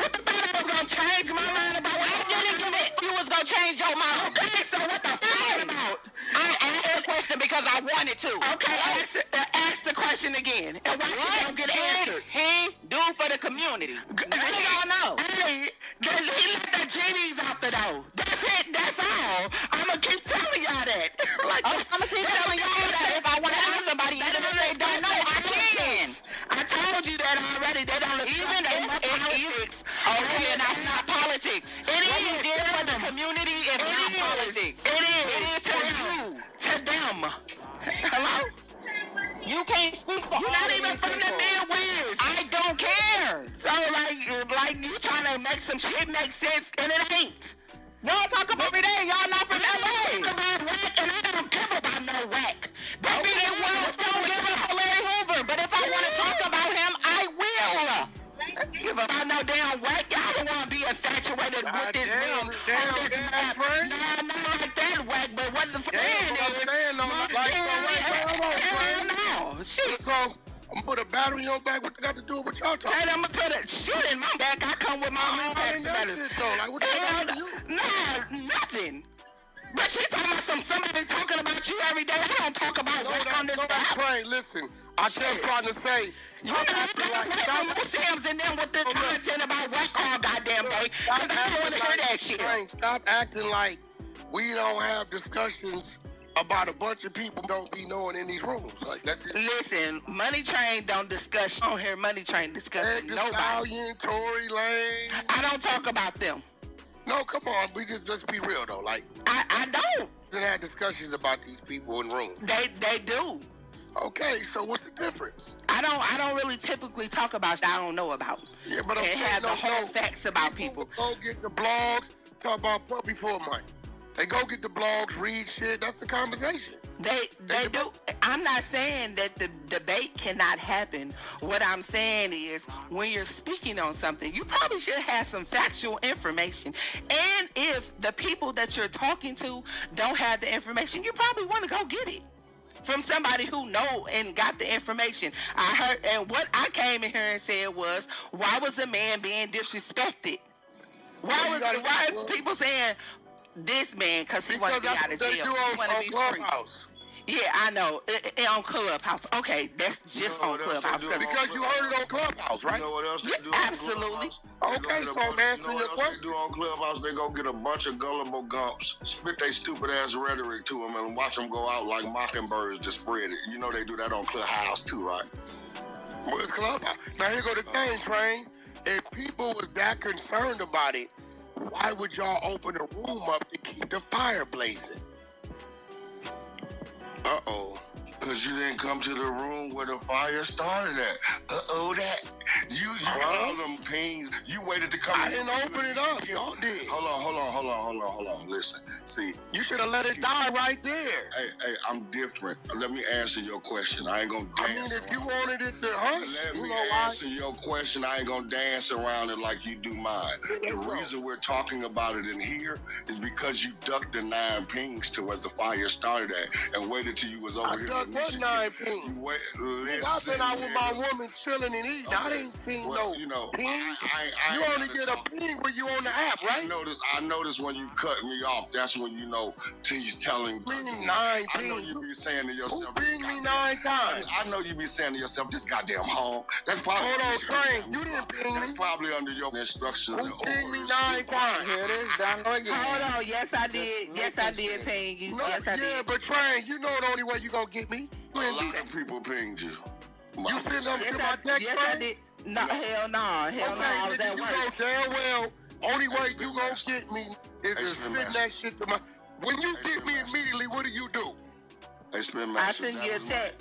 What the fuck was gonna change my mind about what I didn't give it? You was gonna change your mind. Okay, so what the fuck about? I asked the question because I wanted to. Okay, ask the question again. And watch it don't get answered. He do for the community. None of y'all know. Hey, he let the genies off the door. That's it. That's all. I'ma keep telling y'all that. I'ma keep telling y'all that if I want to ask somebody, even if they don't know, I can. said already, they don't even politics. Okay, and that's not politics. It what is. you did for the community is not politics. It is to you. To them. Hello? You can't speak for You're not even from the Midwest. I don't care. So like you trying to make some shit make sense and it ain't. Y'all talk about every day. Y'all not from LA. Talk about Wack and I don't care about no Wack. Don't give up for Larry Hoover. But if I want to talk about him, I will. Give up about no damn Wack. Y'all don't want to be infatuated with this man. Not like that Wack, but what the fuck is? Shit. So, I'm gonna put a battery in your back. What you got to do with y'all talking? And I'm gonna put a shit in my back. I come with my own battery. Like, what the hell do you? Nah, nothing. But she's talking about somebody talking about you every day. I don't talk about Wack on this app. Listen, I just trying to say, you acting like some Sam's and them with the content about Wack all goddamn day. Because I don't want to hear that shit. Stop acting like we don't have discussions about a bunch of people don't be knowing in these rooms. Like that's just... Listen, Money Train don't discuss. I don't hear Money Train discussing nobody. Stallion, Tory Lane. I don't talk about them. No, come on. Let's be real though. Like I don't. They had discussions about these people in rooms. They do. Okay, so what's the difference? I don't really typically talk about shit I don't know about. Yeah, but I'm and have the whole facts about people. Go get the blogs, talk about puppy for money. They go get the blogs, read shit. That's the conversation. They do. I'm not saying that the debate cannot happen. What I'm saying is when you're speaking on something, you probably should have some factual information. And if the people that you're talking to don't have the information, you probably want to go get it from somebody who know and got the information. I heard, and what I came in here and said was, why was a man being disrespected? Why is people saying this man because he want to be out of jail? He want to be free. Yeah, I know. On Clubhouse. Okay, that's just on Clubhouse. Because you heard it on Clubhouse, right? You know what else they do absolutely. Okay, so man, you know what else they do on Clubhouse? They go get a bunch of gullible gumps, spit their stupid ass rhetoric to them, and watch them go out like mockingbirds to spread it. You know they do that on Clubhouse too, right? Well, it's Clubhouse. Now here go the thing, Train. If people was that concerned about it, why would y'all open a room up to keep the fire blazing? Uh-oh. Because you didn't come to the room where the fire started at. Uh-oh, that. You got all them pings. You waited to come in. I didn't open it up. Y'all did. Hold on. Listen. See. You should have let it die right there. Hey, I'm different. Let me answer your question. I ain't gonna dance if you wanted it to hurt, let me answer your question. I ain't gonna dance around it like you do mine. The reason we're talking about it in here is because you ducked the 9 pings to where the fire started at and waited till you was over here. What 9 pings? Listen, I've been out with my woman chilling and eating. I ain't seen pings. You only get a ping when you on the app, right? I noticed when you cut me off. That's when you know he's telling me. 9 pings. I know you be saying to yourself. Who pinged me 9 times? I know you be saying to yourself, this goddamn home. That's probably. Hold on, Train. You didn't ping me. That's probably under your instructions. Who pinged me 9 times? Here it is, done again. Hold on. Yes, I did. Yes, I did ping you. Yes, I did. Yeah, but Train, you know the only way you gonna get me. A lot of people pinged you. You sent them to my text? Yes, I did. No, hell no. I was at work. You know damn well, only way you gonna get me is to send that shit to my... When you get me immediately, what do? I send you a text.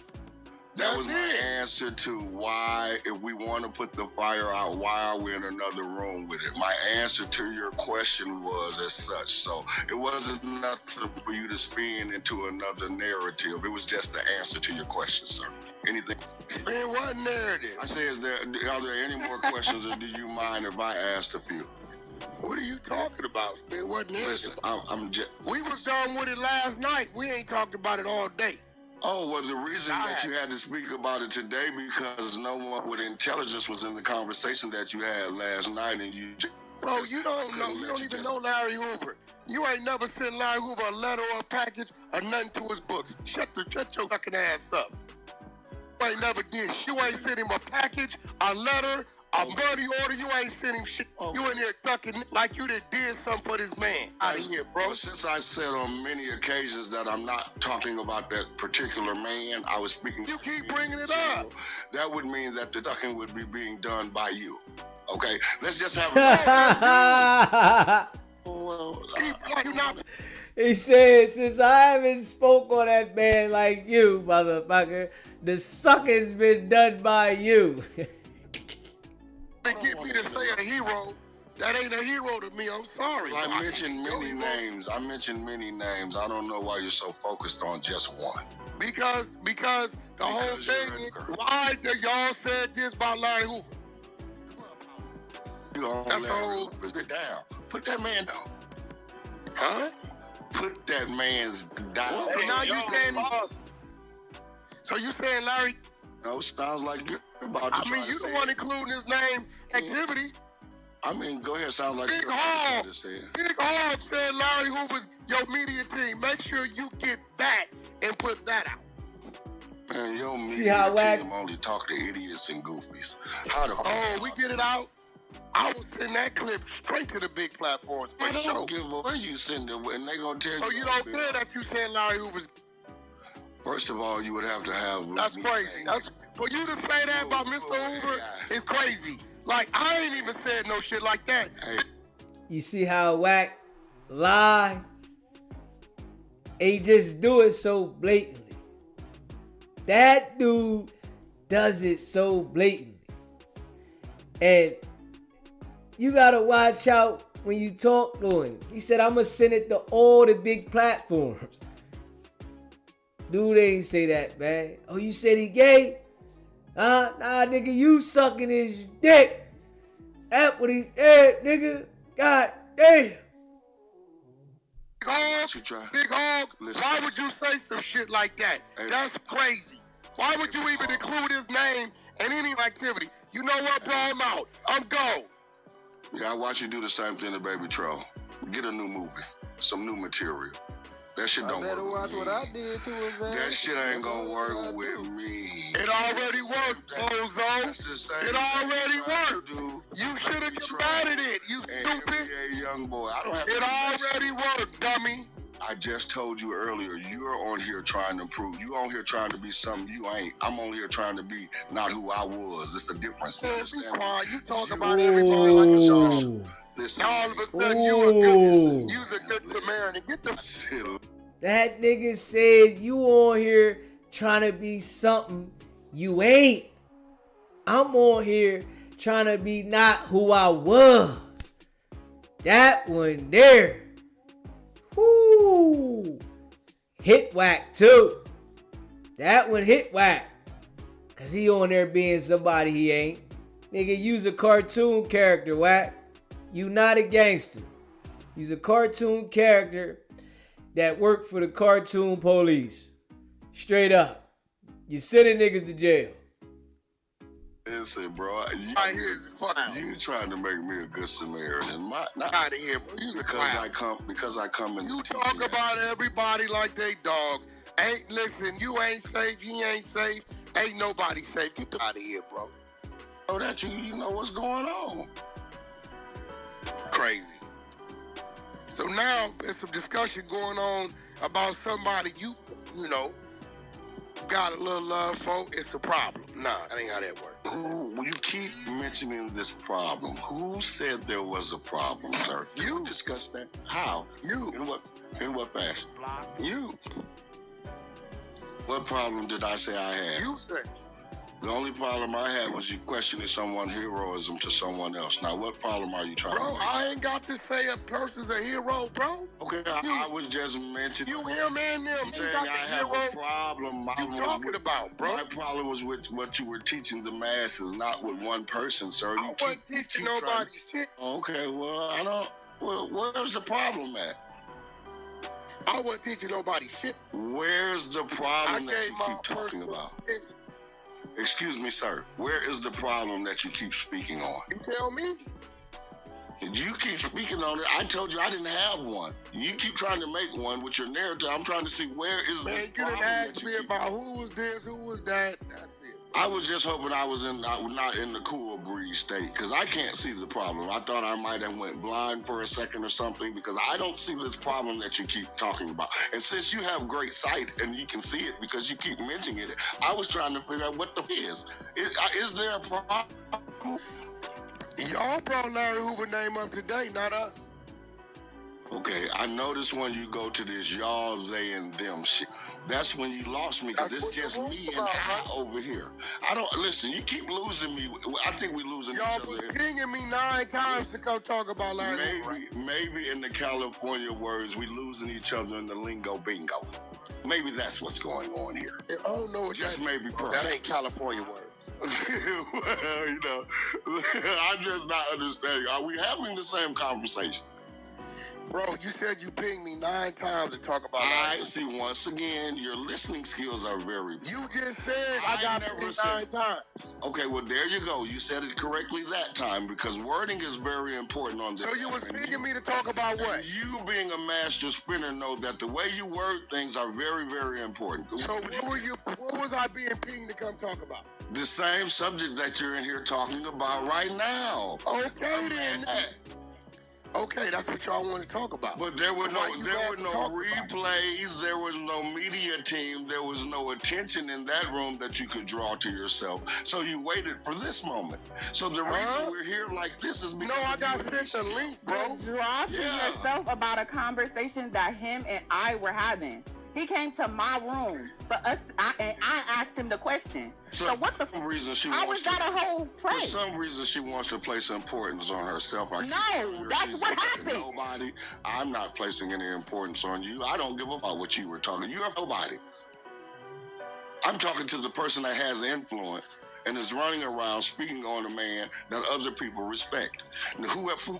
That was my answer to why, if we want to put the fire out, why are we in another room with it? My answer to your question was as such. So it wasn't nothing for you to spin into another narrative. It was just the answer to your question, sir. Anything? Spin what narrative? I say, are there any more questions, or do you mind if I asked a few? What are you talking about? Spin what narrative? Listen, I'm just... We was done with it last night. We ain't talked about it all day. Oh, well, the reason that you had to speak about it today because no one with intelligence was in the conversation that you had last night, and you... Bro, you don't know. You don't even know Larry Hoover. You ain't never sent Larry Hoover a letter or a package or nothing to his books. Shut your fucking ass up. You ain't never did. You ain't sent him a package, a letter, A money order, you ain't sending shit. You in there ducking like you done did something for this man. Out of here, bro. Well, since I said on many occasions that I'm not talking about that particular man, I was speaking. You keep bringing it up. That would mean that the ducking would be being done by you. Okay, let's just have He said, since I haven't spoke on that man like you, motherfucker, the sucking's been done by you. They get me to say a hero. That ain't a hero to me. I'm sorry. I mentioned many names. I don't know why you're so focused on just one. Because the whole thing is, why do y'all said this about Larry Hoover? You gonna let it down. Put that man down. Huh? Put that man's down. So now you saying so you saying Larry? No, sounds like you're about to. I mean, you the one including his name activity. I mean, go ahead. Sounds like Big Hog. Big Hog said Larry Hoover's your media team. Make sure you get that and put that out. Man, your media team only talk to idiots and goofies. We get it out. I was sending that clip straight to the big platforms. I don't give a where you send it, and they gonna tell you. So you don't care that you saying Larry Hoover's. First of all, you would have to have. That's crazy. For you to say that about Mr. Hoover is crazy. Like, I ain't even said no shit like that. Hey. You see how Wack lie? He just do it so blatantly. That dude does it so blatantly. And you gotta watch out when you talk to him. He said, I'm gonna send it to all the big platforms. Dude ain't say that, man. Oh, you said he gay? Nah, nigga, you sucking his dick. That's what he said, nigga. God damn. Big Hog, why would you say some shit like that? That's crazy. Why would you even include his name in any activity? You know what, bro? I'm out. I'm gone. Yeah, I watch you do the same thing to Baby Troll. Get a new movie, some new material. That shit don't work with me. What I did to his ass. That shit ain't gonna work with me. It already worked, Bozo. That's the same. It already worked. Do. You should have combated it, you stupid. NBA young boy. I don't have it already worked, dummy. I just told you earlier, you're on here trying to prove. You on here trying to be something you ain't. I'm on here trying to be not who I was. It's a difference. You talk about everybody like a social. Listen. Now all of a sudden you're a good Samaritan. Get the That nigga said you on here trying to be something you ain't. I'm on here trying to be not who I was. That one there. Whoo. Hit Wack too. That one hit Wack. Cause he on there being somebody he ain't. Nigga, you's a cartoon character, Wack. You not a gangster. You's a cartoon character that work for the cartoon police. Straight up. You sending niggas to jail. Listen, bro, you trying to make me a good Samaritan. Not out of here, bro. Because I come in. You talk about everybody like they dogs. Listen, you ain't safe, he ain't safe, ain't nobody safe. Get out of here, bro. Oh, that you know what's going on. Crazy. So now there's some discussion going on about somebody you know, got a little love for. It's a problem. Nah, that ain't how that works. When you keep mentioning this problem, who said there was a problem, sir? You discussed that. How? You. In what fashion? You. What problem did I say I had? You said. The only problem I had was you questioning someone's heroism to someone else. Now, what problem are you trying to make? Bro, I ain't got to say a person's a hero, bro. Okay, I was just mentioning. You, him, and them. Saying I have a problem. You talking about, bro? My problem was with what you were teaching the masses, not with one person, sir. I wasn't teaching nobody shit. Okay, well, I don't. Well, where's the problem at? I wasn't teaching nobody shit. Where's the problem that you keep talking about? Excuse me, sir. Where is the problem that you keep speaking on? You tell me. You keep speaking on it. I told you I didn't have one. You keep trying to make one with your narrative. I'm trying to see where is this problem. You didn't ask me about who was this, who was that. That's it. I was just hoping I was not in the cool breeze state, because I can't see the problem. I thought I might have went blind for a second or something, because I don't see the problem that you keep talking about. And since you have great sight and you can see it because you keep mentioning it, I was trying to figure out what the is. Is there a problem? Y'all brought Larry Hoover name up today, not us. Okay, I noticed when you go to this y'all, they, and them shit. That's when you lost me, because it's just me and I over here. I don't, listen, you keep losing me. I think we losing each other. Y'all was pinging me 9 times to come talk about Larry Hoover. Maybe in the California words, we losing each other in the lingo bingo. Maybe that's what's going on here. Oh, no, just maybe perhaps. That ain't California word. Well, you know, I'm just not understanding. Are we having the same conversation? Bro, you said you pinged me 9 times to talk about I see, once again, your listening skills are very good. You just said I got pinged 9 times. Okay, well, there you go. You said it correctly that time, because wording is very important on this. So you was pinging me to talk about what? You being a master spinner know that the way you word things are very, very important. So what was I being pinged to come talk about? The same subject that you're in here talking about right now. Okay, then. Okay, that's what y'all want to talk about. But there were no replays, there was no media team, there was no attention in that room that you could draw to yourself. So you waited for this moment. So the reason we're here like this is because I got sent the link, bro. Draw to yourself about a conversation that him and I were having. He came to my room for us, and I asked him the question. So what the reason she I was got a whole play. For some reason, she wants to place importance on herself. No, that's what happened. Nobody. I'm not placing any importance on you. I don't give a about what you were talking. You're nobody. I'm talking to the person that has influence and is running around speaking on a man that other people respect. Whoever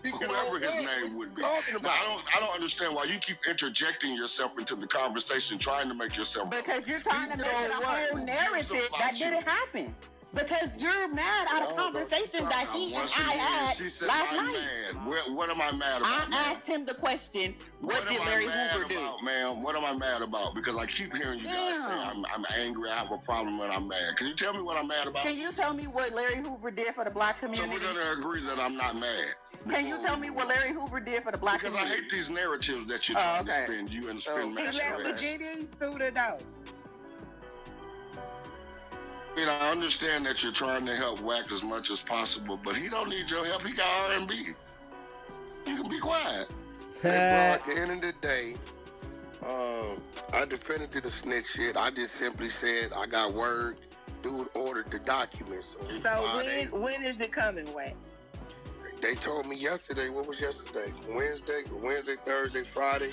his name would be. Now, I don't understand why you keep interjecting yourself into the conversation, trying to make yourself. Because you're trying to make it a whole narrative that didn't happen. Because you're mad at a conversation that he and I had last night. Mad. What am I mad about? I asked him the question, what did Larry Hoover do? Ma'am, what am I mad about? Because I keep hearing you guys say I'm angry, I have a problem when I'm mad. Can you tell me what I'm mad about? Can you tell me what Larry Hoover did for the black community? So we're going to agree that I'm not mad. Can you tell me what Larry Hoover did for the black community? Because I hate these narratives that you're trying to spin, you and spin master. He left Virginia, threw it out. I mean, I understand that you're trying to help Wack as much as possible, but he don't need your help. He got R&B. You can be quiet. Hey, bro, at the end of the day, I defended to the snitch shit. I just simply said I got word. Dude ordered the documents. So when is it coming, Wack? They told me yesterday. What was yesterday? Wednesday, Thursday, Friday.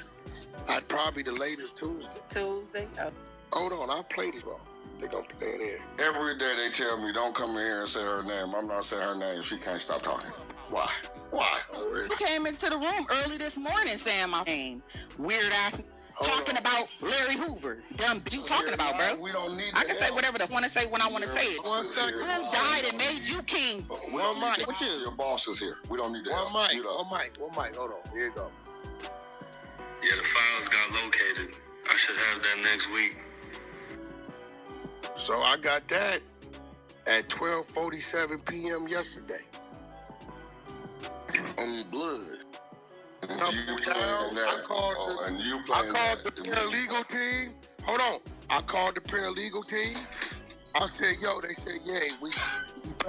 I'd probably the latest Tuesday. Tuesday? Oh. Hold on, I'll play this, bro. They're gonna play it here. Every day they tell me, don't come in here and say her name. I'm not saying her name. She can't stop talking. Why? Why? You came into the room early this morning saying my name. Weird ass talking about Larry Hoover. Dumb bitch you talking about, bro? We don't need I can say whatever I want to say when I want to say it. Room died and made you king. One mic. What you? Your boss is here. We don't need that. One mic. Hold on. Here you go. Yeah, the files got located. I should have that next week. So I got that at 12:47 p.m. yesterday. On blood. I called the paralegal team. Hold on. I called the paralegal team. I said, yo, they said, yeah, we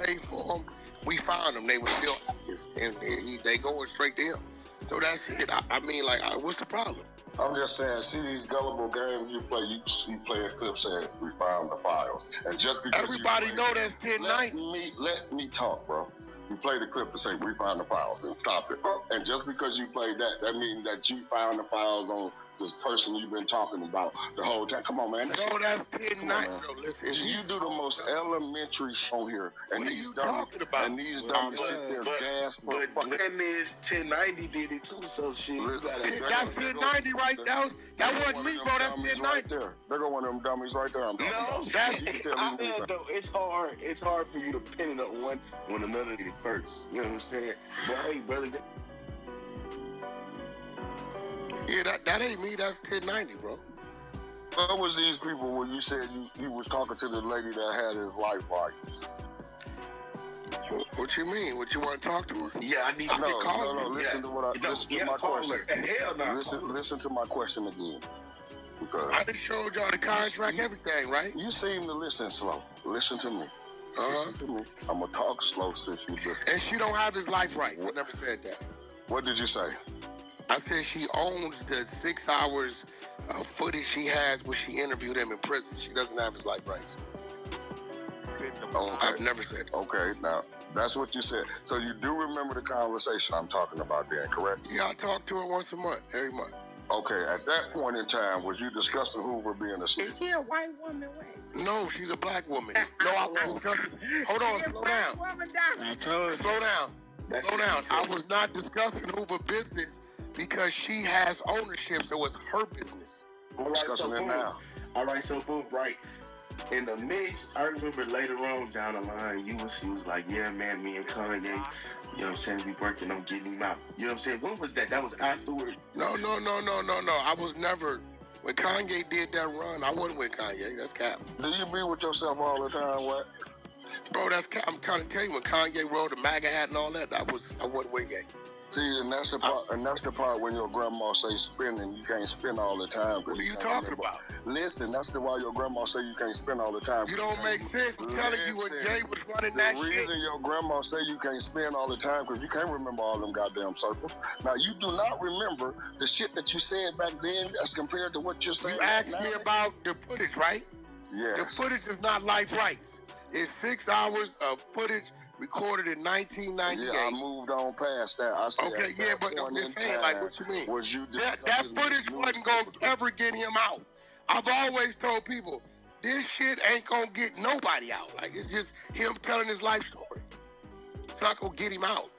paid for them. We found them. They were still active. And they going straight to him. So that's it. I mean, like, what's the problem? I'm just saying, see these gullible games you play. You play a clip saying we found the files, and just because everybody know that's 1090. Let me talk, bro. You play the clip and say we found the files and stop it. And just because you played that means that you found the files on this person you've been talking about the whole time. Come on, man. That's 1090. You do the most elementary show here, and what these dummies sit there gas. But then there's 1090 did it too, so shit. That's 1090 right now. That wasn't me, bro. That's 1090. Right there. They're going one of them dummies right there. It's hard. It's hard for you to pin it on one when another did first. You know what I'm saying? But hey, brother. Yeah, that ain't me. That's 1090, bro. Where was these people when you said you was talking to the lady that had his life rights? What you mean? What you want to talk to her? Yeah, I need you to call her. Listen to what I listen to my question. Hell no. Listen to my question again. Because I just showed y'all the contract, everything, right? You seem to listen slow. Listen to me. Listen to me. I'm gonna talk slow since you listen. And she don't have his life rights. I never said that. What did you say? I said she owns the 6 hours of footage she has where she interviewed him in prison. She doesn't have his life rights. Okay. I've never said that. Okay, now that's what you said. So you do remember the conversation I'm talking about then, correct? Yeah, I talk to her once a month, every month. Okay, at that point in time, was you discussing Hoover being a snitch? Is she a white woman? Wait. No, she's a black woman. No, I was discussing. Hold on, slow down. I told you. Slow down. Slow down. I was not discussing Hoover business because she has ownership, so it's her business. All right, so boom, right. In the mix, I remember later on down the line, she was like, yeah, man, me and Kanye, you know what I'm saying, we working on getting him out. You know what I'm saying? When was that? That was afterward? No. I was never, when Kanye did that run, I wasn't with Kanye. That's cap. Do you be with yourself all the time, what? Bro, that's cap. I'm trying to tell you, when Kanye wore the MAGA hat and all that, I wasn't with Ye. See, and that's the part when your grandma say spending, you can't spend all the time. What are you talking about? Listen, that's why your grandma say you can't spend all the time. You don't make sense. I'm telling you when Jay was running that shit. The reason your grandma say you can't spend all the time because you can't remember all them goddamn circles. Now, you do not remember the shit that you said back then as compared to what you're saying. You asked me about the footage, right? Yes. The footage is not life rights. It's 6 hours of footage recorded in 1998. Yeah, I moved on past that. I said, okay, yeah, but I'm just saying, like, what you mean? Was you that footage wasn't going to ever get him out. I've always told people, this shit ain't going to get nobody out. Like, it's just him telling his life story. It's not going to get him out.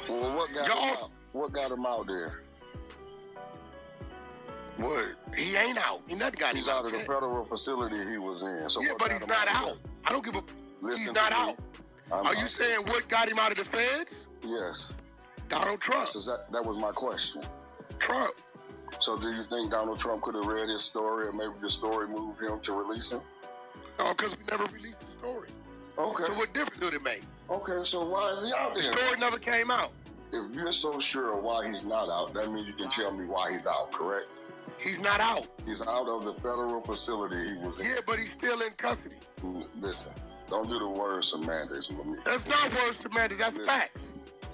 Well, what got him out? What got him out there? What? He ain't out. He nothing got him out. He's out of the federal facility he was in. So yeah, but he's not out. I don't give a... He's not out. Are you saying what got him out of the feds? Yes. Donald Trump. So that was my question. Trump. So do you think Donald Trump could have read his story and maybe the story moved him to release him? No, because we never released the story. Okay. So what difference did it make? Okay, so why is he out there? The story never came out. If you're so sure of why he's not out, that means you can tell me why he's out, correct? He's not out. He's out of the federal facility he was in. Yeah, but he's still in custody. Listen, don't do the word semantics with me. That's not word semantics, that's fact.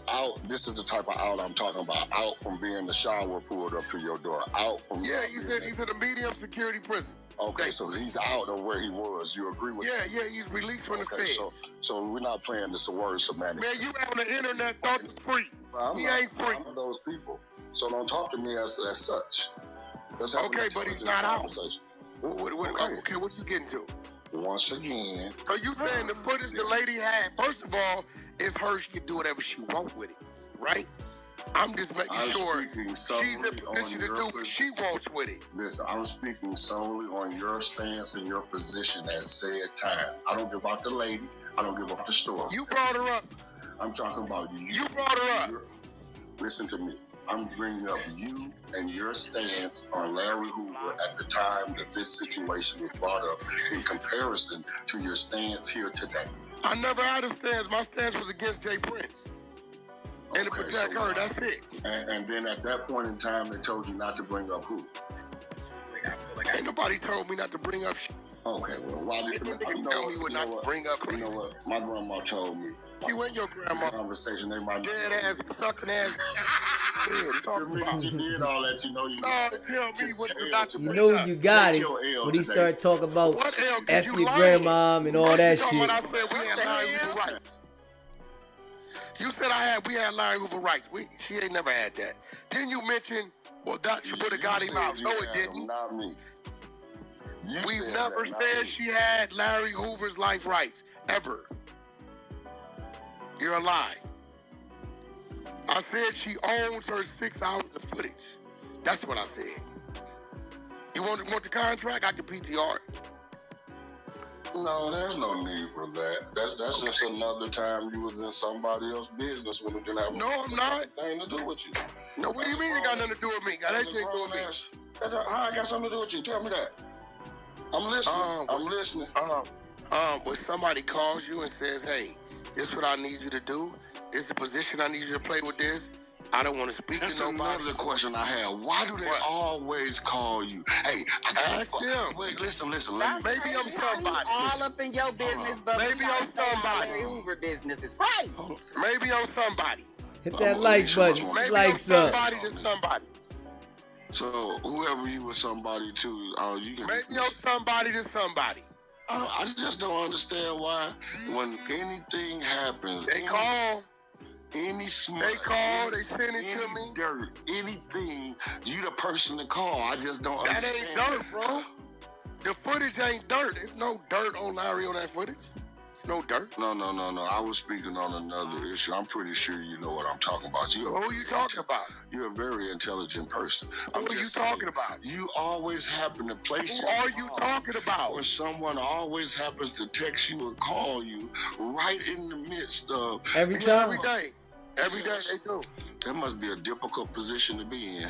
Out, this is the type of out I'm talking about. Out from being the shower pulled up to your door. Out from... Yeah, he's in a medium security prison. Okay, so he's out of where he was. You agree with that? Yeah, he's released from the feds. So we're not playing this word semantics. Man, you on the internet thought it's free. He ain't free. I'm one of those people. So don't talk to me as such. Okay, but he's not out. Okay, what you getting to? Once again. So you saying the footage the lady had, first of all, it's her, she can do whatever she wants with it, right? I'm just making sure she's in a position to do what she wants with it. Listen, I'm speaking solely on your stance and your position at said time. I don't give about the lady. I don't give about the story. You brought her up. I'm talking about you. You brought her up. Listen to me. I'm bringing up you and your stance on Larry Hoover at the time that this situation was brought up in comparison to your stance here today. I never had a stance. My stance was against Jay Prince. And to protect her, that's it. And then at that point in time, they told you not to bring up who? Ain't nobody told me not to bring up shit. Okay, well, why did you tell me what not to bring up? You know what? My grandma told me. You and your grandma. Conversation, they might dead ass, sucking ass. You did all that, you know you got it. Tell me what you got to You know you got it. When he started talking about F your grandma and all that shit. I said we had Larry Hoover rights. You said we had Larry Hoover rights. She ain't never had that. Then you mentioned, well, that you would have got him out. No, it didn't. Not me. We've never said she had Larry Hoover's life rights, ever. You're a lie. I said she owns her 6 hours of footage. That's what I said. You want the contract? I can PTR it. No, there's no need for that. That's just another time you was in somebody else's business when it didn't have I'm not. anything to do with you. No, what do you mean it got nothing to do with me? Got everything to do with me. How I got something to do with you? Tell me that. I'm listening. I'm listening. When somebody calls you and says, "Hey, this is what I need you to do. This is the position I need you to play with this." I don't want to speak That's to nobody. That's another question I have. Why do they always call you? Hey, I got them. Wait, listen. Maybe I'm somebody. All up in your business, but maybe I'm somebody. Larry Hoover business is right. Maybe I'm somebody. Hit that like button. Maybe Likes I'm up. somebody to somebody. So whoever you were somebody to, you can. Maybe I'm somebody to somebody. I just don't understand why when anything happens, they call. Any smut, they call, they send it to me. Dirt, anything, you the person to call. I just don't understand. That ain't dirt, bro. The footage ain't dirt. There's no dirt on Larry on that footage. No dirt. No. I was speaking on another issue. I'm pretty sure you know what I'm talking about. Who are you talking about? You're a very intelligent person. Who are you talking about? You always happen to place. Who are you talking about? When someone always happens to text you or call you right in the midst of every day. Every day they do. That must be a difficult position to be in.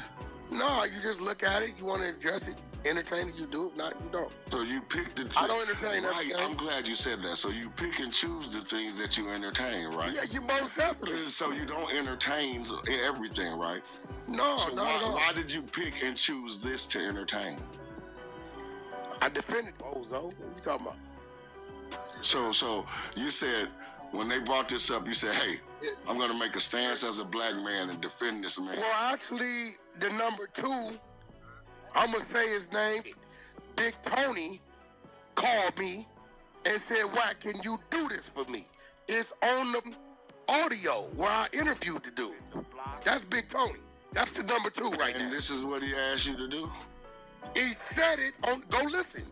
No, you just look at it. You want to address it, entertain it. You do. If not, you don't. So you pick the. I don't entertain everything. I'm glad you said that. So you pick and choose the things that you entertain, right? Yeah, you most definitely. So you don't entertain everything, right? No, so no. Why did you pick and choose this to entertain? I defended those, though. What are you talking about? So you said. When they brought this up, you said, "Hey, I'm going to make a stance as a black man and defend this man." Well, actually, the number 2, I'm going to say his name, Big Tony, called me and said, "Wack, can you do this for me?" It's on the audio where I interviewed the dude. That's Big Tony. That's the number 2 right now. And this is what he asked you to do? He said it on, go listen.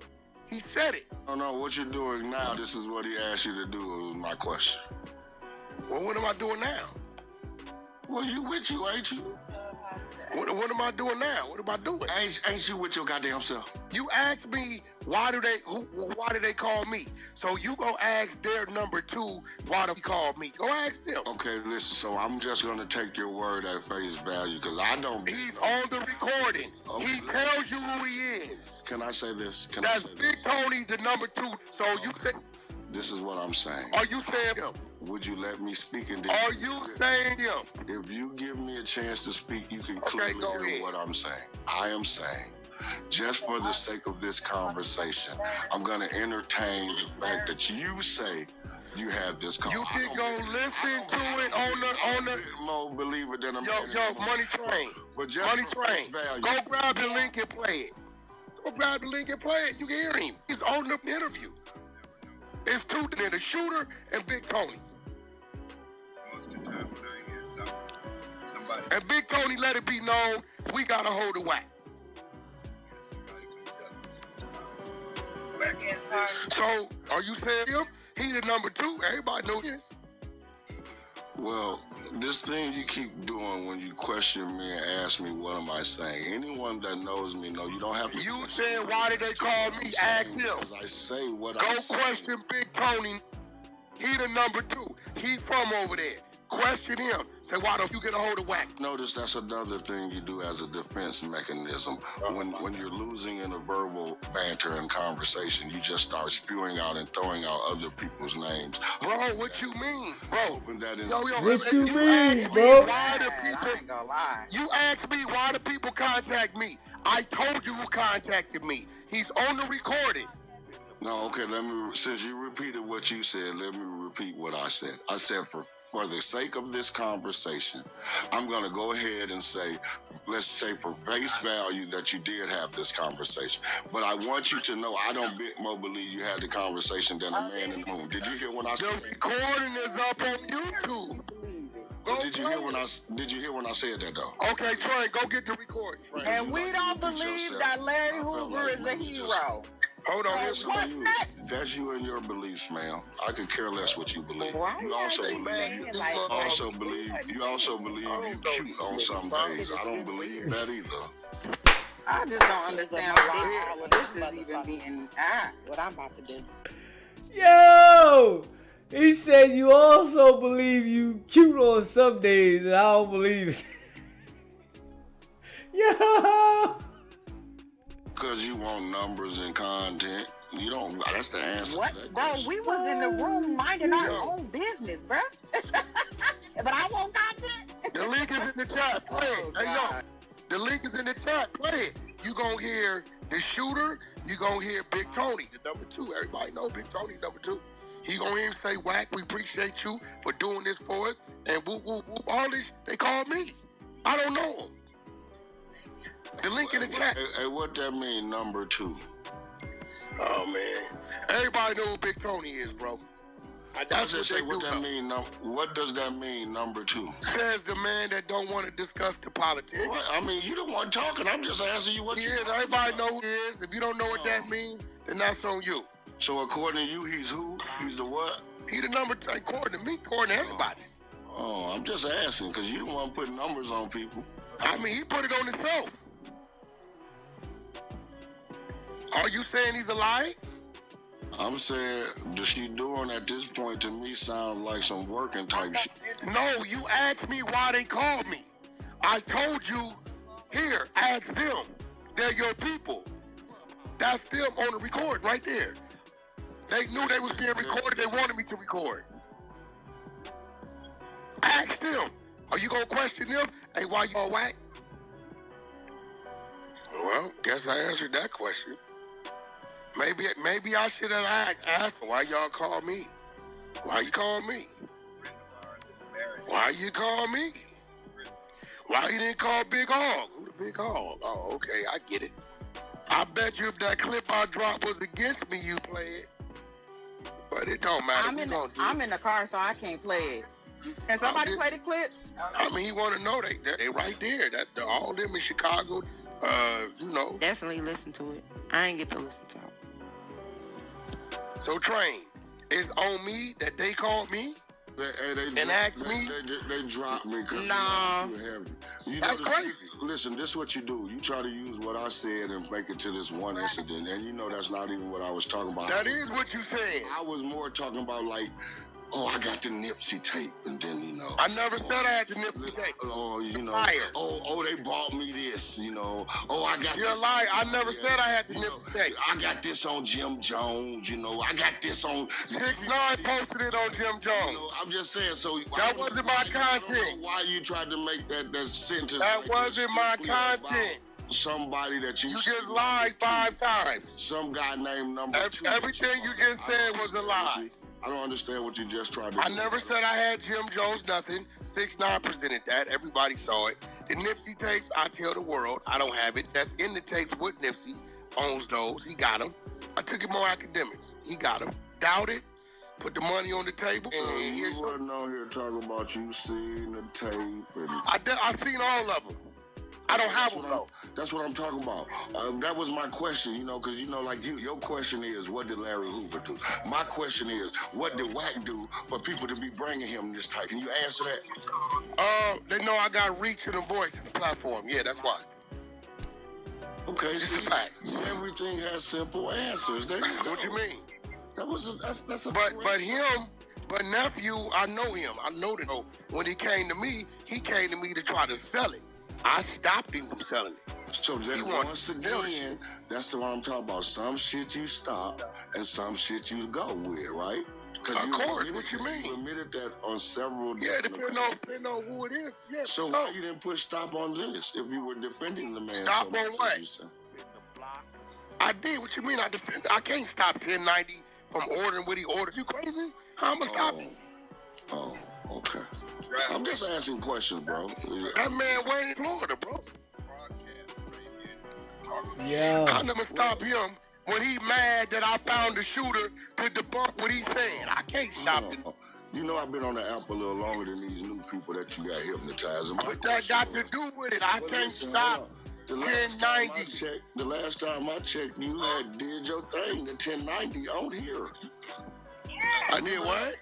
He said it. No, what you're doing now, this is what he asked you to do, was my question. Well, what am I doing now? Well, you with you, ain't you? What am I doing now? What am I doing? Ain't you with your goddamn self? You asked me, why do they call me? So you go ask their number 2, why do they call me? Go ask them. Okay, listen, so I'm just going to take your word at face value, because I don't... He's on the recording. Okay, he tells you who he is. Can I say this? That's Big Tony, the number 2. So you say... This is what I'm saying. Are you saying him? Would you let me speak? And are you saying him? If you give me a chance to speak, you can clearly hear what I'm saying. I am saying, just for the sake of this conversation, I'm going to entertain the fact that you say you have this call. You can go listen to it on the more believer than a Yo, Money Train. But just Money Train. Go grab the link and play it. Go grab the link and play it. You can hear him. He's on the interview. It's 2, the shooter and Big Tony. And Big Tony let it be known we got a hold of Wack. So, are you saying him? He the number 2. Everybody knows this. Well, this thing you keep doing when you question me and ask me what am I saying. Anyone that knows me know you don't have to. You said why did they call me? Ask him. Because I say what I say. Go question Big Tony. He the number 2. He from over there. Question him. Say, why don't you get a hold of Wack? Notice that's another thing you do as a defense mechanism. When you're losing in a verbal banter and conversation, you just start spewing out and throwing out other people's names. Bro, what you mean? Bro, that is what you mean, bro? You asked me why do people contact me? I told you who contacted me. He's on the recording. No, okay, since you repeated what you said, let me repeat what I said. I said for the sake of this conversation, I'm going to go ahead and say, let's say for face value that you did have this conversation. But I want you to know I don't bit more believe you had the conversation than a man in the moon. Did you hear what I said? The recording is up on YouTube. Did you hear when I said that though? Okay, Trey, go get the recording. And we don't believe that Larry Hoover is a hero. Hold on, that's you and your beliefs, ma'am. I could care less what you believe. You also believe you cute on some days. I don't believe that either. I just don't understand why all of this is even being asked. What I'm about to do. Yo! He said you also believe you cute on some days, and I don't believe it. Yo! because you want numbers and content. You don't. That's the answer to that question. Bro, we was in the room minding our own business, bro. But I want content. The link is in the chat. Play it. Hey, yo. The link is in the chat. Play it. You gonna hear the shooter. You gonna hear Big Tony, the number 2. Everybody know Big Tony, number 2. He gonna hear him say, Wack, we appreciate you for doing this for us. And whoop, whoop, whoop, all this, they called me. I don't know him. The link in the chat. Hey, what that mean, number 2? Oh, man. Everybody know who Big Tony is, bro. That's what say what that mean. What does that mean, number 2? Says the man that don't want to discuss the politics. Well, I mean, you the one talking. I'm just asking you what you is. Everybody know who he is. If you don't know what that means, then that's on you. So according to you, he's who? He's the what? He the number 2. According to me, according to everybody. Oh, I'm just asking because you the one putting numbers on people. I mean, he put it on himself. Are you saying he's a lie? I'm saying, the she doing at this point to me sound like some working type shit. No, you asked me why they called me. I told you, here, ask them. They're your people. That's them on the recording right there. They knew they was being recorded. They wanted me to record. Ask them. Are you going to question them? Hey, why you all whack? Well, guess I answered that question. Maybe I should have asked why y'all call me. Why you call me? Why you call me? Why you didn't call Big Hog? Who the Big Hog? Oh, okay, I get it. I bet you if that clip I dropped was against me, you play it. But it don't matter. I'm in the car, so I can't play it. Can somebody play the clip? I mean, you want to know they right there. That all them in Chicago. You know. Definitely listen to it. I ain't get to listen to it. So Train, it's on me that they called me and asked me. They dropped me because that's crazy. Listen, this is what you do. You try to use what I said and make it to this one incident, and you know that's not even what I was talking about. That is what you said. I was more talking about like, oh, I got the Nipsey tape, and then you know. I never said I had the Nipsey tape. Oh, you know. Oh, they bought me this, you know. Oh, I got. You're lying. I never said I had the Nipsey tape. I got this on Jim Jones, you know. I got this on. 6ix9ine posted it on Jim Jones. You know, I'm just saying. So that wasn't my content. I don't know why you tried to make that sentence? That wasn't my content. Somebody that you just lied 5 times. Some guy named number 2. Everything you just said was a lie. I don't understand what you just tried to I never said I had Jim Jones nothing. 6ix9ine presented that. Everybody saw it. The Nipsey tapes, I tell the world, I don't have it. That's in the tapes with Nipsey. Owns those. He got them. I took it more academics. He got them. Doubt it. Put the money on the table. And you wasn't on here talking about you seeing the tape. And I seen all of them. I don't have them though. That's what I'm talking about. That was my question, you know, because, you know, like your question is, what did Larry Hoover do? My question is, what did Wack do for people to be bringing him this type? Can you answer that? They know I got reach and a voice in the platform. Yeah, that's why. Okay, see, everything has simple answers. There you go. What you mean? That's a But nephew, I know him. I know that. When he came to me to try to sell it. I stopped him from selling it. So then once again, that's the one I'm talking about. Some shit you stop and some shit you go with, right? Of course, what you mean? You admitted that on several depending on who it is. Yeah, so why you didn't push stop on this if you were defending the man? Stop on what? I did. What you mean I defend? I can't stop 1090 from ordering what he ordered. You crazy? How am I stopping? Oh, okay. I'm just asking questions, bro. That man way in Florida, bro. Yeah. I never stop him when he mad that I found the shooter to debunk what he's saying. I can't stop him. You know I've been on the app a little longer than these new people that you got hypnotizing. What that got to do with it? I can't stop. The last time I checked, you had did your thing, the 1090 on here. I did what?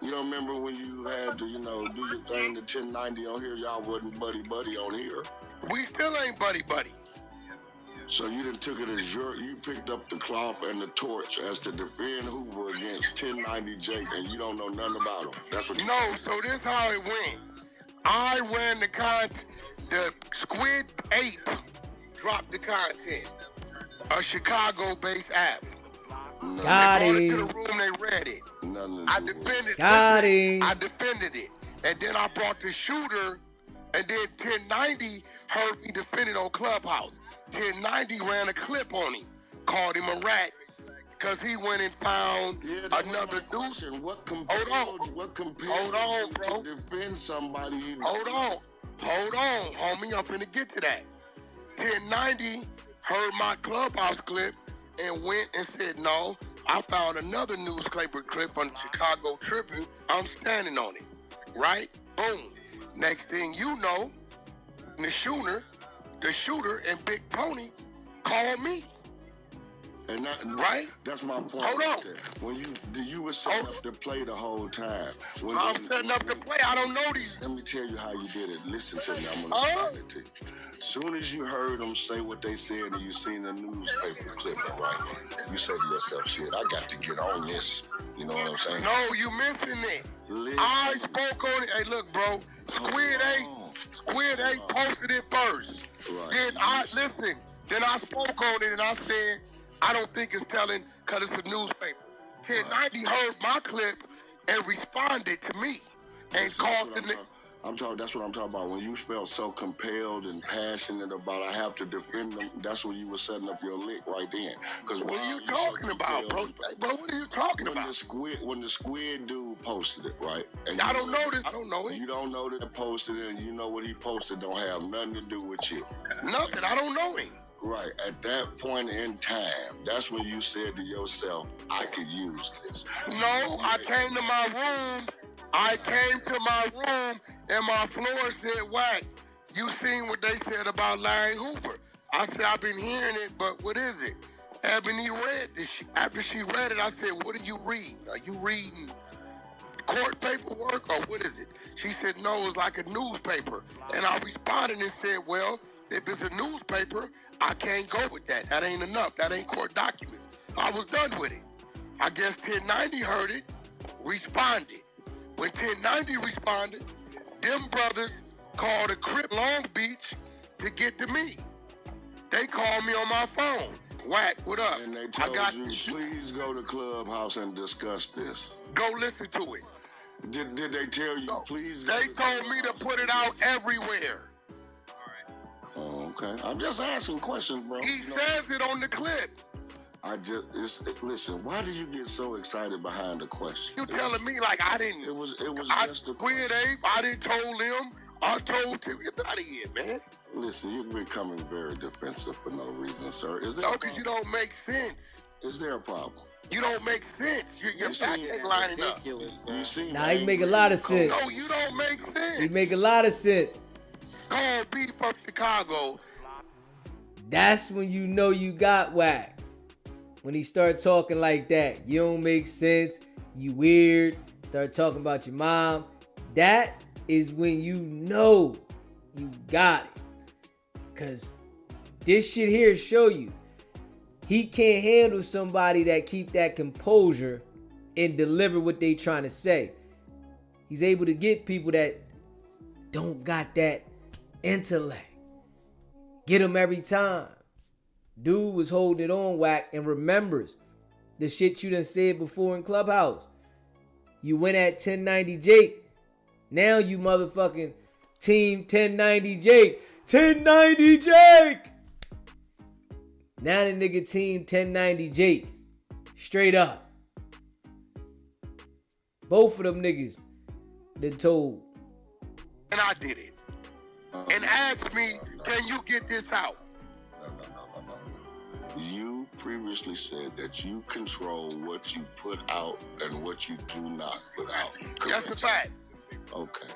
You don't remember when you had to, you know, do your thing, the 1090 on here, y'all wasn't buddy on here. We still ain't buddy. So you done took it as you picked up the cloth and the torch as to defend Hoover against 1090 Jake, and you don't know nothing about him. That's what you so this how it went. I ran the Squid Ape dropped the content. a Chicago-based app. Got they brought it him. to the room, they read it. I defended it. And then I brought the shooter, and then 1090 heard me defend it on Clubhouse. 1090 ran a clip on him, called him a rat, because he went and found another news. What compelled on, bro. to defend somebody? Hold on, homie. I'm finna get to that. 1090 heard my Clubhouse clip and went and said, no, I found another newspaper clip on Chicago Tribune. I'm standing on it. Right? Boom. Next thing you know, the shooter and Big Pony called me. And right? That's my point. Hold on. When you were setting up to play the whole time. I'm setting up to play. I don't know these. Let me tell you how you did it. Listen to me. I'm going to explain it to you. As soon as you heard them say what they said and you seen the newspaper clip, right? You said to yourself, shit, I got to get on this. You know what I'm saying? No, you missing it. Listen. I spoke on it. Hey, look, bro. Squid A posted it first. Right. Then I spoke on it and I said, I don't think it's telling because it's a newspaper. 1090 heard my clip and responded to me and called the... That's what I'm talking about. When you felt so compelled and passionate about I have to defend them, that's when you were setting up your lick right then. Because what are you talking about, bro? Bro, what are you talking about? When the squid dude posted it, right? And I don't know this. I don't know it. You don't know that he posted it, and you know what he posted don't have nothing to do with you. Nothing. I don't know him. Right. At that point in time, that's when you said to yourself, I could use this. No, I came to my room. And my floor said, Wack, you seen what they said about Larry Hoover. I said, I've been hearing it, but what is it? Ebony read this shit. After she read it, I said, what did you read? Are you reading court paperwork or what is it? She said, no, it's like a newspaper. And I responded and said, well, if it's a newspaper, I can't go with that. That ain't enough. That ain't court documents. I was done with it. I guess 1090 heard it, responded. When 1090 responded, them brothers called a Crip Long Beach to get to me. They called me on my phone. Wack, what up? And they told you, please go to Clubhouse and discuss this. Go listen to it. Did they tell you, please go They told me to put it out everywhere. Oh, okay. I'm just asking questions, bro. He says it on the clip. Listen, why do you get so excited behind the question? You telling me like I didn't. It was just a Squid Ape, I didn't told him. I told him. Get out of here, man. Listen, you're becoming very defensive for no reason, sir. Is there no, because you don't make sense. Is there a problem? You don't make sense. Your back ain't lining up. You see, nah, he make a lot of sense. No, you don't make sense. He make a lot of sense. Call B from Chicago. That's when you know you got Wack. When he start talking like that, you don't make sense, you weird, start talking about your mom, that is when you know you got it. Cause this shit here show you he can't handle somebody that keep that composure and deliver what they trying to say. He's able to get people that don't got that intellect. Get them every time. Dude was holding on, Wack, and remembers the shit you done said before in Clubhouse. You went at 1090 Jake. Now you motherfucking team 1090 Jake. 1090 Jake! Now the nigga team 1090 Jake. Straight up. Both of them niggas been told. And I did it. And asked me, can you get this out? You previously said that you control what you put out and what you do not put out. That's a fact. Okay.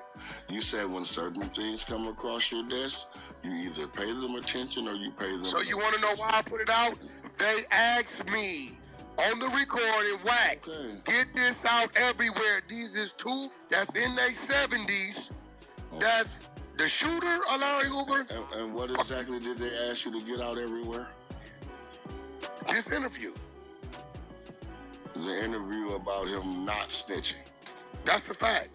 You said when certain things come across your desk, you either pay them attention or you pay them. So you want to know why I put it out? They asked me on the recording, Wack, get this out everywhere. These is two that's in their 70s. Okay. That's the shooter, Larry Hoover. And what exactly did they ask you to get out everywhere? This interview. The interview about him not snitching. That's the fact.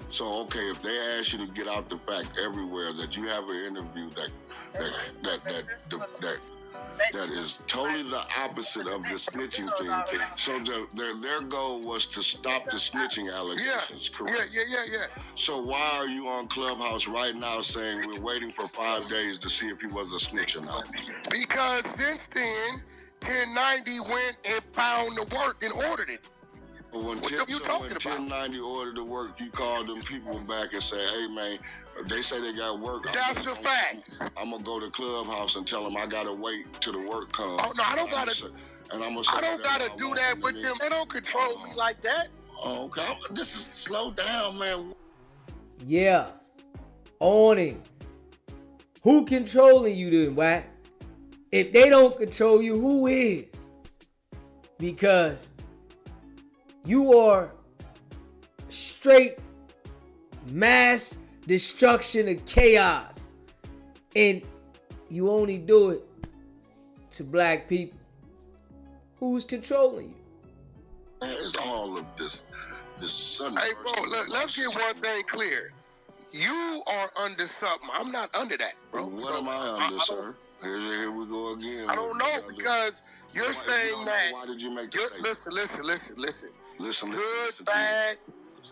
So, okay, if they ask you to get out the fact everywhere that you have an interview that that is totally the opposite of the snitching thing. So their goal was to stop the snitching allegations, correct? Yeah. So why are you on Clubhouse right now saying we're waiting for 5 days to see if he was a snitch or not? Because since then, 1090 went and found the work and ordered it. But when 1090 ordered the work, you called them people back and say, hey, man, they say they got work. That's a fact. I'm going to go to Clubhouse and tell them I got to wait till the work comes. Oh, no, I don't got to. And I'm I don't got to do that with them. They don't control me like that. Oh, okay. This is slow down, man. Yeah. Owning. Who controlling you then, Wack? If they don't control you, who is? Because you are straight mass destruction and chaos. And you only do it to black people. Who's controlling you? There's all of this Sunday. Hey, bro, let's get one thing clear. You are under something. I'm not under that, bro. What am I under, sir? Here we go again. I don't know, because you're saying that. Why did you make the statement? Listen. Good, bad,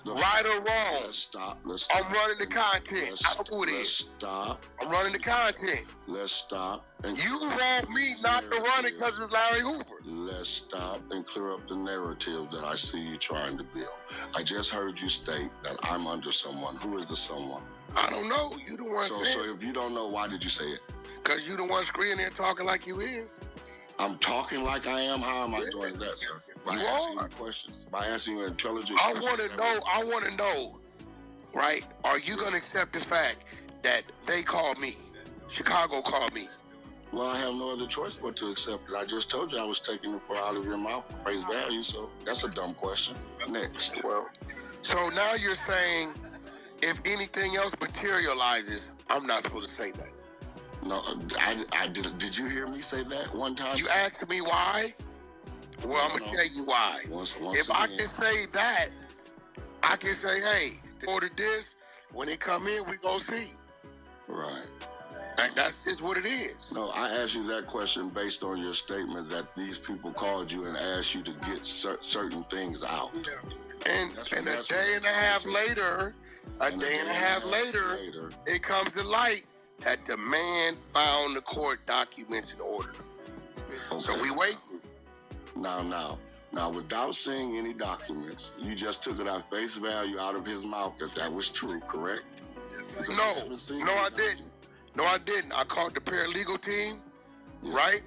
right or wrong. Let's stop. I'm running the content. I know who it is. Let's stop. I'm running the content. Let's stop. You want me not to run it because it's Larry Hoover. Let's stop and clear up the narrative that I see you trying to build. I just heard you state that I'm under someone. Who is the someone? I don't know. You the one saying. So if you don't know, why did you say it? Because you the one screaming there talking like you is. I'm talking like I am. How am I doing that, sir? By asking you questions. By asking you intelligent questions. I want to know, right? Are you going to accept the fact that they called me? Chicago called me. Well, I have no other choice but to accept it. I just told you I was taking it out of your mouth for face value, so that's a dumb question. Next. Well, so now you're saying if anything else materializes, I'm not supposed to say that. No, I did. Did you hear me say that one time? You asked me why? Well, I'm going to tell you why. If I can say that, I can say, hey, they ordered this. When they come in, we going to see. Right. That's just what it is. No, I asked you that question based on your statement that these people called you and asked you to get certain things out. And a day and a half later, it comes to light that the man found the court documents and ordered them. Okay. So we waiting. Now, without seeing any documents, you just took it at face value out of his mouth that was true, correct? No, I didn't. I called the paralegal team, right?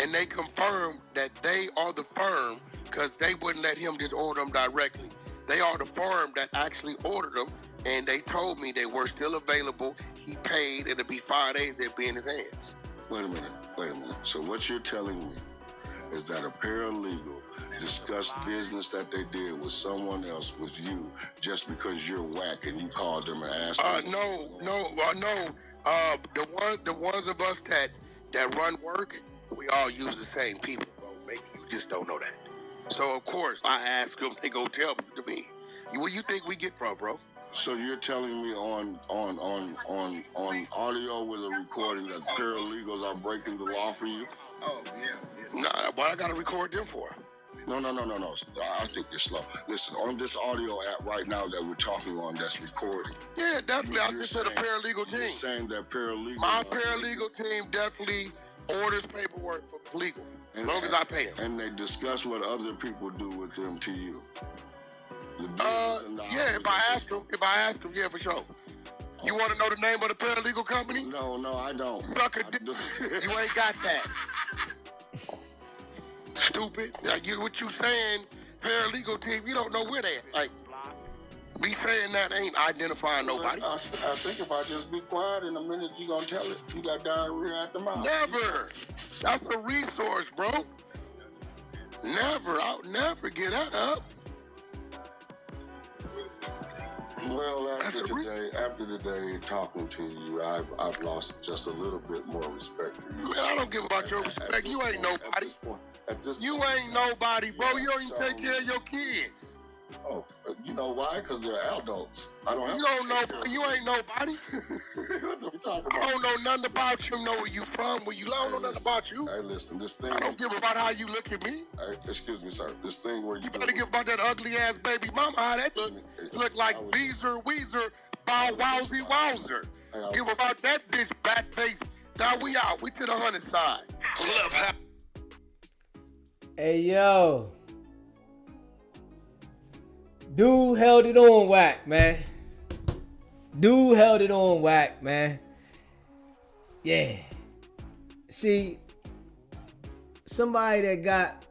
And they confirmed that they are the firm because they wouldn't let him just order them directly. They are the firm that actually ordered them, and they told me they were still available. He paid, it'll be 5 days, they'll be in his hands. Wait a minute. So what you're telling me is that a paralegal discussed business that they did with someone else, with you, just because you're whack and you called them and asked them? No. The ones of us that run work, we all use the same people, bro. Maybe you just don't know that. So of course I ask them, they go tell me to me. What you think we get from, bro? So you're telling me on audio with a recording that paralegals are breaking the law for you? Oh yeah. Nah, what I gotta record them for? No. I think you're slow. Listen, on this audio app right now that we're talking on that's recording. Yeah, definitely. I just said a paralegal team. You're saying that paralegal. My paralegal team definitely orders paperwork for legal, as long as I pay them. And they discuss what other people do with them to you. Yeah, if I ask them, yeah, for sure. You want to know the name of the paralegal company? No, I don't. Sucker, you ain't got that. Stupid. Like what you saying, paralegal team, you don't know where they at. Like, me saying that ain't identifying nobody. I think if I just be quiet in a minute, you gonna tell it. You got diarrhea at the mouth. Never. That's a resource, bro. Never. I'll never get that up. Well, after today talking to you, I've lost just a little bit more respect for you. Man, I don't give about your respect. You ain't nobody. You ain't nobody, bro. You don't even take care of your kids. Oh, you know why? Because they're adults. I don't have You don't know. You ain't nobody. What are we talking about? I don't know nothing about you. Know where you from. Where you? I don't know nothing about you. Hey, listen. This thing. I don't give about how you look at me. Hey, excuse me, sir. This thing where you better give about that ugly ass baby mama. How that look like Weezer, Bow Wowzy Wowzer. Give about that bitch back face. Now we out. We to the 100 side. Club. Hey, yo. Dude held it on Wack, man. Dude held it on Wack, man. Yeah. See, somebody that got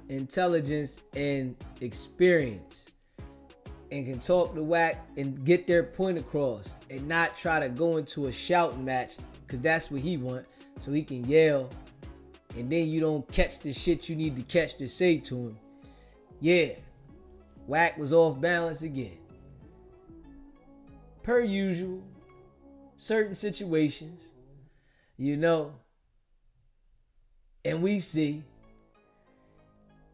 intelligence and experience and can talk to Wack and get their point across and not try to go into a shouting match, because that's what he want, so he can yell and then you don't catch the shit you need to catch to say to him. Yeah, Wack was off balance again. Per usual, certain situations, you know, and we see.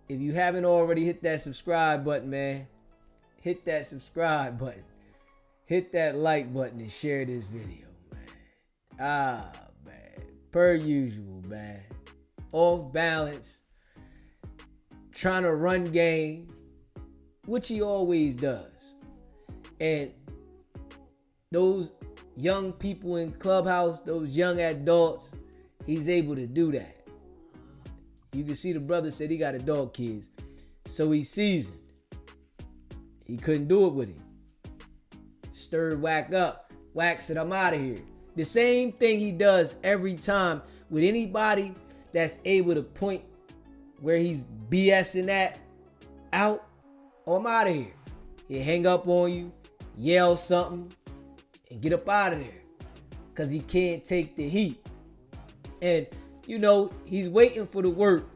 If you haven't already hit that subscribe button, man, hit that subscribe button. Hit that like button and share this video, man. Man. Per usual, man. Off balance. Trying to run game, which he always does. And those young people in Clubhouse, those young adults, he's able to do that. You can see the brother said he got adult kids, so he's seasoned. He couldn't do it with him. Stirred Wack up. Wack said, I'm out of here. The same thing he does every time with anybody that's able to point where he's BSing that out. Oh, I'm out of here. He'll hang up on you, yell something, and get up out of there. Because he can't take the heat. And you know, he's waiting for the work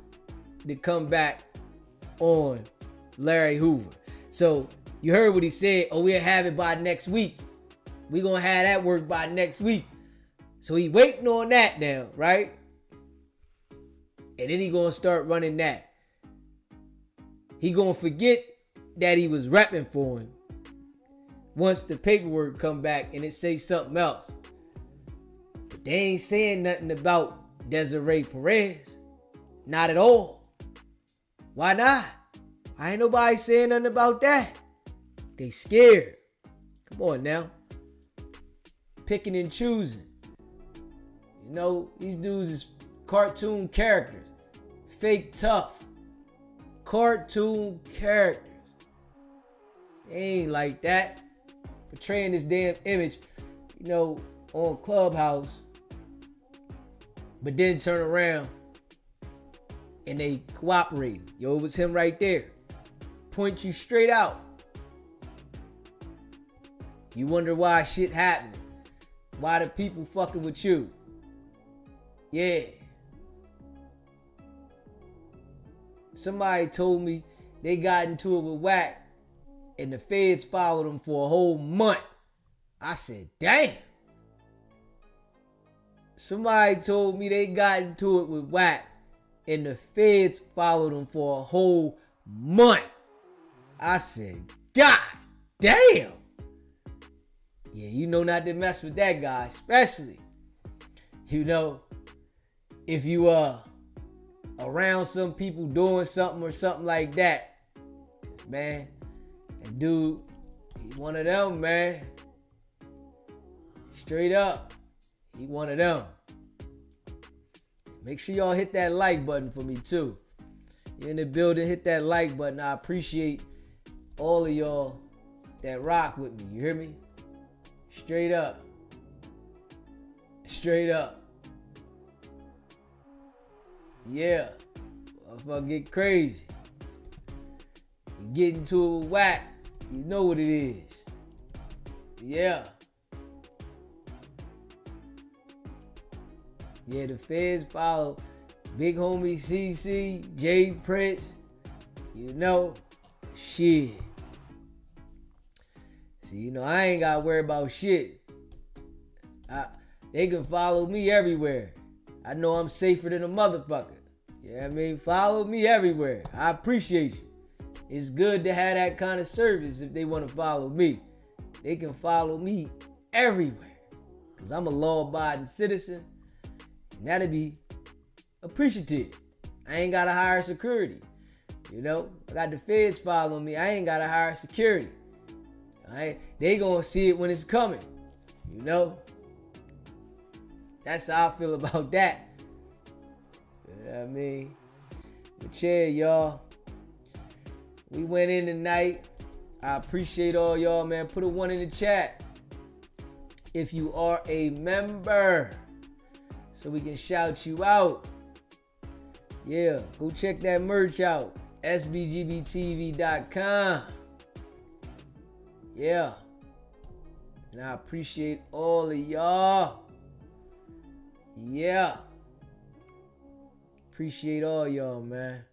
to come back on Larry Hoover. So you heard what he said. Oh, we'll have it by next week. We're going to have that work by next week. So he waiting on that now, right? And then he going to start running that. He going to forget that he was repping for him once the paperwork come back and it say something else. But they ain't saying nothing about Desiree Perez. Not at all. Why not? I ain't nobody saying nothing about that. They scared. Come on now. Picking and choosing. You know, these dudes is cartoon characters. Fake tough. Cartoon characters. They ain't like that. Portraying this damn image, you know, on Clubhouse. But then turn around and they cooperate. Yo, it was him right there. Point you straight out. You wonder why shit happening. Why the people fucking with you. Yeah. Somebody told me they got into it with Wack and the feds followed them for a whole month. I said, damn. Somebody told me they got into it with Wack and the feds followed them for a whole month. I said, God damn. Yeah, you know not to mess with that guy, especially, you know, if you around some people doing something or something like that. Man, that dude, he one of them, man. Straight up. He one of them. Make sure y'all hit that like button for me too. You're in the building, hit that like button. I appreciate all of y'all that rock with me. You hear me? Straight up. Straight up. Yeah. If I get crazy. You get into it with Wack, you know what it is. Yeah. Yeah, the feds follow Big Homie CC, Jay Prince, you know, shit. See, you know, I ain't gotta worry about shit. They can follow me everywhere. I know I'm safer than a motherfucker. You know what I mean? Follow me everywhere. I appreciate you. it's good to have that kind of service if they want to follow me. They can follow me everywhere because I'm a law-abiding citizen, and that'll be appreciative. I ain't got to hire security. You know, I got the feds following me. I ain't got to hire security. All right? They going to see it when it's coming. You know? That's how I feel about that. You know what I mean? But yeah, y'all. We went in tonight. I appreciate all y'all, man. Put a 1 in the chat if you are a member so we can shout you out. Yeah, go check that merch out. sbgbtv.com. Yeah. And I appreciate all of y'all. Yeah. Appreciate all y'all, man.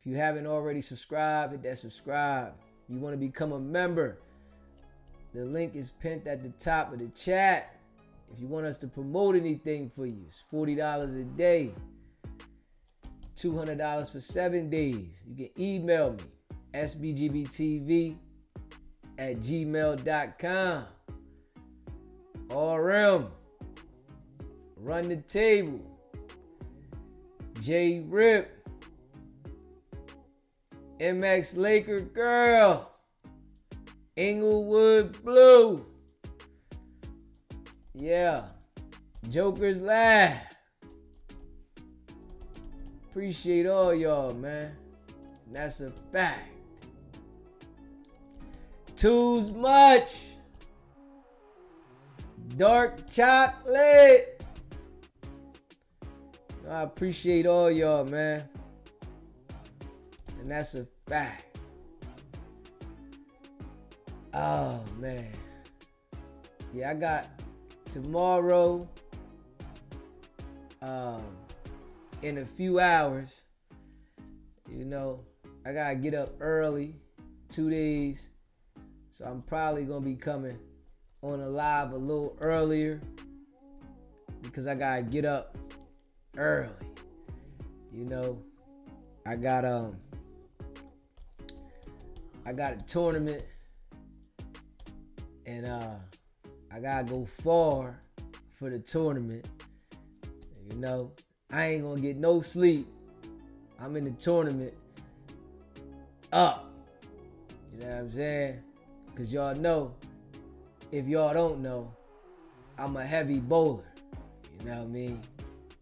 If you haven't already subscribed, hit that subscribe. If you want to become a member, the link is pinned at the top of the chat. If you want us to promote anything for you, it's $40 a day. $200 for 7 days. You can email me, sbgbtv@gmail.com. RM, Run the Table, J Rip, MX Laker Girl, Inglewood Blue. Yeah, Joker's Laugh. Appreciate all y'all, man. And that's a fact. Too much. Dark chocolate. I appreciate all y'all, man. And that's a fact. Oh, man. Yeah, I got tomorrow. In a few hours, you know, I gotta get up early, 2 days. So I'm probably gonna be coming on a live a little earlier because I gotta get up early. You know, I got a tournament and I gotta go far for the tournament. You know, I ain't gonna get no sleep. I'm in the tournament up. You know what I'm saying? Cause y'all know, if y'all don't know, I'm a heavy bowler. You know what I mean?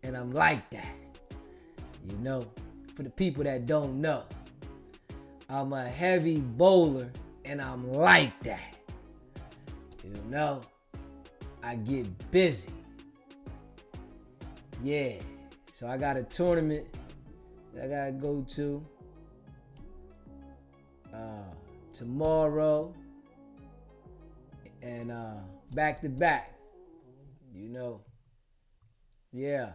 And I'm like that. You know, for the people that don't know, I'm a heavy bowler and I'm like that. You know, I get busy. Yeah. So I got a tournament that I gotta go to tomorrow and back to back. You know. Yeah.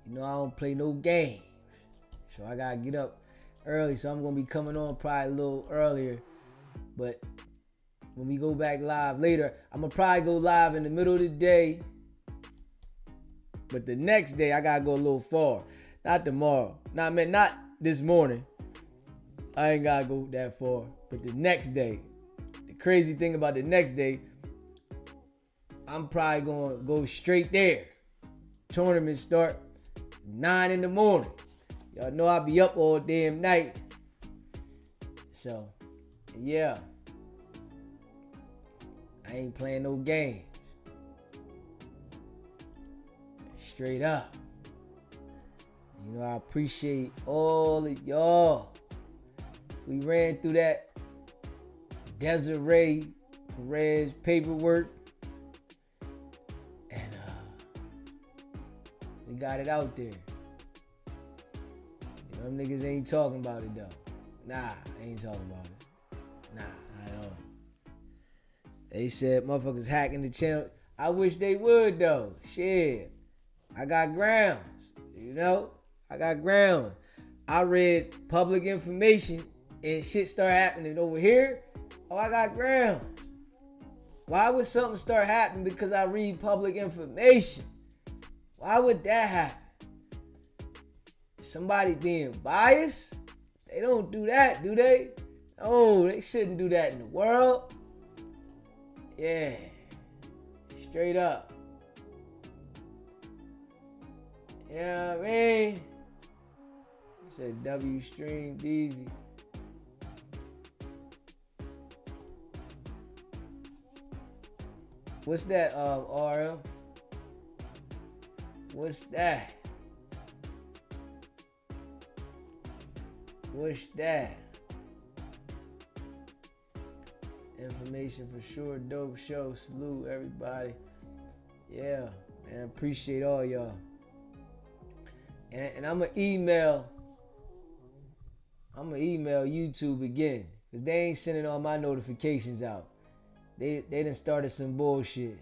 You know I don't play no games. So I gotta get up early. So I'm gonna be coming on probably a little earlier. But when we go back live later, I'm gonna probably go live in the middle of the day. But the next day, I gotta go a little far. Not tomorrow. Not this morning. I ain't gotta go that far. But the next day, the crazy thing about the next day, I'm probably gonna go straight there. Tournament start 9 in the morning. Y'all know I'll be up all damn night. So, yeah. I ain't playing no games. Straight up. You know, I appreciate all of y'all. We ran through that Desiree Perez paperwork. And we got it out there. You know, them niggas ain't talking about it though. Nah, they ain't talking about it. Nah, not at all. They said motherfuckers hacking the channel. I wish they would though. Shit. I got grounds. You know? I got grounds. I read public information and shit start happening over here. Oh, I got grounds. Why would something start happening because I read public information? Why would that happen? somebody being biased. They don't do that, do they? Oh, they shouldn't do that in the world. Yeah. Straight up. Yeah, I mean. He said W stream Deezy. What's that, RM? What's that? What's that? Information for sure. Dope show. Salute everybody. Yeah, man. Appreciate all y'all. And I'm gonna email YouTube again. Because they ain't sending all my notifications out. They done started some bullshit.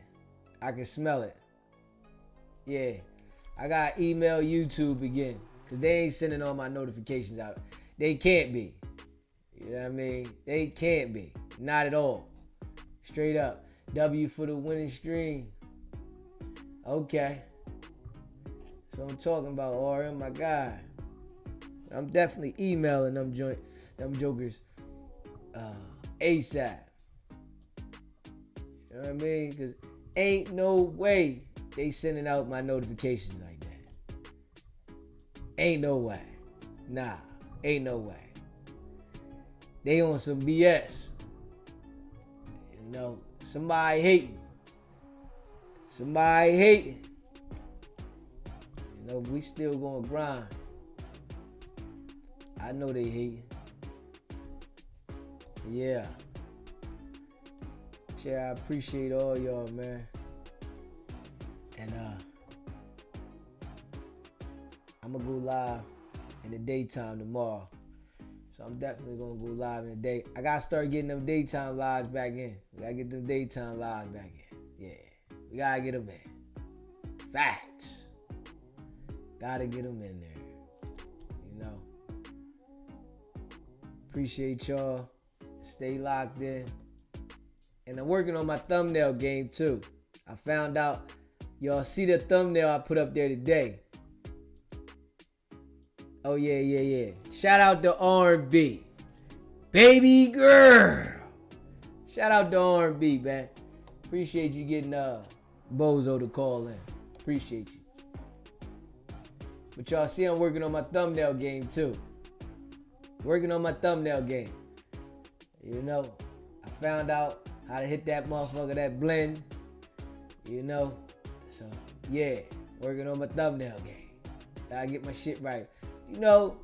I can smell it. Yeah. I gotta email YouTube again. Because they ain't sending all my notifications out. They can't be. You know what I mean? They can't be. Not at all. Straight up. W for the winning stream. Okay. That's what I'm talking about, RM, my guy. I'm definitely emailing them jokers ASAP. You know what I mean? Because ain't no way they sending out my notifications like that. Ain't no way. Nah, ain't no way. They on some BS. You know, somebody hating. Somebody hating. You know, we still gonna grind. I know they hating. Yeah. Yeah, I appreciate all y'all, man. And I'm gonna go live in the daytime tomorrow. So I'm definitely gonna go live in the day. I gotta start getting them daytime lives back in. We gotta get them daytime lives back in. Yeah. We gotta get them in. Facts. Gotta get them in there. You know. Appreciate y'all. Stay locked in. And I'm working on my thumbnail game too. I found out, y'all see the thumbnail I put up there today. Oh yeah. Shout out to R&B. Baby girl. Shout out to R&B, man. Appreciate you getting Bozo to call in. Appreciate you. But y'all see I'm working on my thumbnail game too. Working on my thumbnail game. You know, I found out how to hit that motherfucker, that blend. You know? So, yeah. Working on my thumbnail game. Gotta get my shit right. You know,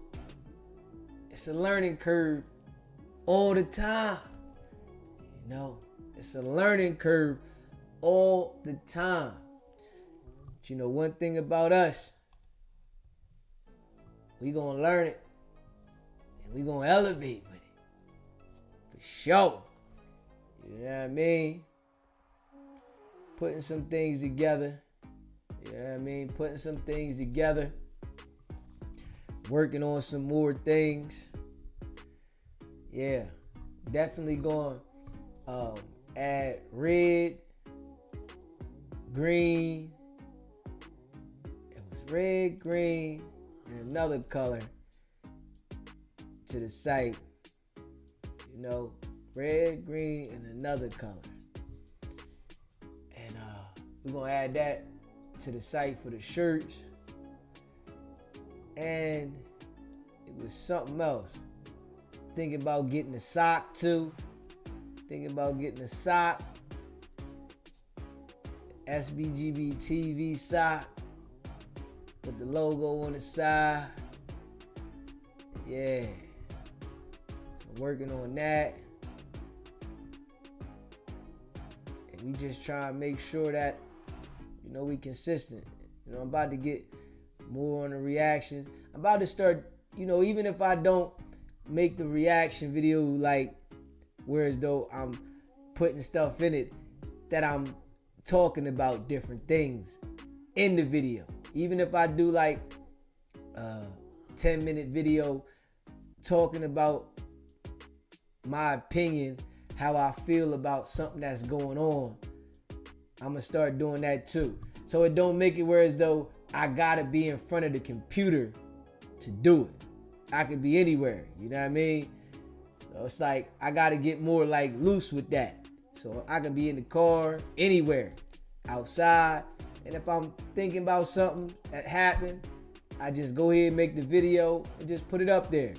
it's a learning curve all the time. You know? It's a learning curve all the time. But you know one thing about us, we gonna learn it. And we gonna elevate with it. For sure. You know what I mean? Putting some things together. You know what I mean? Putting some things together. Working on some more things. Yeah. Definitely going add red, green. It was red, green, and another color to the site. You know, red, green, and another color. And we're gonna add that to the site for the shirts. And it was something else. Thinking about getting a sock too. Thinking about getting a sock. SBGB TV sock with the logo on the side. Yeah. So I'm working on that. And we just try to make sure that, you know, we consistent. You know, I'm about to get more on the reactions. I'm about to start, you know, even if I don't make the reaction video like whereas though I'm putting stuff in it that I'm talking about different things in the video. Even if I do like a 10-minute video talking about my opinion, how I feel about something that's going on, I'm gonna start doing that too. So it don't make it whereas though I gotta be in front of the computer to do it. I could be anywhere, you know what I mean? So it's like I gotta get more like loose with that. So I can be in the car, anywhere, outside, and if I'm thinking about something that happened, I just go ahead and make the video and just put it up there,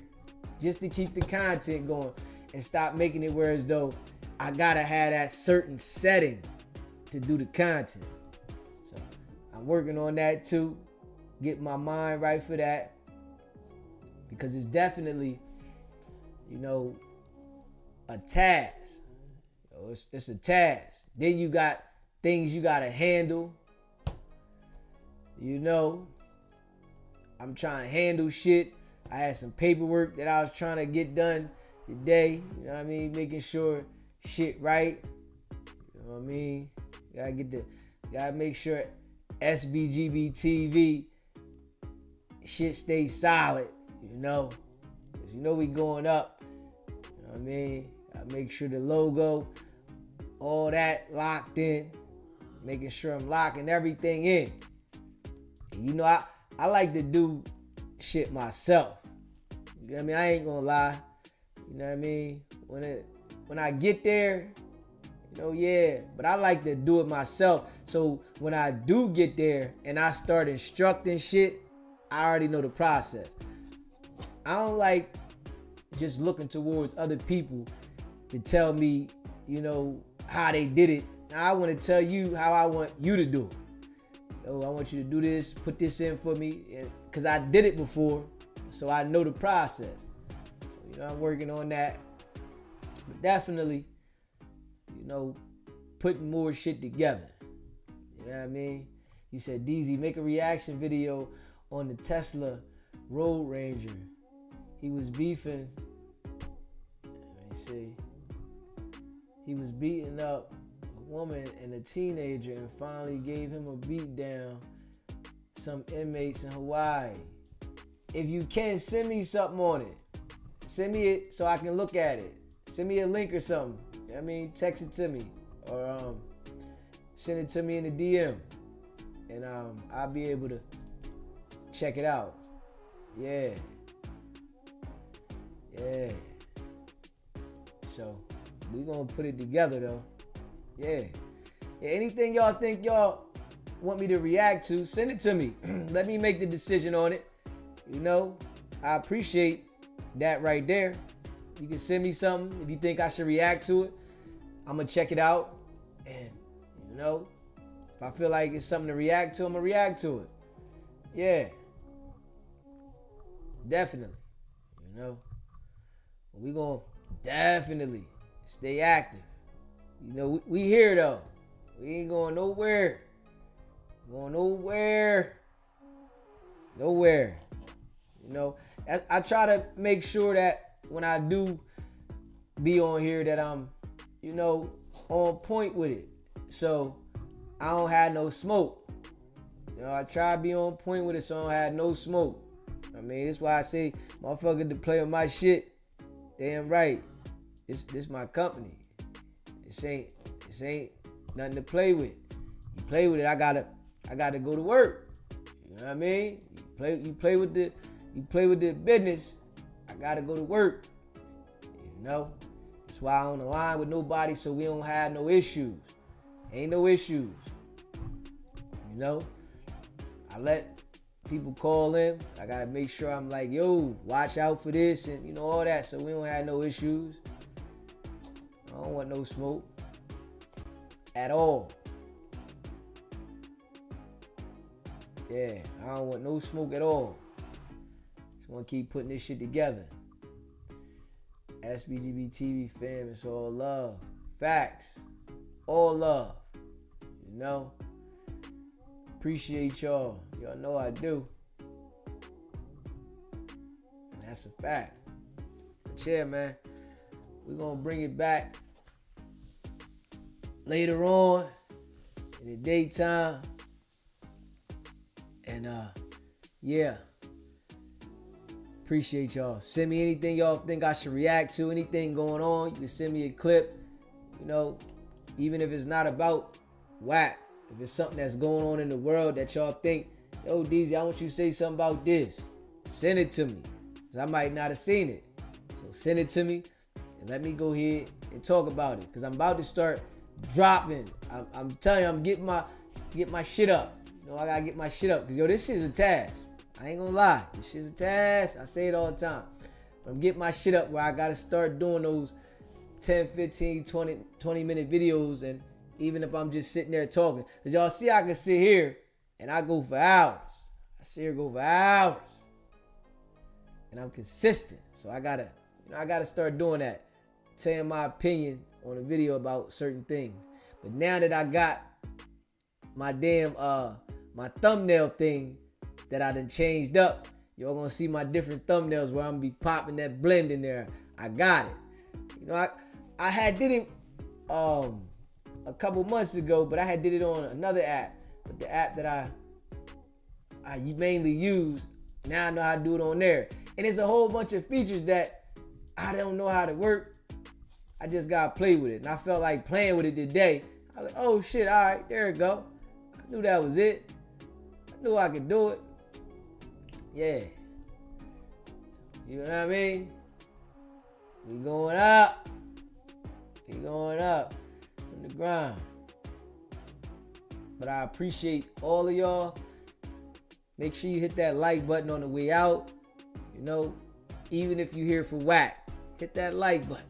just to keep the content going and stop making it where as though I gotta have that certain setting to do the content. So I'm working on that too, get my mind right for that, because it's definitely, you know, a task. It's a task. Then you got things you gotta handle. You know, I'm trying to handle shit. I had some paperwork that I was trying to get done today. You know what I mean? Making sure shit right. You know what I mean? Gotta make sure SBGB TV shit stays solid. You know, 'cause you know we going up. You know what I mean? Gotta make sure the logo, all that locked in. Making sure I'm locking everything in. And you know, I like to do shit myself. You know what I mean? I ain't gonna lie. You know what I mean? When I get there, you know, yeah. But I like to do it myself. So when I do get there and I start instructing shit, I already know the process. I don't like just looking towards other people to tell me, you know, how they did it. I want to tell you how I want you to do it. Oh, I want you to do this, put this in for me, because I did it before, so I know the process. So, you know, I'm working on that. But definitely, you know, putting more shit together. You know what I mean? You said, DZ, make a reaction video on the Tesla Road Ranger. He was beefing. Let me see. He was beating up a woman and a teenager and finally gave him a beat down. Some inmates in Hawaii. If you can, send me something on it. Send me it so I can look at it. Send me a link or something. You know what I mean? Text it to me. Or send it to me in the DM. And I'll be able to check it out. Yeah. Yeah. So we gonna put it together though. Yeah. Anything y'all think y'all want me to react to, send it to me. Let me make the decision on it. You know, I appreciate that right there. You can send me something if you think I should react to it. I'm gonna check it out. And you know, if I feel like it's something to react to, I'm gonna react to it. Yeah. Definitely. You know. We gonna definitely stay active. You know, we here though. We ain't going nowhere. Going nowhere. Nowhere. You know, I try to make sure that when I do be on here that I'm, you know, on point with it. So I don't have no smoke. You know, I try to be on point with it so I don't have no smoke. I mean, that's why I say, motherfucker, to play on my shit. Damn right. This my company. This ain't nothing to play with. You play with it, I gotta go to work. You know what I mean? You play with the business, I gotta go to work. You know? That's why I don't align with nobody so we don't have no issues. Ain't no issues. You know? I let people call in. I gotta make sure I'm like, yo, watch out for this and you know all that so we don't have no issues. I don't want no smoke at all. Yeah, I don't want no smoke at all. Just want to keep putting this shit together. SBGB TV fam, it's all love. Facts. All love. You know? Appreciate y'all. Y'all know I do. And that's a fact. But yeah, man. We're going to bring it back later on in the daytime. And yeah. Appreciate y'all. Send me anything y'all think I should react to. Anything going on. You can send me a clip. You know, even if it's not about Wack. If it's something that's going on in the world that y'all think, yo, DZ, I want you to say something about this. send it to me. Because I might not have seen it. So send it to me and let me go ahead and talk about it. Because I'm about to start dropping. I'm telling you, I'm get my shit up. You know, I gotta get my shit up. Because, yo, this shit is a task. I ain't gonna lie. This shit's a task. I say it all the time. But I'm getting my shit up where I gotta start doing those 10, 15, 20 minute videos. And even if I'm just sitting there talking. Because y'all see I can sit here and I go for hours. I sit here go for hours. And I'm consistent. So I gotta start doing that. Saying my opinion on a video about certain things. But now that I got my damn my thumbnail thing that I done changed up, y'all gonna see my different thumbnails where I'm gonna be popping that blend in there. I got it. You know, I had did it a couple months ago, but I had did it on another app. But the app that I mainly use, now I know how to do it on there. And it's a whole bunch of features that I don't know how to work. I just gotta play with it. And I felt like playing with it today. I was like, oh shit, all right, there it go. I knew that was it. I knew I could do it. Yeah. You know what I mean? We going up. We going up from the ground. But I appreciate all of y'all. Make sure you hit that like button on the way out. You know, even if you're here for Wack, hit that like button.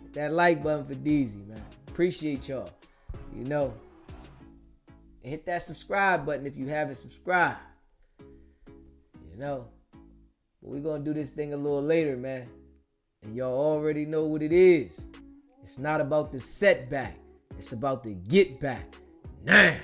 Hit that like button for DZ, man. Appreciate y'all. You know. And hit that subscribe button if you haven't subscribed. You know. But we're going to do this thing a little later, man. And y'all already know what it is. It's not about the setback. It's about the get back. Nah.